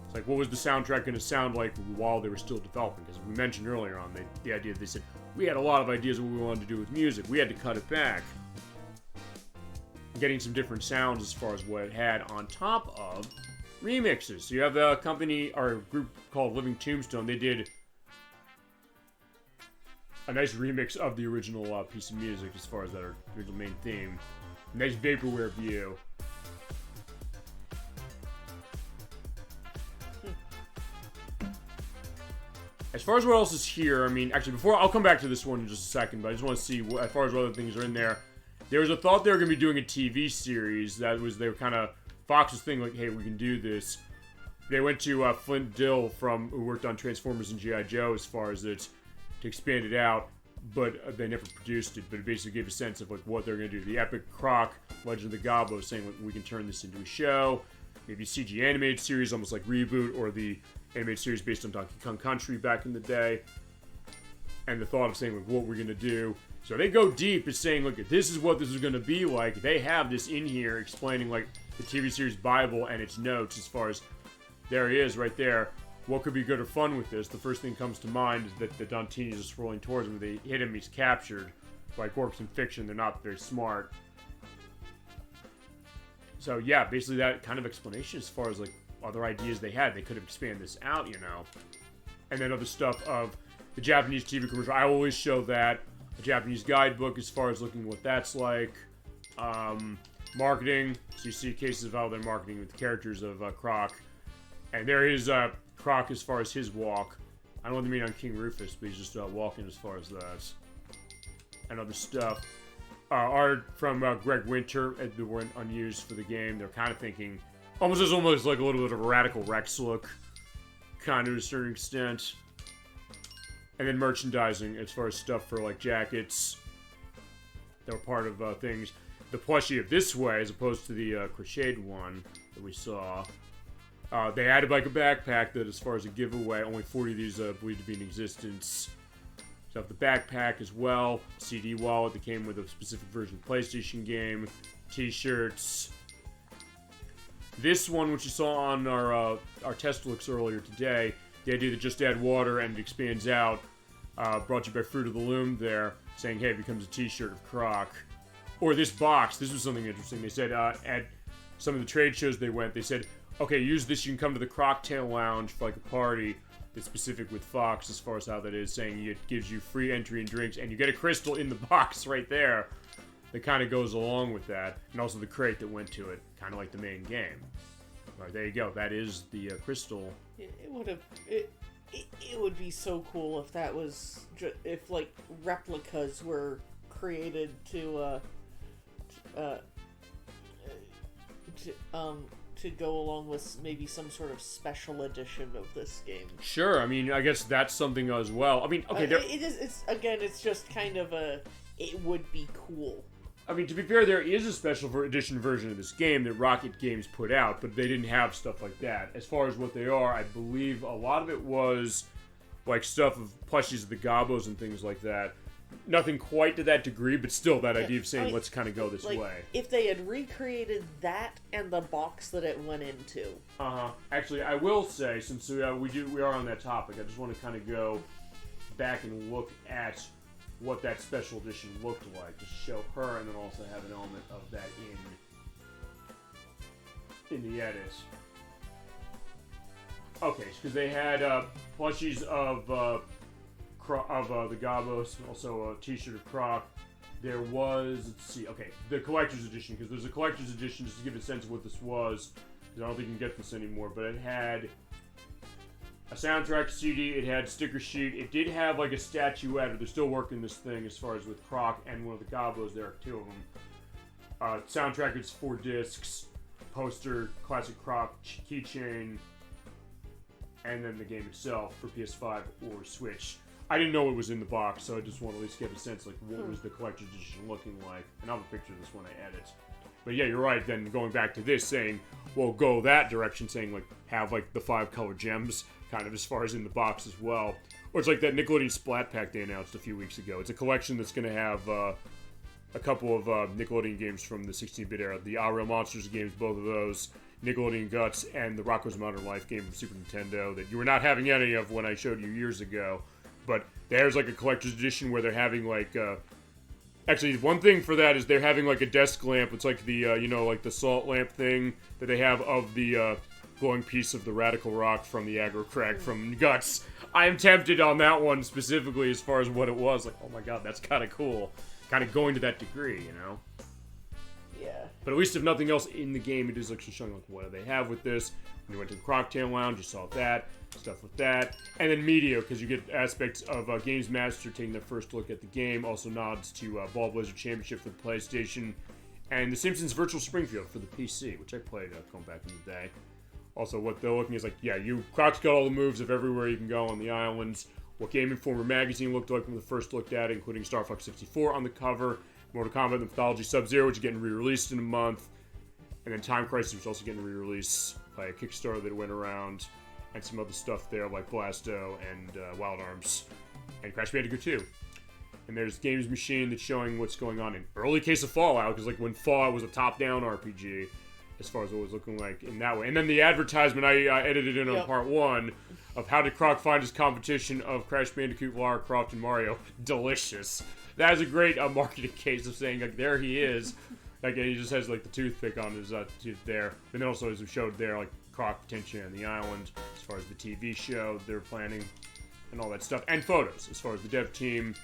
It's like, what was the soundtrack going to sound like while they were still developing? Because we mentioned earlier on the idea that they said, we had a lot of ideas of what we wanted to do with music. We had to cut it back. Getting some different sounds as far as what it had on top of remixes. So you have a company or a group called Living Tombstone. They did a nice remix of the original piece of music as far as that original main theme. Nice vaporware view. As far as what else is here, I mean, actually, I'll come back to this one in just a second, but I just want to see, as far as what other things are in there. There was a thought they were going to be doing a TV series. That was their kind of Fox's thing, like, hey, we can do this. They went to Flint Dill, who worked on Transformers and G.I. Joe, as far as it, to expand it out, but they never produced it. But it basically gave a sense of like what they're going to do. The epic Croc, Legend of the Gobbos, saying like, we can turn this into a show, maybe a CG animated series, almost like Reboot, or the animated series based on Donkey Kong Country back in the day. And the thought of saying like, what we're going to do. So they go deep as saying, look, this is what this is going to be like. They have this in here explaining like the TV series Bible and its notes as far as, there he is right there. what could be good or fun with this, the first thing that comes to mind is that the Dontinis are swirling towards him. They hit him, he's captured. Like orcs in fiction, they're not very smart. So yeah, basically that kind of explanation as far as like other ideas they had. They could have expanded this out, you know. And then other stuff of the Japanese TV commercial. I always show that. A Japanese guidebook as far as looking what that's like. Marketing. So you see cases of how they're marketing with the characters of Croc. And there is Croc as far as his walk. I don't know what they mean on King Rufus, but he's just walking as far as that. And other stuff. Art from Greg Winter that weren't unused for the game. They're kind of thinking almost like a little bit of a Radical Rex look, kind of to a certain extent. And then merchandising as far as stuff for like jackets that were part of things. The plushie of This Way, as opposed to the crocheted one that we saw. They added like a backpack that, as far as a giveaway, only 40 of these believed to be in existence. So the backpack as well, CD wallet that came with a specific version of the PlayStation game, T-shirts. This one, which you saw on our test looks earlier today, the idea that just add water and it expands out, brought you by Fruit of the Loom there, saying, hey, it becomes a T-shirt of Croc. Or this box, this was something interesting. They said at some of the trade shows they went, they said, okay, use this, you can come to the Crocktail Lounge for like a party that's specific with Fox as far as how that is, saying it gives you free entry and drinks, and you get a crystal in the box right there that kind of goes along with that, and also the crate that went to it, kind of like the main game. All right, there you go. That is the crystal. It would be so cool if that was if like replicas were created to go along with maybe some sort of special edition of this game. Sure, I mean, I guess that's something as well. I mean, okay, it's just kind of it would be cool. I mean, to be fair, there is a special edition version of this game that Rocket Games put out, but they didn't have stuff like that. As far as what they are, I believe a lot of it was like stuff of plushies of the Gobbos and things like that. Nothing quite to that degree, but still that idea of saying, let's kind of go this way. If they had recreated that and the box that it went into. Actually, I will say, since we are on that topic, I just want to kind of go back and look at what that special edition looked like, to show her, and then also have an element of that in the edit. Okay, because they had plushies of the Gobbos, and also a T-shirt of Croc. There was, let's see, okay, the collector's edition, because there's a collector's edition, just to give a sense of what this was, because I don't think you can get this anymore, but it had a soundtrack CD, it had sticker sheet, it did have like a statuette, they're still working this thing as far as with Croc and one of the Gobbos, there are two of them. Soundtrack is 4 discs, poster, classic Croc, keychain, and then the game itself for PS5 or Switch. I didn't know it was in the box, so I just want to at least get a sense, like, what was the collector's edition looking like. And I'll have a picture of this when I edit. But yeah, you're right, then going back to this, saying, well, go that direction, saying, like, have, like, the 5 color gems, kind of as far as in the box as well. Or it's like that Nickelodeon Splat Pack they announced a few weeks ago. It's a collection that's going to have a couple of Nickelodeon games from the 16-bit era. The Ah Real Monsters games, both of those. Nickelodeon Guts, and the Rocko's Modern Life game from Super Nintendo that you were not having any of when I showed you years ago. But there's like a collector's edition where they're having like, actually one thing for that is they're having like a desk lamp. It's like the, like the salt lamp thing that they have of the glowing piece of the Radical Rock from the Aggro Crag from Guts. I am tempted on that one specifically as far as what it was. Like, oh my god, that's kind of cool. Kind of going to that degree, you know? Yeah. But at least if nothing else in the game, it is actually showing like what do they have with this. When you went to the Crocktail Lounge, you saw that, stuff with that. And then media, because you get aspects of Games Master taking their first look at the game. Also nods to Ball Blizzard Championship for the PlayStation. And The Simpsons Virtual Springfield for the PC, which I played going back in the day. Also, what they're looking is like, yeah, Croc's got all the moves of everywhere you can go on the islands. What Game Informer magazine looked like when we first looked at it, including Star Fox 64 on the cover. Mortal Kombat Mythology Sub-Zero, which is getting re-released in a month. And then Time Crisis, which is also getting re-released by a Kickstarter that went around. And some other stuff there, like Blasto and Wild Arms. And Crash Bandicoot 2. And there's Games Machine that's showing what's going on in early case of Fallout, because like when Fallout was a top-down RPG, as far as what it was looking like in that way. And then the advertisement I edited in on part 1 of how did Croc find his competition of Crash Bandicoot, Lara Croft, and Mario delicious. That is a great marketing case of saying, like, there he is. Like, he just has, like, the toothpick on his tooth there. And then also, as we showed there, like, Croc potentially on the island, as far as the TV show they're planning, and all that stuff. And photos, as far as the dev team.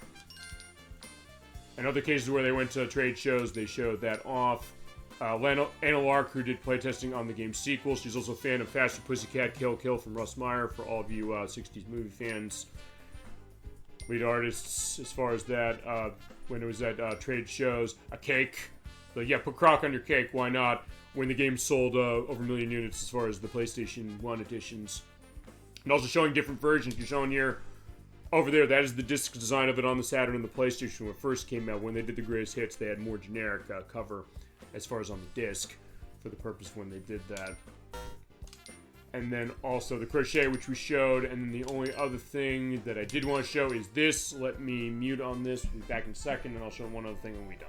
And other cases where they went to trade shows, they showed that off. Anna Lark, who did playtesting on the game's sequel. She's also a fan of Faster Pussycat Kill Kill from Russ Meyer, for all of you 60s movie fans. Lead artists, as far as that, when it was at trade shows, a cake. Like, yeah, put Croc on your cake, why not? When the game sold over 1 million units as far as the PlayStation 1 editions. And also showing different versions. You're showing here, over there, that is the disc design of it on the Saturn and the PlayStation when it first came out. When they did the greatest hits, they had more generic cover as far as on the disc, for the purpose of when they did that. And then also the crochet, which we showed, and then the only other thing that I did want to show is this. Let me mute on this. We'll be back in a second, and I'll show one other thing when we're done.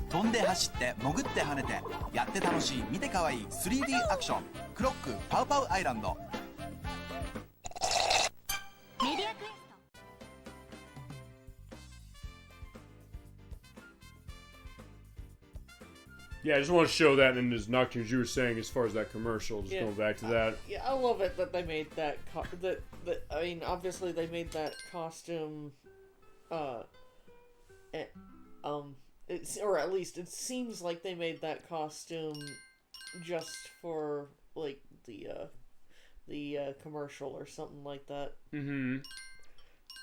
飛んで走って潜って跳ねてやって楽しい見てかわいい 3D アクションクロックパウパウアイランド。メディアクエスト。Yeah, I just want to show that, and as Nocturne, as you were saying, as far as that commercial, just going back to that. Yeah, I love it that they made that. I mean, obviously they made that costume. Or at least it seems like they made that costume just for like the commercial or something like that. Mm-hmm.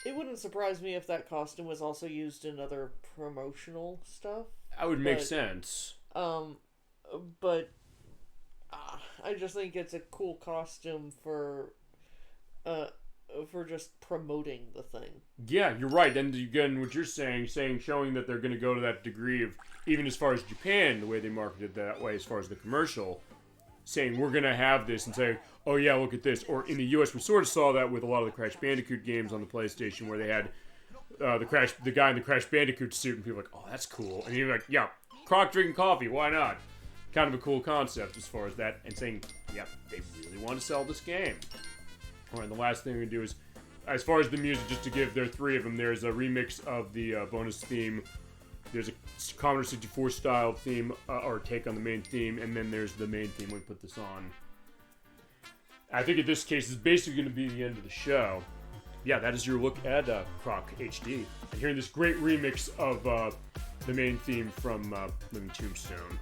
It wouldn't surprise me if that costume was also used in other promotional stuff. That would make sense. But I just think it's a cool costume for just promoting the thing. Yeah, you're right. And again, what you're showing that they're going to go to that degree of, even as far as Japan, the way they marketed that way, as far as the commercial, saying we're going to have this and say, oh yeah, look at this. Or in the US, we sort of saw that with a lot of the Crash Bandicoot games on the PlayStation, where they had the guy in the Crash Bandicoot suit, and people were like, oh, that's cool. And you're like, yeah, Croc drinking coffee, why not? Kind of a cool concept as far as that, and saying, yeah, they really want to sell this game. Alright, the last thing we do is, as far as the music, just to give, there are three of them. There's a remix of the bonus theme. There's a Commodore 64 style theme, or take on the main theme, and then there's the main theme when we put this on. I think in this case, it's basically going to be the end of the show. Yeah, that is your look at Croc HD. And hearing this great remix of the main theme from Living Tombstone.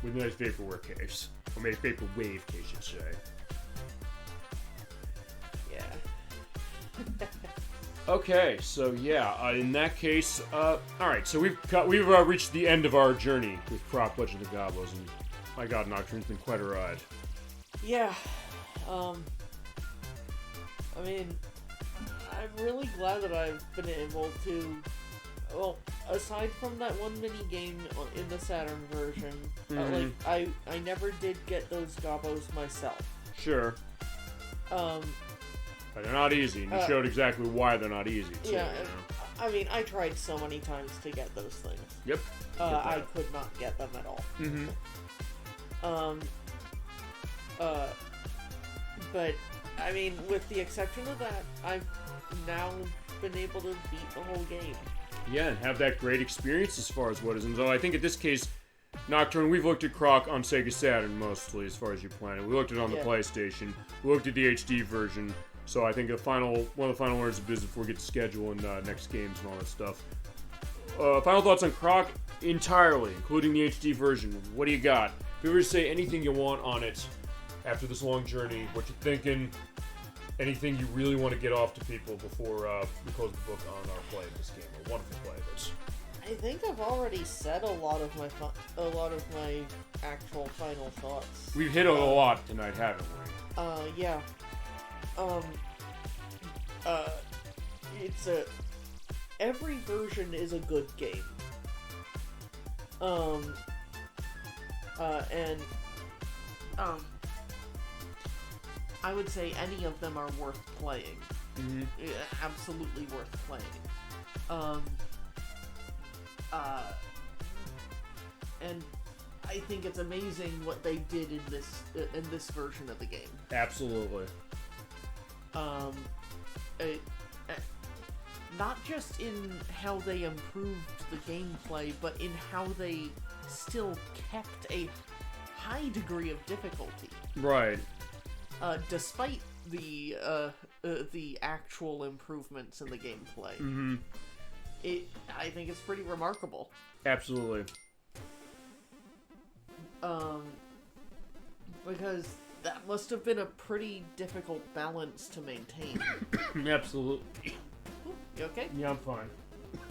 With a nice vaporware case. Or maybe vaporwave case, you should say. Okay, so yeah, in that case, alright, so we've reached the end of our journey with Croc Legend of Gobbos, and my god, Nocturne's been quite a ride. Yeah, I mean, I'm really glad that I've been able to, well, aside from that one mini game in the Saturn version, I never did get those Gobbos myself. Sure. But they're not easy, and you showed exactly why they're not easy, too. Yeah, I mean, I tried so many times to get those things. Yep. I could not get them at all. Mm-hmm. But, I mean, with the exception of that, I've now been able to beat the whole game. Yeah, and have that great experience as far as what is. And so I think in this case, Nocturne, we've looked at Croc on Sega Saturn mostly, as far as you plan it. We looked at it on the PlayStation. We looked at the HD version. So I think one of the final words of business before we get to schedule and next games and all that stuff. Final thoughts on Croc entirely, including the HD version. What do you got? If you were to say anything you want on it after this long journey, what you're thinking, anything you really want to get off to people before we close the book on our play of this game, a wonderful play of it. I think I've already said a lot of my actual final thoughts. We've hit on a lot tonight, haven't we? Yeah. Every version is a good game. And I would say any of them are worth playing. Absolutely worth playing. And I think it's amazing what they did in this version of the game. Absolutely. Not just in how they improved the gameplay, but in how they still kept a high degree of difficulty. Right. Despite the actual improvements in the gameplay. I think it's pretty remarkable. Absolutely. Because that must have been a pretty difficult balance to maintain. Absolutely. You okay? Yeah, I'm fine.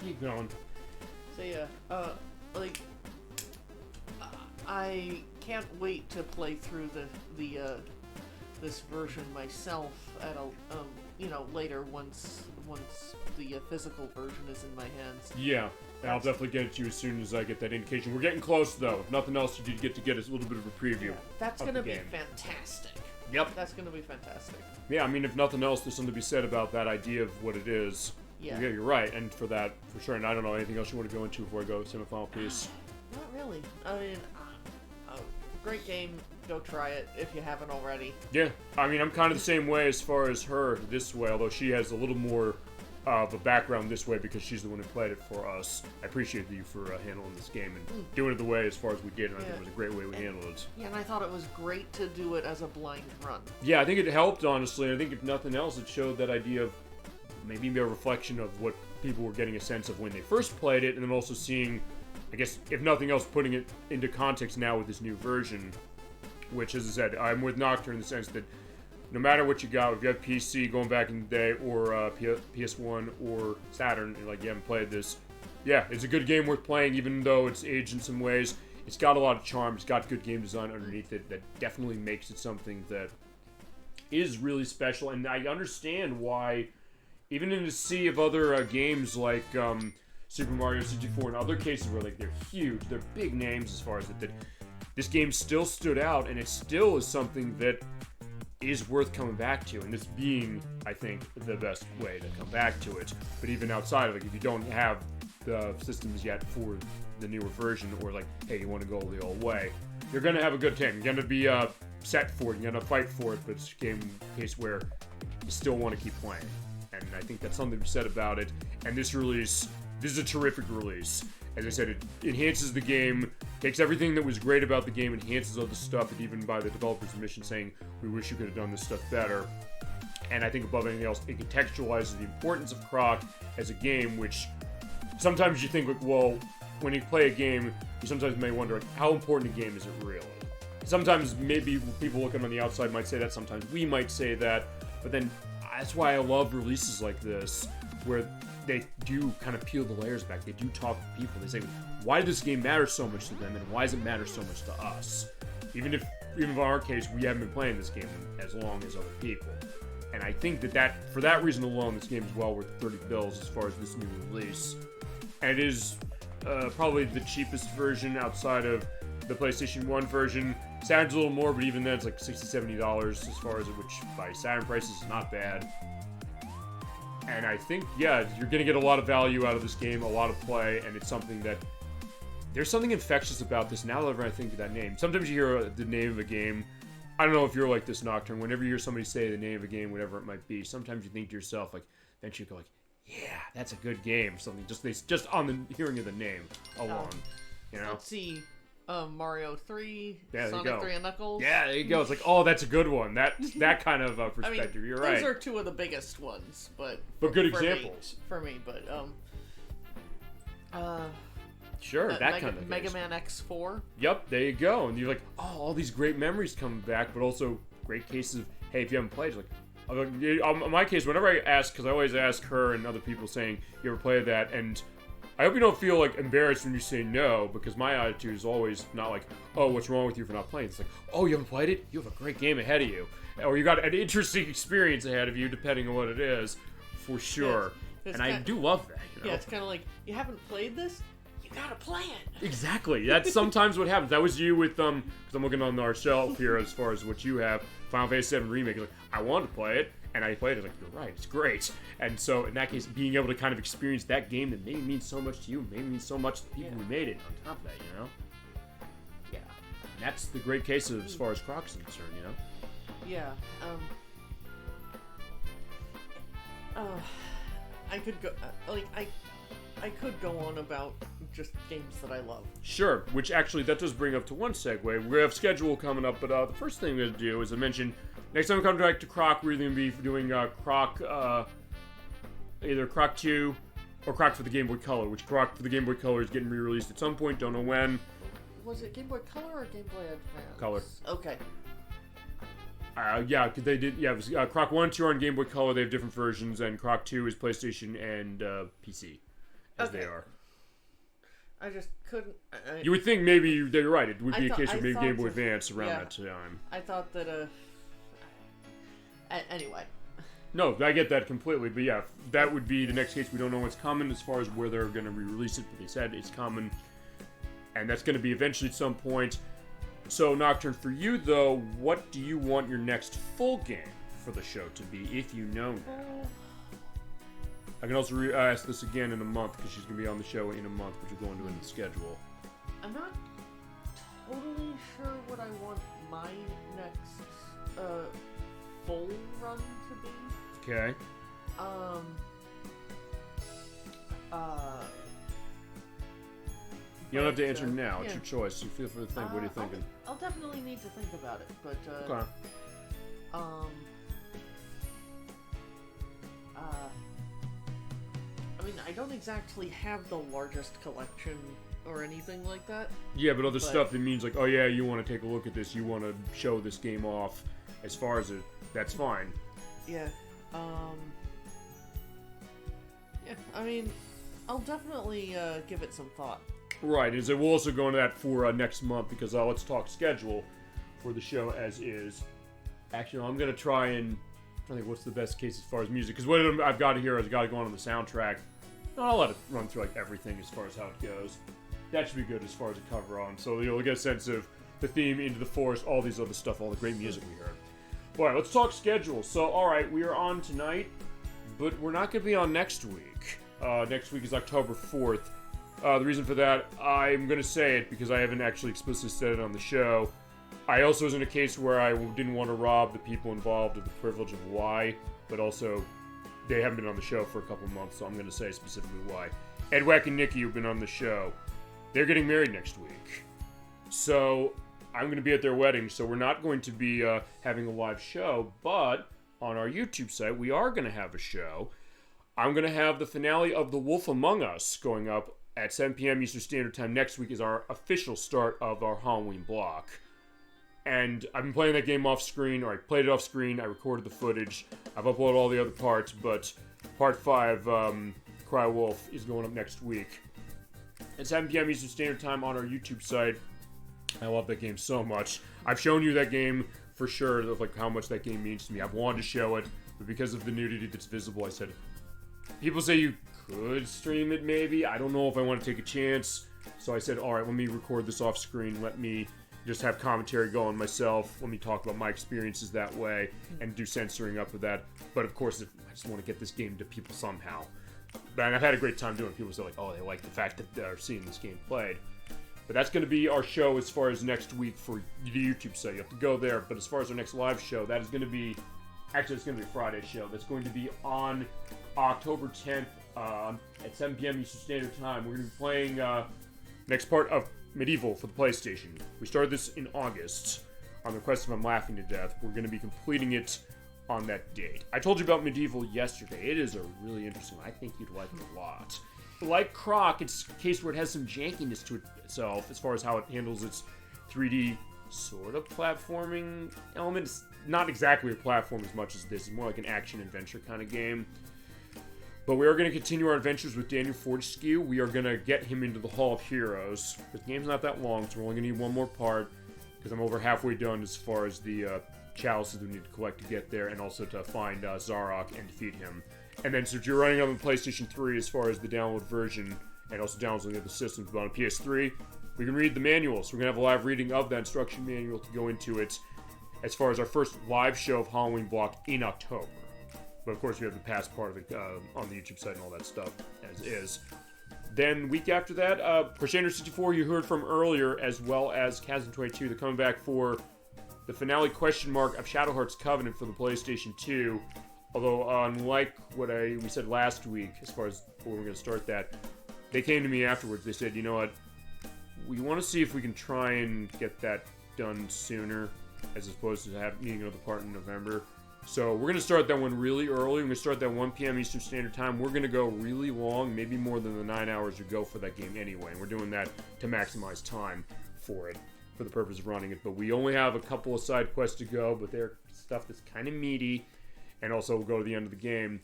Keep going. So yeah, I can't wait to play through this version myself at later once the physical version is in my hands. Yeah, and I'll definitely get it to you as soon as I get that indication. We're getting close though. If nothing else, you did get us a little bit of a preview. Yeah, that's gonna be game. Fantastic. Yep. That's gonna be fantastic. Yeah, I mean, if nothing else, there's something to be said about that idea of what it is. Yeah. Yeah, you're right, and for that, for sure. And I don't know anything else you want to go into before I go to my final piece. Not really. I mean, great game. Go try it if you haven't already. Yeah, I mean, I'm kind of the same way as far as her this way, although she has a little more of a background this way because she's the one who played it for us. I appreciate you for handling this game and doing it the way as far as we did, and I think it was a great way we handled it. Yeah, and I thought it was great to do it as a blind run. Yeah, I think it helped, honestly. I think if nothing else, it showed that idea of maybe a reflection of what people were getting a sense of when they first played it, and then also seeing, I guess, if nothing else, putting it into context now with this new version, which, as I said, I'm with Nocturne in the sense that no matter what you got, if you have PC going back in the day, or PS1 or Saturn, and you haven't played this, yeah, it's a good game worth playing, even though it's aged in some ways. It's got a lot of charm, it's got good game design underneath it that definitely makes it something that is really special, and I understand why, even in a sea of other games like Super Mario 64 and other cases where they're huge, they're big names as far as that this game still stood out, and it still is something that is worth coming back to, and this being, I think, the best way to come back to it. But even outside of it, if you don't have the systems yet for the newer version, or hey, you want to go the old way, you're going to have a good time. You're going to be set for it, you're going to fight for it, but it's a game case where you still want to keep playing. And I think that's something to be said about it. And this release, this is a terrific release. As I said, it enhances the game, takes everything that was great about the game, enhances other stuff, and even by the developer's admission saying, we wish you could have done this stuff better. And I think above anything else, it contextualizes the importance of Croc as a game, which sometimes you think, well, when you play a game, you sometimes may wonder, how important a game is it really? Sometimes maybe people looking on the outside might say that, sometimes we might say that, but then that's why I love releases like this, where they do kind of peel the layers back. They do talk to people. They say, why does this game matter so much to them, and why does it matter so much to us? Even in our case, we haven't been playing this game as long as other people. And I think that for that reason alone, this game is well worth 30 bills as far as this new release. And it is probably the cheapest version outside of the PlayStation 1 version. Saturn's a little more, but even then it's $60, $70 as far as it, which by Saturn prices is not bad. And I think, yeah, you're going to get a lot of value out of this game, a lot of play, and it's something that... There's something infectious about this now that I think of that name. Sometimes you hear the name of a game. I don't know if you're like this, Nocturne. Whenever you hear somebody say the name of a game, whatever it might be, sometimes you think to yourself, then you go yeah, that's a good game. Something just on the hearing of the name alone, you know? Let's see. Mario 3, yeah, Sonic 3 and Knuckles. Yeah, there you go. It's oh, that's a good one. That kind of perspective. I mean, you're right. Those are two of the biggest ones, but good examples for me. But sure, that kind of Mega Man X4. Yep, there you go. And you're all these great memories coming back, but also great cases of hey, if you haven't played, in my case, whenever I ask, because I always ask her and other people saying you ever played that, and I hope you don't feel embarrassed when you say no, because my attitude is always not oh, what's wrong with you for not playing? It's oh, you haven't played it? You have a great game ahead of you. Or you got an interesting experience ahead of you, depending on what it is, for sure. And I do love that, you know? Yeah, it's kind of you haven't played this? You gotta play it. Exactly. That's sometimes what happens. That was you with because I'm looking on our shelf here as far as what you have. Final Fantasy VII Remake. Like, I wanted to play it, and I played it. Like, you're right, it's great. And so in that case, being able to kind of experience that game that maybe means so much to you, maybe means so much to the people who made it. On top of that, you know. Yeah. And that's the great case of, as far as Croc's concerned, you know. Yeah. I could go I could go on about just games that I love. Sure, which actually that does bring up to one segue. We have schedule coming up, but the first thing we're going to do, as I mentioned, next time we come back to Croc, we're going to be doing Croc, either Croc 2 or Croc for the Game Boy Color, which Croc for the Game Boy Color is getting re-released at some point, don't know when. Was it Game Boy Color or Game Boy Advance? Color. Okay. Yeah, because they did. Yeah, it was, Croc 1 and 2 are on Game Boy Color. They have different versions, and Croc 2 is PlayStation and PC, as they are. I just couldn't. You would think maybe they're right. It would be a case of maybe Game Boy that, Advance around that time. I thought that. Anyway. No, I get that completely. But yeah, that would be the next case. We don't know what's coming as far as where they're going to re-release it, but they said it's coming, and that's going to be eventually at some point. So, Nocturne, for you, though, what do you want your next full game for the show to be, if you know now? I can also ask this again in a month, because she's going to be on the show in a month, which we're going to in the schedule. I'm not totally sure what I want my next full run to be. Okay. You don't have to answer now. It's your choice. You feel free to think. What are you thinking? I'll definitely need to think about it, but okay. I mean, I don't exactly have the largest collection or anything like that. Yeah, but other stuff that means like, oh yeah, you want to take a look at this, you want to show this game off. As far as it, that's fine. Yeah. Yeah. I mean, I'll definitely give it some thought. Right, and so we'll also go into that for next month, because let's talk schedule for the show as is. Actually, I'm going to try and think what's the best case as far as music, because what I've got here is got to go on the soundtrack. I'll let it run through like everything as far as how it goes. That should be good as far as a cover on, so you'll get a sense of the theme, Into the Forest, all these other stuff, all the great music we heard. Alright, let's talk schedule. So, alright, we are on tonight, but we're not going to be on next week. Next week is October 4th. The reason for that, I'm going to say it because I haven't actually explicitly said it on the show. I also was in a case where I didn't want to rob the people involved of the privilege of why, but also they haven't been on the show for a couple months, so I'm going to say specifically why. Edwack and Nikki, who've been on the show, they're getting married next week. So I'm going to be at their wedding, so we're not going to be having a live show, but on our YouTube site, we are going to have a show. I'm going to have the finale of The Wolf Among Us going up at 7 p.m. Eastern Standard Time. Next week is our official start of our Halloween block. And I've been playing that game off screen, or I played it off screen, I recorded the footage, I've uploaded all the other parts, but Part 5, Cry Wolf, is going up next week. At 7 p.m. Eastern Standard Time on our YouTube site. I love that game so much. I've shown you that game for sure, of like how much that game means to me. I've wanted to show it, but because of the nudity that's visible, I said, people say you could stream it maybe. I don't know if I want to take a chance. So I said, alright, let me record this off screen. Let me just have commentary going myself. Let me talk about my experiences that way and do censoring up with that. But of course, I just want to get this game to people somehow. And I've had a great time doing it. People say like, oh, they like the fact that they're seeing this game played. But that's going to be our show as far as next week for the YouTube site. You have to go there. But as far as our next live show, that is going to be... Actually, it's going to be a Friday show. That's going to be on October 10th at 7 p.m. Eastern Standard Time. We're going to be playing next part of Medieval for the PlayStation. We started this in August on the request of I'm Laughing to Death. We're going to be completing it on that date. I told you about Medieval yesterday. It is a really interesting one. I think you'd like it a lot. Like Croc, it's a case where it has some jankiness to itself as far as how it handles its 3D sort of platforming element. It's not exactly a platform as much as this. It's more like an action-adventure kind of game. But we are going to continue our adventures with Daniel Fortescue. We are going to get him into the Hall of Heroes. The game's not that long, so we're only going to need one more part, because I'm over halfway done as far as the chalices we need to collect to get there, and also to find Zarok and defeat him. And then, so if you're running on the PlayStation 3 as far as the download version, and also downloads on the other systems. But on PS3, we can read the manuals. We're going to have a live reading of that instruction manual to go into it as far as our first live show of Halloween Block in October. But of course, we have the past part of it on the YouTube site and all that stuff as is. Then, week after that, Crocheter 64 you heard from earlier, as well as Kazan22. They're coming back for the finale question mark of Shadow Heart's Covenant for the PlayStation 2. Although, unlike what we said last week, as far as where we're going to start that, they came to me afterwards. They said, you know what, we want to see if we can try and get that done sooner, as opposed to needing another part in November. So we're going to start that one really early. We're going to start that 1 p.m. Eastern Standard Time. We're going to go really long, maybe more than the 9 hours you go for that game anyway. And we're doing that to maximize time for it, for the purpose of running it. But we only have a couple of side quests to go, but they're stuff that's kind of meaty. And also we'll go to the end of the game.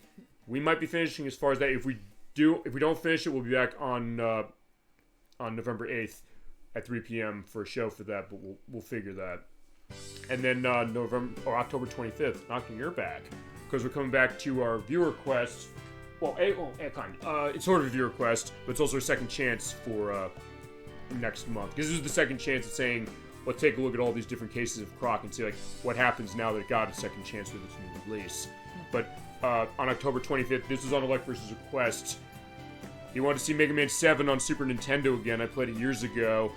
We might be finishing as far as that. If we don't finish it, we'll be back on November 8th at 3 p.m. for a show for that, but we'll figure that. And then October 25th, knocking your back, because we're coming back to our viewer quest. It's sort of a viewer quest, but it's also a second chance for next month. Because this is the second chance of saying, let's take a look at all these different cases of Croc and see like what happens now that it got a second chance with its new release. But on October 25th, this is on Elect vs. Request. You want to see Mega Man 7 on Super Nintendo again? I played it years ago.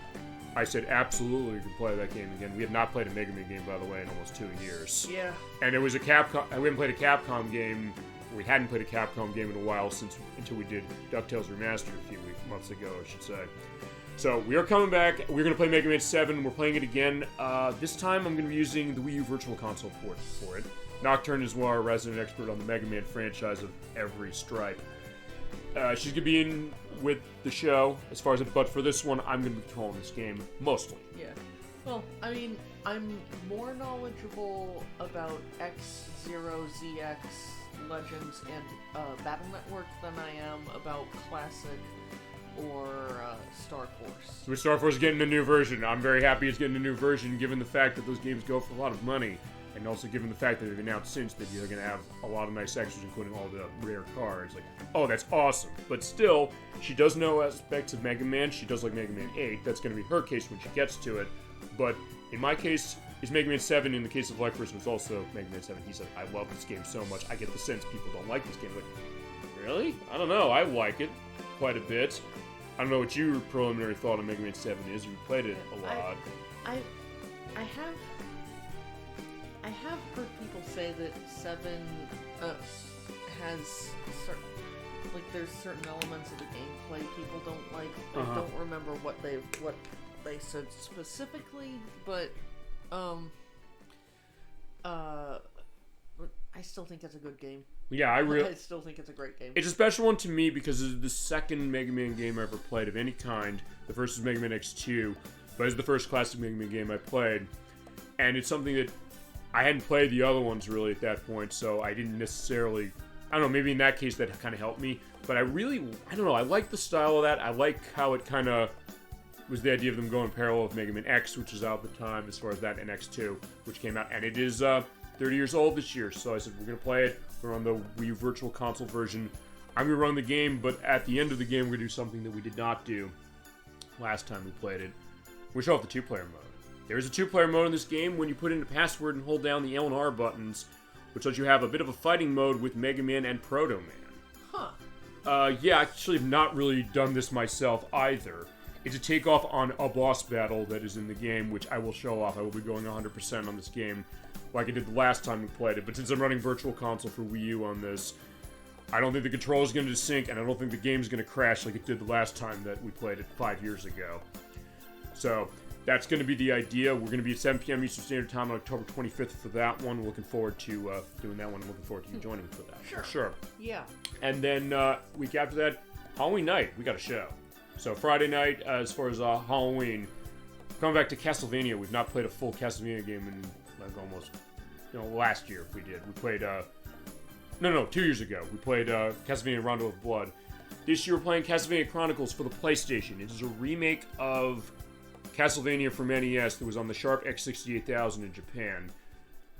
I said, absolutely, we can play that game again. We had not played a Mega Man game, by the way, in almost 2 years. Yeah. And it was a Capcom. We haven't played a Capcom game. We hadn't played a Capcom game in a while until we did DuckTales Remastered a few months ago, I should say. So we are coming back. We're going to play Mega Man 7. We're playing it again. This time I'm going to be using the Wii U Virtual Console port for it. Nocturne is our resident expert on the Mega Man franchise of every stripe. She's going to be in with the show, as far as it, but for this one, I'm going to be controlling this game, mostly. Yeah. Well, I mean, I'm more knowledgeable about X0ZX Legends and Battle Network than I am about Classic or Star Force. So Star Force is getting a new version. I'm very happy it's getting a new version, given the fact that those games go for a lot of money. And also given the fact that they've announced since that you're going to have a lot of nice extras, including all the rare cards. Like, oh, that's awesome. But still, she does know aspects of Mega Man. She does like Mega Man 8. That's going to be her case when she gets to it. But in my case, it's Mega Man 7. In the case of Leclerc, was also Mega Man 7. He said, I love this game so much. I get the sense people don't like this game. Like, really? I don't know. I like it quite a bit. I don't know what your preliminary thought on Mega Man 7 is. You played it a lot. I have heard people say that 7 has there's certain elements of the gameplay people don't like. I don't remember what they said specifically, but I still think it's a good game. Yeah, I still think it's a great game. It's a special one to me because it's the second Mega Man game I ever played of any kind. The first was Mega Man X2, but it's the first classic Mega Man game I played, and it's something that I hadn't played the other ones really at that point, so I didn't necessarily... I don't know, maybe in that case that kind of helped me. But I don't know, I like the style of that. I like how it kind of was the idea of them going parallel with Mega Man X, which was out at the time, as far as that, and X2, which came out. And it is 30 years old this year, so I said, we're going to play it. We're on the Wii U Virtual Console version. I'm going to run the game, but at the end of the game, we're going to do something that we did not do last time we played it. We show off the two-player mode. There is a two-player mode in this game when you put in a password and hold down the L and R buttons, which lets you have a bit of a fighting mode with Mega Man and Proto Man. Huh. Yeah, I actually have not really done this myself either. It's a takeoff on a boss battle that is in the game, which I will show off. I will be going 100% on this game, like I did the last time we played it. But since I'm running Virtual Console for Wii U on this, I don't think the controller is going to sync, and I don't think the game is going to crash like it did the last time that we played it 5 years ago. So that's going to be the idea. We're going to be at 7 p.m. Eastern Standard Time on October 25th for that one. Looking forward to doing that one. Looking forward to you joining for that. Sure. Yeah. And then week after that, Halloween night, we got a show. So Friday night, as far as Halloween, coming back to Castlevania. We've not played a full Castlevania game in like almost, last year we did. We played, 2 years ago. We played Castlevania Rondo of Blood. This year we're playing Castlevania Chronicles for the PlayStation. It is a remake of Castlevania from NES that was on the Sharp X68000 in Japan.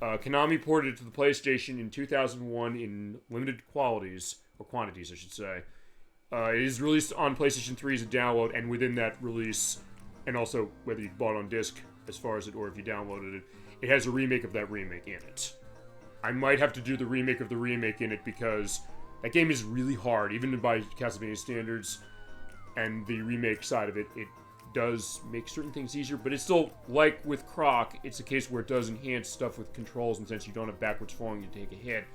Konami ported it to the PlayStation in 2001 in limited quantities, I should say. It is released on PlayStation 3 as a download, and within that release, and also whether you bought it on disc as far as it, or if you downloaded it, it has a remake of that remake in it. I might have to do the remake of the remake in it because that game is really hard, even by Castlevania standards, and the remake side of it, it does make certain things easier, but it's still, like with Croc, it's a case where it does enhance stuff with controls, and since you don't have backwards falling, you take a hit,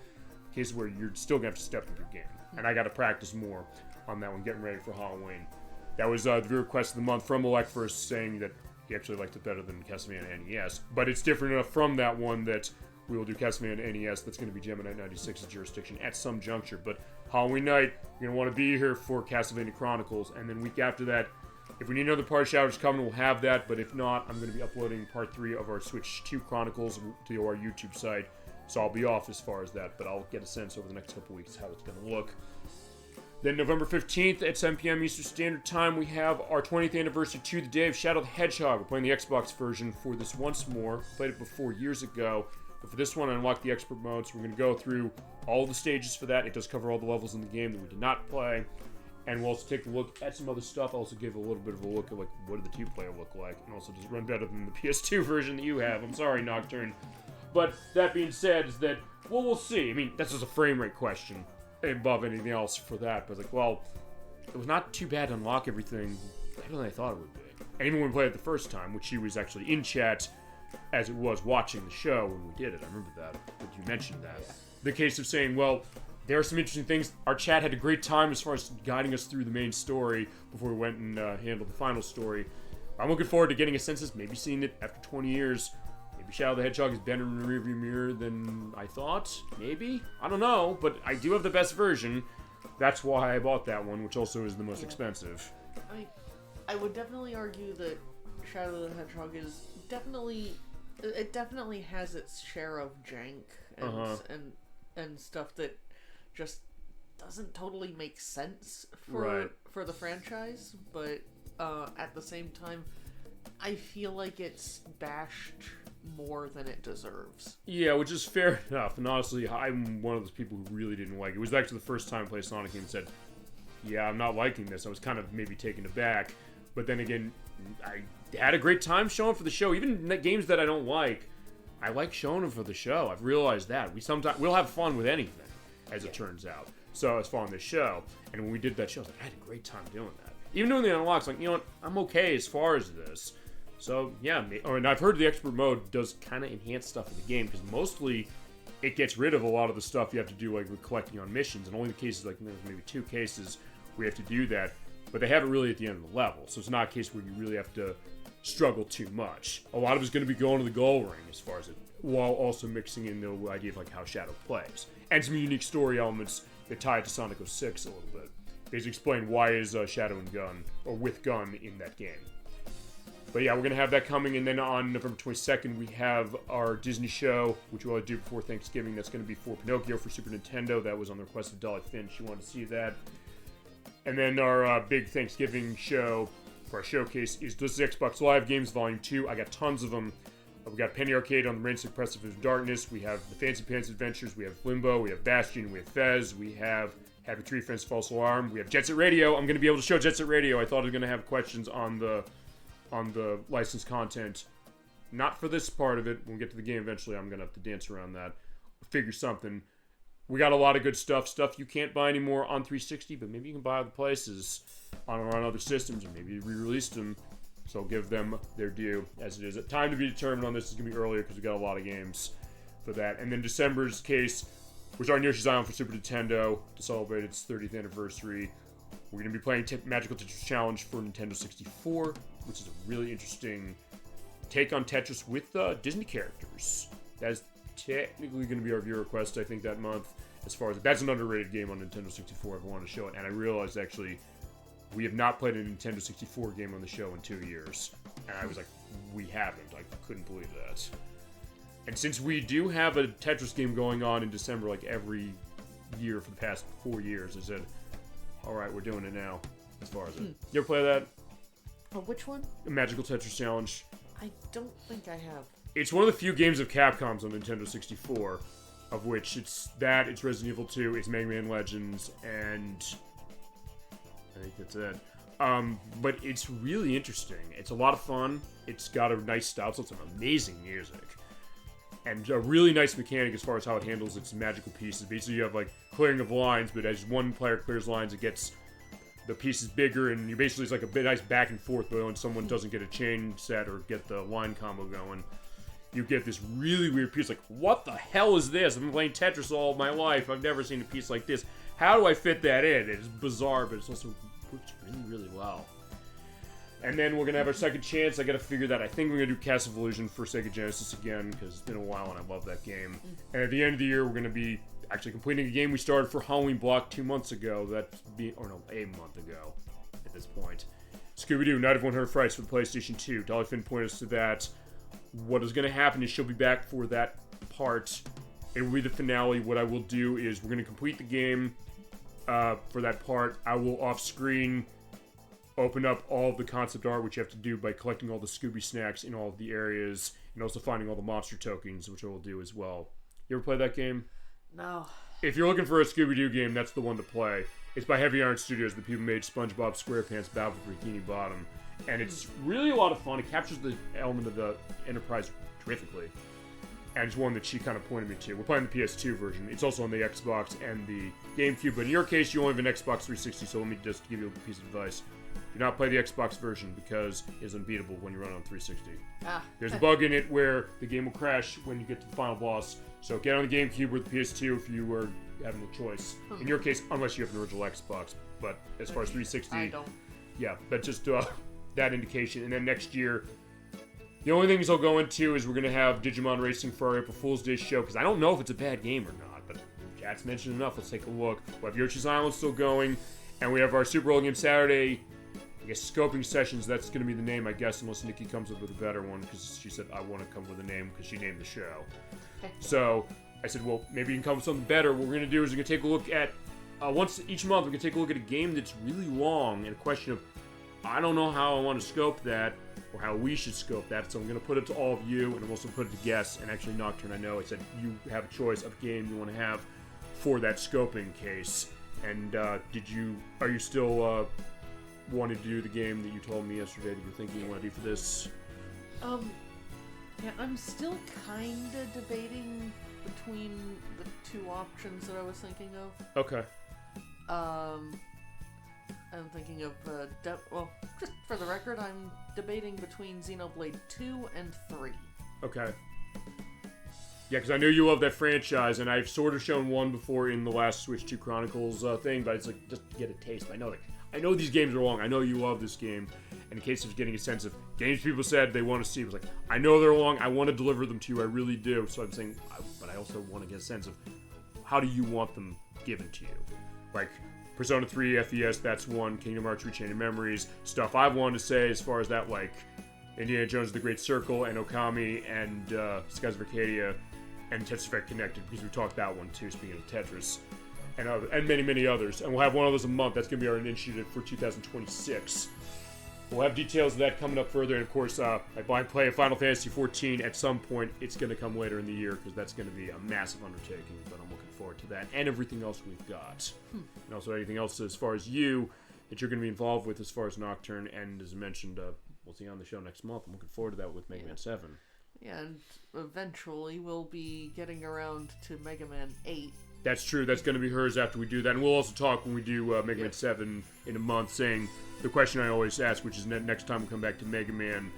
a case where you're still gonna have to step up your game. And I gotta practice more on that one, getting ready for Halloween. That was the viewer request of the month from Alec first, saying that he actually liked it better than Castlevania NES, but it's different enough from that one that we will do Castlevania NES. That's going to be Gemini 96's jurisdiction at some juncture, but Halloween night, you're going to want to be here for Castlevania Chronicles, and then week after that, if we need another part of Shadows coming, we'll have that, but if not, I'm going to be uploading part 3 of our Switch 2 Chronicles to our YouTube site, so I'll be off as far as that, but I'll get a sense over the next couple weeks how it's going to look. Then November 15th at 7 p.m. Eastern Standard Time, we have our 20th anniversary to the day of Shadow the Hedgehog. We're playing the Xbox version for this once more. Played it before years ago, but for this one, I unlocked the expert mode, so we're going to go through all the stages for that. It does cover all the levels in the game that we did not play, and we'll also take a look at some other stuff. I'll also give a little bit of a look at, like, what did the 2-player look like, and also does it run better than the PS2 version that you have. I'm sorry, Nocturne. But that being said, is that, well, we'll see. I mean, that's just a frame rate question above anything else for that, but like, well, it was not too bad to unlock everything better than I thought it would be. And even when we played it the first time, which she was actually in chat as it was watching the show when we did it, I remember that you mentioned that. The case of saying, well, there are some interesting things. Our chat had a great time as far as guiding us through the main story before we went and handled the final story. I'm looking forward to getting a sense of maybe seeing it after 20 years. Maybe Shadow the Hedgehog is better in the rearview mirror than I thought. Maybe? I don't know, but I do have the best version. That's why I bought that one, which also is the most expensive. I would definitely argue that Shadow the Hedgehog is definitely... It definitely has its share of jank and stuff that just doesn't totally make sense for the franchise, but at the same time, I feel like it's bashed more than it deserves. Yeah, which is fair enough, and honestly, I'm one of those people who really didn't like it. It was actually the first time I played Sonic game and said, yeah, I'm not liking this. I was kind of maybe taken aback, but then again, I had a great time showing for the show. Even the games that I don't like, I like showing them for the show. I've realized that. We'll have fun with anything, as it turns out. So it's fun on this show, and when we did that show, I was like, I had a great time doing that. Even doing the unlocks, like, you know what, I'm okay as far as this. So, yeah, and I've heard the expert mode does kind of enhance stuff in the game, because mostly it gets rid of a lot of the stuff you have to do, like with collecting on missions, and only the cases, like there's maybe 2 cases where you have to do that, but they have it really at the end of the level, so it's not a case where you really have to struggle too much. A lot of it's going to be going to the goal ring as far as it, while also mixing in the idea of like how Shadow plays, and some unique story elements that tie it to Sonic 06 a little bit. Basically explain why is Shadow and Gun, or with Gun, in that game. But yeah, we're going to have that coming, and then on November 22nd, we have our Disney show, which we'll do before Thanksgiving. That's going to be for Pinocchio for Super Nintendo. That was on the request of Dolly Finch. She wanted to see that. And then our big Thanksgiving show for our showcase is This is Xbox Live Games Volume 2. I got tons of them. We got Penny Arcade on the Reign of Precipice of Darkness. We have the Fancy Pants Adventures. We have Limbo. We have Bastion. We have Fez. We have Happy Tree Friends False Alarm. We have Jet Set Radio. I'm going to be able to show Jet Set Radio. I thought I was going to have questions on the licensed content. Not for this part of it. When we get to the game eventually, I'm going to have to dance around that. Figure something. We got a lot of good stuff you can't buy anymore on 360, but maybe you can buy other places on other systems, or maybe re-released them. So I'll give them their due as it is. Time to be determined on this is going to be earlier because we got a lot of games for that. And then December's case, we're starting Yoshi's Island for Super Nintendo to celebrate its 30th anniversary. We're going to be playing Magical Tetris Challenge for Nintendo 64, which is a really interesting take on Tetris with Disney characters. That's technically going to be our viewer request, I think, that month. As far as that's an underrated game on Nintendo 64, if I want to show it. And I realized, actually, we have not played a Nintendo 64 game on the show in 2 years. And I was like, we haven't. I couldn't believe that. And since we do have a Tetris game going on in December, like every year for the past 4 years, I said, alright, we're doing it now, as far as it. You ever play that? Oh, which one? Magical Tetris Challenge. I don't think I have. It's one of the few games of Capcom's on Nintendo 64, of which it's Resident Evil 2, it's Mega Man Legends, and I think that's it. But it's really interesting. It's a lot of fun. It's got a nice style, so it's some amazing music. And a really nice mechanic as far as how it handles its magical pieces. Basically, you have, like, clearing of lines, but as one player clears lines, it gets the pieces bigger, and you basically, it's like a bit nice back and forth, but when someone doesn't get a chain set or get the line combo going, you get this really weird piece. Like, what the hell is this? I've been playing Tetris all my life. I've never seen a piece like this. How do I fit that in? It's bizarre, but it's also works really, really well. And then we're going to have our second chance. I got to figure that. I think we're going to do Cast of Illusion for Sega Genesis again, because it's been a while and I love that game. And at the end of the year, we're going to be actually completing a game we started for Halloween Block 2 months ago. A month ago at this point. Scooby-Doo, Night of 100 Frights for the PlayStation 2. Dolly Finn pointed us to that. What is going to happen is she'll be back for that part. It will be the finale. What I will do is we're going to complete the game for that part. I will off-screen open up all of the concept art, which you have to do by collecting all the Scooby snacks in all of the areas, and also finding all the monster tokens, which I will do as well. You ever play that game? No. If you're looking for a Scooby-Doo game, that's the one to play. It's by Heavy Iron Studios, the people who made SpongeBob SquarePants Battle for Bikini Bottom. And it's really a lot of fun. It captures the element of the Enterprise terrifically. And it's one that she kind of pointed me to. We're playing the PS2 version. It's also on the Xbox and the GameCube, but in your case, you only have an Xbox 360, so let me just give you a piece of advice. Do not play the Xbox version because it's unbeatable when you run on 360. There's a bug in it where the game will crash when you get to the final boss. So get on the GameCube or the PS2 if you were having a choice. In your case, unless you have an original Xbox. But as far as 360, I don't. Yeah, that's just that indication. And then next year, the only things I'll go into is we're going to have Digimon Racing for our April Fool's Day show, because I don't know if it's a bad game or not, but chat's mentioned enough. Let's take a look. We have Yoshi's Island still going, and we have our Super Bowl Game Saturday, I guess, scoping sessions. That's going to be the name, I guess, unless Nikki comes up with a better one, because she said, I want to come up with a name, because she named the show. So I said, well, maybe you can come up with something better. What we're going to do is we're going to take a look at, once each month, we're going to take a look at a game that's really long, and a question of, I don't know how I want to scope that, or how we should scope that, so I'm going to put it to all of you, and I'm also put it to guests, and actually Nocturne, I know, I said you have a choice of game you want to have for that scoping case, and are you still wanting to do the game that you told me yesterday that you're thinking you want to do for this? Yeah, I'm still kinda debating between the two options that I was thinking of. Okay. I'm thinking of, well, just for the record, I'm debating between Xenoblade 2 and 3. Okay. Yeah, because I know you love that franchise, and I've sort of shown one before in the last Switch 2 Chronicles thing, but it's like, just to get a taste. I know these games are long. I know you love this game. And in case of getting a sense of games people said they want to see, it was like, I know they're long. I want to deliver them to you. I really do. So I'm saying, but I also want to get a sense of how do you want them given to you? Like, Persona 3 FES, that's one. Kingdom Hearts Rechained Memories. Stuff I've wanted to say as far as that, like Indiana Jones The Great Circle and Okami and Skies of Arcadia and Tetris Effect Connected, because we talked that one too, speaking of Tetris. And many, many others. And we'll have one of those a month. That's going to be our initiative for 2026. We'll have details of that coming up further. And of course, I play Final Fantasy XIV at some point. It's going to come later in the year because that's going to be a massive undertaking. But I'm looking forward to that and everything else we've got. And also anything else as far as you that you're going to be involved with as far as Nocturne. And as I mentioned, we'll see you on the show next month. I'm looking forward to that with Mega Man 7. Yeah, and eventually we'll be getting around to Mega Man 8. That's true. That's going to be hers after we do that. And we'll also talk when we do Mega Man 7 in a month, saying the question I always ask, which is next time we come back to Mega Man,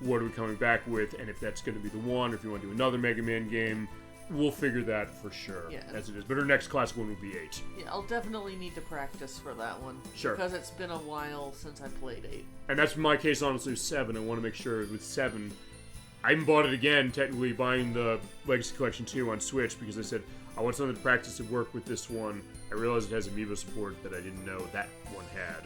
what are we coming back with? And if that's going to be the one, or if you want to do another Mega Man game, we'll figure that for sure, as it is. But our next classic one will be 8. Yeah, I'll definitely need to practice for that one. Sure. Because it's been a while since I played 8. And that's my case, honestly, with 7. I want to make sure with 7, I even bought it again, technically, buying the Legacy Collection 2 on Switch, because I said, I want something to practice and work with this one. I realized it has Amiibo support that I didn't know that one had.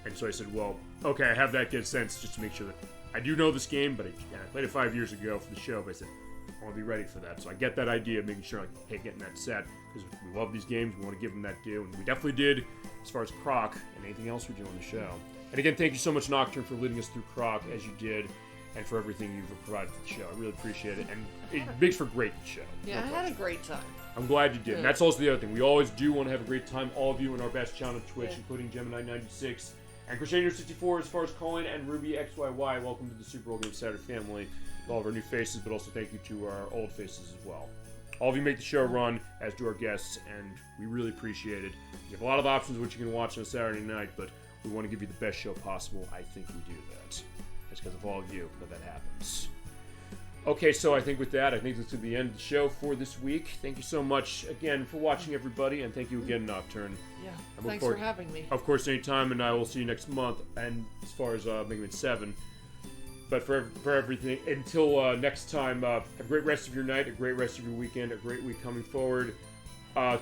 And so I said, well, okay, I have that good sense just to make sure that I do know this game, but I played it 5 years ago for the show, but I said, I want to be ready for that. So I get that idea of making sure, like, hey, getting that set, because we love these games, we want to give them that due, and we definitely did as far as Croc and anything else we do on the show. And again, thank you so much, Nocturne, for leading us through Croc as you did. and for everything you've provided for the show. I really appreciate it, and it makes for a great show. Yeah, I had a great time. I'm glad you did. Good. And that's also the other thing. We always do want to have a great time. All of you in our best channel on Twitch, Yeah. including Gemini96 and Crocheter64 as far as Colin and RubyXYY. Welcome to the Super Bowl Game Saturday family. With all of our new faces, but also thank you to our old faces as well. All of you make the show run, as do our guests, and we really appreciate it. You have a lot of options which you can watch on a Saturday night, but we want to give you the best show possible. I think we do that. It's because of all of you that happens. Okay, so I think with that, I think this is the end of the show for this week. Thank you so much again for watching, everybody, and thank you again, Nocturne. Yeah, I look thanks forward- for having me. Of course, anytime, and I will see you next month. And as far as Mega Man 7, but for everything until next time, have a great rest of your night, a great rest of your weekend, a great week coming forward.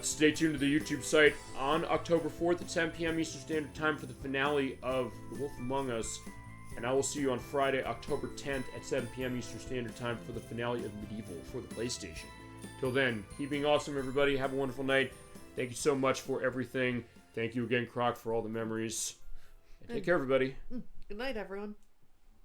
Stay tuned to the YouTube site on October 4th at 7 p.m. Eastern Standard Time for the finale of The Wolf Among Us. And I will see you on Friday, October 10th at 7 p.m. Eastern Standard Time for the finale of Medieval for the PlayStation. Till then, keep being awesome, everybody. Have a wonderful night. Thank you so much for everything. Thank you again, Croc, for all the memories. And take care, everybody. Good night, everyone.